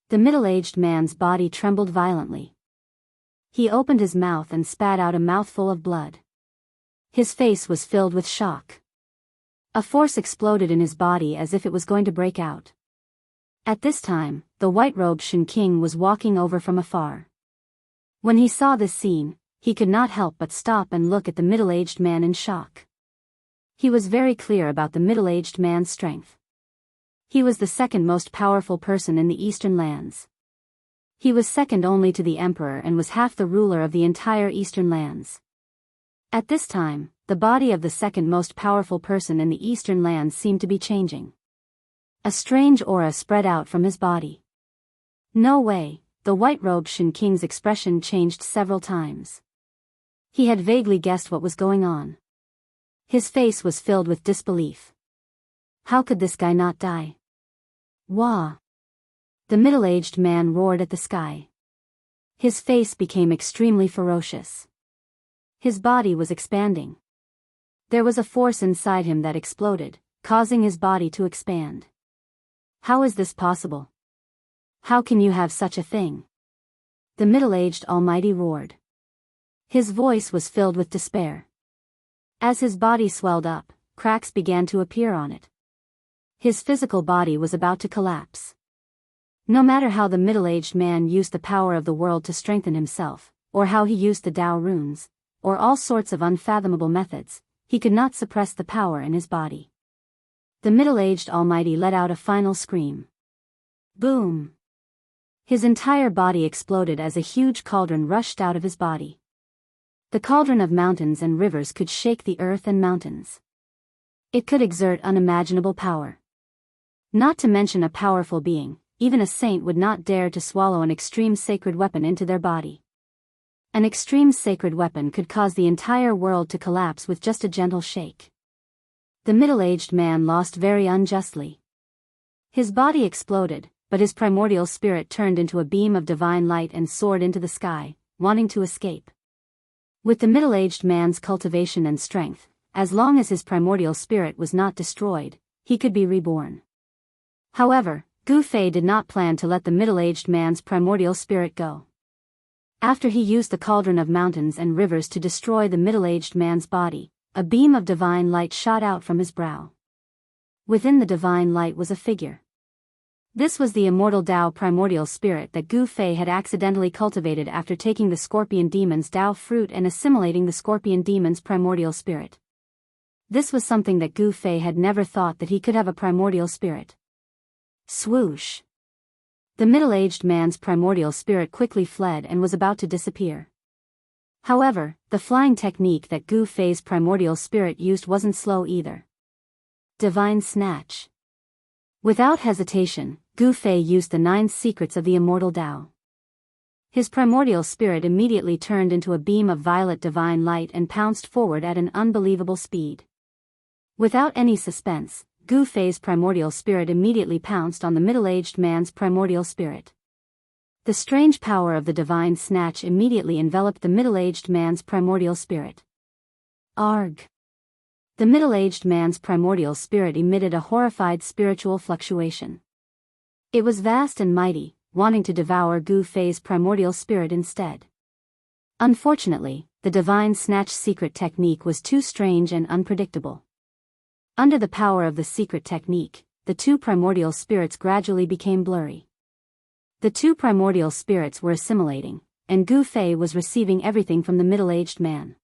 The middle-aged man's body trembled violently. He opened his mouth and spat out a mouthful of blood. His face was filled with shock. A force exploded in his body as if it was going to break out. At this time, the white-robed Shen King was walking over from afar. When he saw this scene, he could not help but stop and look at the middle-aged man in shock. He was very clear about the middle-aged man's strength. He was the second most powerful person in the Eastern lands. He was second only to the emperor and was half the ruler of the entire Eastern lands. At this time, the body of the second most powerful person in the Eastern lands seemed to be changing. A strange aura spread out from his body. No way, the white-robed Shen King's expression changed several times. He had vaguely guessed what was going on. His face was filled with disbelief. How could this guy not die? Wah! The middle-aged man roared at the sky. His face became extremely ferocious. His body was expanding. There was a force inside him that exploded, causing his body to expand. How is this possible? How can you have such a thing? The middle-aged almighty roared. His voice was filled with despair. As his body swelled up, cracks began to appear on it. His physical body was about to collapse. No matter how the middle-aged man used the power of the world to strengthen himself, or how he used the Dao runes, or all sorts of unfathomable methods, he could not suppress the power in his body. The middle-aged almighty let out a final scream. Boom! His entire body exploded as a huge cauldron rushed out of his body. The cauldron of mountains and rivers could shake the earth and mountains. It could exert unimaginable power. Not to mention a powerful being, even a saint would not dare to swallow an extreme sacred weapon into their body. An extreme sacred weapon could cause the entire world to collapse with just a gentle shake. The middle-aged man lost very unjustly. His body exploded, but his primordial spirit turned into a beam of divine light and soared into the sky, wanting to escape. With the middle-aged man's cultivation and strength, as long as his primordial spirit was not destroyed, he could be reborn. However, Gu Fei did not plan to let the middle-aged man's primordial spirit go. After he used the cauldron of mountains and rivers to destroy the middle-aged man's body, a beam of divine light shot out from his brow. Within the divine light was a figure. This was the immortal Dao primordial spirit that Gu Fei had accidentally cultivated after taking the scorpion demon's Dao fruit and assimilating the scorpion demon's primordial spirit. This was something that Gu Fei had never thought that he could have a primordial spirit. Swoosh! The middle-aged man's primordial spirit quickly fled and was about to disappear. However, the flying technique that Gu Fei's primordial spirit used wasn't slow either. Divine Snatch. Without hesitation, Gu Fei used the 9 secrets of the immortal Tao. His primordial spirit immediately turned into a beam of violet divine light and pounced forward at an unbelievable speed. Without any suspense, Gu Fei's primordial spirit immediately pounced on the middle-aged man's primordial spirit. The strange power of the divine snatch immediately enveloped the middle-aged man's primordial spirit. Arg! The middle-aged man's primordial spirit emitted a horrified spiritual fluctuation. It was vast and mighty, wanting to devour Gu Fei's primordial spirit instead. Unfortunately, the divine snatch secret technique was too strange and unpredictable. Under the power of the secret technique, the 2 primordial spirits gradually became blurry. The 2 primordial spirits were assimilating, and Gu Fei was receiving everything from the middle-aged man.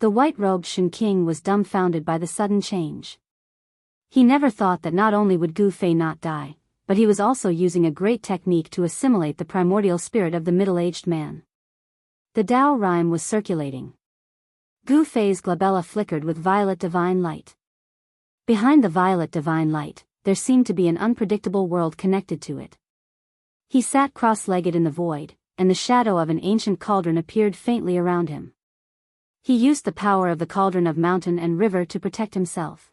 The white-robed Shen King was dumbfounded by the sudden change. He never thought that not only would Gu Fei not die, but he was also using a great technique to assimilate the primordial spirit of the middle-aged man. The Tao rhyme was circulating. Gu Fei's glabella flickered with violet divine light. Behind the violet divine light, there seemed to be an unpredictable world connected to it. He sat cross-legged in the void, and the shadow of an ancient cauldron appeared faintly around him. He used the power of the cauldron of mountain and river to protect himself.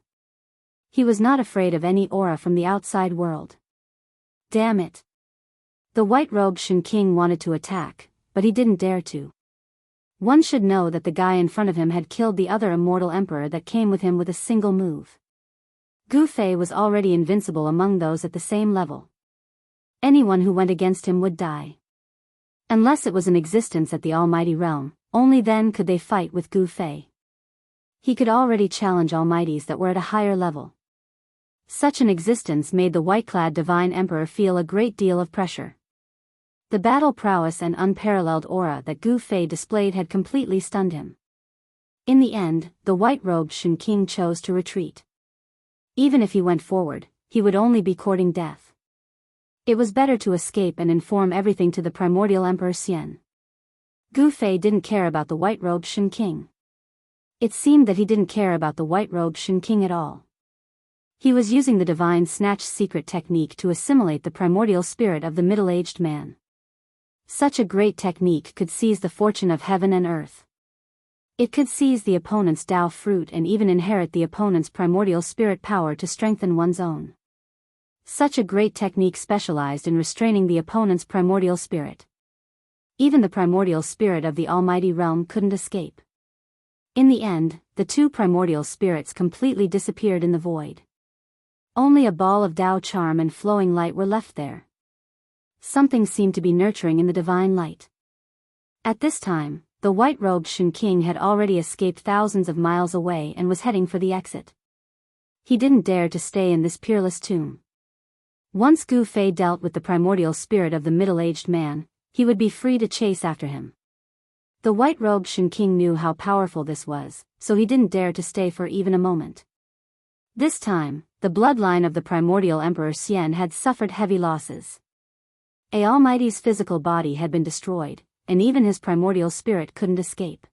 He was not afraid of any aura from the outside world. Damn it! The white-robed Shen King wanted to attack, but he didn't dare to. One should know that the guy in front of him had killed the other immortal emperor that came with him with a single move. Gu Fei was already invincible among those at the same level. Anyone who went against him would die. Unless it was an existence at the Almighty Realm, only then could they fight with Gu Fei. He could already challenge Almighties that were at a higher level. Such an existence made the white-clad Divine Emperor feel a great deal of pressure. The battle prowess and unparalleled aura that Gu Fei displayed had completely stunned him. In the end, the white-robed Shen King chose to retreat. Even if he went forward, he would only be courting death. It was better to escape and inform everything to the primordial Emperor Xian. Gu Fei didn't care about the white-robed Shen King. It seemed that he didn't care about the white-robed Shen King at all. He was using the divine snatch secret technique to assimilate the primordial spirit of the middle-aged man. Such a great technique could seize the fortune of heaven and earth. It could seize the opponent's Tao fruit and even inherit the opponent's primordial spirit power to strengthen one's own. Such a great technique specialized in restraining the opponent's primordial spirit. Even the primordial spirit of the Almighty Realm couldn't escape. In the end, the 2 primordial spirits completely disappeared in the void. Only a ball of Tao charm and flowing light were left there. Something seemed to be nurturing in the divine light. At this time, the white-robed Shen King had already escaped thousands of miles away and was heading for the exit. He didn't dare to stay in this peerless tomb. Once Gu Fei dealt with the primordial spirit of the middle-aged man, he would be free to chase after him. The white-robed Shen King knew how powerful this was, so he didn't dare to stay for even a moment. This time, the bloodline of the primordial Emperor Xian had suffered heavy losses. A Almighty's physical body had been destroyed, and even his primordial spirit couldn't escape.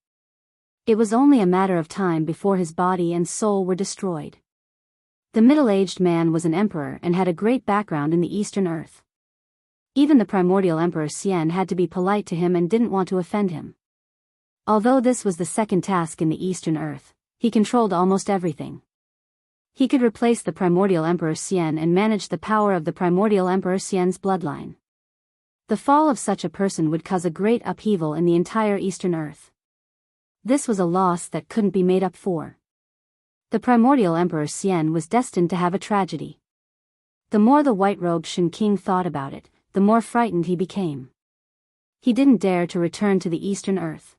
It was only a matter of time before his body and soul were destroyed. The middle-aged man was an emperor and had a great background in the Eastern Earth. Even the primordial Emperor Xian had to be polite to him and didn't want to offend him. Although this was the second task in the Eastern Earth, he controlled almost everything. He could replace the primordial Emperor Xian and manage the power of the primordial Emperor Xian's bloodline. The fall of such a person would cause a great upheaval in the entire Eastern Earth. This was a loss that couldn't be made up for. The primordial Emperor Xian was destined to have a tragedy. The more the white-robed Shen King thought about it, the more frightened he became. He didn't dare to return to the Eastern Earth.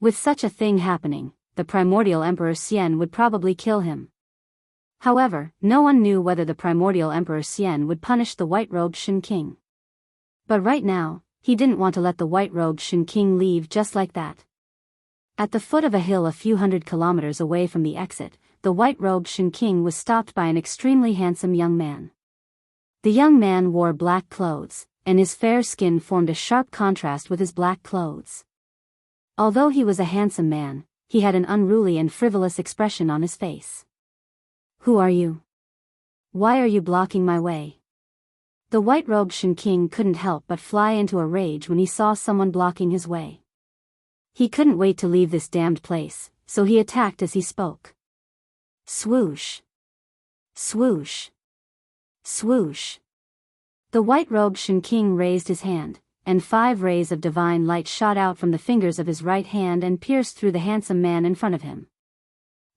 With such a thing happening, the primordial Emperor Xian would probably kill him. However, no one knew whether the primordial Emperor Xian would punish the white-robed Shen King. But right now, he didn't want to let the white-robed Shen King leave just like that. At the foot of a hill a few hundred kilometers away from the exit, the white-robed Shen King was stopped by an extremely handsome young man. The young man wore black clothes, and his fair skin formed a sharp contrast with his black clothes. Although he was a handsome man, he had an unruly and frivolous expression on his face. "Who are you? Why are you blocking my way?" The white-robed Shen King couldn't help but fly into a rage when he saw someone blocking his way. He couldn't wait to leave this damned place, so he attacked as he spoke. Swoosh! Swoosh! Swoosh! The white-robed Shen King raised his hand, and 5 rays of divine light shot out from the fingers of his right hand and pierced through the handsome man in front of him.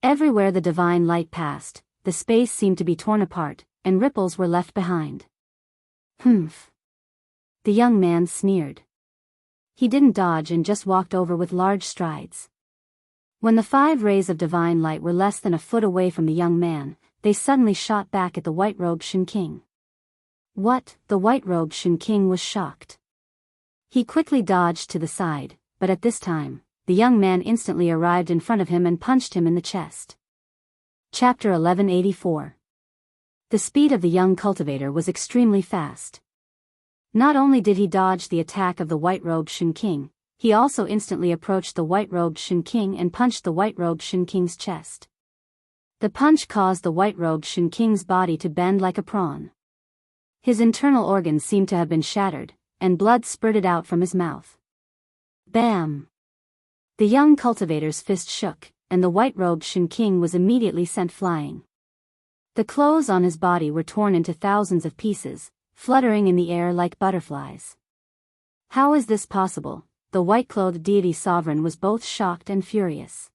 Everywhere the divine light passed, the space seemed to be torn apart, and ripples were left behind. "Humph!" the young man sneered. He didn't dodge and just walked over with large strides. When the 5 rays of divine light were less than a foot away from the young man, they suddenly shot back at the white-robed Shen King. What? The white-robed Shen King was shocked. He quickly dodged to the side, but at this time, the young man instantly arrived in front of him and punched him in the chest. Chapter 1184. The speed of the young cultivator was extremely fast. Not only did he dodge the attack of the white-robed Shen King, he also instantly approached the white-robed Shen King and punched the white-robed Shen King's chest. The punch caused the white-robed Shen King's body to bend like a prawn. His internal organs seemed to have been shattered, and blood spurted out from his mouth. Bam! The young cultivator's fist shook, and the white-robed Shen King was immediately sent flying. The clothes on his body were torn into thousands of pieces, fluttering in the air like butterflies. How is this possible? The white-clothed deity sovereign was both shocked and furious.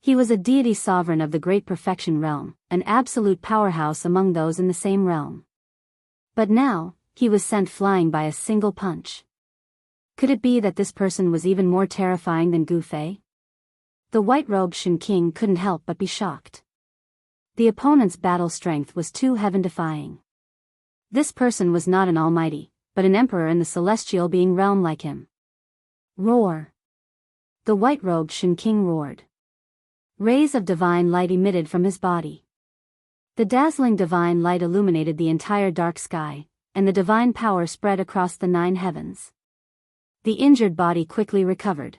He was a deity sovereign of the Great Perfection realm, an absolute powerhouse among those in the same realm. But now, he was sent flying by a single punch. Could it be that this person was even more terrifying than Gu Fei? The white-robed Shen King couldn't help but be shocked. The opponent's battle strength was too heaven-defying. This person was not an almighty, but an emperor in the celestial being realm like him. Roar! The white-robed Shen King roared. Rays of divine light emitted from his body. The dazzling divine light illuminated the entire dark sky, and the divine power spread across the 9 heavens. The injured body quickly recovered.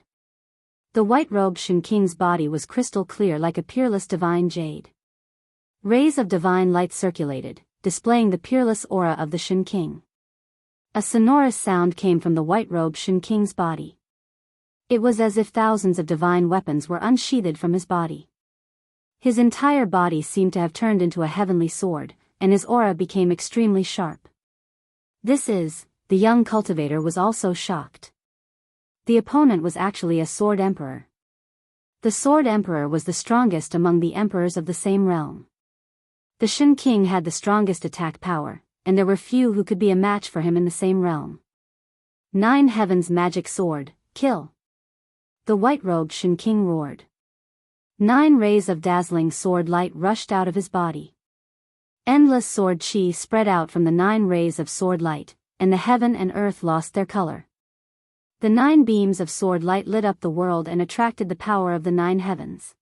The white-robed Shen King's body was crystal clear like a peerless divine jade. Rays of divine light circulated, displaying the peerless aura of the Shen King. A sonorous sound came from the white-robed Shen King's body. It was as if thousands of divine weapons were unsheathed from his body. His entire body seemed to have turned into a heavenly sword, and his aura became extremely sharp. The young cultivator was also shocked. The opponent was actually a sword emperor. The sword emperor was the strongest among the emperors of the same realm. The Shen King had the strongest attack power, and there were few who could be a match for him in the same realm. 9 heavens magic sword, kill! The white-robed Shen King roared. 9 rays of dazzling sword light rushed out of his body. Endless sword chi spread out from the 9 rays of sword light, and the heaven and earth lost their color. The 9 beams of sword light lit up the world and attracted the power of the 9 heavens.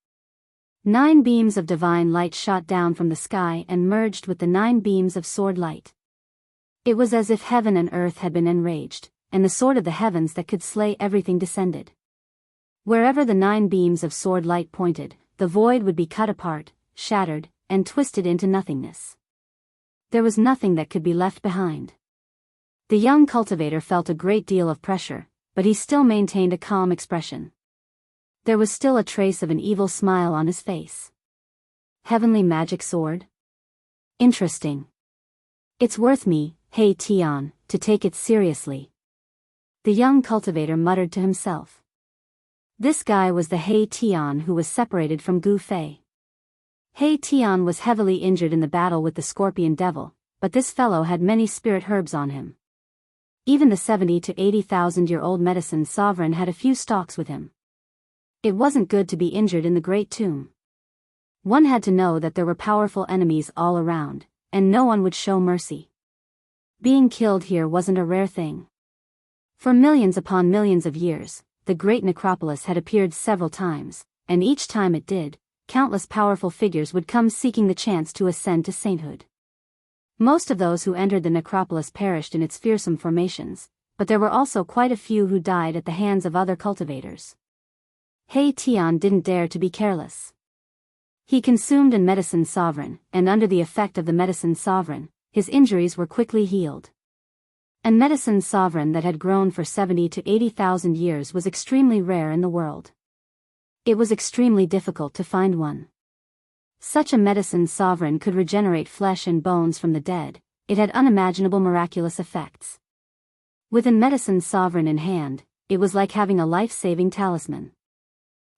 9 beams of divine light shot down from the sky and merged with the 9 beams of sword light. It was as if heaven and earth had been enraged, and the sword of the heavens that could slay everything descended. Wherever the 9 beams of sword light pointed, the void would be cut apart, shattered, and twisted into nothingness. There was nothing that could be left behind. The young cultivator felt a great deal of pressure, but he still maintained a calm expression. There was still a trace of an evil smile on his face. Heavenly magic sword? Interesting. It's worth me, Hey Tian, to take it seriously. The young cultivator muttered to himself. This guy was the He Tian who was separated from Gu Fei. He Tian was heavily injured in the battle with the scorpion devil, but this fellow had many spirit herbs on him. Even the 70 to 80,000-year-old medicine sovereign had a few stalks with him. It wasn't good to be injured in the Great Tomb. One had to know that there were powerful enemies all around, and no one would show mercy. Being killed here wasn't a rare thing. For millions upon millions of years, the great necropolis had appeared several times, and each time it did, countless powerful figures would come seeking the chance to ascend to sainthood. Most of those who entered the necropolis perished in its fearsome formations, but there were also quite a few who died at the hands of other cultivators. He Tian didn't dare to be careless. He consumed a medicine sovereign, and under the effect of the medicine sovereign, his injuries were quickly healed. A medicine sovereign that had grown for 70 to 80,000 years was extremely rare in the world. It was extremely difficult to find one. Such a medicine sovereign could regenerate flesh and bones from the dead. It had unimaginable miraculous effects. With a medicine sovereign in hand, it was like having a life-saving talisman.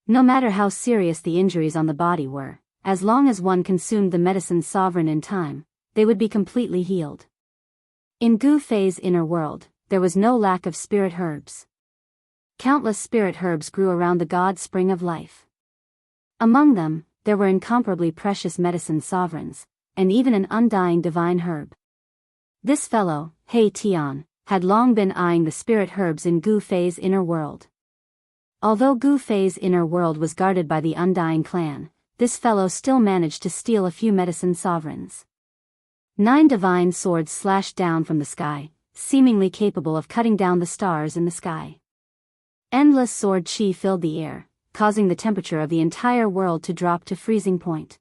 No matter how serious the injuries on the body were, as long as one consumed the medicine sovereign in time, they would be completely healed. In Gu Fei's inner world, there was no lack of spirit herbs. Countless spirit herbs grew around the god spring of life. Among them, there were incomparably precious medicine sovereigns, and even an undying divine herb. This fellow, He Tian, had long been eyeing the spirit herbs in Gu Fei's inner world. Although Gu Fei's inner world was guarded by the Undying clan, this fellow still managed to steal a few medicine sovereigns. 9 divine swords slashed down from the sky, seemingly capable of cutting down the stars in the sky. Endless sword chi filled the air, causing the temperature of the entire world to drop to freezing point.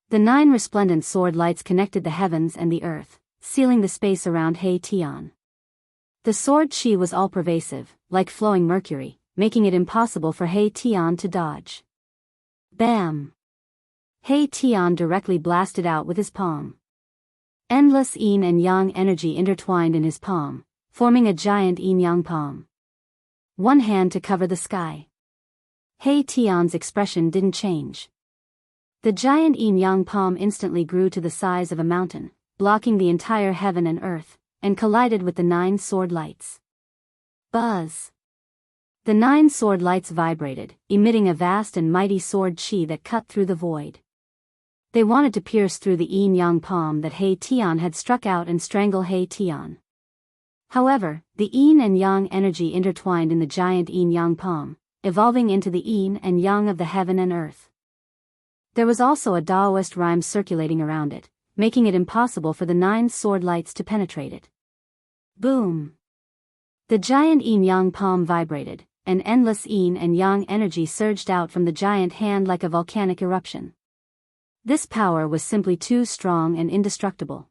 The 9 resplendent sword lights connected the heavens and the earth, sealing the space around He Tian. The sword chi was all-pervasive, like flowing mercury, making it impossible for He Tian to dodge. Bam! He Tian directly blasted out with his palm. Endless yin and yang energy intertwined in his palm, forming a giant yin-yang palm. One hand to cover the sky. He Tian's expression didn't change. The giant yin-yang palm instantly grew to the size of a mountain, blocking the entire heaven and earth, and collided with the 9 sword lights. Buzz! The 9 sword lights vibrated, emitting a vast and mighty sword chi that cut through the void. They wanted to pierce through the yin-yang palm that He Tian had struck out and strangle He Tian. However, the yin and yang energy intertwined in the giant yin-yang palm, evolving into the yin and yang of the heaven and earth. There was also a Daoist rhyme circulating around it, making it impossible for the 9 sword lights to penetrate it. Boom! The giant yin-yang palm vibrated, and endless yin and yang energy surged out from the giant hand like a volcanic eruption. This power was simply too strong and indestructible.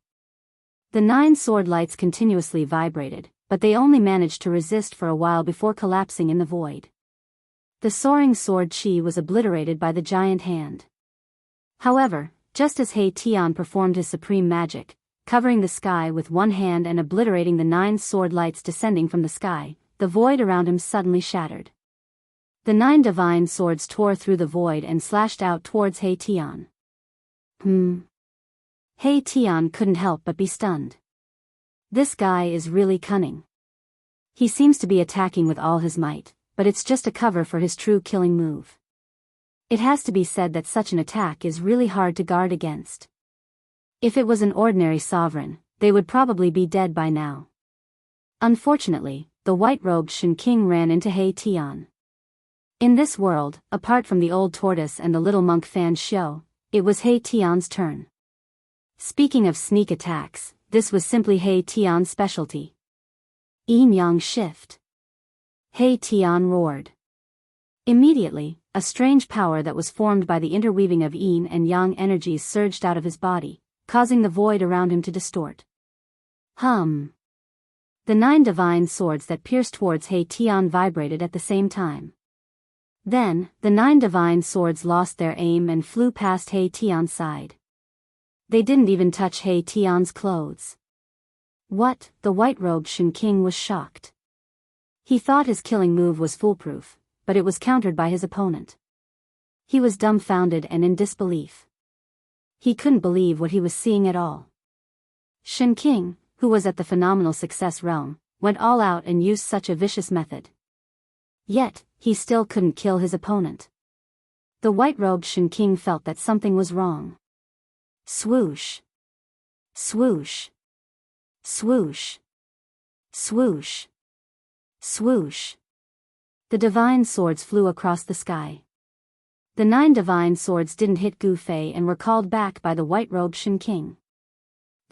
The 9 sword lights continuously vibrated, but they only managed to resist for a while before collapsing in the void. The soaring sword chi was obliterated by the giant hand. However, just as He Tian performed his supreme magic, covering the sky with one hand and obliterating the 9 sword lights descending from the sky, the void around him suddenly shattered. The 9 divine swords tore through the void and slashed out towards He Tian. He Tian couldn't help but be stunned. This guy is really cunning. He seems to be attacking with all his might, but it's just a cover for his true killing move. It has to be said that such an attack is really hard to guard against. If it was an ordinary sovereign, they would probably be dead by now. Unfortunately, the white-robed Shen King ran into He Tian. In this world, apart from the old tortoise and the little monk Fan Xiu, it was He Tian's turn. Speaking of sneak attacks, this was simply He Tian's specialty. Yin-yang shift. He Tian roared. Immediately, a strange power that was formed by the interweaving of yin and yang energies surged out of his body, causing the void around him to distort. The 9 divine swords that pierced towards He Tian vibrated at the same time. Then, the 9 divine swords lost their aim and flew past He Tian's side. They didn't even touch He Tian's clothes. What? The white-robed Shen King was shocked. He thought his killing move was foolproof, but it was countered by his opponent. He was dumbfounded and in disbelief. He couldn't believe what he was seeing at all. Shen King, who was at the phenomenal success realm, went all out and used such a vicious method. Yet, he still couldn't kill his opponent. The white-robed Shen King felt that something was wrong. Swoosh. Swoosh. Swoosh. Swoosh. Swoosh. The divine swords flew across the sky. The 9 divine swords didn't hit Gu Fei and were called back by the white-robed Shen King.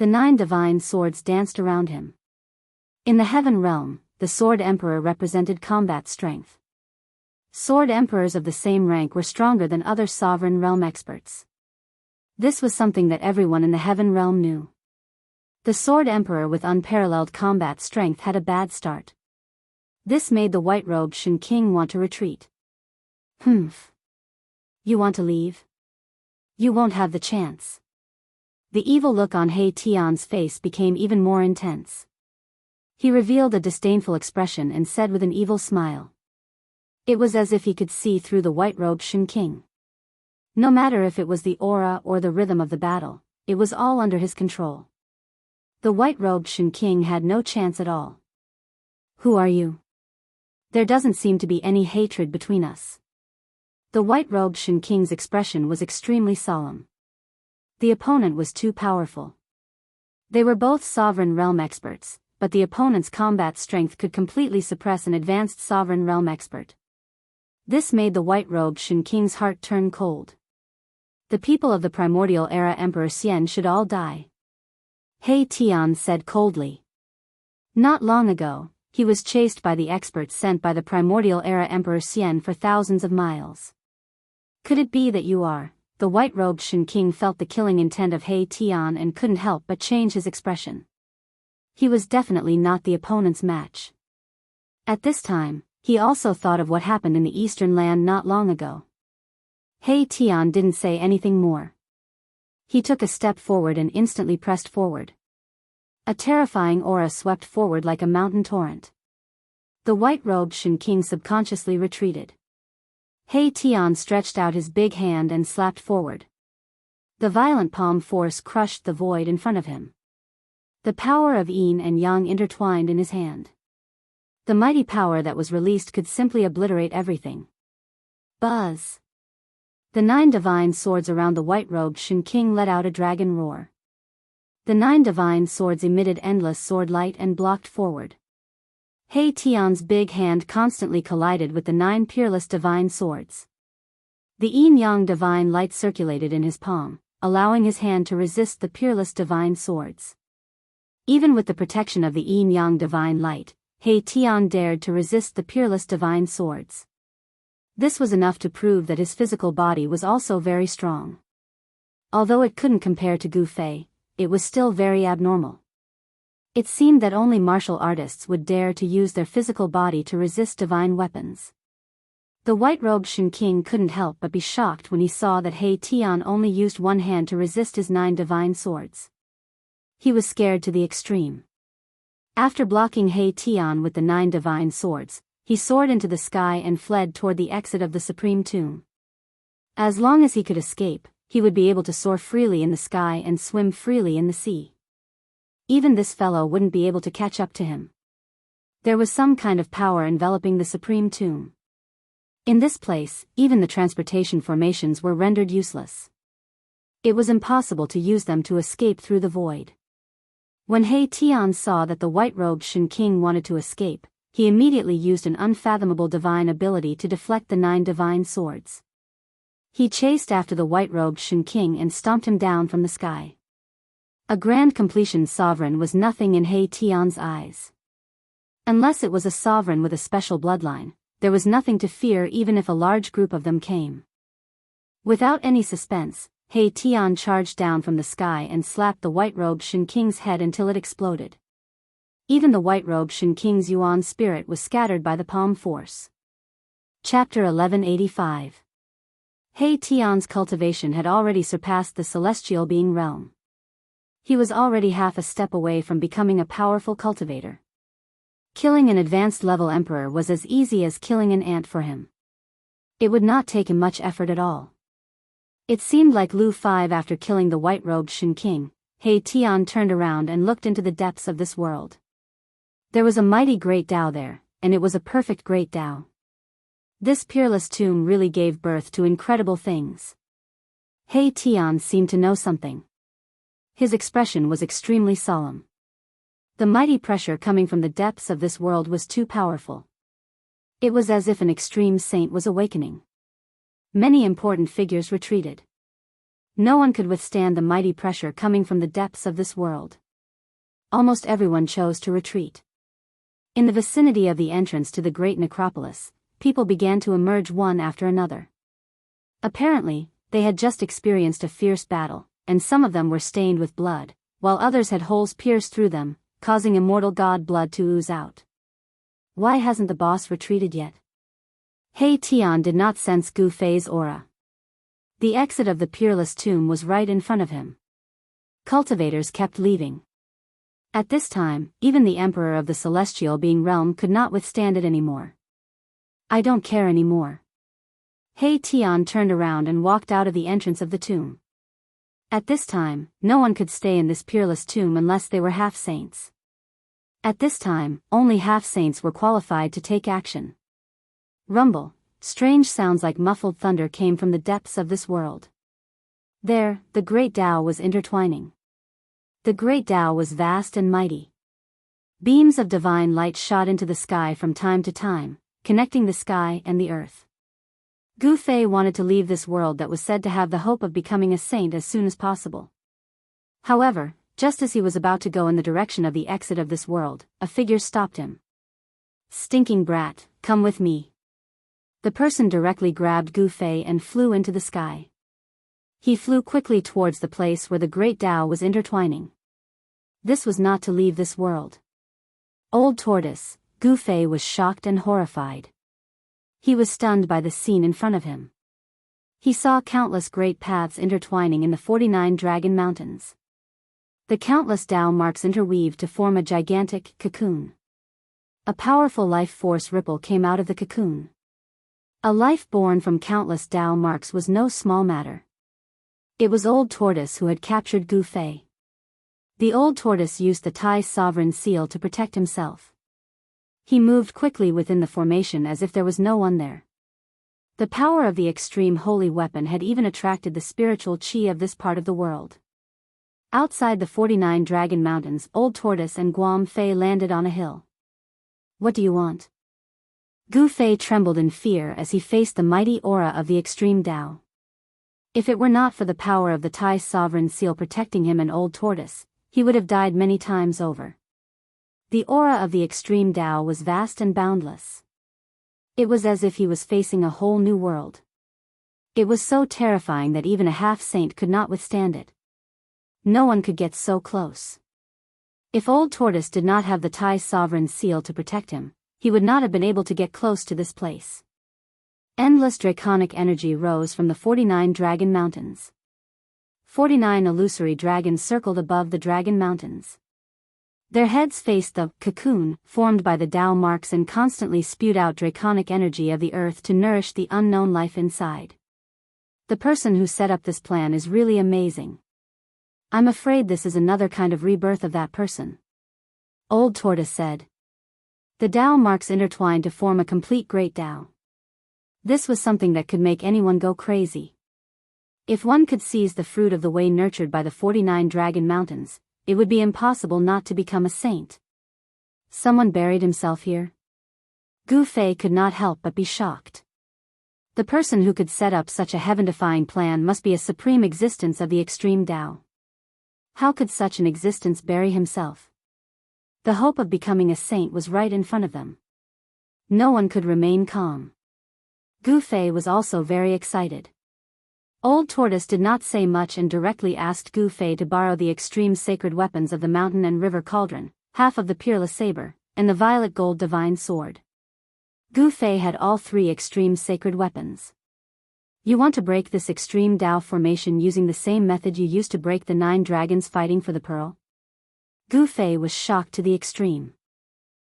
The 9 divine swords danced around him. In the heaven realm, the Sword Emperor represented combat strength. Sword Emperors of the same rank were stronger than other sovereign realm experts. This was something that everyone in the heaven realm knew. The Sword Emperor with unparalleled combat strength had a bad start. This made the white-robed Shen King want to retreat. Humph. You want to leave? You won't have the chance. The evil look on He Tian's face became even more intense. He revealed a disdainful expression and said with an evil smile. It was as if he could see through the white-robed Shen King. No matter if it was the aura or the rhythm of the battle, it was all under his control. The white-robed Shen King had no chance at all. Who are you? There doesn't seem to be any hatred between us. The white-robed Shen King's expression was extremely solemn. The opponent was too powerful. They were both sovereign realm experts, but the opponent's combat strength could completely suppress an advanced sovereign realm expert. This made the white-robed Shen King's heart turn cold. The people of the primordial era Emperor Xian should all die. He Tian said coldly. Not long ago, he was chased by the experts sent by the primordial era Emperor Xian for thousands of miles. Could it be that you are? The white-robed Shen King felt the killing intent of He Tian and couldn't help but change his expression. He was definitely not the opponent's match. At this time, he also thought of what happened in the eastern land not long ago. He Tian didn't say anything more. He took a step forward and instantly pressed forward. A terrifying aura swept forward like a mountain torrent. The white-robed Shen King subconsciously retreated. He Tian stretched out his big hand and slapped forward. The violent palm force crushed the void in front of him. The power of yin and yang intertwined in his hand. The mighty power that was released could simply obliterate everything. Buzz! The 9 divine swords around the white-robed Shen King let out a dragon roar. The 9 divine swords emitted endless sword light and blocked forward. He Tian's big hand constantly collided with the 9 peerless divine swords. The yin-yang divine light circulated in his palm, allowing his hand to resist the peerless divine swords. Even with the protection of the yin-yang divine light, He Tian dared to resist the peerless divine swords. This was enough to prove that his physical body was also very strong. Although it couldn't compare to Gu Fei, it was still very abnormal. It seemed that only martial artists would dare to use their physical body to resist divine weapons. The white-robed Shen King couldn't help but be shocked when he saw that He Tian only used one hand to resist his 9 divine swords. He was scared to the extreme. After blocking He Tian with the 9 divine swords, he soared into the sky and fled toward the exit of the Supreme Tomb. As long as he could escape, he would be able to soar freely in the sky and swim freely in the sea. Even this fellow wouldn't be able to catch up to him. There was some kind of power enveloping the Supreme Tomb. In this place, even the transportation formations were rendered useless. It was impossible to use them to escape through the void. When He Tian saw that the white-robed Shen King wanted to escape, he immediately used an unfathomable divine ability to deflect the 9 divine swords. He chased after the white-robed Shen King and stomped him down from the sky. A grand completion sovereign was nothing in He Tian's eyes. Unless it was a sovereign with a special bloodline, there was nothing to fear even if a large group of them came. Without any suspense, He Tian charged down from the sky and slapped the white-robed Shen King's head until it exploded. Even the white-robed Shen King's Yuan spirit was scattered by the palm force. Chapter 1185. He Tian's cultivation had already surpassed the celestial being realm. He was already half a step away from becoming a powerful cultivator. Killing an advanced level emperor was as easy as killing an ant for him. It would not take him much effort at all. It seemed like Lu 5 after killing the white-robed Shen King. He Tian turned around and looked into the depths of this world. There was a mighty great Dao there, and it was a perfect great Dao. This peerless tomb really gave birth to incredible things. He Tian seemed to know something. His expression was extremely solemn. The mighty pressure coming from the depths of this world was too powerful. It was as if an extreme saint was awakening. Many important figures retreated. No one could withstand the mighty pressure coming from the depths of this world. Almost everyone chose to retreat. In the vicinity of the entrance to the great necropolis, people began to emerge one after another. Apparently, they had just experienced a fierce battle, and some of them were stained with blood, while others had holes pierced through them, causing immortal god blood to ooze out. Why hasn't the boss retreated yet? He Tian did not sense Gu Fei's aura. The exit of the peerless tomb was right in front of him. Cultivators kept leaving. At this time, even the Emperor of the Celestial Being Realm could not withstand it anymore. I don't care anymore. He Tian turned around and walked out of the entrance of the tomb. At this time, no one could stay in this peerless tomb unless they were half-saints. At this time, only half-saints were qualified to take action. Rumble, strange sounds like muffled thunder came from the depths of this world. There, the great Tao was intertwining. The great Tao was vast and mighty. Beams of divine light shot into the sky from time to time, connecting the sky and the earth. Gu Fei wanted to leave this world that was said to have the hope of becoming a saint as soon as possible. However, just as he was about to go in the direction of the exit of this world, a figure stopped him. Stinking brat, come with me. The person directly grabbed Gu Fei and flew into the sky. He flew quickly towards the place where the great Tao was intertwining. This was not to leave this world. Old Tortoise, Gu Fei was shocked and horrified. He was stunned by the scene in front of him. He saw countless great paths intertwining in the 49 Dragon Mountains. The countless Tao marks interweaved to form a gigantic cocoon. A powerful life force ripple came out of the cocoon. A life born from countless Tao marks was no small matter. It was Old Tortoise who had captured Gu Fei. The Old Tortoise used the Tai Sovereign Seal to protect himself. He moved quickly within the formation as if there was no one there. The power of the extreme holy weapon had even attracted the spiritual qi of this part of the world. Outside the 49 Dragon Mountains, Old Tortoise and Guam Fei landed on a hill. What do you want? Gu Fei trembled in fear as he faced the mighty aura of the extreme Tao. If it were not for the power of the Tai Sovereign Seal protecting him and Old Tortoise, he would have died many times over. The aura of the extreme Tao was vast and boundless. It was as if he was facing a whole new world. It was so terrifying that even a half-saint could not withstand it. No one could get so close. If Old Tortoise did not have the Tai Sovereign Seal to protect him, he would not have been able to get close to this place. Endless draconic energy rose from the 49 Dragon Mountains. 49 illusory dragons circled above the Dragon Mountains. Their heads faced the cocoon formed by the Tao marks and constantly spewed out draconic energy of the earth to nourish the unknown life inside. The person who set up this plan is really amazing. I'm afraid this is another kind of rebirth of that person. Old Tortoise said. The Tao marks intertwined to form a complete great Tao. This was something that could make anyone go crazy. If one could seize the fruit of the way nurtured by the 49 Dragon Mountains, it would be impossible not to become a saint. Someone buried himself here? Gu Fei could not help but be shocked. The person who could set up such a heaven-defying plan must be a supreme existence of the extreme Tao. How could such an existence bury himself? The hope of becoming a saint was right in front of them. No one could remain calm. Gu Fei was also very excited. Old Tortoise did not say much and directly asked Gu Fei to borrow the extreme sacred weapons of the mountain and river cauldron, half of the peerless saber, and the violet gold divine sword. Gu Fei had all three extreme sacred weapons. You want to break this extreme Tao formation using the same method you used to break the 9 dragons fighting for the pearl? Gu Fei was shocked to the extreme.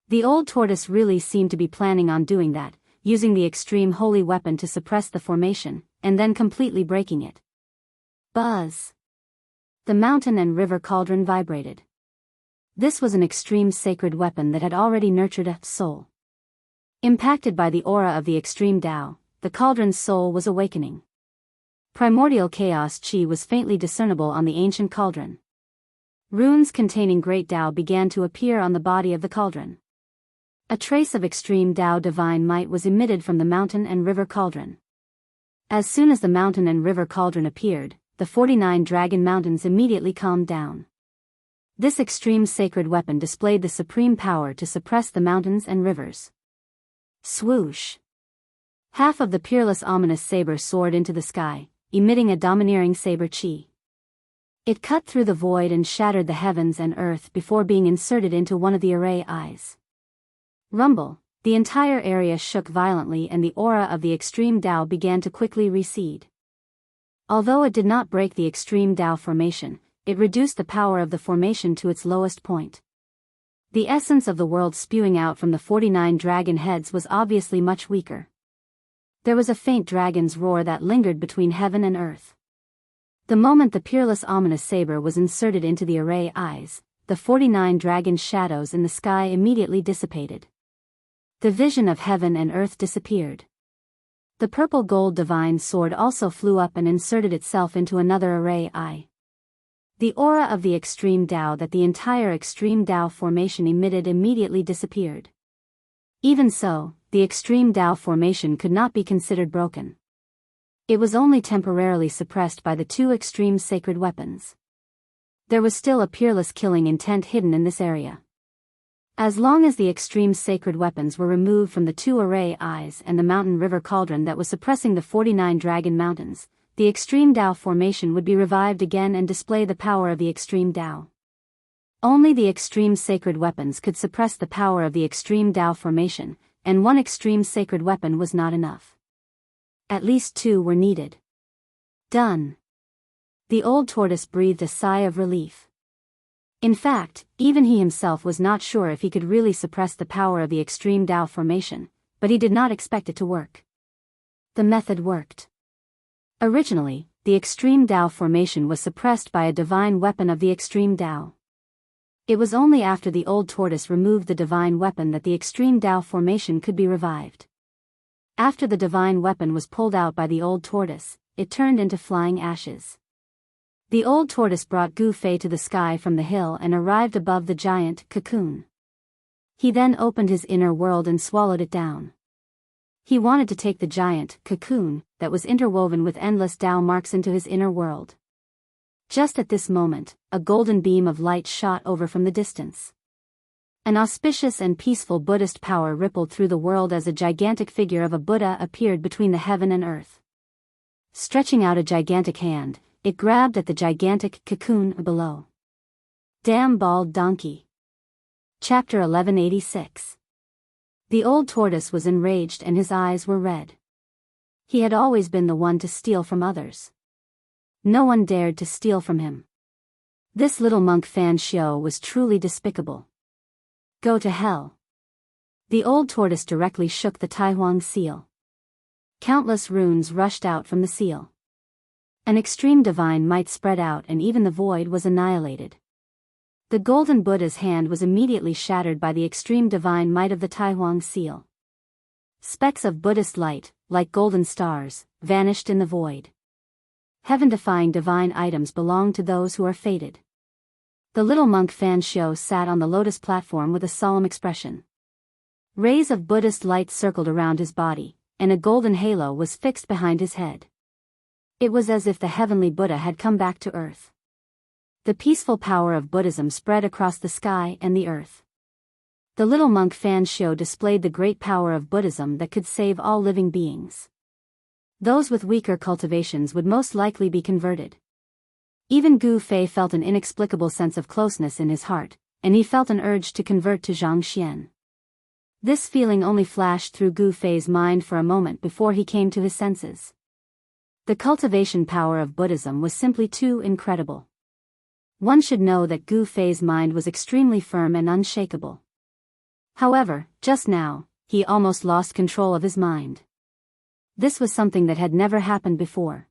The Old Tortoise really seemed to be planning on doing that, using the extreme holy weapon to suppress the formation, and then completely breaking it. Buzz! The mountain and river cauldron vibrated. This was an extreme sacred weapon that had already nurtured a soul. Impacted by the aura of the extreme Tao, the cauldron's soul was awakening. Primordial chaos chi was faintly discernible on the ancient cauldron. Runes containing great Tao began to appear on the body of the cauldron. A trace of extreme Tao divine might was emitted from the mountain and river cauldron. As soon as the mountain and river cauldron appeared, the 49 Dragon Mountains immediately calmed down. This extreme sacred weapon displayed the supreme power to suppress the mountains and rivers. Swoosh! Half of the peerless ominous saber soared into the sky, emitting a domineering saber chi. It cut through the void and shattered the heavens and earth before being inserted into one of the array eyes. Rumble! The entire area shook violently and the aura of the extreme Tao began to quickly recede. Although it did not break the extreme Tao formation, it reduced the power of the formation to its lowest point. The essence of the world spewing out from the 49 dragon heads was obviously much weaker. There was a faint dragon's roar that lingered between heaven and earth. The moment the peerless ominous saber was inserted into the array eyes, the 49 dragon shadows in the sky immediately dissipated. The vision of heaven and earth disappeared. The purple gold divine sword also flew up and inserted itself into another array eye. The aura of the extreme Tao that the entire extreme Tao formation emitted immediately disappeared. Even so, the extreme Tao formation could not be considered broken. It was only temporarily suppressed by the two extreme sacred weapons. There was still a peerless killing intent hidden in this area. As long as the extreme sacred weapons were removed from the two array eyes and the mountain river cauldron that was suppressing the 49 dragon mountains, the extreme Tao formation would be revived again and display the power of the extreme Tao. Only the extreme sacred weapons could suppress the power of the extreme Tao formation, and one extreme sacred weapon was not enough. At least two were needed. Done. The old tortoise breathed a sigh of relief. In fact, even he himself was not sure if he could really suppress the power of the extreme Tao formation, but he did not expect it to work. The method worked. Originally, the extreme Tao formation was suppressed by a divine weapon of the extreme Tao. It was only after the old tortoise removed the divine weapon that the extreme Tao formation could be revived. After the divine weapon was pulled out by the old tortoise, it turned into flying ashes. The old tortoise brought Gu Fei to the sky from the hill and arrived above the giant cocoon. He then opened his inner world and swallowed it down. He wanted to take the giant cocoon that was interwoven with endless Tao marks into his inner world. Just at this moment, a golden beam of light shot over from the distance. An auspicious and peaceful Buddhist power rippled through the world as a gigantic figure of a Buddha appeared between the heaven and earth. Stretching out a gigantic hand, it grabbed at the gigantic cocoon below. Damn bald donkey. Chapter 1186. The old tortoise was enraged and his eyes were red. He had always been the one to steal from others. No one dared to steal from him. This little monk Fan Xiao was truly despicable. Go to hell. The old tortoise directly shook the Taihuang seal. Countless runes rushed out from the seal. An extreme divine might spread out and even the void was annihilated. The golden Buddha's hand was immediately shattered by the extreme divine might of the Taihuang seal. Specks of Buddhist light, like golden stars, vanished in the void. Heaven-defying divine items belong to those who are fated. The little monk Fan Xiao sat on the lotus platform with a solemn expression. Rays of Buddhist light circled around his body, and a golden halo was fixed behind his head. It was as if the heavenly Buddha had come back to earth. The peaceful power of Buddhism spread across the sky and the earth. The little monk Fan Xiao displayed the great power of Buddhism that could save all living beings. Those with weaker cultivations would most likely be converted. Even Gu Fei felt an inexplicable sense of closeness in his heart, and he felt an urge to convert to Zhang Xian. This feeling only flashed through Gu Fei's mind for a moment before he came to his senses. The cultivation power of Buddhism was simply too incredible. One should know that Gu Fei's mind was extremely firm and unshakable. However, just now, he almost lost control of his mind. This was something that had never happened before.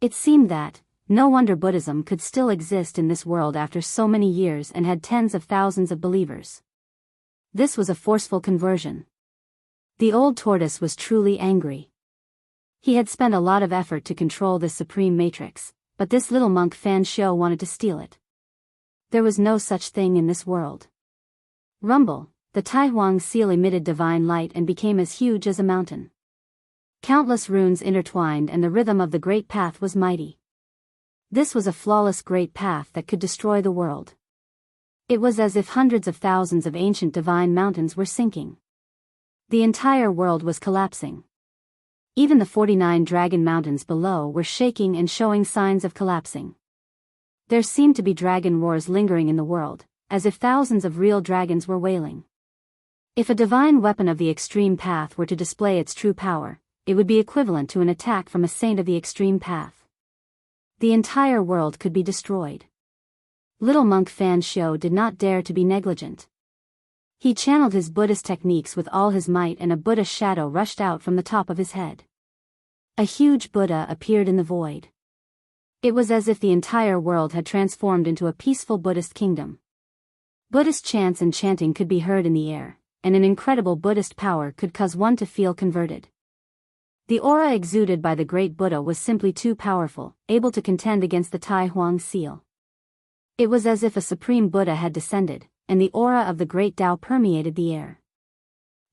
It seemed that, no wonder Buddhism could still exist in this world after so many years and had tens of thousands of believers. This was a forceful conversion. The old tortoise was truly angry. He had spent a lot of effort to control this supreme matrix, but this little monk Fan Xiao wanted to steal it. There was no such thing in this world. Rumble, the Taihuang seal emitted divine light and became as huge as a mountain. Countless runes intertwined and the rhythm of the great path was mighty. This was a flawless great path that could destroy the world. It was as if hundreds of thousands of ancient divine mountains were sinking. The entire world was collapsing. Even the 49 dragon mountains below were shaking and showing signs of collapsing. There seemed to be dragon roars lingering in the world, as if thousands of real dragons were wailing. If a divine weapon of the extreme path were to display its true power, it would be equivalent to an attack from a saint of the extreme path. The entire world could be destroyed. Little monk Fan Xiao did not dare to be negligent. He channeled his Buddhist techniques with all his might, and a Buddha shadow rushed out from the top of his head. A huge Buddha appeared in the void. It was as if the entire world had transformed into a peaceful Buddhist kingdom. Buddhist chants and chanting could be heard in the air, and an incredible Buddhist power could cause one to feel converted. The aura exuded by the great Buddha was simply too powerful, able to contend against the Tai Huang seal. It was as if a supreme Buddha had descended, and the aura of the great Tao permeated the air.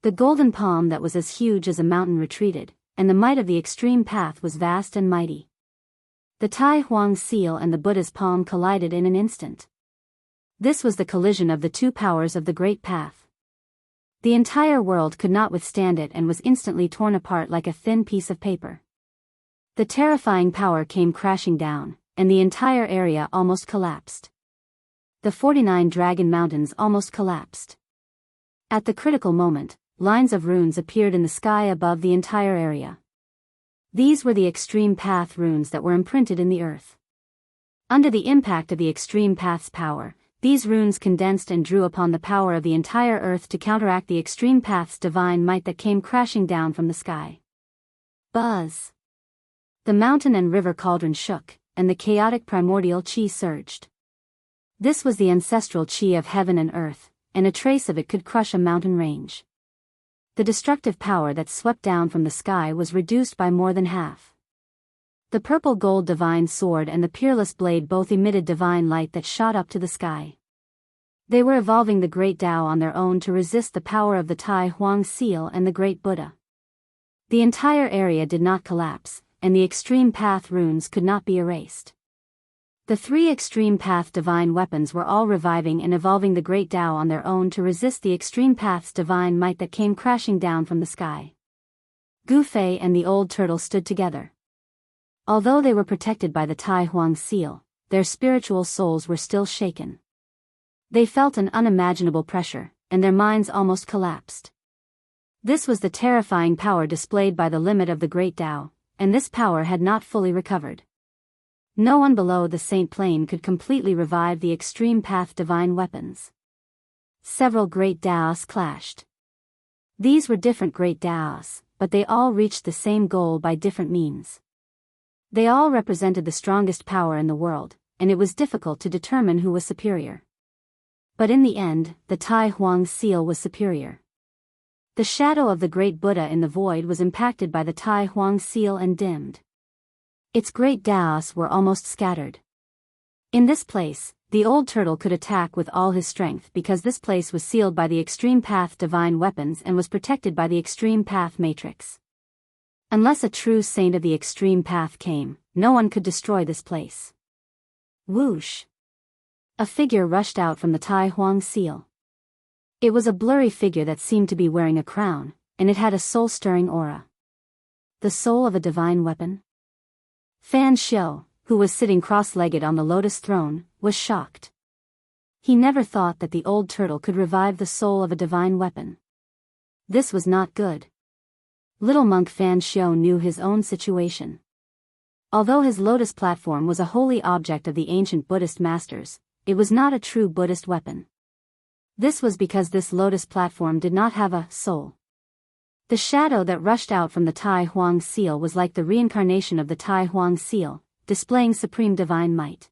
The golden palm that was as huge as a mountain retreated, and the might of the extreme path was vast and mighty. The Tai Huang seal and the Buddha's palm collided in an instant. This was the collision of the two powers of the great path. The entire world could not withstand it and was instantly torn apart like a thin piece of paper. The terrifying power came crashing down, and the entire area almost collapsed. The 49 dragon mountains almost collapsed. At the critical moment, lines of runes appeared in the sky above the entire area. These were the extreme path runes that were imprinted in the earth. Under the impact of the extreme path's power, these runes condensed and drew upon the power of the entire earth to counteract the extreme path's divine might that came crashing down from the sky. Buzz! The mountain and river cauldron shook, and the chaotic primordial chi surged. This was the ancestral chi of heaven and earth, and a trace of it could crush a mountain range. The destructive power that swept down from the sky was reduced by more than half. The purple gold divine sword and the peerless blade both emitted divine light that shot up to the sky. They were evolving the great Tao on their own to resist the power of the Tai Huang seal and the great Buddha. The entire area did not collapse, and the extreme path runes could not be erased. The three extreme path divine weapons were all reviving and evolving the great Tao on their own to resist the extreme path's divine might that came crashing down from the sky. Gu Fei and the old turtle stood together. Although they were protected by the Tai Huang seal, their spiritual souls were still shaken. They felt an unimaginable pressure, and their minds almost collapsed. This was the terrifying power displayed by the limit of the great Tao, and this power had not fully recovered. No one below the Saint Plane could completely revive the extreme path divine weapons. Several great Daoists clashed. These were different great Daoists, but they all reached the same goal by different means. They all represented the strongest power in the world, and it was difficult to determine who was superior. But in the end, the Tai Huang seal was superior. The shadow of the great Buddha in the void was impacted by the Tai Huang seal and dimmed. Its great Daoists were almost scattered. In this place, the old turtle could attack with all his strength because this place was sealed by the extreme path divine weapons and was protected by the extreme path matrix. Unless a true saint of the extreme path came, no one could destroy this place. Whoosh! A figure rushed out from the Tai Huang seal. It was a blurry figure that seemed to be wearing a crown, and it had a soul-stirring aura. The soul of a divine weapon? Fan Xiao, who was sitting cross-legged on the lotus throne, was shocked. He never thought that the old turtle could revive the soul of a divine weapon. This was not good. Little monk Fan Xiao knew his own situation. Although his lotus platform was a holy object of the ancient Buddhist masters, it was not a true Buddhist weapon. This was because this lotus platform did not have a soul. The shadow that rushed out from the Tai Huang seal was like the reincarnation of the Tai Huang seal, displaying supreme divine might.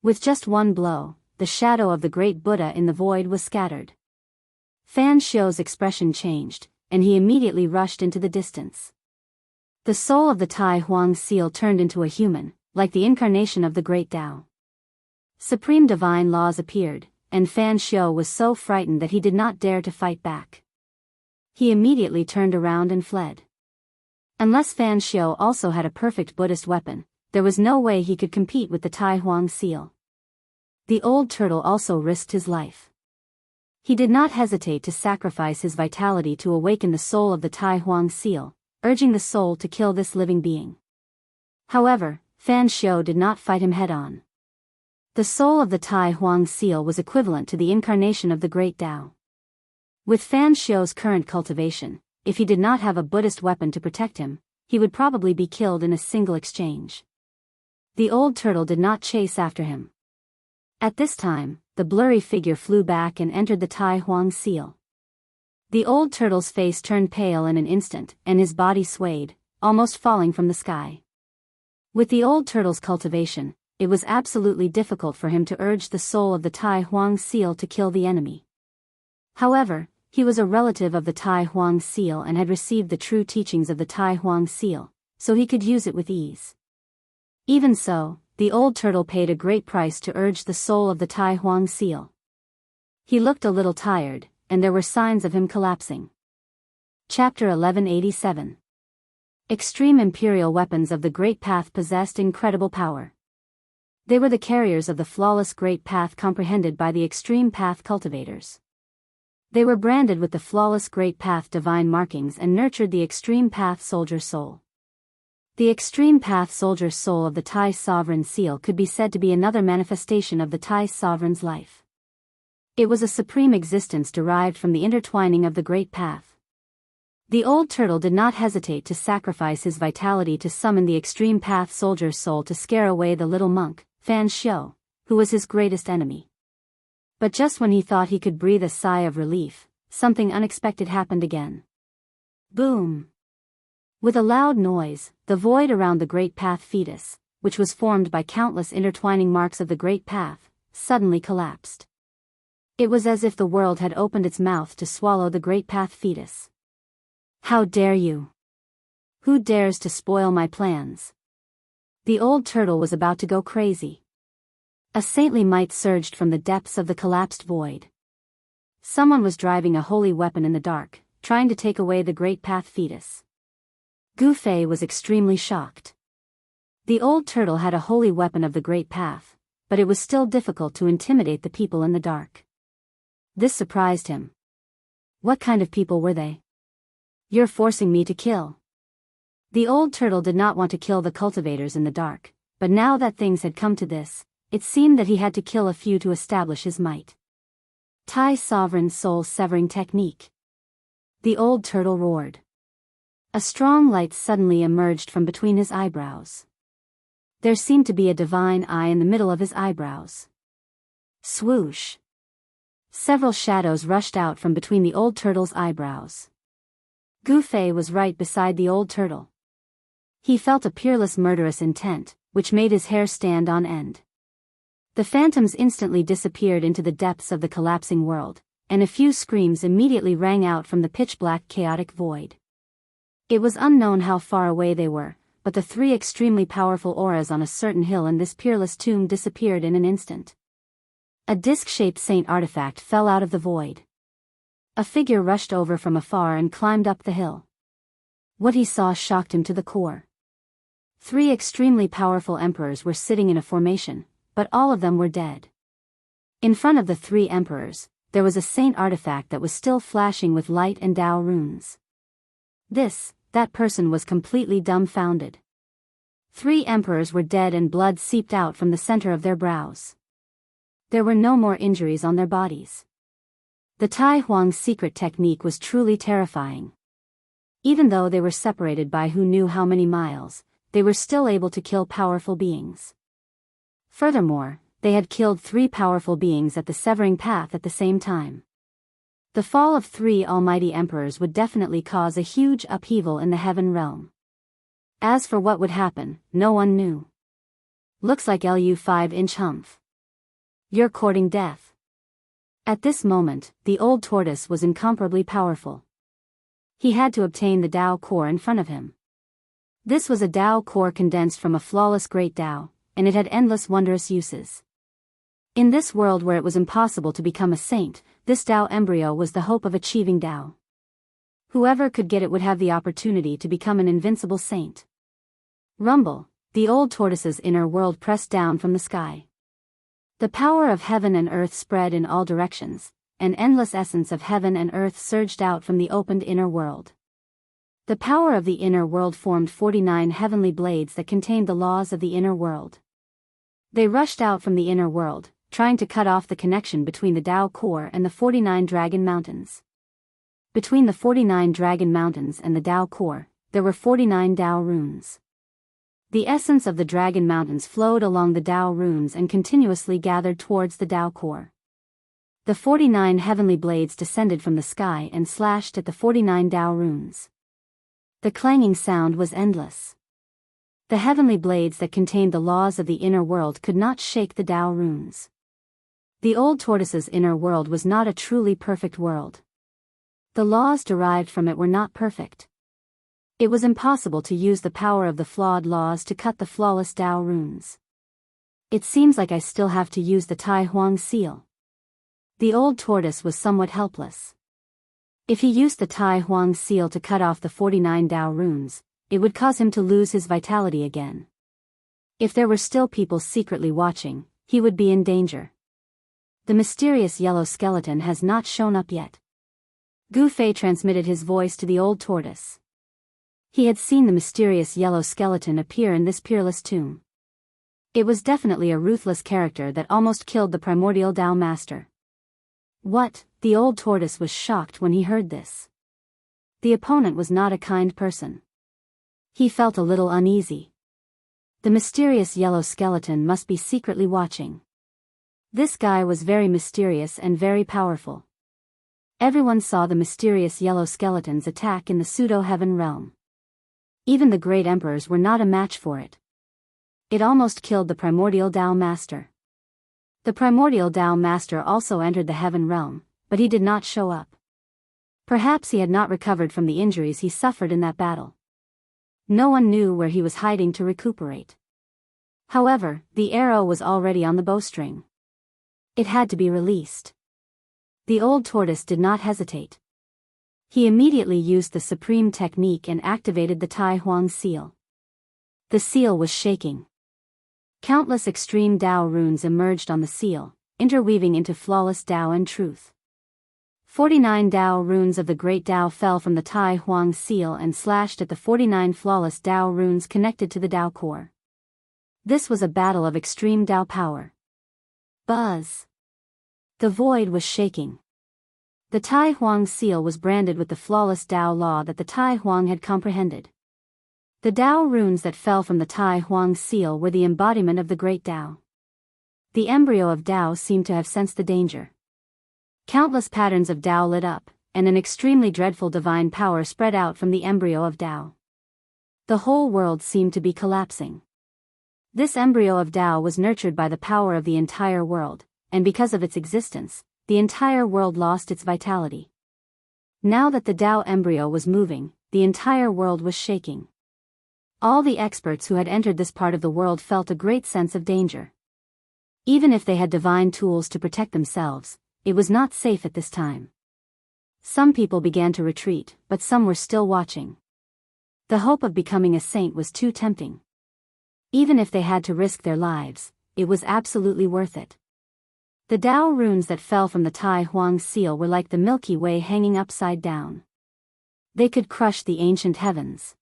With just one blow, the shadow of the great Buddha in the void was scattered. Fan Xiao's expression changed, and he immediately rushed into the distance. The soul of the Tai Huang seal turned into a human, like the incarnation of the great Tao. Supreme divine laws appeared, and Fan Xiao was so frightened that he did not dare to fight back. He immediately turned around and fled. Unless Fan Xiao also had a perfect Buddhist weapon, there was no way he could compete with the Tai Huang seal. The old turtle also risked his life. He did not hesitate to sacrifice his vitality to awaken the soul of the Tai Huang seal, urging the soul to kill this living being. However, Fan Xiu did not fight him head-on. The soul of the Tai Huang seal was equivalent to the incarnation of the Great Tao. With Fan Xiu's current cultivation, if he did not have a Buddhist weapon to protect him, he would probably be killed in a single exchange. The old turtle did not chase after him. At this time, the blurry figure flew back and entered the Tai Huang seal. The old turtle's face turned pale in an instant, and his body swayed, almost falling from the sky. With the old turtle's cultivation, it was absolutely difficult for him to urge the soul of the Tai Huang seal to kill the enemy. However, he was a relative of the Tai Huang seal and had received the true teachings of the Tai Huang seal, so he could use it with ease. Even so, the old turtle paid a great price to urge the soul of the Tai Huang seal. He looked a little tired, and there were signs of him collapsing. Chapter 1187. Extreme imperial weapons of the Great Path possessed incredible power. They were the carriers of the flawless Great Path comprehended by the Extreme Path cultivators. They were branded with the flawless Great Path divine markings and nurtured the Extreme Path soldier soul. The Extreme Path soldier soul of the Tai Sovereign seal could be said to be another manifestation of the Tai Sovereign's life. It was a supreme existence derived from the intertwining of the Great Path. The old turtle did not hesitate to sacrifice his vitality to summon the Extreme Path soldier's soul to scare away the little monk, Fan Xiu, who was his greatest enemy. But just when he thought he could breathe a sigh of relief, something unexpected happened again. Boom! With a loud noise, the void around the Great Path fetus, which was formed by countless intertwining marks of the Great Path, suddenly collapsed. It was as if the world had opened its mouth to swallow the Great Path fetus. How dare you? Who dares to spoil my plans? The old turtle was about to go crazy. A saintly might surged from the depths of the collapsed void. Someone was driving a holy weapon in the dark, trying to take away the Great Path fetus. Gu Fei was extremely shocked. The old turtle had a holy weapon of the Great Path, but it was still difficult to intimidate the people in the dark. This surprised him. What kind of people were they? You're forcing me to kill. The old turtle did not want to kill the cultivators in the dark, but now that things had come to this, it seemed that he had to kill a few to establish his might. Tai Sovereign Soul Severing Technique. The old turtle roared. A strong light suddenly emerged from between his eyebrows. There seemed to be a divine eye in the middle of his eyebrows. Swoosh! Several shadows rushed out from between the old turtle's eyebrows. Gu Fei was right beside the old turtle. He felt a peerless murderous intent, which made his hair stand on end. The phantoms instantly disappeared into the depths of the collapsing world, and a few screams immediately rang out from the pitch-black chaotic void. It was unknown how far away they were, but the three extremely powerful auras on a certain hill in this peerless tomb disappeared in an instant. A disc-shaped saint artifact fell out of the void. A figure rushed over from afar and climbed up the hill. What he saw shocked him to the core. Three extremely powerful emperors were sitting in a formation, but all of them were dead. In front of the three emperors, there was a saint artifact that was still flashing with light and Tao runes. That person was completely dumbfounded. Three emperors were dead and blood seeped out from the center of their brows. There were no more injuries on their bodies. The Tai Huang's secret technique was truly terrifying. Even though they were separated by who knew how many miles, they were still able to kill powerful beings. Furthermore, they had killed three powerful beings at the severing path at the same time. The fall of three almighty emperors would definitely cause a huge upheaval in the heaven realm. As for what would happen, no one knew. Looks like Lu 5-inch humph. You're courting death. At this moment, the old tortoise was incomparably powerful. He had to obtain the Tao core in front of him. This was a Tao core condensed from a flawless great Tao, and it had endless wondrous uses. In this world where it was impossible to become a saint, this Tao embryo was the hope of achieving Tao. Whoever could get it would have the opportunity to become an invincible saint. Rumble, the old tortoise's inner world pressed down from the sky. The power of heaven and earth spread in all directions. An endless essence of heaven and earth surged out from the opened inner world. The power of the inner world formed 49 heavenly blades that contained the laws of the inner world. They rushed out from the inner world, trying to cut off the connection between the Tao core and the 49 dragon mountains. Between the 49 dragon mountains and the Tao core, there were 49 Tao runes. The essence of the dragon mountains flowed along the Tao runes and continuously gathered towards the Tao core. The 49 heavenly blades descended from the sky and slashed at the 49 Tao runes. The clanging sound was endless. The heavenly blades that contained the laws of the inner world could not shake the Tao runes. The old tortoise's inner world was not a truly perfect world. The laws derived from it were not perfect. It was impossible to use the power of the flawed laws to cut the flawless Tao runes. It seems like I still have to use the Tai Huang seal. The old tortoise was somewhat helpless. If he used the Tai Huang seal to cut off the 49 Tao runes, it would cause him to lose his vitality again. If there were still people secretly watching, he would be in danger. The mysterious yellow skeleton has not shown up yet. Gu Fei transmitted his voice to the old tortoise. He had seen the mysterious yellow skeleton appear in this peerless tomb. It was definitely a ruthless character that almost killed the primordial Tao master. What? The old tortoise was shocked when he heard this. The opponent was not a kind person. He felt a little uneasy. The mysterious yellow skeleton must be secretly watching. This guy was very mysterious and very powerful. Everyone saw the mysterious yellow skeleton's attack in the pseudo-heaven realm. Even the great emperors were not a match for it. It almost killed the primordial Tao master. The primordial Tao master also entered the heaven realm, but he did not show up. Perhaps he had not recovered from the injuries he suffered in that battle. No one knew where he was hiding to recuperate. However, the arrow was already on the bowstring. It had to be released. The old tortoise did not hesitate. He immediately used the supreme technique and activated the Tai Huang seal. The seal was shaking. Countless extreme Tao runes emerged on the seal, interweaving into flawless Tao and truth. 49 Tao runes of the great Tao fell from the Tai Huang seal and slashed at the 49 flawless Tao runes connected to the Tao core. This was a battle of extreme Tao power. Buzz! The void was shaking. The Tai Huang seal was branded with the flawless Tao law that the Tai Huang had comprehended. The Tao runes that fell from the Tai Huang seal were the embodiment of the great Tao. The embryo of Tao seemed to have sensed the danger. Countless patterns of Tao lit up, and an extremely dreadful divine power spread out from the embryo of Tao. The whole world seemed to be collapsing. This embryo of Tao was nurtured by the power of the entire world, and because of its existence, the entire world lost its vitality. Now that the Tao embryo was moving, the entire world was shaking. All the experts who had entered this part of the world felt a great sense of danger. Even if they had divine tools to protect themselves, it was not safe at this time. Some people began to retreat, but some were still watching. The hope of becoming a saint was too tempting. Even if they had to risk their lives, it was absolutely worth it. The Tao runes that fell from the Tai Huang seal were like the Milky Way hanging upside down. They could crush the ancient heavens.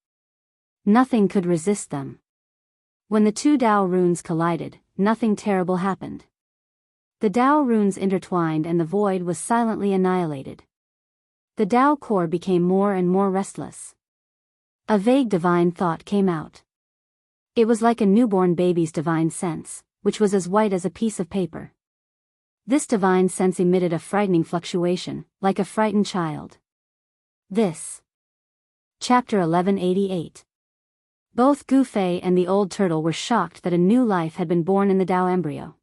Nothing could resist them. When the two Tao runes collided, nothing terrible happened. The Tao runes intertwined and the void was silently annihilated. The Tao core became more and more restless. A vague divine thought came out. It was like a newborn baby's divine sense, which was as white as a piece of paper. This divine sense emitted a frightening fluctuation, like a frightened child. This. Chapter 1188. Both Gu Fei and the old turtle were shocked that a new life had been born in the Tao embryo.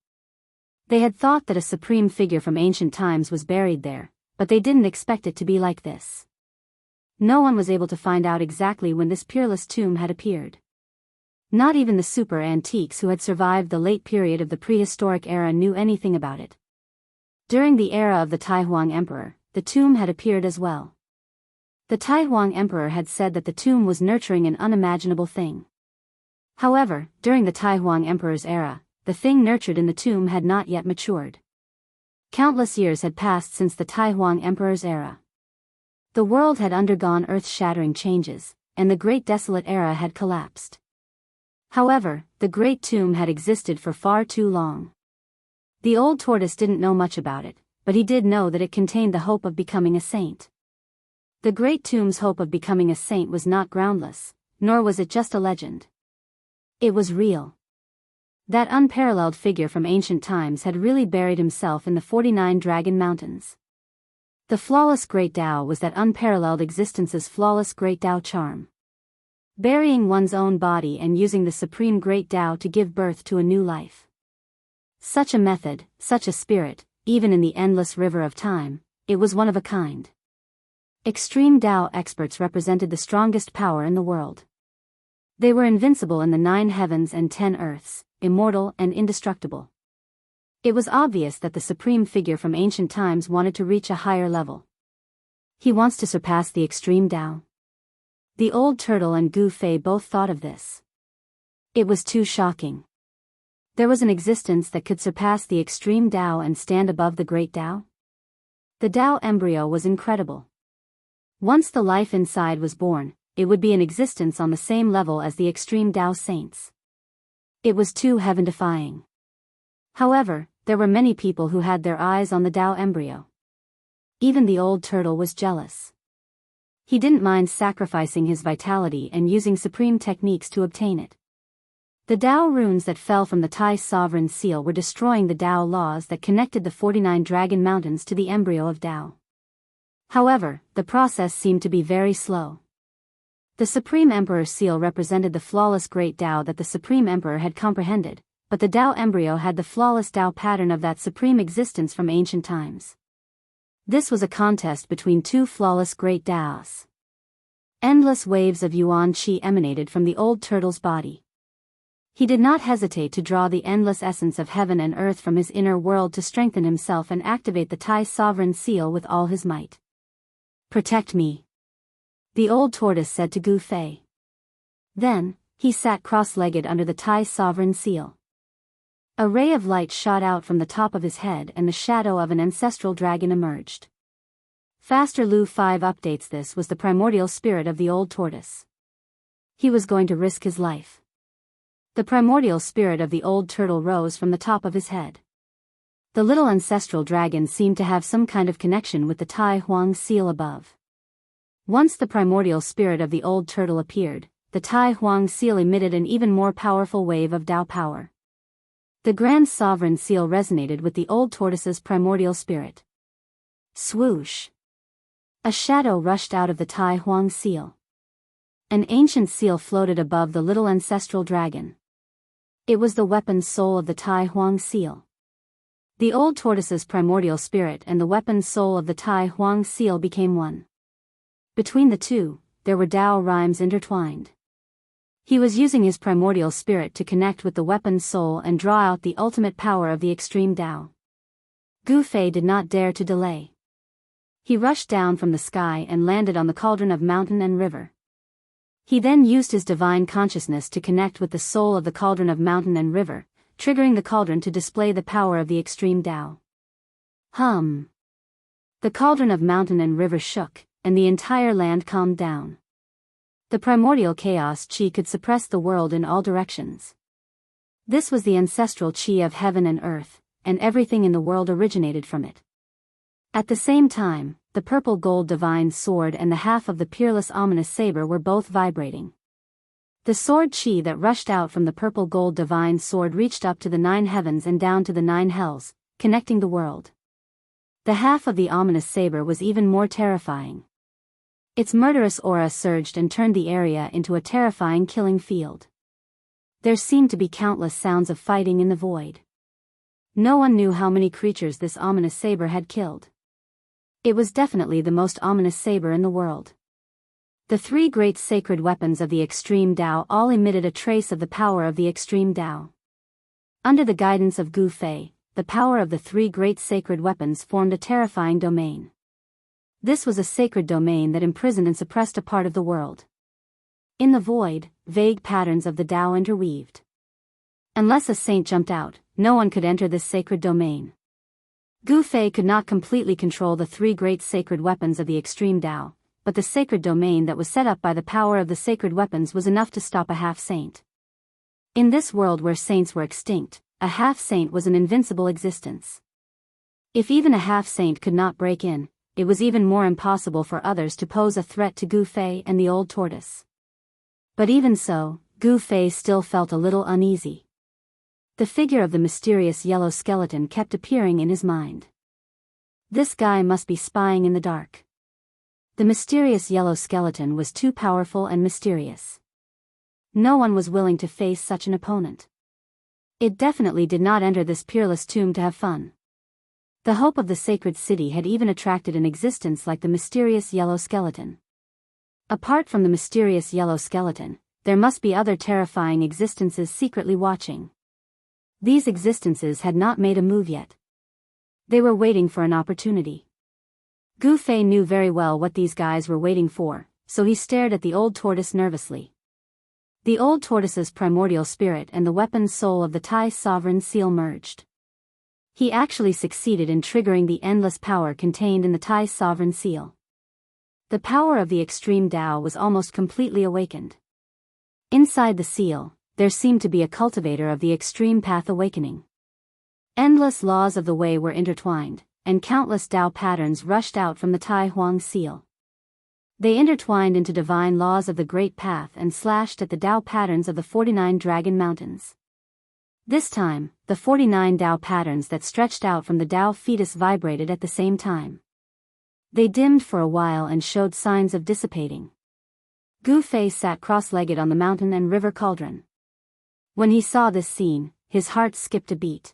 They had thought that a supreme figure from ancient times was buried there, but they didn't expect it to be like this. No one was able to find out exactly when this peerless tomb had appeared. Not even the super antiques who had survived the late period of the prehistoric era knew anything about it. During the era of the Taihuang Emperor, the tomb had appeared as well. The Taihuang Emperor had said that the tomb was nurturing an unimaginable thing. However, during the Taihuang Emperor's era, the thing nurtured in the tomb had not yet matured. Countless years had passed since the Taihuang Emperor's era. The world had undergone earth-shattering changes, and the Great Desolate Era had collapsed. However, the Great Tomb had existed for far too long. The old tortoise didn't know much about it, but he did know that it contained the hope of becoming a saint. The Great Tomb's hope of becoming a saint was not groundless, nor was it just a legend. It was real. That unparalleled figure from ancient times had really buried himself in the 49 Dragon Mountains. The flawless Great Tao was that unparalleled existence's flawless Great Tao charm. Burying one's own body and using the supreme Great Tao to give birth to a new life. Such a method, such a spirit, even in the endless river of time, it was one of a kind. Extreme Tao experts represented the strongest power in the world. They were invincible in the 9 heavens and 10 earths, immortal and indestructible. It was obvious that the supreme figure from ancient times wanted to reach a higher level. He wants to surpass the extreme Tao. The old turtle and Gu Fei both thought of this. It was too shocking. There was an existence that could surpass the extreme Tao and stand above the great Tao? The Tao embryo was incredible. Once the life inside was born, it would be an existence on the same level as the extreme Tao saints. It was too heaven-defying. However, there were many people who had their eyes on the Tao embryo. Even the old turtle was jealous. He didn't mind sacrificing his vitality and using supreme techniques to obtain it. The Tao runes that fell from the Tai sovereign seal were destroying the Tao laws that connected the 49 Dragon Mountains to the embryo of Tao. However, the process seemed to be very slow. The Supreme Emperor's seal represented the flawless Great Tao that the Supreme Emperor had comprehended, but the Tao embryo had the flawless Tao pattern of that supreme existence from ancient times. This was a contest between two flawless Great Taos. Endless waves of Yuan Qi emanated from the old turtle's body. He did not hesitate to draw the endless essence of heaven and earth from his inner world to strengthen himself and activate the Tai sovereign seal with all his might. "Protect me," the old tortoise said to Gu Fei. Then, he sat cross-legged under the Tai sovereign seal. A ray of light shot out from the top of his head and the shadow of an ancestral dragon emerged. Faster Lu 5 updates. This was the primordial spirit of the old tortoise. He was going to risk his life. The primordial spirit of the old turtle rose from the top of his head. The little ancestral dragon seemed to have some kind of connection with the Tai Huang seal above. Once the primordial spirit of the old turtle appeared, the Tai Huang seal emitted an even more powerful wave of Tao power. The Grand Sovereign Seal resonated with the old tortoise's primordial spirit. Swoosh! A shadow rushed out of the Tai Huang seal. An ancient seal floated above the little ancestral dragon. It was the weapon soul of the Tai Huang seal. The old tortoise's primordial spirit and the weapon soul of the Tai Huang seal became one. Between the two, there were Tao rhymes intertwined. He was using his primordial spirit to connect with the weapon soul and draw out the ultimate power of the extreme Tao. Gu Fei did not dare to delay. He rushed down from the sky and landed on the cauldron of mountain and river. He then used his divine consciousness to connect with the soul of the cauldron of mountain and river, triggering the cauldron to display the power of the extreme Tao. Hum! The cauldron of mountain and river shook, and the entire land calmed down. The primordial chaos Qi could suppress the world in all directions. This was the ancestral Qi of heaven and earth, and everything in the world originated from it. At the same time, the purple gold divine sword and the half of the peerless ominous saber were both vibrating. The sword Qi that rushed out from the purple gold divine sword reached up to the 9 heavens and down to the 9 hells, connecting the world. The half of the ominous saber was even more terrifying. Its murderous aura surged and turned the area into a terrifying killing field. There seemed to be countless sounds of fighting in the void. No one knew how many creatures this ominous saber had killed. It was definitely the most ominous saber in the world. The 3 great sacred weapons of the extreme Tao all emitted a trace of the power of the extreme Tao. Under the guidance of Gu Fei, the power of the 3 great sacred weapons formed a terrifying domain. This was a sacred domain that imprisoned and suppressed a part of the world. In the void, vague patterns of the Tao interweaved. Unless a saint jumped out, no one could enter this sacred domain. Gu Fei could not completely control the three great sacred weapons of the extreme Tao, but the sacred domain that was set up by the power of the sacred weapons was enough to stop a half-saint. In this world where saints were extinct, a half-saint was an invincible existence. If even a half-saint could not break in, it was even more impossible for others to pose a threat to Gu Fei and the old tortoise. But even so, Gu Fei still felt a little uneasy. The figure of the mysterious yellow skeleton kept appearing in his mind. This guy must be spying in the dark. The mysterious yellow skeleton was too powerful and mysterious. No one was willing to face such an opponent. It definitely did not enter this peerless tomb to have fun. The hope of the sacred city had even attracted an existence like the mysterious yellow skeleton. Apart from the mysterious yellow skeleton, there must be other terrifying existences secretly watching. These existences had not made a move yet. They were waiting for an opportunity. Gu Fei knew very well what these guys were waiting for, so he stared at the old tortoise nervously. The old tortoise's primordial spirit and the weapon soul of the Tai sovereign seal merged. He actually succeeded in triggering the endless power contained in the Tai sovereign seal. The power of the extreme Tao was almost completely awakened. Inside the seal, there seemed to be a cultivator of the extreme path awakening. Endless laws of the way were intertwined, and countless Tao patterns rushed out from the Tai Huang seal. They intertwined into divine laws of the Great Path and slashed at the Tao patterns of the 49 Dragon Mountains. This time, the 49 Tao patterns that stretched out from the Tao fetus vibrated at the same time. They dimmed for a while and showed signs of dissipating. Gu Fei sat cross-legged on the mountain and river cauldron. When he saw this scene, his heart skipped a beat.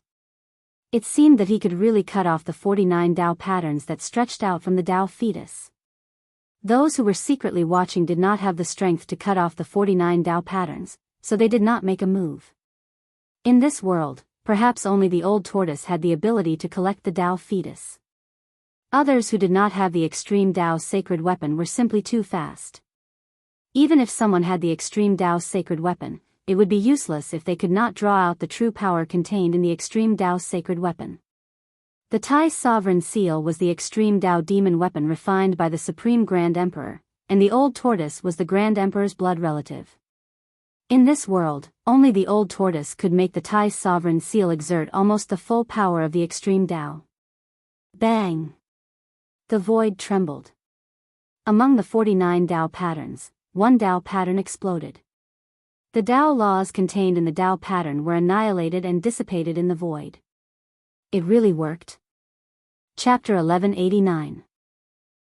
It seemed that he could really cut off the 49 Tao patterns that stretched out from the Tao fetus. Those who were secretly watching did not have the strength to cut off the 49 Tao patterns, so they did not make a move. In this world, perhaps only the old tortoise had the ability to collect the Tao fetus. Others who did not have the extreme Tao sacred weapon were simply too fast. Even if someone had the extreme Tao sacred weapon, it would be useless if they could not draw out the true power contained in the extreme Tao sacred weapon. The Tai sovereign seal was the extreme Tao demon weapon refined by the Supreme Grand Emperor, and the old tortoise was the Grand Emperor's blood relative. In this world, only the old tortoise could make the Tai sovereign seal exert almost the full power of the extreme Tao. Bang! The void trembled. Among the 49 Tao patterns, one Tao pattern exploded. The Tao laws contained in the Tao pattern were annihilated and dissipated in the void. It really worked. Chapter 1189.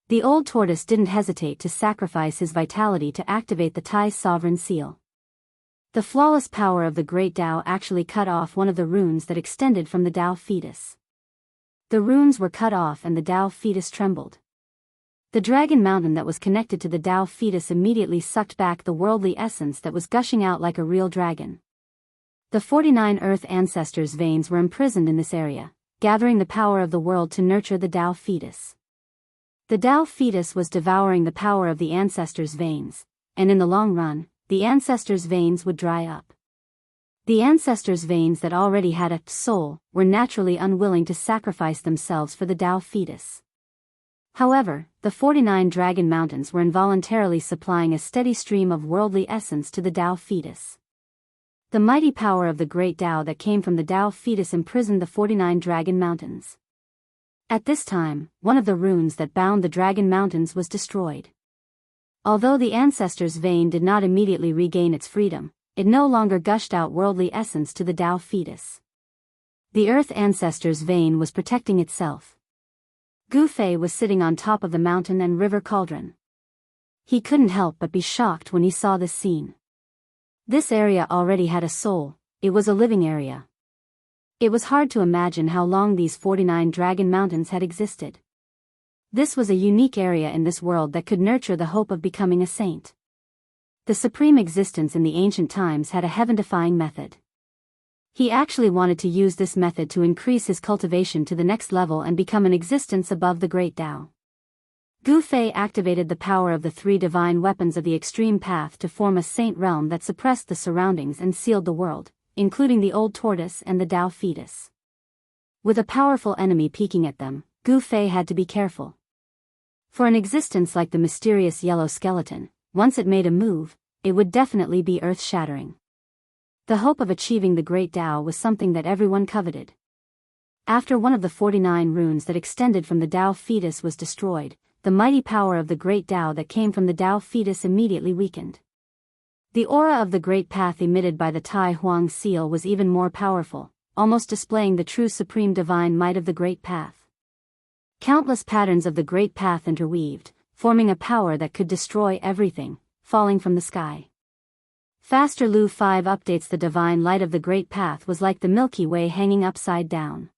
The old tortoise didn't hesitate to sacrifice his vitality to activate the Tai sovereign seal. The flawless power of the great Tao actually cut off one of the runes that extended from the Tao fetus. The runes were cut off and the Tao fetus trembled. The dragon mountain that was connected to the Tao fetus immediately sucked back the worldly essence that was gushing out like a real dragon. The 49 Earth ancestors' veins were imprisoned in this area, gathering the power of the world to nurture the Tao fetus. The Tao fetus was devouring the power of the ancestors' veins, and in the long run, the ancestors' veins would dry up. The ancestors' veins that already had a soul were naturally unwilling to sacrifice themselves for the Tao fetus. However, the 49 Dragon Mountains were involuntarily supplying a steady stream of worldly essence to the Tao fetus. The mighty power of the great Tao that came from the Tao fetus imprisoned the 49 Dragon Mountains. At this time, one of the runes that bound the Dragon Mountains was destroyed. Although the ancestor's vein did not immediately regain its freedom, it no longer gushed out worldly essence to the Tao fetus. The Earth ancestor's vein was protecting itself. Gu Fei was sitting on top of the mountain and river cauldron. He couldn't help but be shocked when he saw this scene. This area already had a soul, it was a living area. It was hard to imagine how long these 49 Dragon Mountains had existed. This was a unique area in this world that could nurture the hope of becoming a saint. The supreme existence in the ancient times had a heaven-defying method. He actually wanted to use this method to increase his cultivation to the next level and become an existence above the great Tao. Gu Fei activated the power of the 3 divine weapons of the extreme path to form a saint realm that suppressed the surroundings and sealed the world, including the old tortoise and the Dao fetus. With a powerful enemy peeking at them, Gu Fei had to be careful. For an existence like the mysterious yellow skeleton, once it made a move, it would definitely be earth-shattering. The hope of achieving the great Dao was something that everyone coveted. After one of the 49 runes that extended from the Dao fetus was destroyed, the mighty power of the great Dao that came from the Dao fetus immediately weakened. The aura of the great path emitted by the Tai Huang seal was even more powerful, almost displaying the true supreme divine might of the great path. Countless patterns of the great path interweaved, forming a power that could destroy everything, falling from the sky. Faster Lu 5 updates. The divine light of the great path was like the Milky Way hanging upside down.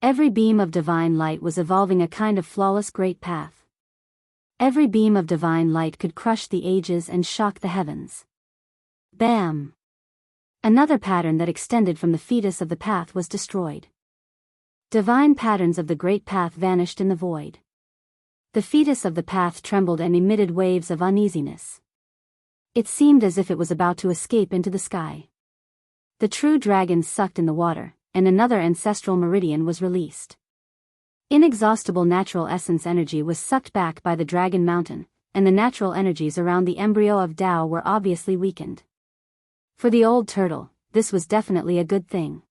Every beam of divine light was evolving a kind of flawless great path. Every beam of divine light could crush the ages and shock the heavens. Bam! Another pattern that extended from the fetus of the path was destroyed. Divine patterns of the great path vanished in the void. The fetus of the path trembled and emitted waves of uneasiness. It seemed as if it was about to escape into the sky. The true dragon sucked in the water, and another ancestral meridian was released. Inexhaustible natural essence energy was sucked back by the dragon mountain, and the natural energies around the embryo of Dao were obviously weakened. For the old turtle, this was definitely a good thing.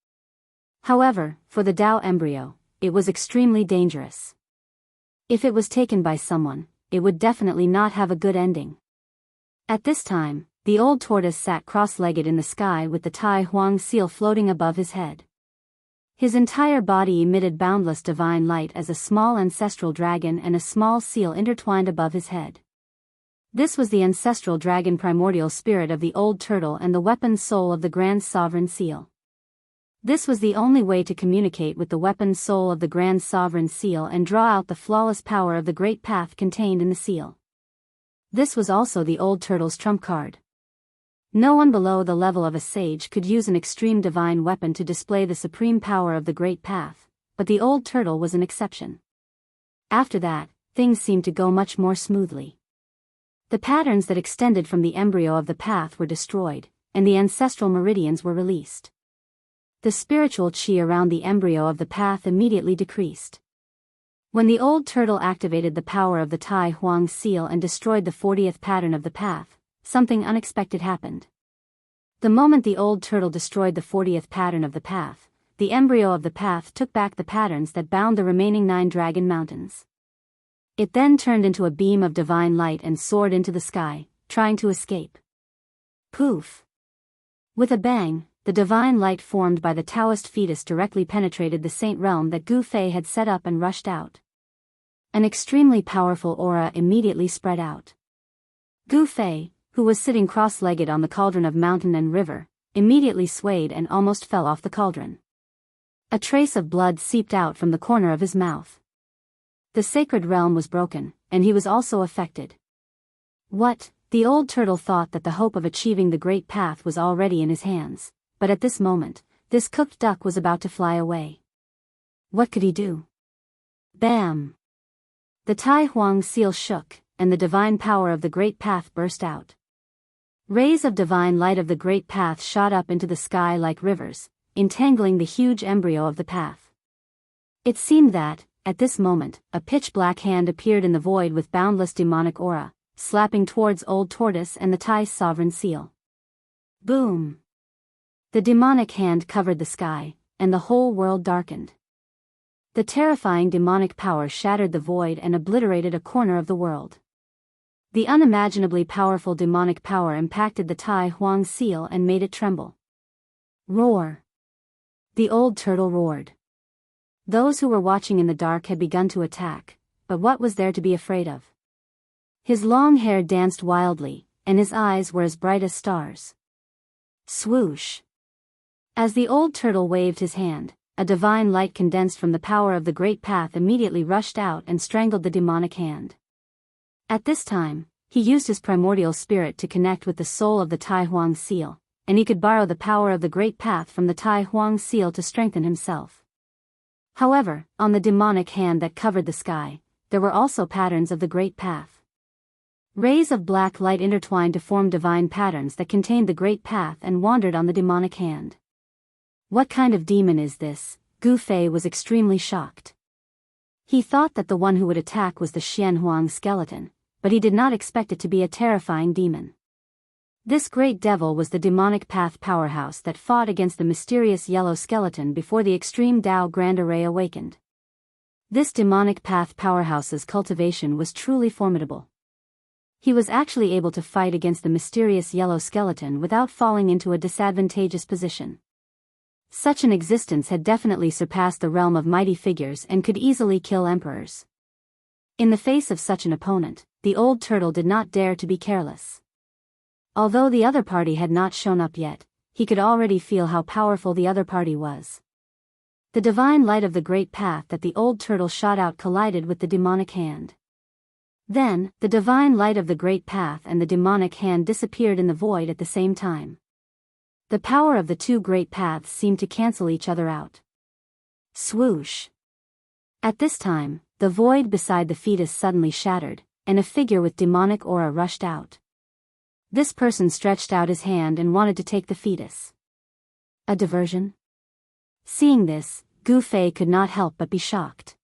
However, for the Dao embryo, it was extremely dangerous. If it was taken by someone, it would definitely not have a good ending. At this time, the old tortoise sat cross-legged in the sky with the Tai Huang seal floating above his head. His entire body emitted boundless divine light as a small ancestral dragon and a small seal intertwined above his head. This was the ancestral dragon primordial spirit of the old turtle and the weapon soul of the grand sovereign seal. This was the only way to communicate with the weapon soul of the grand sovereign seal and draw out the flawless power of the great path contained in the seal. This was also the old turtle's trump card. No one below the level of a sage could use an extreme divine weapon to display the supreme power of the great path, but the old turtle was an exception. After that, things seemed to go much more smoothly. The patterns that extended from the embryo of the path were destroyed, and the ancestral meridians were released. The spiritual qi around the embryo of the path immediately decreased. When the old turtle activated the power of the Tai Huang seal and destroyed the 40th pattern of the path, something unexpected happened. The moment the old turtle destroyed the 40th pattern of the path, the embryo of the path took back the patterns that bound the remaining 9 dragon mountains. It then turned into a beam of divine light and soared into the sky, trying to escape. Poof! With a bang, the divine light formed by the Daoist fetus directly penetrated the saint realm that Gu Fei had set up and rushed out. An extremely powerful aura immediately spread out. Gu Fei, who was sitting cross-legged on the cauldron of mountain and river, immediately swayed and almost fell off the cauldron. A trace of blood seeped out from the corner of his mouth. The sacred realm was broken, and he was also affected. What? The old turtle thought that the hope of achieving the great path was already in his hands, but at this moment, this cooked duck was about to fly away. What could he do? Bam! The Tai Huang seal shook, and the divine power of the great path burst out. Rays of divine light of the great path shot up into the sky like rivers, entangling the huge embryo of the path. It seemed that, at this moment, a pitch-black hand appeared in the void with boundless demonic aura, slapping towards old tortoise and the Tai sovereign seal. Boom! The demonic hand covered the sky, and the whole world darkened. The terrifying demonic power shattered the void and obliterated a corner of the world. The unimaginably powerful demonic power impacted the Tai Huang seal and made it tremble. Roar! The old turtle roared. Those who were watching in the dark had begun to attack, but what was there to be afraid of? His long hair danced wildly, and his eyes were as bright as stars. Swoosh! As the old turtle waved his hand, a divine light condensed from the power of the great path immediately rushed out and strangled the demonic hand. At this time, he used his primordial spirit to connect with the soul of the Tai Huang seal, and he could borrow the power of the great path from the Tai Huang seal to strengthen himself. However, on the demonic hand that covered the sky, there were also patterns of the Great Path. Rays of black light intertwined to form divine patterns that contained the Great Path and wandered on the demonic hand. What kind of demon is this? Gu Fei was extremely shocked. He thought that the one who would attack was the Xianhuang skeleton, but he did not expect it to be a terrifying demon. This great devil was the demonic path powerhouse that fought against the mysterious yellow skeleton before the extreme Dao Grand Array awakened. This demonic path powerhouse's cultivation was truly formidable. He was actually able to fight against the mysterious yellow skeleton without falling into a disadvantageous position. Such an existence had definitely surpassed the realm of mighty figures and could easily kill emperors. In the face of such an opponent, the old turtle did not dare to be careless. Although the other party had not shown up yet, he could already feel how powerful the other party was. The divine light of the Great Path that the old turtle shot out collided with the demonic hand. Then, the divine light of the Great Path and the demonic hand disappeared in the void at the same time. The power of the two great paths seemed to cancel each other out. Swoosh! At this time, the void beside the fetus suddenly shattered, and a figure with demonic aura rushed out. This person stretched out his hand and wanted to take the fetus. A diversion? Seeing this, Gu Fei could not help but be shocked.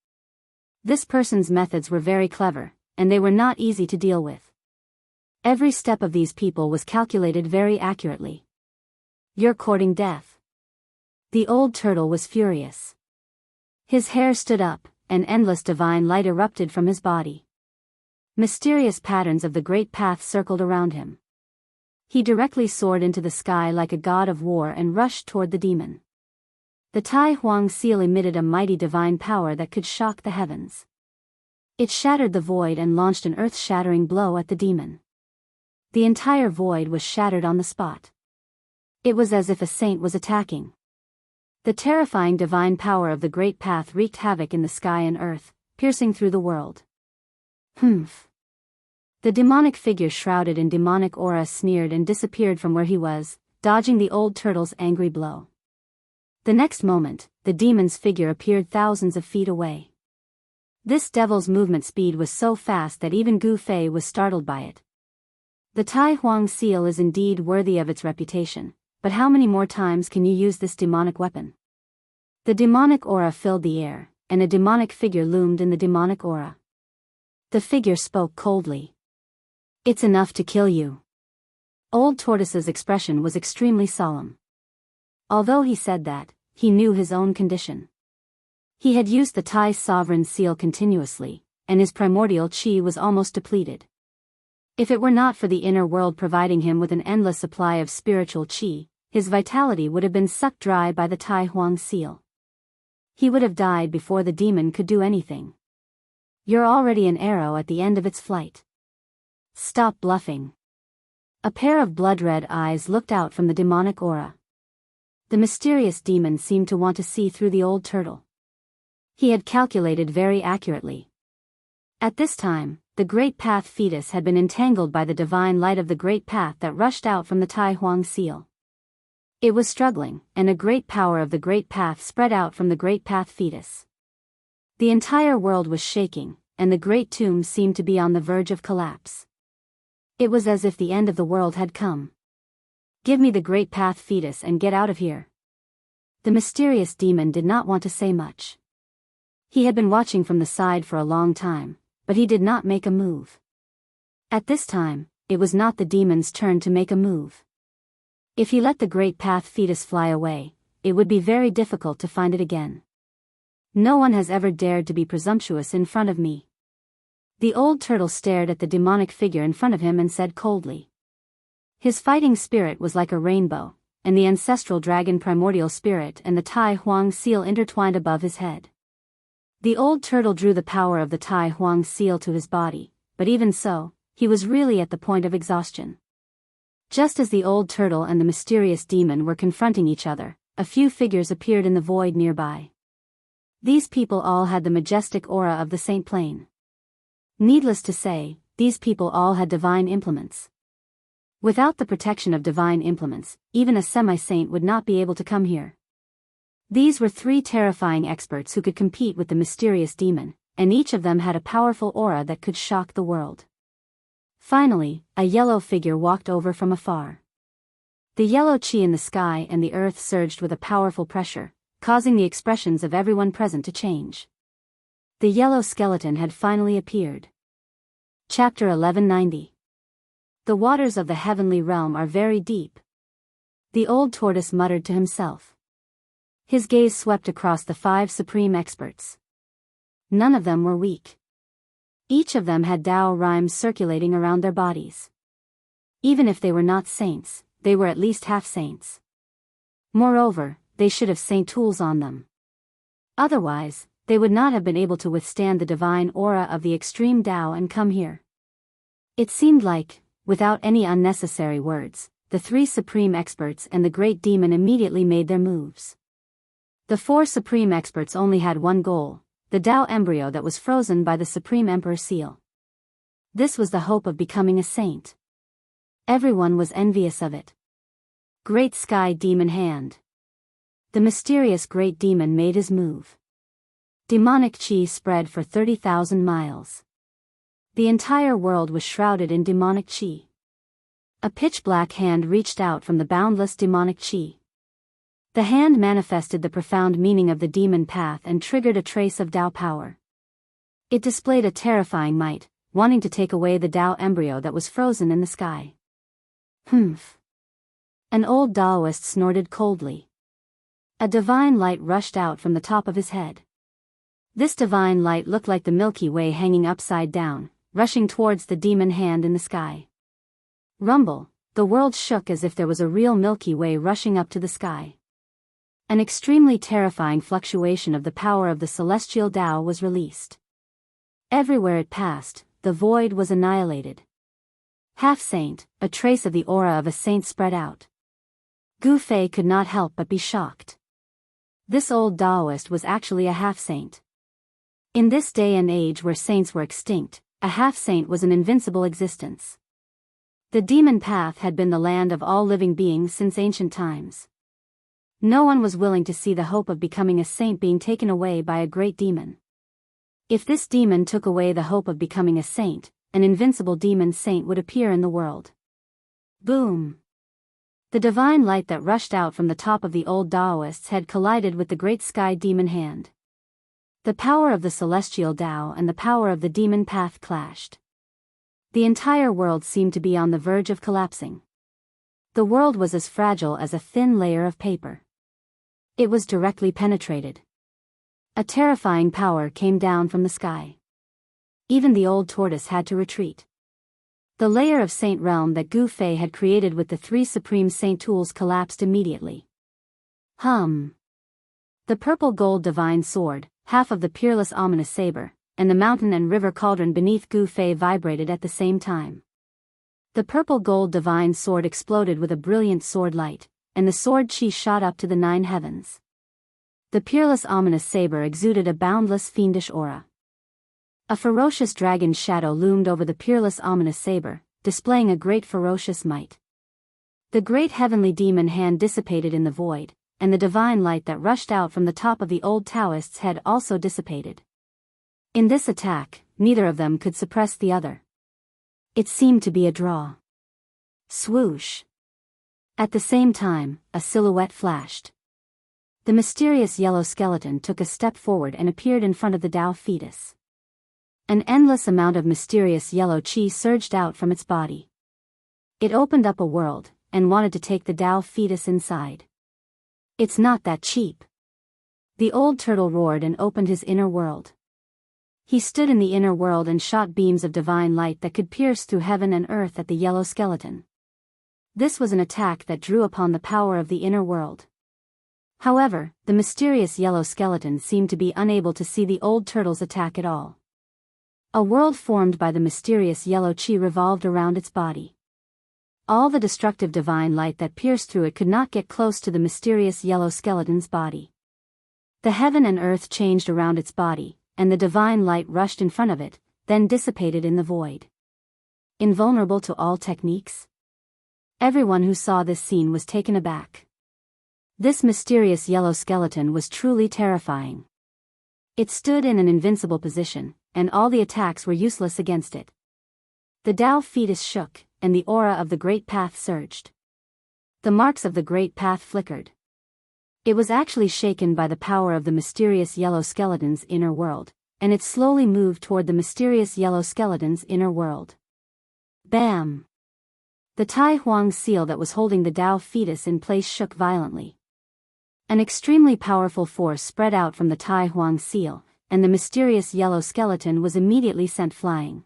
This person's methods were very clever, and they were not easy to deal with. Every step of these people was calculated very accurately. You're courting death. The old turtle was furious. His hair stood up, and endless divine light erupted from his body. Mysterious patterns of the Great Path circled around him. He directly soared into the sky like a god of war and rushed toward the demon. The Tai Huang seal emitted a mighty divine power that could shock the heavens. It shattered the void and launched an earth-shattering blow at the demon. The entire void was shattered on the spot. It was as if a saint was attacking. The terrifying divine power of the Great Path wreaked havoc in the sky and earth, piercing through the world. Humph! The demonic figure shrouded in demonic aura sneered and disappeared from where he was, dodging the old turtle's angry blow. The next moment, the demon's figure appeared thousands of feet away. This devil's movement speed was so fast that even Gu Fei was startled by it. The Tai Huang seal is indeed worthy of its reputation, but how many more times can you use this demonic weapon? The demonic aura filled the air, and a demonic figure loomed in the demonic aura. The figure spoke coldly. It's enough to kill you. Old Tortoise's expression was extremely solemn. Although he said that, he knew his own condition. He had used the Tai Sovereign seal continuously, and his primordial qi was almost depleted. If it were not for the inner world providing him with an endless supply of spiritual qi, his vitality would have been sucked dry by the Tai Huang seal. He would have died before the demon could do anything. You're already an arrow at the end of its flight. Stop bluffing. A pair of blood-red eyes looked out from the demonic aura. The mysterious demon seemed to want to see through the old turtle. He had calculated very accurately. At this time, the Great Path fetus had been entangled by the divine light of the Great Path that rushed out from the Tai Huang seal. It was struggling, and a great power of the Great Path spread out from the Great Path fetus. The entire world was shaking, and the great tomb seemed to be on the verge of collapse. It was as if the end of the world had come. Give me the Great Path fetus and get out of here. The mysterious demon did not want to say much. He had been watching from the side for a long time, but he did not make a move. At this time, it was not the demon's turn to make a move. If he let the Great Path fetus fly away, it would be very difficult to find it again. No one has ever dared to be presumptuous in front of me. The old turtle stared at the demonic figure in front of him and said coldly. His fighting spirit was like a rainbow, and the ancestral dragon primordial spirit and the Tai Huang seal intertwined above his head. The old turtle drew the power of the Tai Huang seal to his body, but even so, he was really at the point of exhaustion. Just as the old turtle and the mysterious demon were confronting each other, a few figures appeared in the void nearby. These people all had the majestic aura of the Saint Plane. Needless to say, these people all had divine implements. Without the protection of divine implements, even a semi-saint would not be able to come here. These were three terrifying experts who could compete with the mysterious demon, and each of them had a powerful aura that could shock the world. Finally, a yellow figure walked over from afar. The yellow qi in the sky and the earth surged with a powerful pressure, causing the expressions of everyone present to change. The yellow skeleton had finally appeared. Chapter 1190. The waters of the heavenly realm are very deep. The old tortoise muttered to himself. His gaze swept across the 5 supreme experts. None of them were weak. Each of them had Tao rhymes circulating around their bodies. Even if they were not saints, they were at least half-saints. Moreover, they should have saint tools on them. Otherwise, they would not have been able to withstand the divine aura of the extreme Tao and come here. It seemed like, without any unnecessary words, the 3 supreme experts and the great demon immediately made their moves. The 4 supreme experts only had one goal, the Tao embryo that was frozen by the Supreme Emperor seal. This was the hope of becoming a saint. Everyone was envious of it. Great Sky Demon Hand. The mysterious great demon made his move. Demonic chi spread for 30,000 miles. The entire world was shrouded in demonic chi. A pitch-black hand reached out from the boundless demonic chi. The hand manifested the profound meaning of the demon path and triggered a trace of Tao power. It displayed a terrifying might, wanting to take away the Tao embryo that was frozen in the sky. Humph. An old Daoist snorted coldly. A divine light rushed out from the top of his head. This divine light looked like the Milky Way hanging upside down, rushing towards the demon hand in the sky. Rumble, the world shook as if there was a real Milky Way rushing up to the sky. An extremely terrifying fluctuation of the power of the celestial Tao was released. Everywhere it passed, the void was annihilated. Half-saint, a trace of the aura of a saint spread out. Gu Fei could not help but be shocked. This old Daoist was actually a half-saint. In this day and age where saints were extinct, a half-saint was an invincible existence. The demon path had been the land of all living beings since ancient times. No one was willing to see the hope of becoming a saint being taken away by a great demon. If this demon took away the hope of becoming a saint, an invincible demon saint would appear in the world. Boom! The divine light that rushed out from the top of the old Daoist's head collided with the great sky demon hand. The power of the celestial Tao and the power of the demon path clashed. The entire world seemed to be on the verge of collapsing. The world was as fragile as a thin layer of paper. It was directly penetrated. A terrifying power came down from the sky. Even the old tortoise had to retreat. The layer of saint realm that Gu Fei had created with the 3 supreme saint tools collapsed immediately. The purple gold divine sword, half of the peerless ominous saber, and the mountain and river cauldron beneath Gu Fei vibrated at the same time. The purple gold divine sword exploded with a brilliant sword light, and the sword chi shot up to the 9 heavens. The peerless ominous saber exuded a boundless fiendish aura. A ferocious dragon's shadow loomed over the peerless ominous saber, displaying a great ferocious might. The great heavenly demon hand dissipated in the void, and the divine light that rushed out from the top of the old Taoist's head also dissipated. In this attack, neither of them could suppress the other. It seemed to be a draw. Swoosh! At the same time, a silhouette flashed. The mysterious yellow skeleton took a step forward and appeared in front of the Tao fetus. An endless amount of mysterious yellow chi surged out from its body. It opened up a world, and wanted to take the Tao fetus inside. It's not that cheap. The old turtle roared and opened his inner world. He stood in the inner world and shot beams of divine light that could pierce through heaven and earth at the yellow skeleton. This was an attack that drew upon the power of the inner world. However, the mysterious yellow skeleton seemed to be unable to see the old turtle's attack at all. A world formed by the mysterious yellow chi revolved around its body. All the destructive divine light that pierced through it could not get close to the mysterious yellow skeleton's body. The heaven and earth changed around its body, and the divine light rushed in front of it, then dissipated in the void. Invulnerable to all techniques? Everyone who saw this scene was taken aback. This mysterious yellow skeleton was truly terrifying. It stood in an invincible position, and all the attacks were useless against it. The Dao fetus shook, and the aura of the Great Path surged. The marks of the Great Path flickered. It was actually shaken by the power of the mysterious yellow skeleton's inner world, and it slowly moved toward the mysterious yellow skeleton's inner world. Bam! The Tai Huang seal that was holding the Dao fetus in place shook violently. An extremely powerful force spread out from the Tai Huang seal, and the mysterious yellow skeleton was immediately sent flying.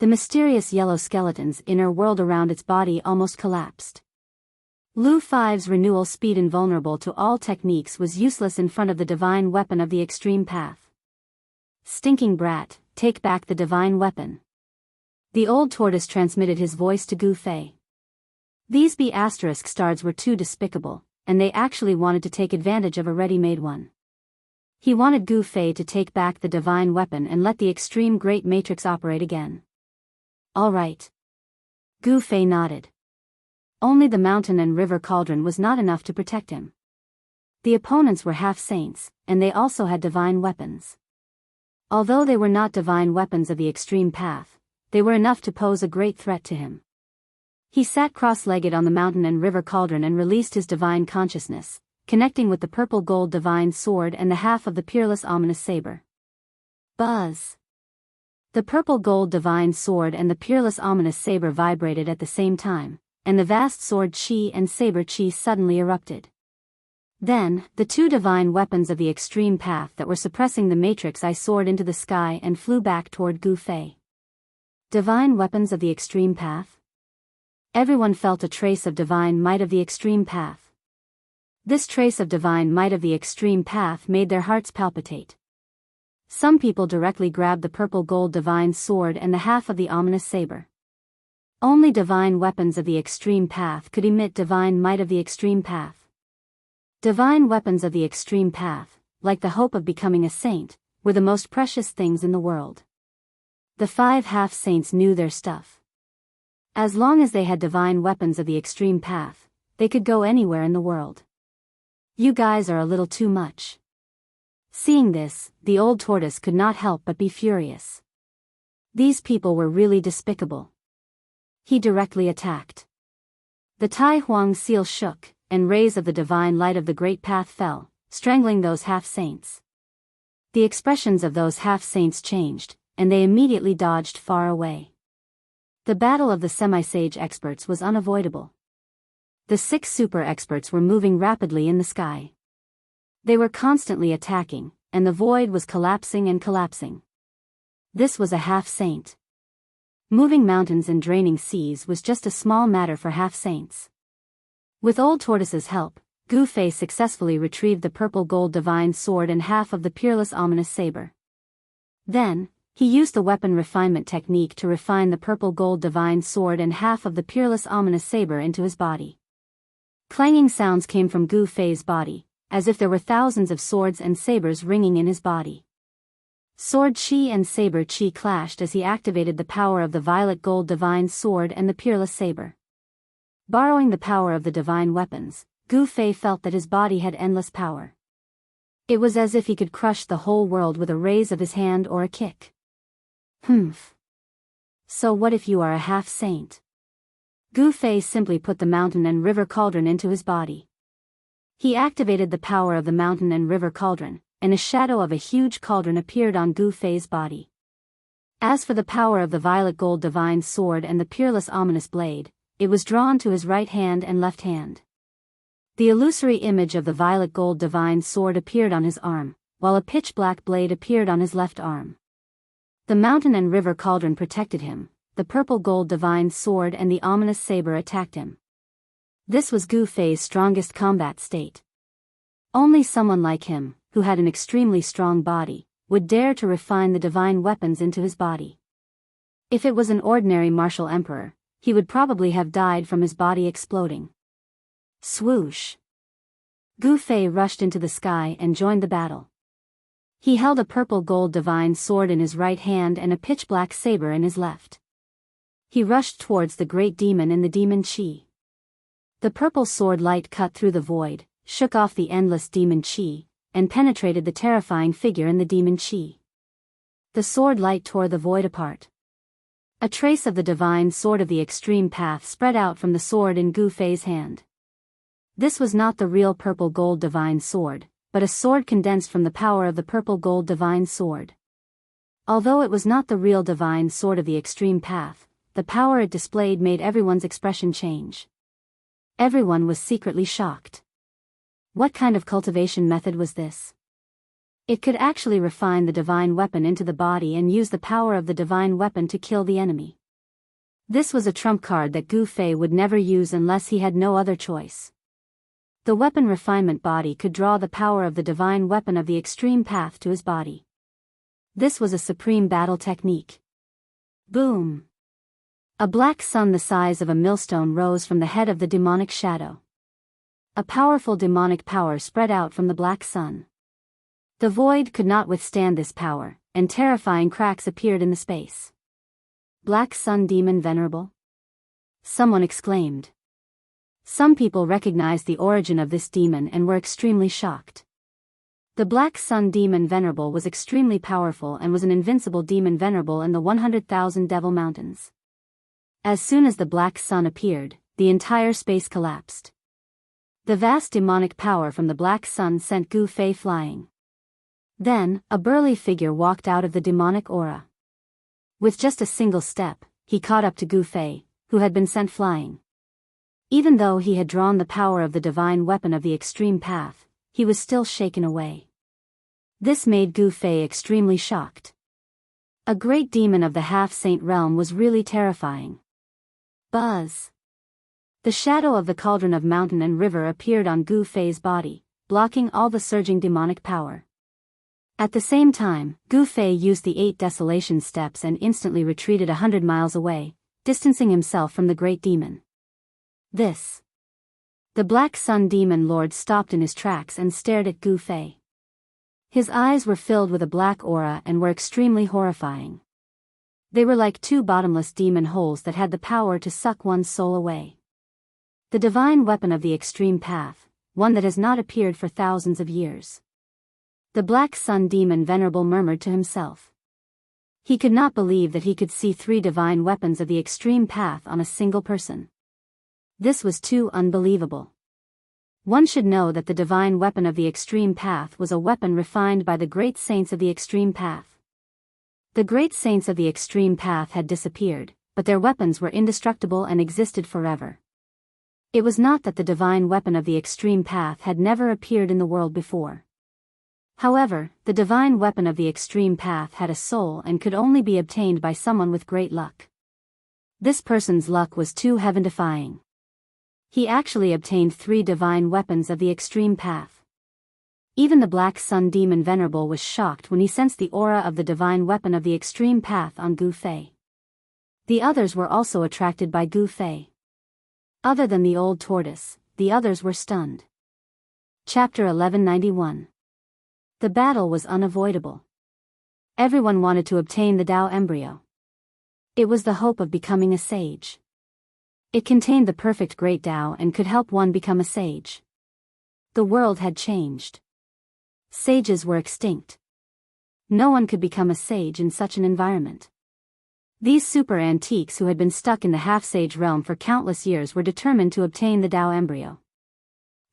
The mysterious yellow skeleton's inner world around its body almost collapsed. Lu Five's renewal speed invulnerable to all techniques was useless in front of the divine weapon of the extreme path. Stinking brat, take back the divine weapon. The old tortoise transmitted his voice to Gu Fei. These B** stars were too despicable, and they actually wanted to take advantage of a ready-made one. He wanted Gu Fei to take back the divine weapon and let the extreme great matrix operate again. All right. Gu Fei nodded. Only the mountain and river cauldron was not enough to protect him. The opponents were half-saints, and they also had divine weapons. Although they were not divine weapons of the extreme path, they were enough to pose a great threat to him. He sat cross-legged on the mountain and river cauldron and released his divine consciousness, connecting with the purple gold divine sword and the half of the peerless ominous saber. Buzz! The purple gold divine sword and the peerless ominous saber vibrated at the same time, and the vast sword chi and saber chi suddenly erupted. Then, the two divine weapons of the extreme path that were suppressing the matrix soared into the sky and flew back toward Gu Fei. Divine weapons of the extreme path? Everyone felt a trace of divine might of the extreme path. This trace of divine might of the extreme path made their hearts palpitate. Some people directly grabbed the purple gold divine sword and the half of the ominous saber. Only divine weapons of the extreme path could emit divine might of the extreme path. Divine weapons of the extreme path, like the hope of becoming a saint, were the most precious things in the world. The 5 half-saints knew their stuff. As long as they had divine weapons of the extreme path, they could go anywhere in the world. You guys are a little too much. Seeing this, the old tortoise could not help but be furious. These people were really despicable. He directly attacked. The Tai Huang seal shook, and rays of the divine light of the great path fell, strangling those half-saints. The expressions of those half-saints changed, and they immediately dodged far away. The battle of the semi-sage experts was unavoidable. The 6 super experts were moving rapidly in the sky. They were constantly attacking, and the void was collapsing and collapsing. This was a half-saint. Moving mountains and draining seas was just a small matter for half-saints. With Old Tortoise's help, Gu Fei successfully retrieved the purple gold divine sword and half of the peerless ominous saber. Then, he used the weapon refinement technique to refine the purple gold divine sword and half of the peerless ominous saber into his body. Clanging sounds came from Gu Fei's body, as if there were thousands of swords and sabers ringing in his body. Sword chi and saber chi clashed as he activated the power of the violet gold divine sword and the peerless saber. Borrowing the power of the divine weapons, Gu Fei felt that his body had endless power. It was as if he could crush the whole world with a raise of his hand or a kick. Humph. So what if you are a half-saint? Gu Fei simply put the mountain and river cauldron into his body. He activated the power of the mountain and river cauldron, and a shadow of a huge cauldron appeared on Gu Fei's body. As for the power of the violet gold divine sword and the peerless ominous blade, it was drawn to his right hand and left hand. The illusory image of the violet gold divine sword appeared on his arm, while a pitch-black blade appeared on his left arm. The mountain and river cauldron protected him, the purple gold divine sword and the ominous saber attacked him. This was Gu Fei's strongest combat state. Only someone like him, who had an extremely strong body, would dare to refine the divine weapons into his body. If it was an ordinary martial emperor, he would probably have died from his body exploding. Swoosh! Gu Fei rushed into the sky and joined the battle. He held a purple gold divine sword in his right hand and a pitch-black saber in his left. He rushed towards the great demon in the demon chi. The purple sword light cut through the void, shook off the endless demon chi, and penetrated the terrifying figure in the demon chi. The sword light tore the void apart. A trace of the divine sword of the extreme path spread out from the sword in Gu Fei's hand. This was not the real purple gold divine sword, but a sword condensed from the power of the purple gold divine sword. Although it was not the real divine sword of the extreme path, the power it displayed made everyone's expression change. Everyone was secretly shocked. What kind of cultivation method was this? It could actually refine the divine weapon into the body and use the power of the divine weapon to kill the enemy. This was a trump card that Gu Fei would never use unless he had no other choice. The weapon refinement body could draw the power of the divine weapon of the extreme path to his body. This was a supreme battle technique. Boom! A black sun the size of a millstone rose from the head of the demonic shadow. A powerful demonic power spread out from the black sun. The void could not withstand this power, and terrifying cracks appeared in the space. Black Sun Demon Venerable? Someone exclaimed. Some people recognized the origin of this demon and were extremely shocked. The Black Sun Demon Venerable was extremely powerful and was an invincible demon venerable in the 100,000 Devil Mountains. As soon as the Black Sun appeared, the entire space collapsed. The vast demonic power from the Black Sun sent Gu Fei flying. Then, a burly figure walked out of the demonic aura. With just a single step, he caught up to Gu Fei, who had been sent flying. Even though he had drawn the power of the divine weapon of the extreme path, he was still shaken away. This made Gu Fei extremely shocked. A great demon of the half-saint realm was really terrifying. Buzz! The shadow of the cauldron of mountain and river appeared on Gu Fei's body, blocking all the surging demonic power. At the same time, Gu Fei used the 8 desolation steps and instantly retreated 100 miles away, distancing himself from the great demon. This. The Black Sun Demon Lord stopped in his tracks and stared at Gu Fei. His eyes were filled with a black aura and were extremely horrifying. They were like 2 bottomless demon holes that had the power to suck one's soul away. The divine weapon of the extreme path, one that has not appeared for thousands of years. The Black Sun Demon Venerable murmured to himself. He could not believe that he could see 3 divine weapons of the extreme path on a single person. This was too unbelievable. One should know that the divine weapon of the extreme path was a weapon refined by the great saints of the extreme path. The great saints of the extreme path had disappeared, but their weapons were indestructible and existed forever. It was not that the divine weapon of the extreme path had never appeared in the world before. However, the divine weapon of the extreme path had a soul and could only be obtained by someone with great luck. This person's luck was too heaven-defying. He actually obtained 3 divine weapons of the extreme path. Even the Black Sun Demon Venerable was shocked when he sensed the aura of the divine weapon of the extreme path on Gu Fei. The others were also attracted by Gu Fei. Other than the old tortoise, the others were stunned. Chapter 1191. The battle was unavoidable. Everyone wanted to obtain the Tao embryo. It was the hope of becoming a sage. It contained the perfect great Tao and could help one become a sage. The world had changed. Sages were extinct. No one could become a sage in such an environment. These super antiques who had been stuck in the half-sage realm for countless years were determined to obtain the Tao embryo.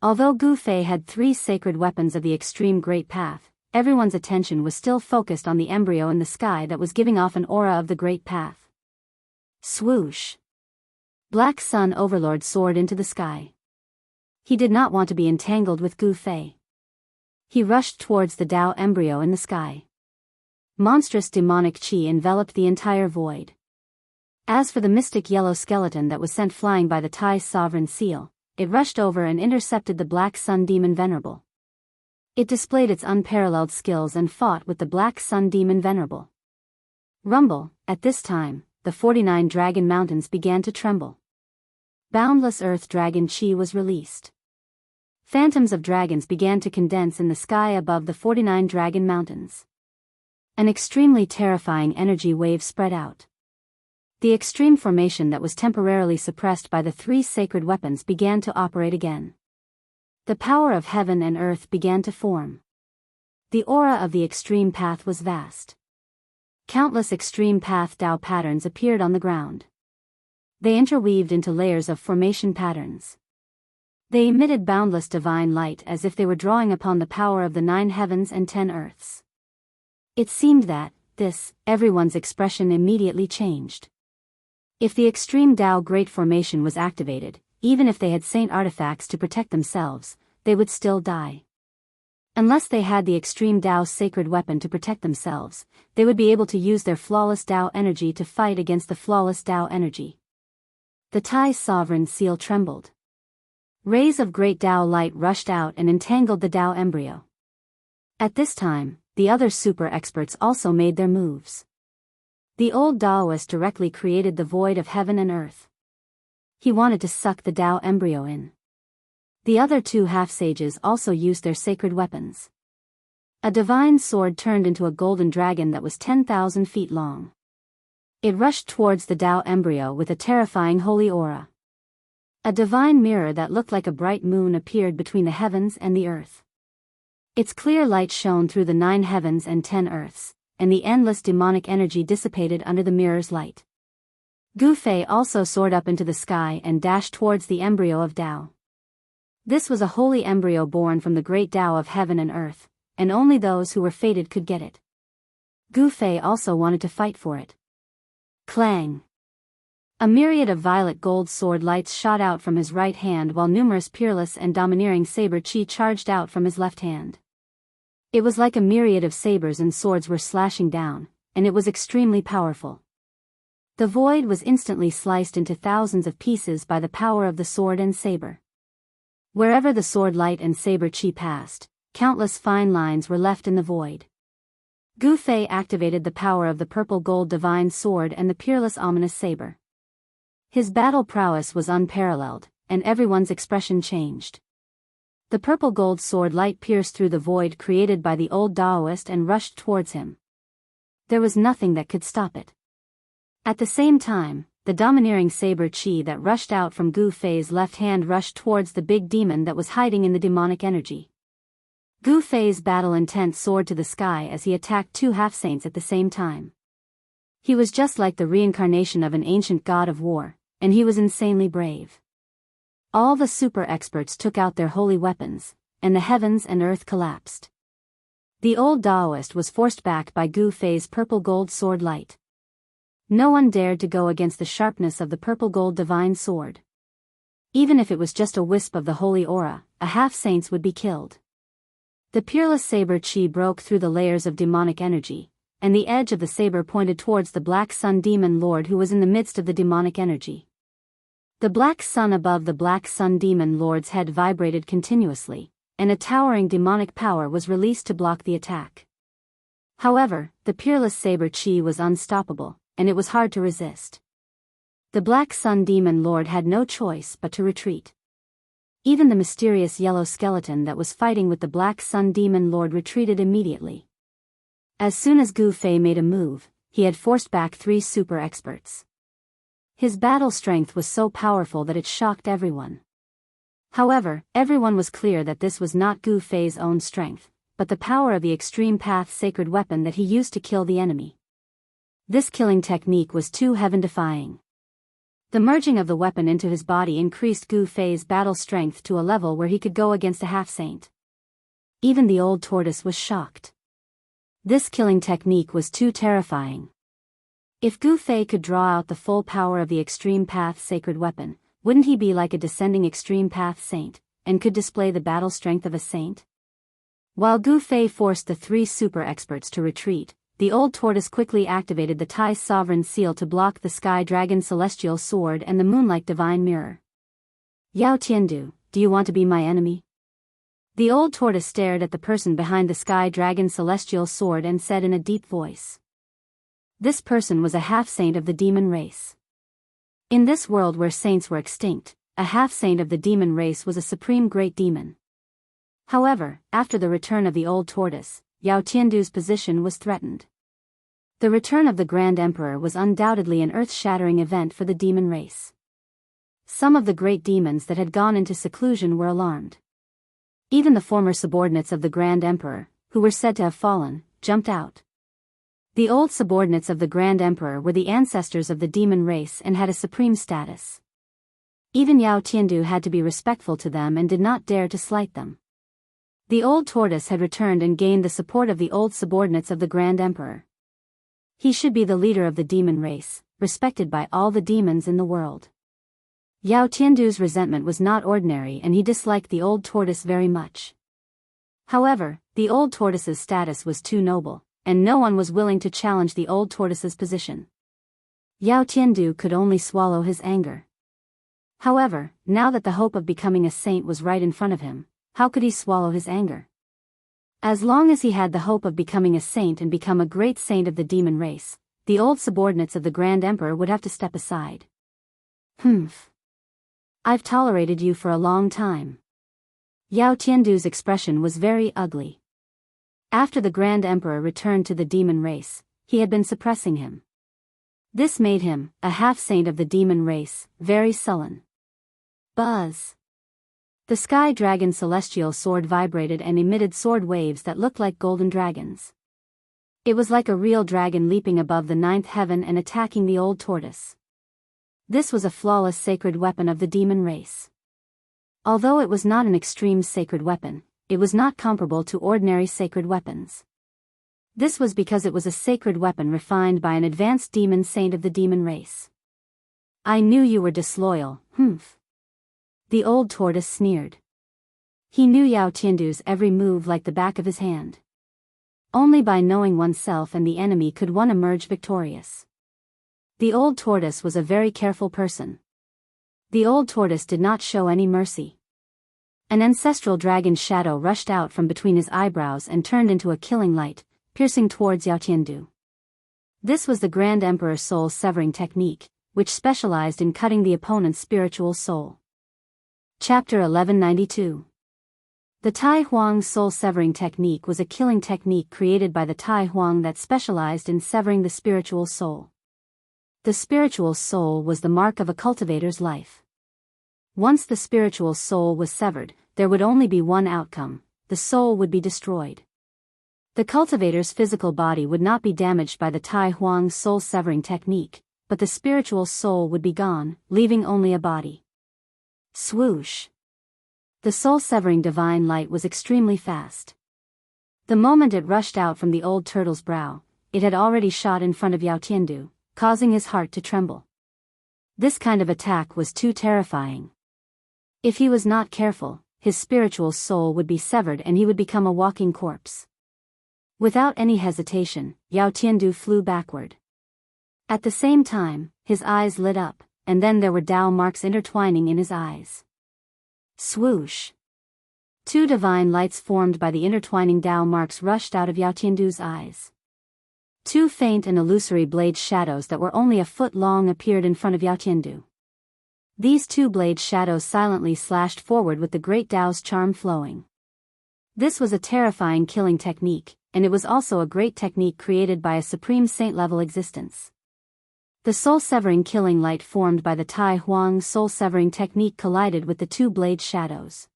Although Gu Fei had 3 sacred weapons of the extreme great path, everyone's attention was still focused on the embryo in the sky that was giving off an aura of the great path. Swoosh! Black Sun Overlord soared into the sky. He did not want to be entangled with Gu Fei. He rushed towards the Tao embryo in the sky. Monstrous demonic chi enveloped the entire void. As for the mystic yellow skeleton that was sent flying by the Tai's sovereign seal, it rushed over and intercepted the Black Sun Demon Venerable. It displayed its unparalleled skills and fought with the Black Sun Demon Venerable. Rumble, at this time, the 49 Dragon Mountains began to tremble. Boundless Earth Dragon Chi was released. Phantoms of dragons began to condense in the sky above the 49 Dragon Mountains. An extremely terrifying energy wave spread out. The extreme formation that was temporarily suppressed by the 3 sacred weapons began to operate again. The power of heaven and earth began to form. The aura of the extreme path was vast. Countless extreme path Dao patterns appeared on the ground. They interweaved into layers of formation patterns. They emitted boundless divine light as if they were drawing upon the power of the 9 heavens and 10 earths. It seemed that, everyone's expression immediately changed. If the extreme Dao Great Formation was activated, even if they had saint artifacts to protect themselves, they would still die. Unless they had the extreme Dao sacred weapon to protect themselves, they would be able to use their flawless Dao energy to fight against the flawless Dao energy. The Tai's sovereign seal trembled. Rays of great Dao light rushed out and entangled the Dao embryo. At this time, the other super experts also made their moves. The old Daoist directly created the void of heaven and earth. He wanted to suck the Dao embryo in. The other 2 half-sages also used their sacred weapons. A divine sword turned into a golden dragon that was 10,000 feet long. It rushed towards the Dao embryo with a terrifying holy aura. A divine mirror that looked like a bright moon appeared between the heavens and the earth. Its clear light shone through the 9 heavens and 10 earths, and the endless demonic energy dissipated under the mirror's light. Gu Fei also soared up into the sky and dashed towards the embryo of Dao. This was a holy embryo born from the great Dao of heaven and earth, and only those who were fated could get it. Gu Fei also wanted to fight for it. Clang! A myriad of violet gold sword lights shot out from his right hand while numerous peerless and domineering saber chi charged out from his left hand. It was like a myriad of sabers and swords were slashing down, and it was extremely powerful. The void was instantly sliced into thousands of pieces by the power of the sword and saber. Wherever the sword light and saber chi passed, countless fine lines were left in the void. Gu Fei activated the power of the purple gold divine sword and the peerless ominous saber. His battle prowess was unparalleled, and everyone's expression changed. The purple gold sword light pierced through the void created by the old Daoist and rushed towards him. There was nothing that could stop it. At the same time, the domineering saber chi that rushed out from Gu Fei's left hand rushed towards the big demon that was hiding in the demonic energy. Gu Fei's battle intent soared to the sky as he attacked 2 half-saints at the same time. He was just like the reincarnation of an ancient god of war, and he was insanely brave. All the super experts took out their holy weapons, and the heavens and earth collapsed. The old Daoist was forced back by Gu Fei's purple gold sword light. No one dared to go against the sharpness of the purple gold divine sword. Even if it was just a wisp of the holy aura, a half-saints would be killed. The peerless saber chi broke through the layers of demonic energy, and the edge of the saber pointed towards the black sun demon lord who was in the midst of the demonic energy. The black sun above the black sun demon lord's head vibrated continuously, and a towering demonic power was released to block the attack. However, the peerless saber chi was unstoppable, and it was hard to resist. The Black Sun Demon Lord had no choice but to retreat. Even the mysterious yellow skeleton that was fighting with the Black Sun Demon Lord retreated immediately. As soon as Gu Fei made a move, he had forced back 3 super experts. His battle strength was so powerful that it shocked everyone. However, everyone was clear that this was not Gu Fei's own strength, but the power of the Extreme Path sacred weapon that he used to kill the enemy. This killing technique was too heaven-defying. The merging of the weapon into his body increased Gu Fei's battle strength to a level where he could go against a half-saint. Even the old tortoise was shocked. This killing technique was too terrifying. If Gu Fei could draw out the full power of the Extreme Path sacred weapon, wouldn't he be like a descending Extreme Path saint, and could display the battle strength of a saint? While Gu Fei forced the 3 super experts to retreat, the old tortoise quickly activated the Tai Sovereign Seal to block the Sky Dragon Celestial Sword and the Moonlight Divine Mirror. Yao Tiandu, do you want to be my enemy? The old tortoise stared at the person behind the Sky Dragon Celestial Sword and said in a deep voice. This person was a half-saint of the demon race. In this world where saints were extinct, a half-saint of the demon race was a supreme great demon. However, after the return of the old tortoise, Yao Tiandu's position was threatened. The return of the Grand Emperor was undoubtedly an earth-shattering event for the demon race. Some of the great demons that had gone into seclusion were alarmed. Even the former subordinates of the Grand Emperor, who were said to have fallen, jumped out. The old subordinates of the Grand Emperor were the ancestors of the demon race and had a supreme status. Even Yao Tiandu had to be respectful to them and did not dare to slight them. The old tortoise had returned and gained the support of the old subordinates of the Grand Emperor. He should be the leader of the demon race, respected by all the demons in the world. Yao Tiandu's resentment was not ordinary and he disliked the old tortoise very much. However, the old tortoise's status was too noble, and no one was willing to challenge the old tortoise's position. Yao Tiandu could only swallow his anger. However, now that the hope of becoming a saint was right in front of him, how could he swallow his anger? As long as he had the hope of becoming a saint and become a great saint of the demon race, the old subordinates of the Grand Emperor would have to step aside. Humph. I've tolerated you for a long time. Yao Tiandu's expression was very ugly. After the Grand Emperor returned to the demon race, he had been suppressing him. This made him, a half-saint of the demon race, very sullen. Buzz. The sky dragon's celestial sword vibrated and emitted sword waves that looked like golden dragons. It was like a real dragon leaping above the ninth heaven and attacking the old tortoise. This was a flawless sacred weapon of the demon race. Although it was not an extreme sacred weapon, it was not comparable to ordinary sacred weapons. This was because it was a sacred weapon refined by an advanced demon saint of the demon race. I knew you were disloyal, humph. The old tortoise sneered. He knew Yao Tiandu's every move like the back of his hand. Only by knowing oneself and the enemy could one emerge victorious. The old tortoise was a very careful person. The old tortoise did not show any mercy. An ancestral dragon shadow rushed out from between his eyebrows and turned into a killing light, piercing towards Yao Tiandu. This was the Grand Emperor's soul-severing technique, which specialized in cutting the opponent's spiritual soul. Chapter 1192. The Tai Huang soul-severing technique was a killing technique created by the Tai Huang that specialized in severing the spiritual soul. The spiritual soul was the mark of a cultivator's life. Once the spiritual soul was severed, there would only be one outcome: the soul would be destroyed. The cultivator's physical body would not be damaged by the Tai Huang soul-severing technique, but the spiritual soul would be gone, leaving only a body. Swoosh! The soul-severing divine light was extremely fast. The moment it rushed out from the old turtle's brow, it had already shot in front of Yao Tiandu, causing his heart to tremble. This kind of attack was too terrifying. If he was not careful, his spiritual soul would be severed and he would become a walking corpse. Without any hesitation, Yao Tiandu flew backward. At the same time, his eyes lit up, and then there were Dao marks intertwining in his eyes. Swoosh! Two divine lights formed by the intertwining Dao marks rushed out of Yao Tiandu's eyes. Two faint and illusory blade shadows that were only a foot long appeared in front of Yao Tiandu. These two blade shadows silently slashed forward with the great Dao's charm flowing. This was a terrifying killing technique, and it was also a great technique created by a supreme saint-level existence. The soul-severing killing light formed by the Tai Huang soul-severing technique collided with the two blade shadows.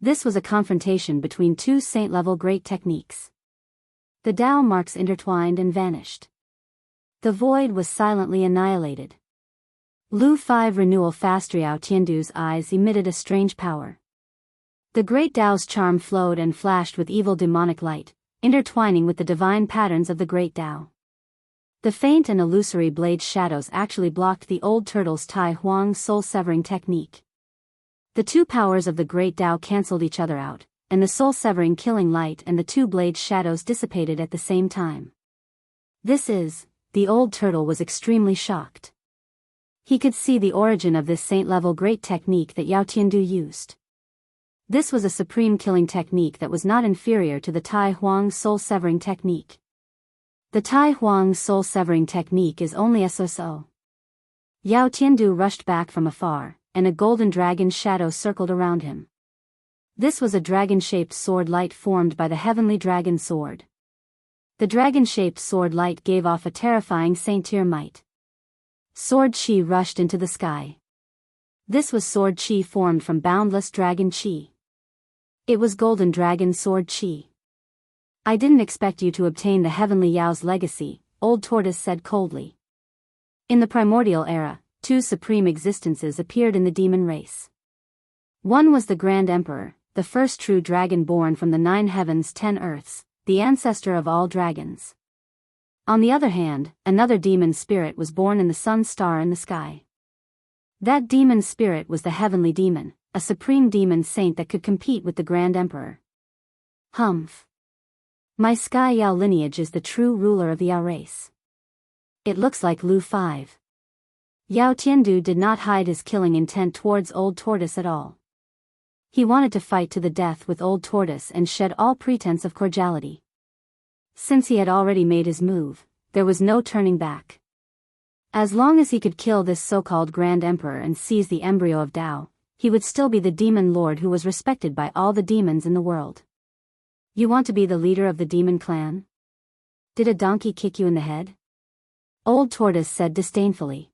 This was a confrontation between two saint-level great techniques. The Dao marks intertwined and vanished. The void was silently annihilated. Lu 5 renewal fast. Yao Tiandu's eyes emitted a strange power. The great Dao's charm flowed and flashed with evil demonic light, intertwining with the divine patterns of the great Dao. The faint and illusory blade shadows actually blocked the old turtle's Tai Huang soul-severing technique. The two powers of the great Dao cancelled each other out, and the soul-severing killing light and the two blade shadows dissipated at the same time. The old turtle was extremely shocked. He could see the origin of this saint-level great technique that Yao Tiandu used. This was a supreme killing technique that was not inferior to the Tai Huang soul-severing technique. The Tai Huang soul-severing technique is only so. Yao Tiandu rushed back from afar, and a golden dragon shadow circled around him. This was a dragon-shaped sword light formed by the heavenly dragon sword. The dragon-shaped sword light gave off a terrifying saint-tier might. Sword chi rushed into the sky. This was sword chi formed from boundless dragon chi. It was golden dragon sword chi. I didn't expect you to obtain the Heavenly Yao's legacy, Old Tortoise said coldly. In the primordial era, two supreme existences appeared in the demon race. One was the Grand Emperor, the first true dragon born from the 9 heavens 10 earths, the ancestor of all dragons. On the other hand, another demon spirit was born in the sun star in the sky. That demon spirit was the heavenly demon, a supreme demon saint that could compete with the Grand Emperor. Humph. My Sky Yao lineage is the true ruler of the Yao race. It looks like Lu 5. Yao Tiandu did not hide his killing intent towards Old Tortoise at all. He wanted to fight to the death with Old Tortoise and shed all pretense of cordiality. Since he had already made his move, there was no turning back. As long as he could kill this so-called Grand Emperor and seize the embryo of Dao, he would still be the demon lord who was respected by all the demons in the world. You want to be the leader of the demon clan? Did a donkey kick you in the head? Old Tortoise said disdainfully.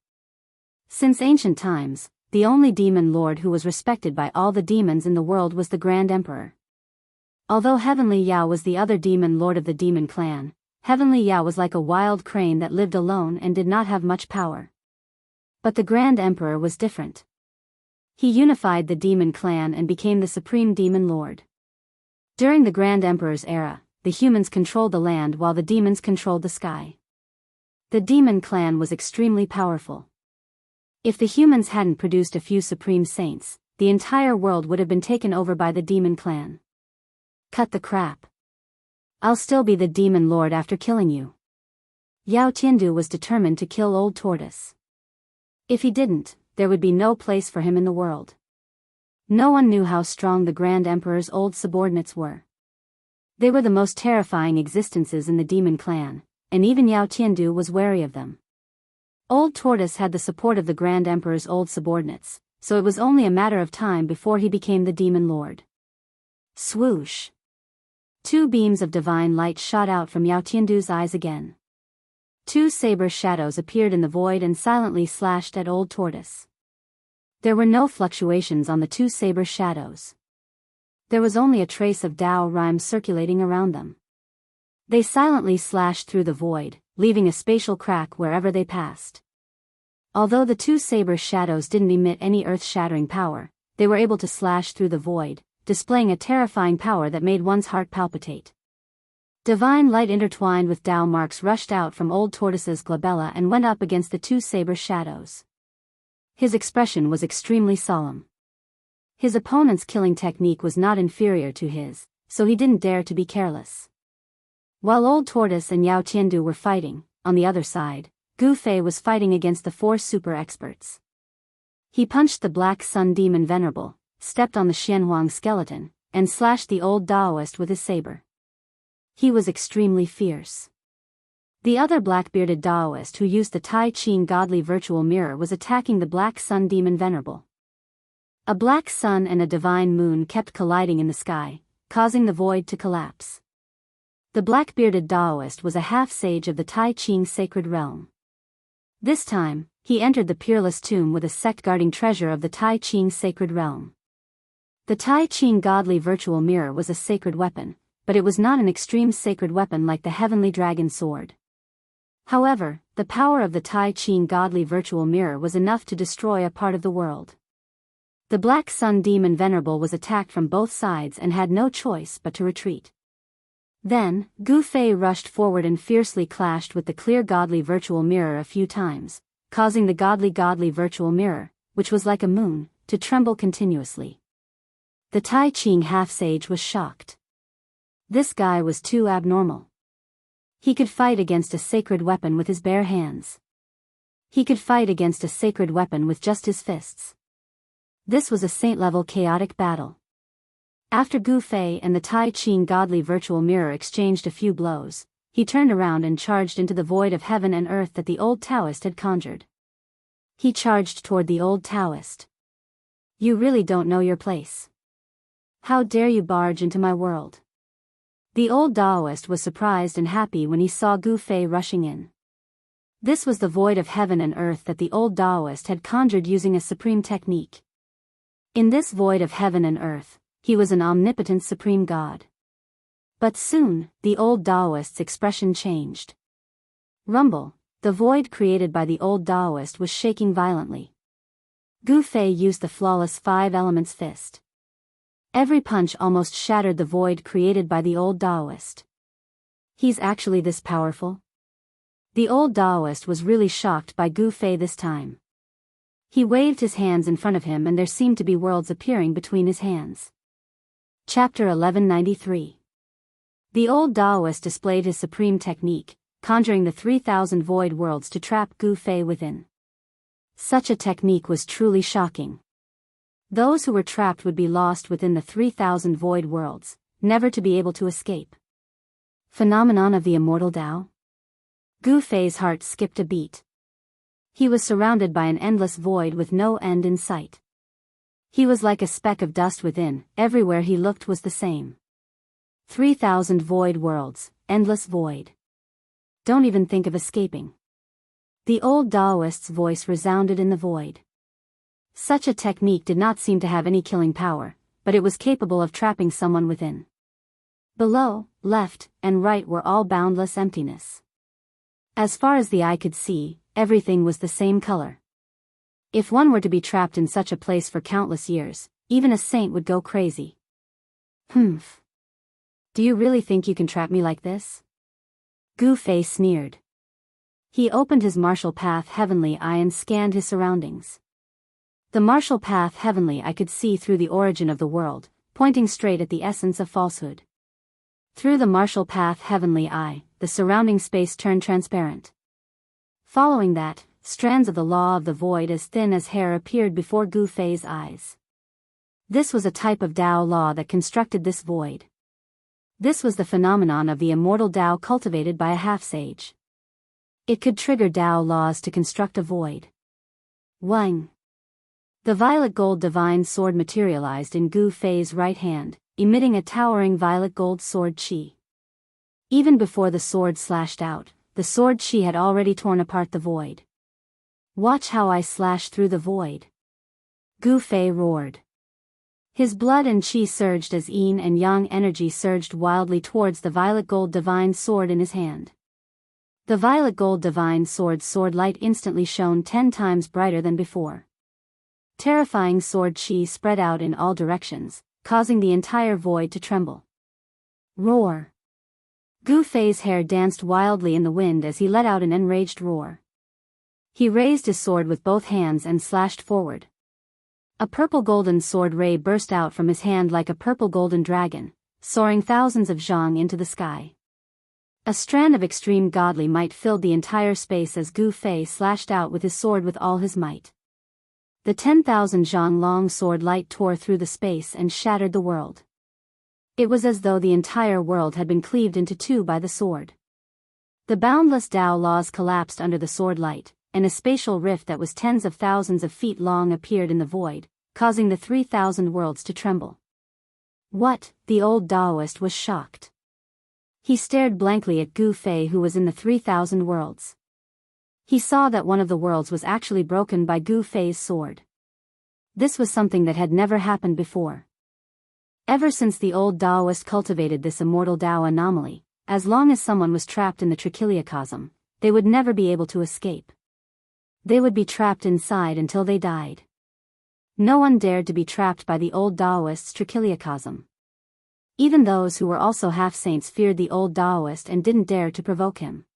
Since ancient times, the only demon lord who was respected by all the demons in the world was the Grand Emperor. Although Heavenly Yao was the other demon lord of the demon clan, Heavenly Yao was like a wild crane that lived alone and did not have much power. But the Grand Emperor was different. He unified the demon clan and became the supreme demon lord. During the Grand Emperor's era, the humans controlled the land while the demons controlled the sky. The demon clan was extremely powerful. If the humans hadn't produced a few supreme saints, the entire world would have been taken over by the demon clan. Cut the crap. I'll still be the demon lord after killing you. Yao Tiandu was determined to kill Old Tortoise. If he didn't, there would be no place for him in the world. No one knew how strong the Grand Emperor's old subordinates were. They were the most terrifying existences in the demon clan, and even Yao Tiandu was wary of them. Old Tortoise had the support of the Grand Emperor's old subordinates, so it was only a matter of time before he became the demon lord. Swoosh! 2 beams of divine light shot out from Yao Tiandu's eyes again. 2 saber shadows appeared in the void and silently slashed at Old Tortoise. There were no fluctuations on the 2 saber shadows. There was only a trace of Dao rhyme circulating around them. They silently slashed through the void, leaving a spatial crack wherever they passed. Although the 2 saber shadows didn't emit any earth-shattering power, they were able to slash through the void, displaying a terrifying power that made one's heart palpitate. Divine light intertwined with Dao marks rushed out from Old Tortoise's glabella and went up against the 2 saber shadows. His expression was extremely solemn. His opponent's killing technique was not inferior to his, so he didn't dare to be careless. While Old Tortoise and Yao Tiandu were fighting, on the other side, Gu Fei was fighting against the 4 super experts. He punched the Black Sun Demon Venerable, stepped on the Xianhuang skeleton, and slashed the old Daoist with his saber. He was extremely fierce. The other black-bearded Daoist who used the Tai Ching godly virtual mirror was attacking the Black Sun Demon Venerable. A black sun and a divine moon kept colliding in the sky, causing the void to collapse. The black-bearded Daoist was a half-sage of the Tai Ching sacred realm. This time, he entered the peerless tomb with a sect-guarding treasure of the Tai Ching sacred realm. The Tai Ching godly virtual mirror was a sacred weapon, but it was not an extreme sacred weapon like the heavenly dragon sword. However, the power of the Tai Ching godly virtual mirror was enough to destroy a part of the world. The Black Sun Demon Venerable was attacked from both sides and had no choice but to retreat. Then, Gu Fei rushed forward and fiercely clashed with the clear godly virtual mirror a few times, causing the godly virtual mirror, which was like a moon, to tremble continuously. The Tai Ching half-sage was shocked. This guy was too abnormal. He could fight against a sacred weapon with his bare hands. He could fight against a sacred weapon with just his fists. This was a saint-level chaotic battle. After Gu Fei and the Tai Ching godly virtual mirror exchanged a few blows, he turned around and charged into the void of heaven and earth that the old Taoist had conjured. He charged toward the old Taoist. You really don't know your place. How dare you barge into my world? The old Daoist was surprised and happy when he saw Gu Fei rushing in. This was the void of heaven and earth that the old Daoist had conjured using a supreme technique. In this void of heaven and earth, he was an omnipotent supreme god. But soon, the old Daoist's expression changed. Rumble, the void created by the old Daoist was shaking violently. Gu Fei used the flawless 5 elements fist. Every punch almost shattered the void created by the old Daoist. He's actually this powerful? The old Daoist was really shocked by Gu Fei this time. He waved his hands in front of him and there seemed to be worlds appearing between his hands. Chapter 1193. The old Daoist displayed his supreme technique, conjuring the 3,000 void worlds to trap Gu Fei within. Such a technique was truly shocking. Those who were trapped would be lost within the 3,000 void worlds, never to be able to escape. Phenomenon of the immortal Tao? Gu Fei's heart skipped a beat. He was surrounded by an endless void with no end in sight. He was like a speck of dust within, everywhere he looked was the same. 3,000 void worlds, endless void. Don't even think of escaping. The old Daoist's voice resounded in the void. Such a technique did not seem to have any killing power, but it was capable of trapping someone within. Below, left, and right were all boundless emptiness. As far as the eye could see, everything was the same color. If one were to be trapped in such a place for countless years, even a saint would go crazy. Humph. Do you really think you can trap me like this? Gu Fei sneered. He opened his martial path heavenly eye and scanned his surroundings. The martial path heavenly eye could see through the origin of the world, pointing straight at the essence of falsehood. Through the martial path heavenly eye, the surrounding space turned transparent. Following that, strands of the law of the void as thin as hair appeared before Gu Fei's eyes. This was a type of Tao law that constructed this void. This was the phenomenon of the immortal Tao cultivated by a half-sage. It could trigger Tao laws to construct a void. Wang. The violet gold divine sword materialized in Gu Fei's right hand, emitting a towering violet gold sword qi. Even before the sword slashed out, the sword qi had already torn apart the void. Watch how I slash through the void. Gu Fei roared. His blood and qi surged as yin and yang energy surged wildly towards the violet gold divine sword in his hand. The violet gold divine sword's sword light instantly shone 10 times brighter than before. Terrifying sword qi spread out in all directions, causing the entire void to tremble. Roar. Gu Fei's hair danced wildly in the wind as he let out an enraged roar. He raised his sword with both hands and slashed forward. A purple golden sword ray burst out from his hand like a purple golden dragon, soaring thousands of zhang into the sky. A strand of extreme godly might filled the entire space as Gu Fei slashed out with his sword with all his might. The 10,000 zhang long sword light tore through the space and shattered the world. It was as though the entire world had been cleaved into two by the sword. The boundless Tao laws collapsed under the sword light, and a spatial rift that was tens of thousands of feet long appeared in the void, causing the 3,000 worlds to tremble. What? The old Daoist was shocked. He stared blankly at Gu Fei who was in the 3,000 worlds. He saw that one of the worlds was actually broken by Gu Fei's sword. This was something that had never happened before. Ever since the old Daoist cultivated this immortal Tao anomaly, as long as someone was trapped in the trichiliocosm, they would never be able to escape. They would be trapped inside until they died. No one dared to be trapped by the old Daoist's trichiliocosm. Even those who were also half-saints feared the old Daoist and didn't dare to provoke him.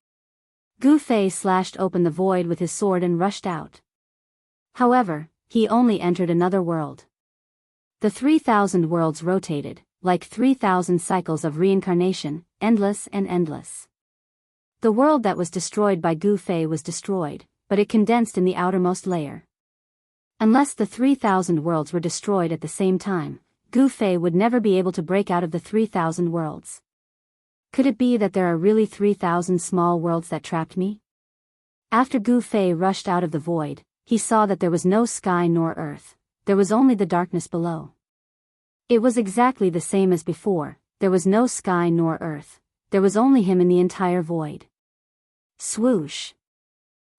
Gu Fei slashed open the void with his sword and rushed out. However, he only entered another world. The 3,000 worlds rotated, like 3,000 cycles of reincarnation, endless and endless. The world that was destroyed by Gu Fei was destroyed, but it condensed in the outermost layer. Unless the 3,000 worlds were destroyed at the same time, Gu Fei would never be able to break out of the 3,000 worlds. Could it be that there are really 3,000 small worlds that trapped me? After Gu Fei rushed out of the void, he saw that there was no sky nor earth, there was only the darkness below. It was exactly the same as before, there was no sky nor earth, there was only him in the entire void. Swoosh!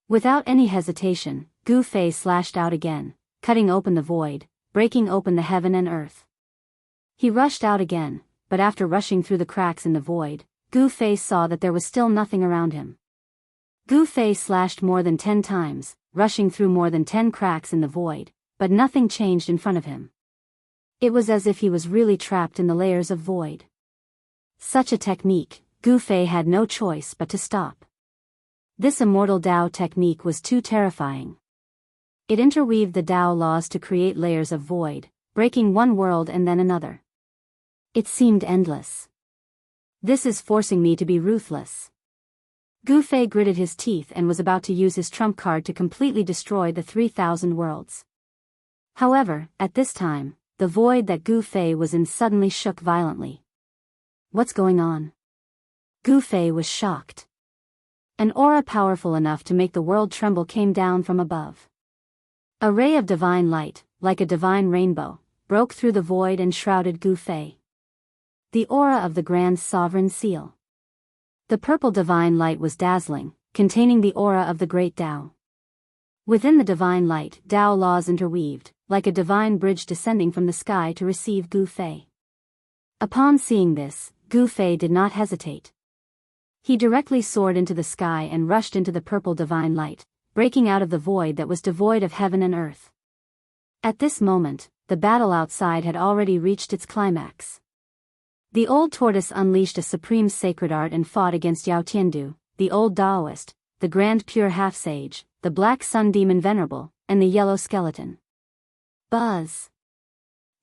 Without any hesitation, Gu Fei slashed out again, cutting open the void, breaking open the heaven and earth. He rushed out again, but after rushing through the cracks in the void, Gu Fei saw that there was still nothing around him. Gu Fei slashed more than 10 times, rushing through more than 10 cracks in the void, but nothing changed in front of him. It was as if he was really trapped in the layers of void. Such a technique, Gu Fei had no choice but to stop. This immortal Dao technique was too terrifying. It interweaved the Dao laws to create layers of void, breaking one world and then another. It seemed endless. This is forcing me to be ruthless. Gu Fei gritted his teeth and was about to use his trump card to completely destroy the 3,000 worlds. However, at this time, the void that Gu Fei was in suddenly shook violently. What's going on? Gu Fei was shocked. An aura powerful enough to make the world tremble came down from above. A ray of divine light, like a divine rainbow, broke through the void and shrouded Gu Fei. The aura of the Grand Sovereign Seal. The purple divine light was dazzling, containing the aura of the Great Dao. Within the divine light, Dao laws interweaved, like a divine bridge descending from the sky to receive Gu Fei. Upon seeing this, Gu Fei did not hesitate. He directly soared into the sky and rushed into the purple divine light, breaking out of the void that was devoid of heaven and earth. At this moment, the battle outside had already reached its climax. The old tortoise unleashed a supreme sacred art and fought against Yao Tiandu, the old Daoist, the grand pure half-sage, the black sun demon venerable, and the yellow skeleton. Buzz!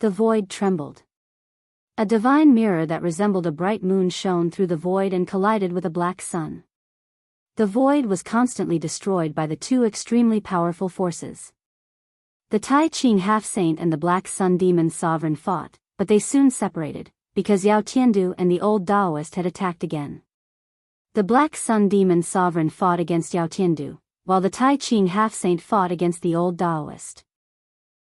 The void trembled. A divine mirror that resembled a bright moon shone through the void and collided with a black sun. The void was constantly destroyed by the two extremely powerful forces. The Tai Ching half-saint and the black sun demon sovereign fought, but they soon separated, because Yao Tiandu and the old Daoist had attacked again. The black sun demon sovereign fought against Yao Tiandu, while the Tai Ching half-saint fought against the old Daoist.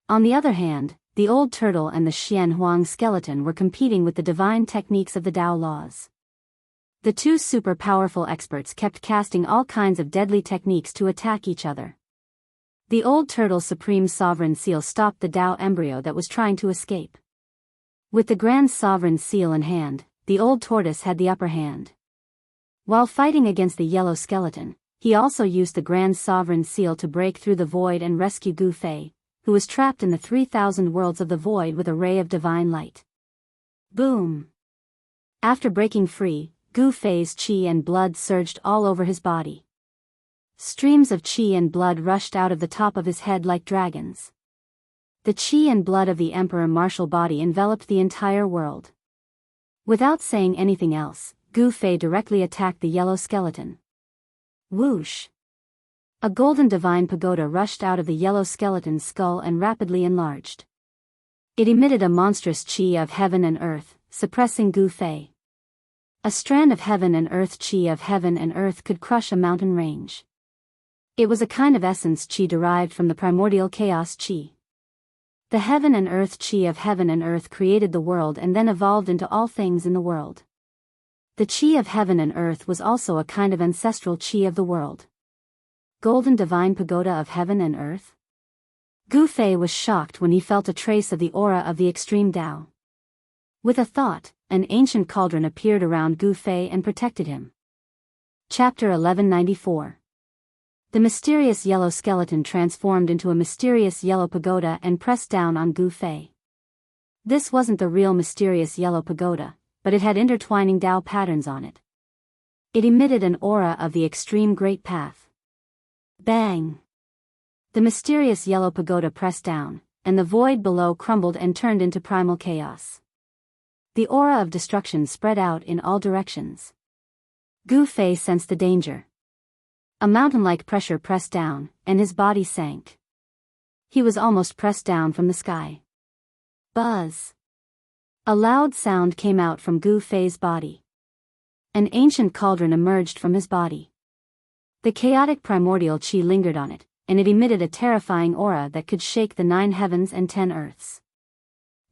On the other hand, the old turtle and the Xian Huang skeleton were competing with the divine techniques of the Dao laws. The two super powerful experts kept casting all kinds of deadly techniques to attack each other. The old turtle's supreme sovereign seal stopped the Dao embryo that was trying to escape. With the grand sovereign seal in hand, the old tortoise had the upper hand. While fighting against the yellow skeleton, he also used the grand sovereign seal to break through the void and rescue Gu Fei, who was trapped in the 3,000 worlds of the void with a ray of divine light. Boom! After breaking free, Gu Fei's qi and blood surged all over his body. Streams of qi and blood rushed out of the top of his head like dragons. The qi and blood of the emperor martial body enveloped the entire world. Without saying anything else, Gu Fei directly attacked the yellow skeleton. Whoosh! A golden divine pagoda rushed out of the yellow skeleton's skull and rapidly enlarged. It emitted a monstrous qi of heaven and earth, suppressing Gu Fei. A strand of heaven and earth qi of heaven and earth could crush a mountain range. It was a kind of essence qi derived from the primordial chaos qi. The heaven and earth qi of heaven and earth created the world and then evolved into all things in the world. The qi of heaven and earth was also a kind of ancestral qi of the world. Golden divine pagoda of heaven and earth? Gu Fei was shocked when he felt a trace of the aura of the extreme Dao. With a thought, an ancient cauldron appeared around Gu Fei and protected him. Chapter 1194. The mysterious yellow skeleton transformed into a mysterious yellow pagoda and pressed down on Gu Fei. This wasn't the real mysterious yellow pagoda, but it had intertwining Dao patterns on it. It emitted an aura of the extreme great path. Bang! The mysterious yellow pagoda pressed down, and the void below crumbled and turned into primal chaos. The aura of destruction spread out in all directions. Gu Fei sensed the danger. A mountain-like pressure pressed down, and his body sank. He was almost pressed down from the sky. Buzz! A loud sound came out from Gu Fei's body. An ancient cauldron emerged from his body. The chaotic primordial qi lingered on it, and it emitted a terrifying aura that could shake the 9 heavens and 10 earths.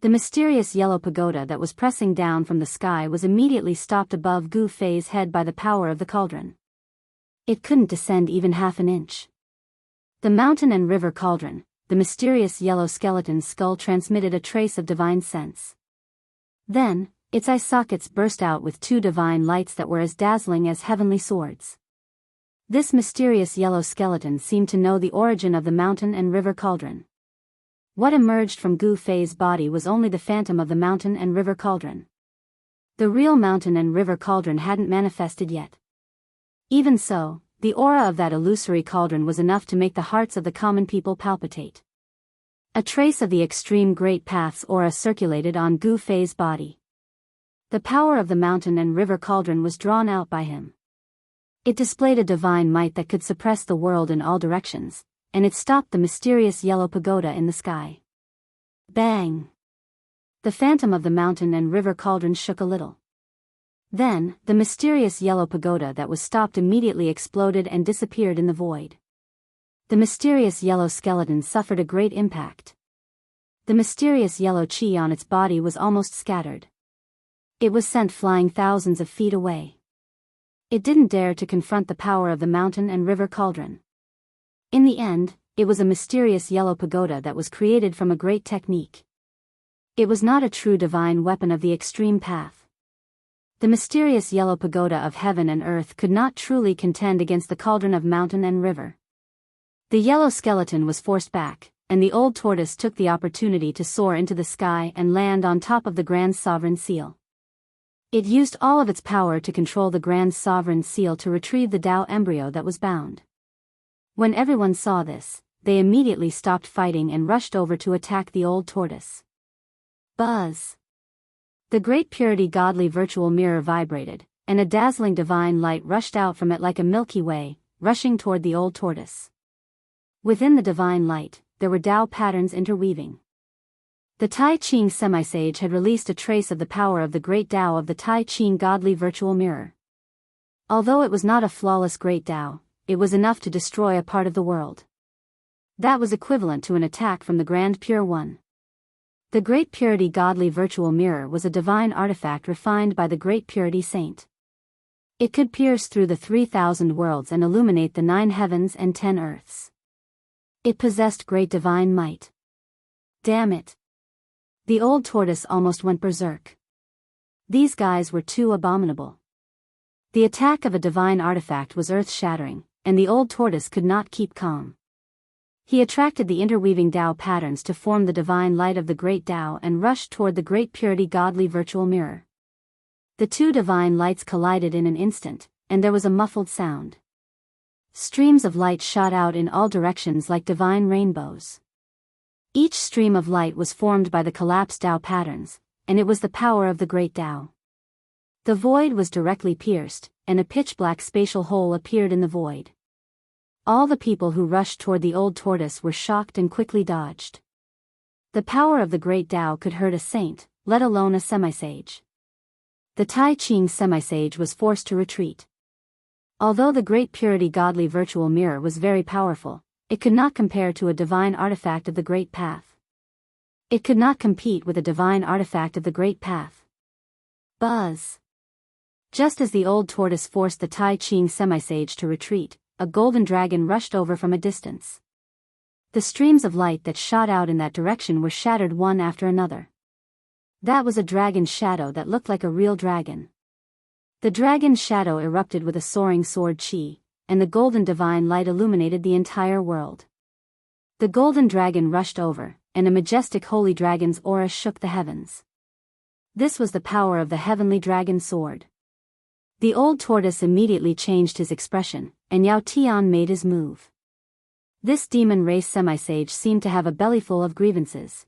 The mysterious yellow pagoda that was pressing down from the sky was immediately stopped above Gu Fei's head by the power of the cauldron. It couldn't descend even half an inch. The mountain and river cauldron, the mysterious yellow skeleton's skull transmitted a trace of divine sense. Then, Its eye sockets burst out with two divine lights that were as dazzling as heavenly swords. This mysterious yellow skeleton seemed to know the origin of the mountain and river cauldron. What emerged from Gu Fei's body was only the phantom of the mountain and river cauldron. The real mountain and river cauldron hadn't manifested yet. Even so, the aura of that illusory cauldron was enough to make the hearts of the common people palpitate. A trace of the extreme Great Path's aura circulated on Gu Fei's body. The power of the mountain and river cauldron was drawn out by him. It displayed a divine might that could suppress the world in all directions, and it stopped the mysterious yellow pagoda in the sky. Bang! The phantom of the mountain and river cauldron shook a little. Then, the mysterious yellow pagoda that was stopped immediately exploded and disappeared in the void. The mysterious yellow skeleton suffered a great impact. The mysterious yellow chi on its body was almost scattered. It was sent flying thousands of feet away. It didn't dare to confront the power of the mountain and river cauldron. In the end, it was a mysterious yellow pagoda that was created from a great technique. It was not a true divine weapon of the extreme path. The mysterious yellow pagoda of heaven and earth could not truly contend against the cauldron of mountain and river. The yellow skeleton was forced back, and the old tortoise took the opportunity to soar into the sky and land on top of the Grand Sovereign Seal. It used all of its power to control the Grand Sovereign Seal to retrieve the Tao embryo that was bound. When everyone saw this, they immediately stopped fighting and rushed over to attack the old tortoise. Buzz! The great purity godly virtual mirror vibrated, and a dazzling divine light rushed out from it like a Milky Way, rushing toward the old tortoise. Within the divine light, there were Tao patterns interweaving. The Tai Ching Semisage had released a trace of the power of the great Tao of the Tai Ching godly virtual mirror. Although it was not a flawless great Tao, it was enough to destroy a part of the world. That was equivalent to an attack from the Grand Pure One. The Great Purity Godly Virtual Mirror was a divine artifact refined by the Great Purity Saint. It could pierce through the 3,000 worlds and illuminate the 9 heavens and 10 earths. It possessed great divine might. Damn it! The old tortoise almost went berserk. These guys were too abominable. The attack of a divine artifact was earth-shattering, and the old tortoise could not keep calm. He attracted the interweaving Tao patterns to form the divine light of the great Tao and rushed toward the great purity godly virtual mirror. The two divine lights collided in an instant, and there was a muffled sound. Streams of light shot out in all directions like divine rainbows. Each stream of light was formed by the collapsed Tao patterns, and it was the power of the great Tao. The void was directly pierced, and a pitch-black spatial hole appeared in the void. All the people who rushed toward the old tortoise were shocked and quickly dodged. The power of the great Tao could hurt a saint, let alone a semisage. The Tai Ching semisage was forced to retreat. Although the great purity godly virtual mirror was very powerful, it could not compare to a divine artifact of the great path. It could not compete with a divine artifact of the great path. Buzz! Just as the old tortoise forced the Tai Ching semisage to retreat, a golden dragon rushed over from a distance. The streams of light that shot out in that direction were shattered one after another. That was a dragon's shadow that looked like a real dragon. The dragon's shadow erupted with a soaring sword chi, and the golden divine light illuminated the entire world. The golden dragon rushed over, and a majestic holy dragon's aura shook the heavens. This was the power of the heavenly dragon sword. The old tortoise immediately changed his expression, and Yao Tian made his move. This demon race semisage seemed to have a bellyful of grievances.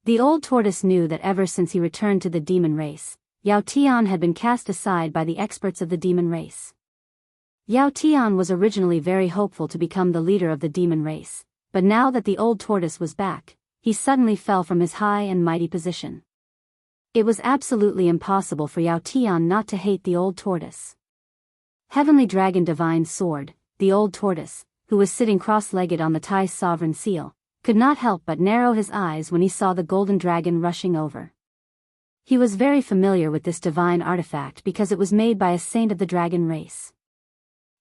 The old tortoise knew that ever since he returned to the demon race, Yao Tian had been cast aside by the experts of the demon race. Yao Tian was originally very hopeful to become the leader of the demon race, but now that the old tortoise was back, he suddenly fell from his high and mighty position. It was absolutely impossible for Yao Tian not to hate the old tortoise. Heavenly Dragon Divine Sword, the old tortoise, who was sitting cross-legged on the Tai Sovereign Seal, could not help but narrow his eyes when he saw the golden dragon rushing over. He was very familiar with this divine artifact because it was made by a saint of the dragon race.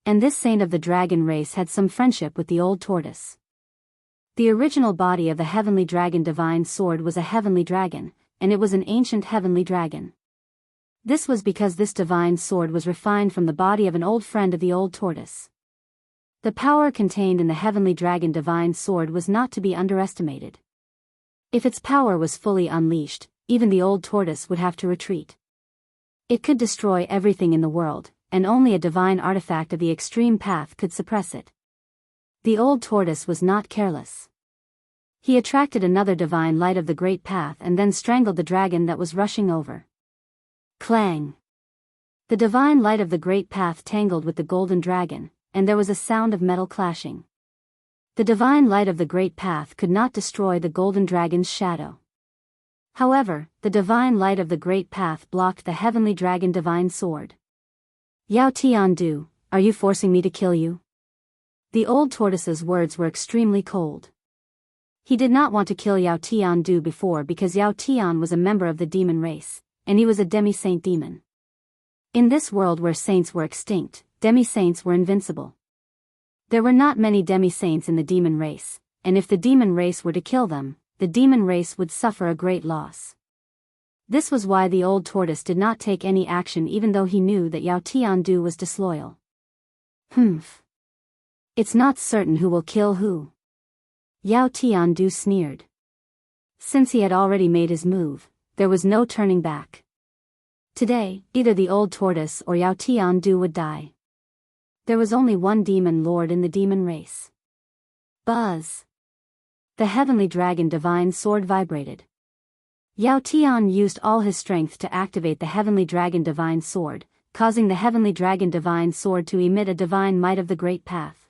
And this saint of the dragon race had some friendship with the old tortoise. The original body of the Heavenly Dragon Divine Sword was a heavenly dragon, and it was an ancient heavenly dragon. This was because this divine sword was refined from the body of an old friend of the old tortoise. The power contained in the heavenly dragon divine sword was not to be underestimated. If its power was fully unleashed, even the old tortoise would have to retreat. It could destroy everything in the world, and only a divine artifact of the extreme path could suppress it. The old tortoise was not careless. He attracted another divine light of the great path and then strangled the dragon that was rushing over. Clang! The divine light of the great path tangled with the golden dragon, and there was a sound of metal clashing. The divine light of the great path could not destroy the golden dragon's shadow. However, the divine light of the great path blocked the heavenly dragon divine sword. Yao Tiandu, are you forcing me to kill you? The old tortoise's words were extremely cold. He did not want to kill Yao Tiandu before because Yao Tian was a member of the demon race, and he was a demi-saint demon. In this world where saints were extinct, demi-saints were invincible. There were not many demi-saints in the demon race, and if the demon race were to kill them, the demon race would suffer a great loss. This was why the old tortoise did not take any action even though he knew that Yao Tiandu was disloyal. It's not certain who will kill who. Yao Tiandu sneered. Since he had already made his move, there was no turning back. Today, either the old tortoise or Yao Tiandu would die. There was only one demon lord in the demon race. Buzz! The heavenly dragon divine sword vibrated. Yao Tian used all his strength to activate the heavenly dragon divine sword, causing the heavenly dragon divine sword to emit a divine might of the great path.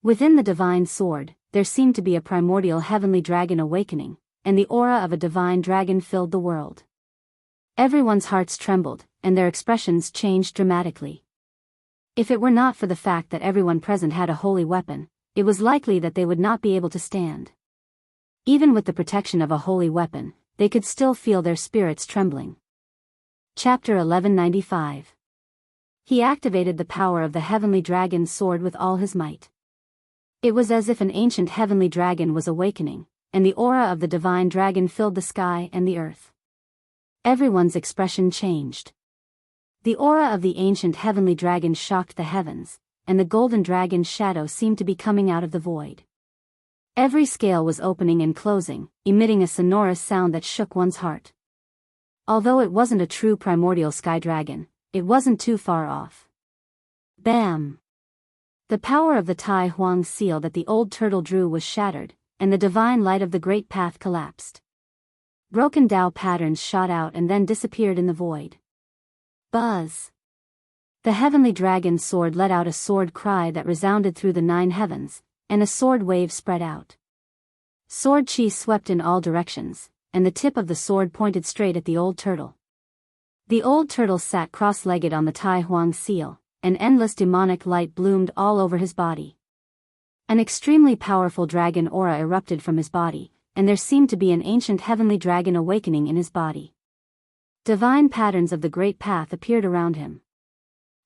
Within the divine sword, there seemed to be a primordial heavenly dragon awakening, and the aura of a divine dragon filled the world. Everyone's hearts trembled, and their expressions changed dramatically. If it were not for the fact that everyone present had a holy weapon, it was likely that they would not be able to stand. Even with the protection of a holy weapon, they could still feel their spirits trembling. Chapter 1195. He activated the power of the heavenly dragon's sword with all his might. It was as if an ancient heavenly dragon was awakening, and the aura of the divine dragon filled the sky and the earth. Everyone's expression changed. The aura of the ancient heavenly dragon shocked the heavens, and the golden dragon's shadow seemed to be coming out of the void. Every scale was opening and closing, emitting a sonorous sound that shook one's heart. Although it wasn't a true primordial sky dragon, it wasn't too far off. Bam! The power of the Tai Huang seal that the old turtle drew was shattered, and the divine light of the great path collapsed. Broken Tao patterns shot out and then disappeared in the void. Buzz! The heavenly dragon's sword let out a sword cry that resounded through the 9 heavens, and a sword wave spread out. Sword chi swept in all directions, and the tip of the sword pointed straight at the old turtle. The old turtle sat cross-legged on the Tai Huang seal, and endless demonic light bloomed all over his body. An extremely powerful dragon aura erupted from his body, and there seemed to be an ancient heavenly dragon awakening in his body. Divine patterns of the great path appeared around him.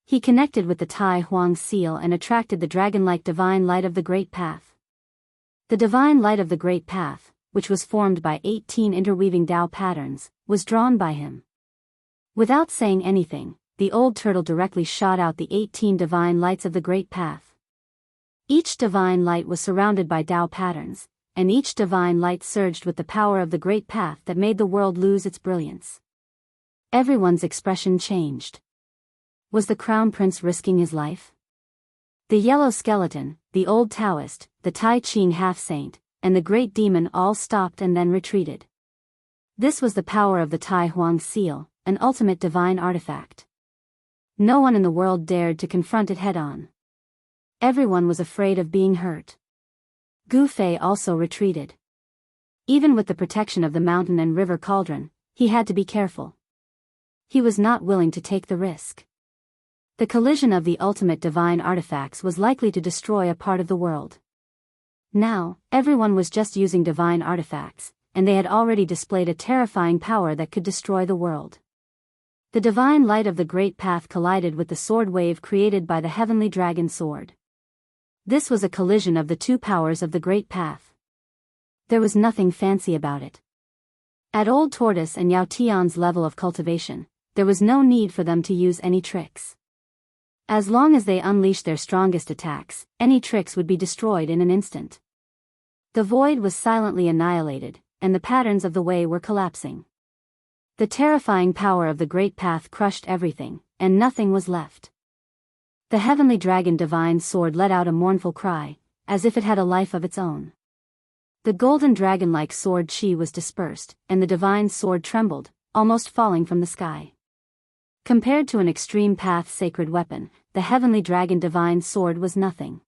He connected with the Tai Huang seal and attracted the dragon-like divine light of the great path. The divine light of the great path, which was formed by 18 interweaving Tao patterns, was drawn by him. Without saying anything, the old turtle directly shot out the 18 divine lights of the great path. Each divine light was surrounded by Tao patterns, and each divine light surged with the power of the great path that made the world lose its brilliance. Everyone's expression changed. Was the crown prince risking his life? The yellow skeleton, the old Daoist, the Tai Ching half-saint, and the great demon all stopped and then retreated. This was the power of the Tai Huang seal, an ultimate divine artifact. No one in the world dared to confront it head-on. Everyone was afraid of being hurt. Gu Fei also retreated. Even with the protection of the mountain and river cauldron, he had to be careful. He was not willing to take the risk. The collision of the ultimate divine artifacts was likely to destroy a part of the world. Now, everyone was just using divine artifacts, and they had already displayed a terrifying power that could destroy the world. The divine light of the great path collided with the sword wave created by the heavenly dragon sword. This was a collision of the 2 powers of the great path. There was nothing fancy about it. At Old Tortoise and Yao Tian's level of cultivation, there was no need for them to use any tricks. As long as they unleashed their strongest attacks, any tricks would be destroyed in an instant. The void was silently annihilated, and the patterns of the way were collapsing. The terrifying power of the great path crushed everything, and nothing was left. The heavenly dragon divine sword let out a mournful cry, as if it had a life of its own. The golden dragon-like sword chi was dispersed, and the divine sword trembled, almost falling from the sky. Compared to an extreme path sacred weapon, the heavenly dragon divine sword was nothing.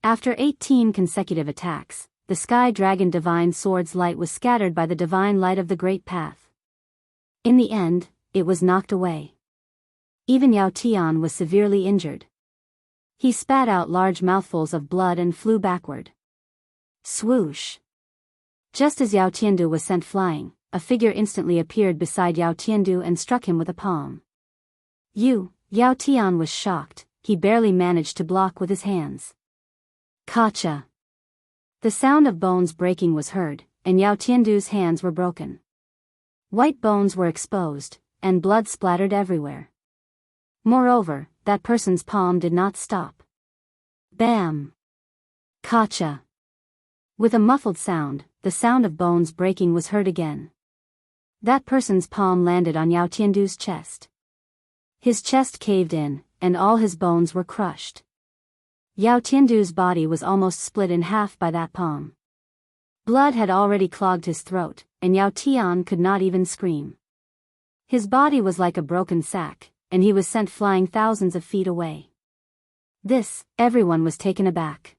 After 18 consecutive attacks, the sky dragon divine sword's light was scattered by the divine light of the great path. In the end, it was knocked away. Even Yao Tian was severely injured. He spat out large mouthfuls of blood and flew backward. Swoosh! Just as Yao Tiandu was sent flying, a figure instantly appeared beside Yao Tiandu and struck him with a palm. Yao Tian was shocked, he barely managed to block with his hands. Kacha! The sound of bones breaking was heard, and Yao Tiandu's hands were broken. White bones were exposed, and blood splattered everywhere. Moreover, that person's palm did not stop. Bam! Kacha! With a muffled sound, the sound of bones breaking was heard again. That person's palm landed on Yao Tiandu's chest. His chest caved in, and all his bones were crushed. Yao Tiandu's body was almost split in half by that palm. Blood had already clogged his throat, and Yao Tian could not even scream. His body was like a broken sack, and he was sent flying thousands of feet away. Everyone was taken aback.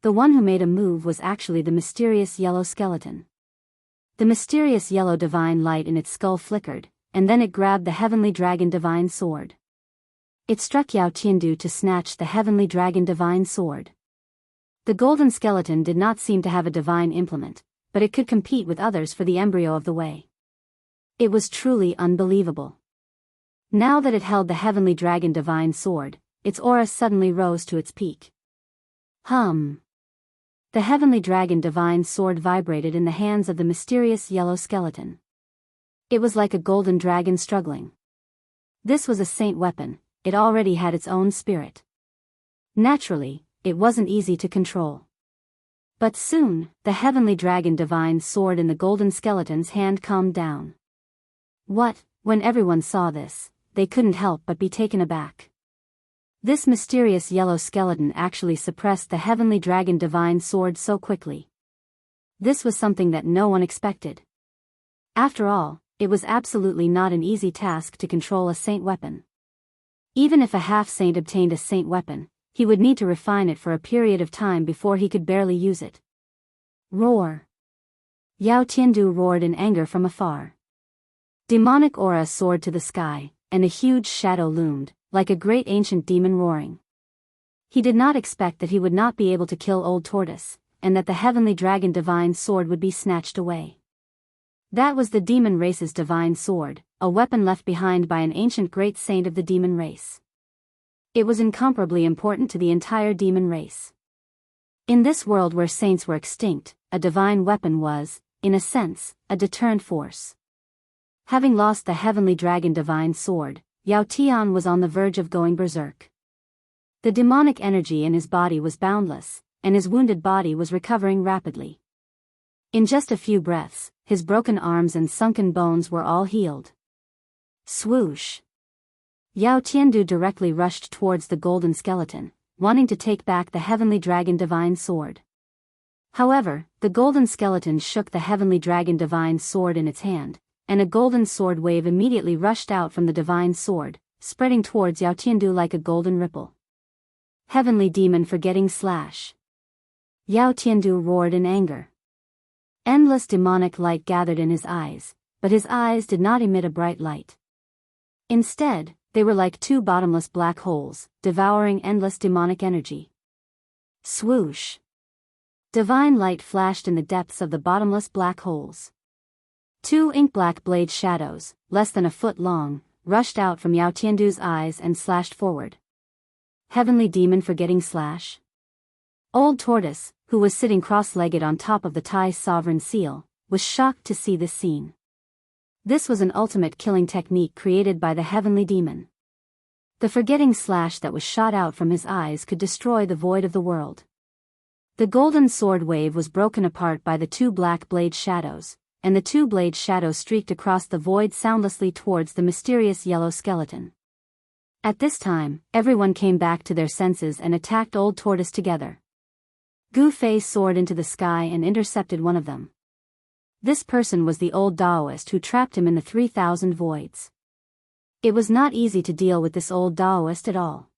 The one who made a move was actually the mysterious yellow skeleton. The mysterious yellow divine light in its skull flickered, and then it grabbed the heavenly dragon divine sword. It struck Yao Tiandu to snatch the heavenly dragon divine sword. The golden skeleton did not seem to have a divine implement, but it could compete with others for the embryo of the way. It was truly unbelievable. Now that it held the heavenly dragon divine sword, its aura suddenly rose to its peak. Hum! The heavenly dragon divine sword vibrated in the hands of the mysterious yellow skeleton. It was like a golden dragon struggling. This was a saint weapon, it already had its own spirit. Naturally, it wasn't easy to control. But soon, the heavenly dragon divine sword in the golden skeleton's hand calmed down. When everyone saw this, they couldn't help but be taken aback. This mysterious yellow skeleton actually suppressed the heavenly dragon divine sword so quickly. This was something that no one expected. After all, it was absolutely not an easy task to control a saint weapon. Even if a half-saint obtained a saint weapon, he would need to refine it for a period of time before he could barely use it. Roar! Yao Tiandu roared in anger from afar. Demonic aura soared to the sky, and a huge shadow loomed, like a great ancient demon roaring. He did not expect that he would not be able to kill Old Tortoise, and that the heavenly dragon divine sword would be snatched away. That was the demon race's divine sword, a weapon left behind by an ancient great saint of the demon race. It was incomparably important to the entire demon race. In this world where saints were extinct, a divine weapon was, in a sense, a deterrent force. Having lost the heavenly dragon divine sword, Yao Tian was on the verge of going berserk. The demonic energy in his body was boundless, and his wounded body was recovering rapidly. In just a few breaths, his broken arms and sunken bones were all healed. Swoosh! Yao Tiandu directly rushed towards the golden skeleton, wanting to take back the heavenly dragon divine sword. However, the golden skeleton shook the heavenly dragon divine sword in its hand, and a golden sword wave immediately rushed out from the divine sword, spreading towards Yao Tiandu like a golden ripple. Heavenly demon forgetting slash! Yao Tiandu roared in anger. Endless demonic light gathered in his eyes, but his eyes did not emit a bright light. Instead, they were like two bottomless black holes, devouring endless demonic energy. Swoosh! Divine light flashed in the depths of the bottomless black holes. Two ink-black blade shadows, less than a foot long, rushed out from Yao Tiandu's eyes and slashed forward. Heavenly demon forgetting slash! Old Tortoise, who was sitting cross-legged on top of the Thai sovereign seal, was shocked to see this scene. This was an ultimate killing technique created by the heavenly demon. The forgetting slash that was shot out from his eyes could destroy the void of the world. The golden sword wave was broken apart by the two black blade shadows, and the two blade shadows streaked across the void soundlessly towards the mysterious yellow skeleton. At this time, everyone came back to their senses and attacked Old Tortoise together. Gu Fei soared into the sky and intercepted one of them. This person was the old Daoist who trapped him in the 3,000 voids. It was not easy to deal with this old Daoist at all.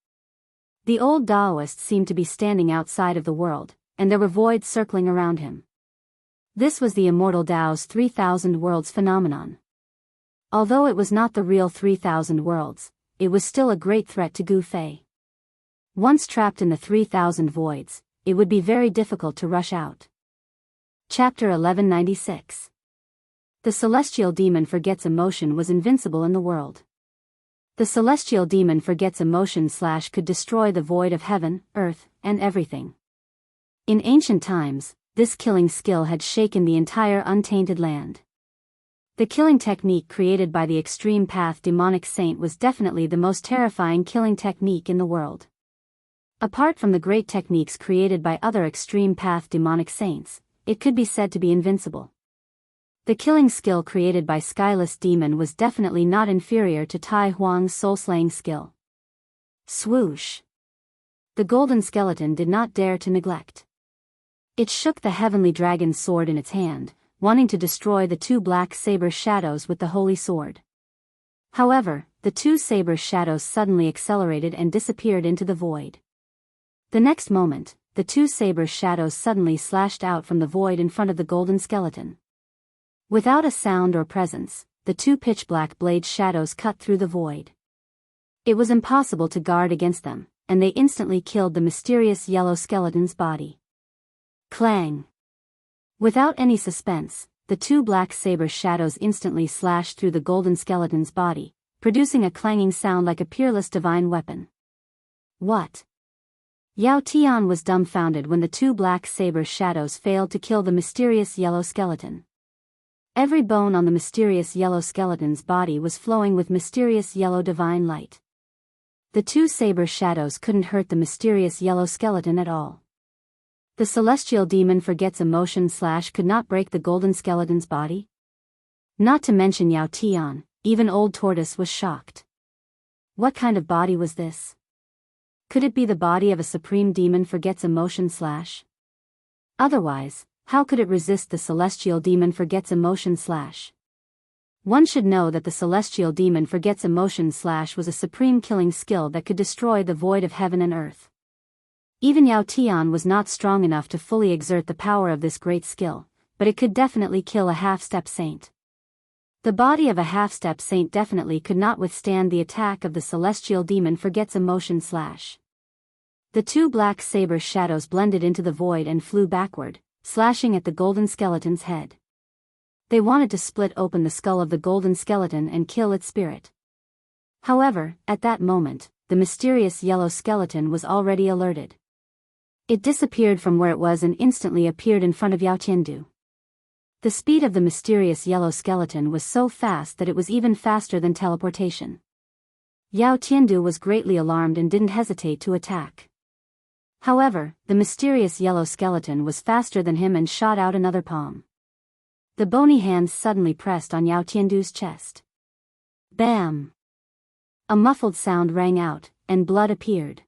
The old Daoist seemed to be standing outside of the world, and there were voids circling around him. This was the immortal Dao's 3,000 worlds phenomenon. Although it was not the real 3,000 worlds, it was still a great threat to Gu Fei. Once trapped in the 3,000 voids, it would be very difficult to rush out. Chapter 1196. The celestial demon forgets emotion was invincible in the world. The celestial demon forgets emotion / could destroy the void of heaven, earth, and everything. In ancient times, this killing skill had shaken the entire untainted land. The killing technique created by the extreme path demonic saint was definitely the most terrifying killing technique in the world. Apart from the great techniques created by other extreme path demonic saints, it could be said to be invincible. The killing skill created by Skyless Demon was definitely not inferior to Tai Huang's soul-slaying skill. Swoosh! The golden skeleton did not dare to neglect. It shook the heavenly dragon's sword in its hand, wanting to destroy the two black saber shadows with the holy sword. However, the two saber shadows suddenly accelerated and disappeared into the void. The next moment, the two saber shadows suddenly slashed out from the void in front of the golden skeleton. Without a sound or presence, the two pitch-black blade shadows cut through the void. It was impossible to guard against them, and they instantly killed the mysterious yellow skeleton's body. Clang! Without any suspense, the two black saber shadows instantly slashed through the golden skeleton's body, producing a clanging sound like a peerless divine weapon. What? Yao Tian was dumbfounded when the two black saber shadows failed to kill the mysterious yellow skeleton. Every bone on the mysterious yellow skeleton's body was flowing with mysterious yellow divine light. The two saber shadows couldn't hurt the mysterious yellow skeleton at all. The celestial demon forgets emotion / could not break the golden skeleton's body? Not to mention Yao Tian, even Old Tortoise was shocked. What kind of body was this? Could it be the body of a supreme demon forgets emotion / Otherwise, how could it resist the celestial demon forgets emotion / One should know that the celestial demon forgets emotion / was a supreme killing skill that could destroy the void of heaven and earth. Even Yao Tian was not strong enough to fully exert the power of this great skill, but it could definitely kill a half-step saint. The body of a half-step saint definitely could not withstand the attack of the celestial demon forgets emotion / The two black saber shadows blended into the void and flew backward, slashing at the golden skeleton's head. They wanted to split open the skull of the golden skeleton and kill its spirit. However, at that moment, the mysterious yellow skeleton was already alerted. It disappeared from where it was and instantly appeared in front of Yao Tiandu. The speed of the mysterious yellow skeleton was so fast that it was even faster than teleportation. Yao Tiandu was greatly alarmed and didn't hesitate to attack. However, the mysterious yellow skeleton was faster than him and shot out another palm. The bony hands suddenly pressed on Yao Tiandu's chest. Bam! A muffled sound rang out, and blood appeared.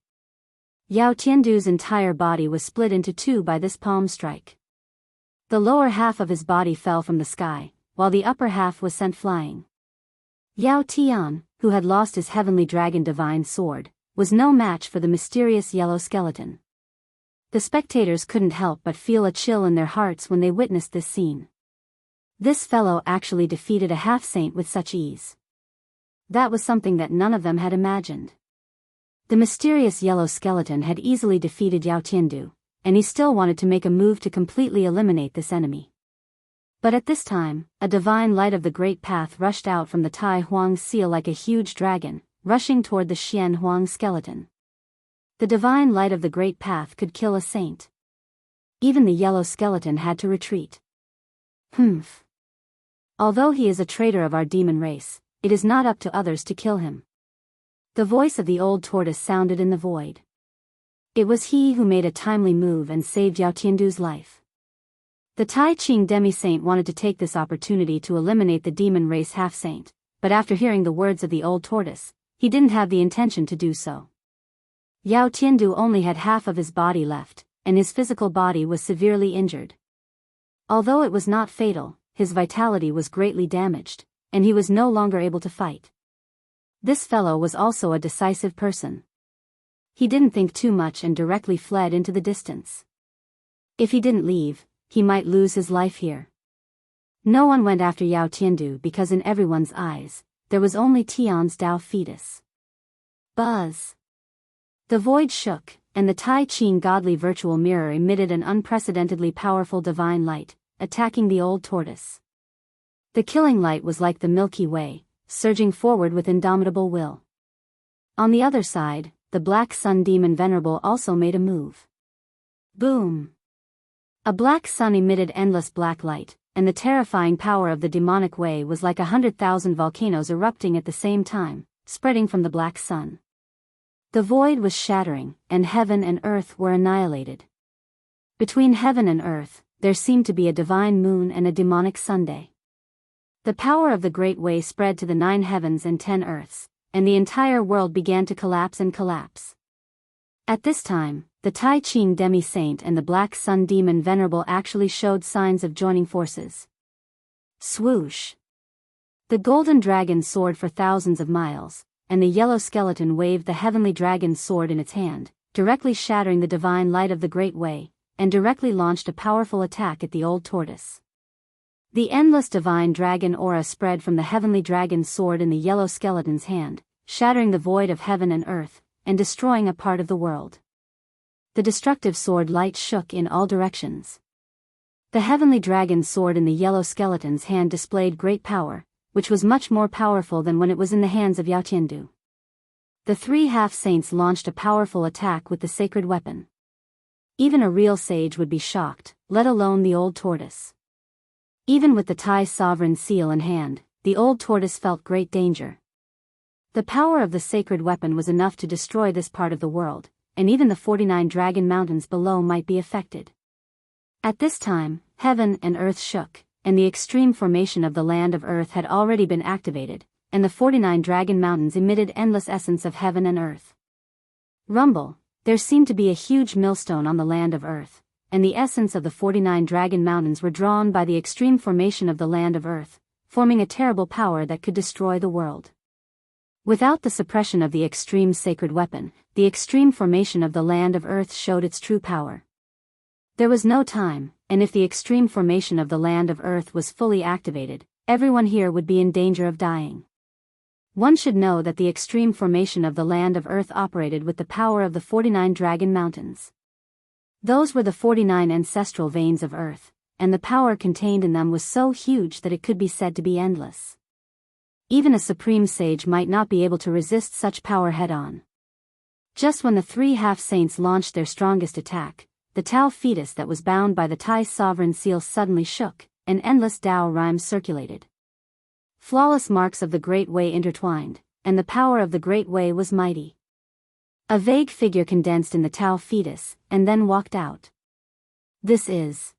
Yao Tiandu's entire body was split into two by this palm strike. The lower half of his body fell from the sky, while the upper half was sent flying. Yao Tian, who had lost his heavenly dragon divine sword, was no match for the mysterious yellow skeleton. The spectators couldn't help but feel a chill in their hearts when they witnessed this scene. This fellow actually defeated a half-saint with such ease. That was something that none of them had imagined. The mysterious yellow skeleton had easily defeated Yao Tiandu, and he still wanted to make a move to completely eliminate this enemy. But at this time, a divine light of the great path rushed out from the Tai Huang seal like a huge dragon, rushing toward the Xian Huang skeleton. The divine light of the great path could kill a saint. Even the yellow skeleton had to retreat. Humph. Although he is a traitor of our demon race, it is not up to others to kill him. The voice of the old tortoise sounded in the void. It was he who made a timely move and saved Yao Tiandu's life. The Tai Ching demi-saint wanted to take this opportunity to eliminate the demon race half-saint, but after hearing the words of the old tortoise, he didn't have the intention to do so. Yao Tiandu only had half of his body left, and his physical body was severely injured. Although it was not fatal, his vitality was greatly damaged, and he was no longer able to fight. This fellow was also a decisive person. He didn't think too much and directly fled into the distance. If he didn't leave, he might lose his life here. No one went after Yao Tiandu because in everyone's eyes, there was only Tian's Dao fetus. Buzz! The void shook, and the Tai Ching godly virtual mirror emitted an unprecedentedly powerful divine light, attacking the old tortoise. The killing light was like the Milky Way, surging forward with indomitable will. On the other side, the Black Sun Demon Venerable also made a move. Boom! A black sun emitted endless black light, and the terrifying power of the demonic way was like 100,000 volcanoes erupting at the same time, spreading from the black sun. The void was shattering, and heaven and earth were annihilated. Between heaven and earth, there seemed to be a divine moon and a demonic Sunday. The power of the Great Way spread to the 9 heavens and 10 earths, and the entire world began to collapse and collapse. At this time, the Tai Ching demi-saint and the Black Sun Demon Venerable actually showed signs of joining forces. Swoosh! The golden dragon soared for thousands of miles, and the yellow skeleton waved the heavenly dragon's sword in its hand, directly shattering the divine light of the Great Way, and directly launched a powerful attack at the old tortoise. The endless divine dragon aura spread from the heavenly dragon's sword in the yellow skeleton's hand, shattering the void of heaven and earth, and destroying a part of the world. The destructive sword light shook in all directions. The heavenly dragon's sword in the yellow skeleton's hand displayed great power, which was much more powerful than when it was in the hands of Yao Tiandu. The 3 half-saints launched a powerful attack with the sacred weapon. Even a real sage would be shocked, let alone the old tortoise. Even with the Tai sovereign seal in hand, the old tortoise felt great danger. The power of the sacred weapon was enough to destroy this part of the world, and even the 49 dragon mountains below might be affected. At this time, heaven and earth shook, and the extreme formation of the land of earth had already been activated, and the 49 dragon mountains emitted endless essence of heaven and earth. Rumble! There seemed to be a huge millstone on the land of earth, and the essence of the 49 dragon mountains were drawn by the extreme formation of the land of earth, forming a terrible power that could destroy the world. Without the suppression of the extreme sacred weapon, the extreme formation of the land of earth showed its true power. There was no time, and if the extreme formation of the land of earth was fully activated, everyone here would be in danger of dying. One should know that the extreme formation of the land of earth operated with the power of the 49 dragon mountains. Those were the 49 ancestral veins of earth, and the power contained in them was so huge that it could be said to be endless. Even a supreme sage might not be able to resist such power head-on. Just when the 3 half-saints launched their strongest attack, the Tao fetus that was bound by the Tai sovereign seal suddenly shook, and endless Dao rhymes circulated. Flawless marks of the Great Way intertwined, and the power of the Great Way was mighty. A vague figure condensed in the Tao fetus, and then walked out. This is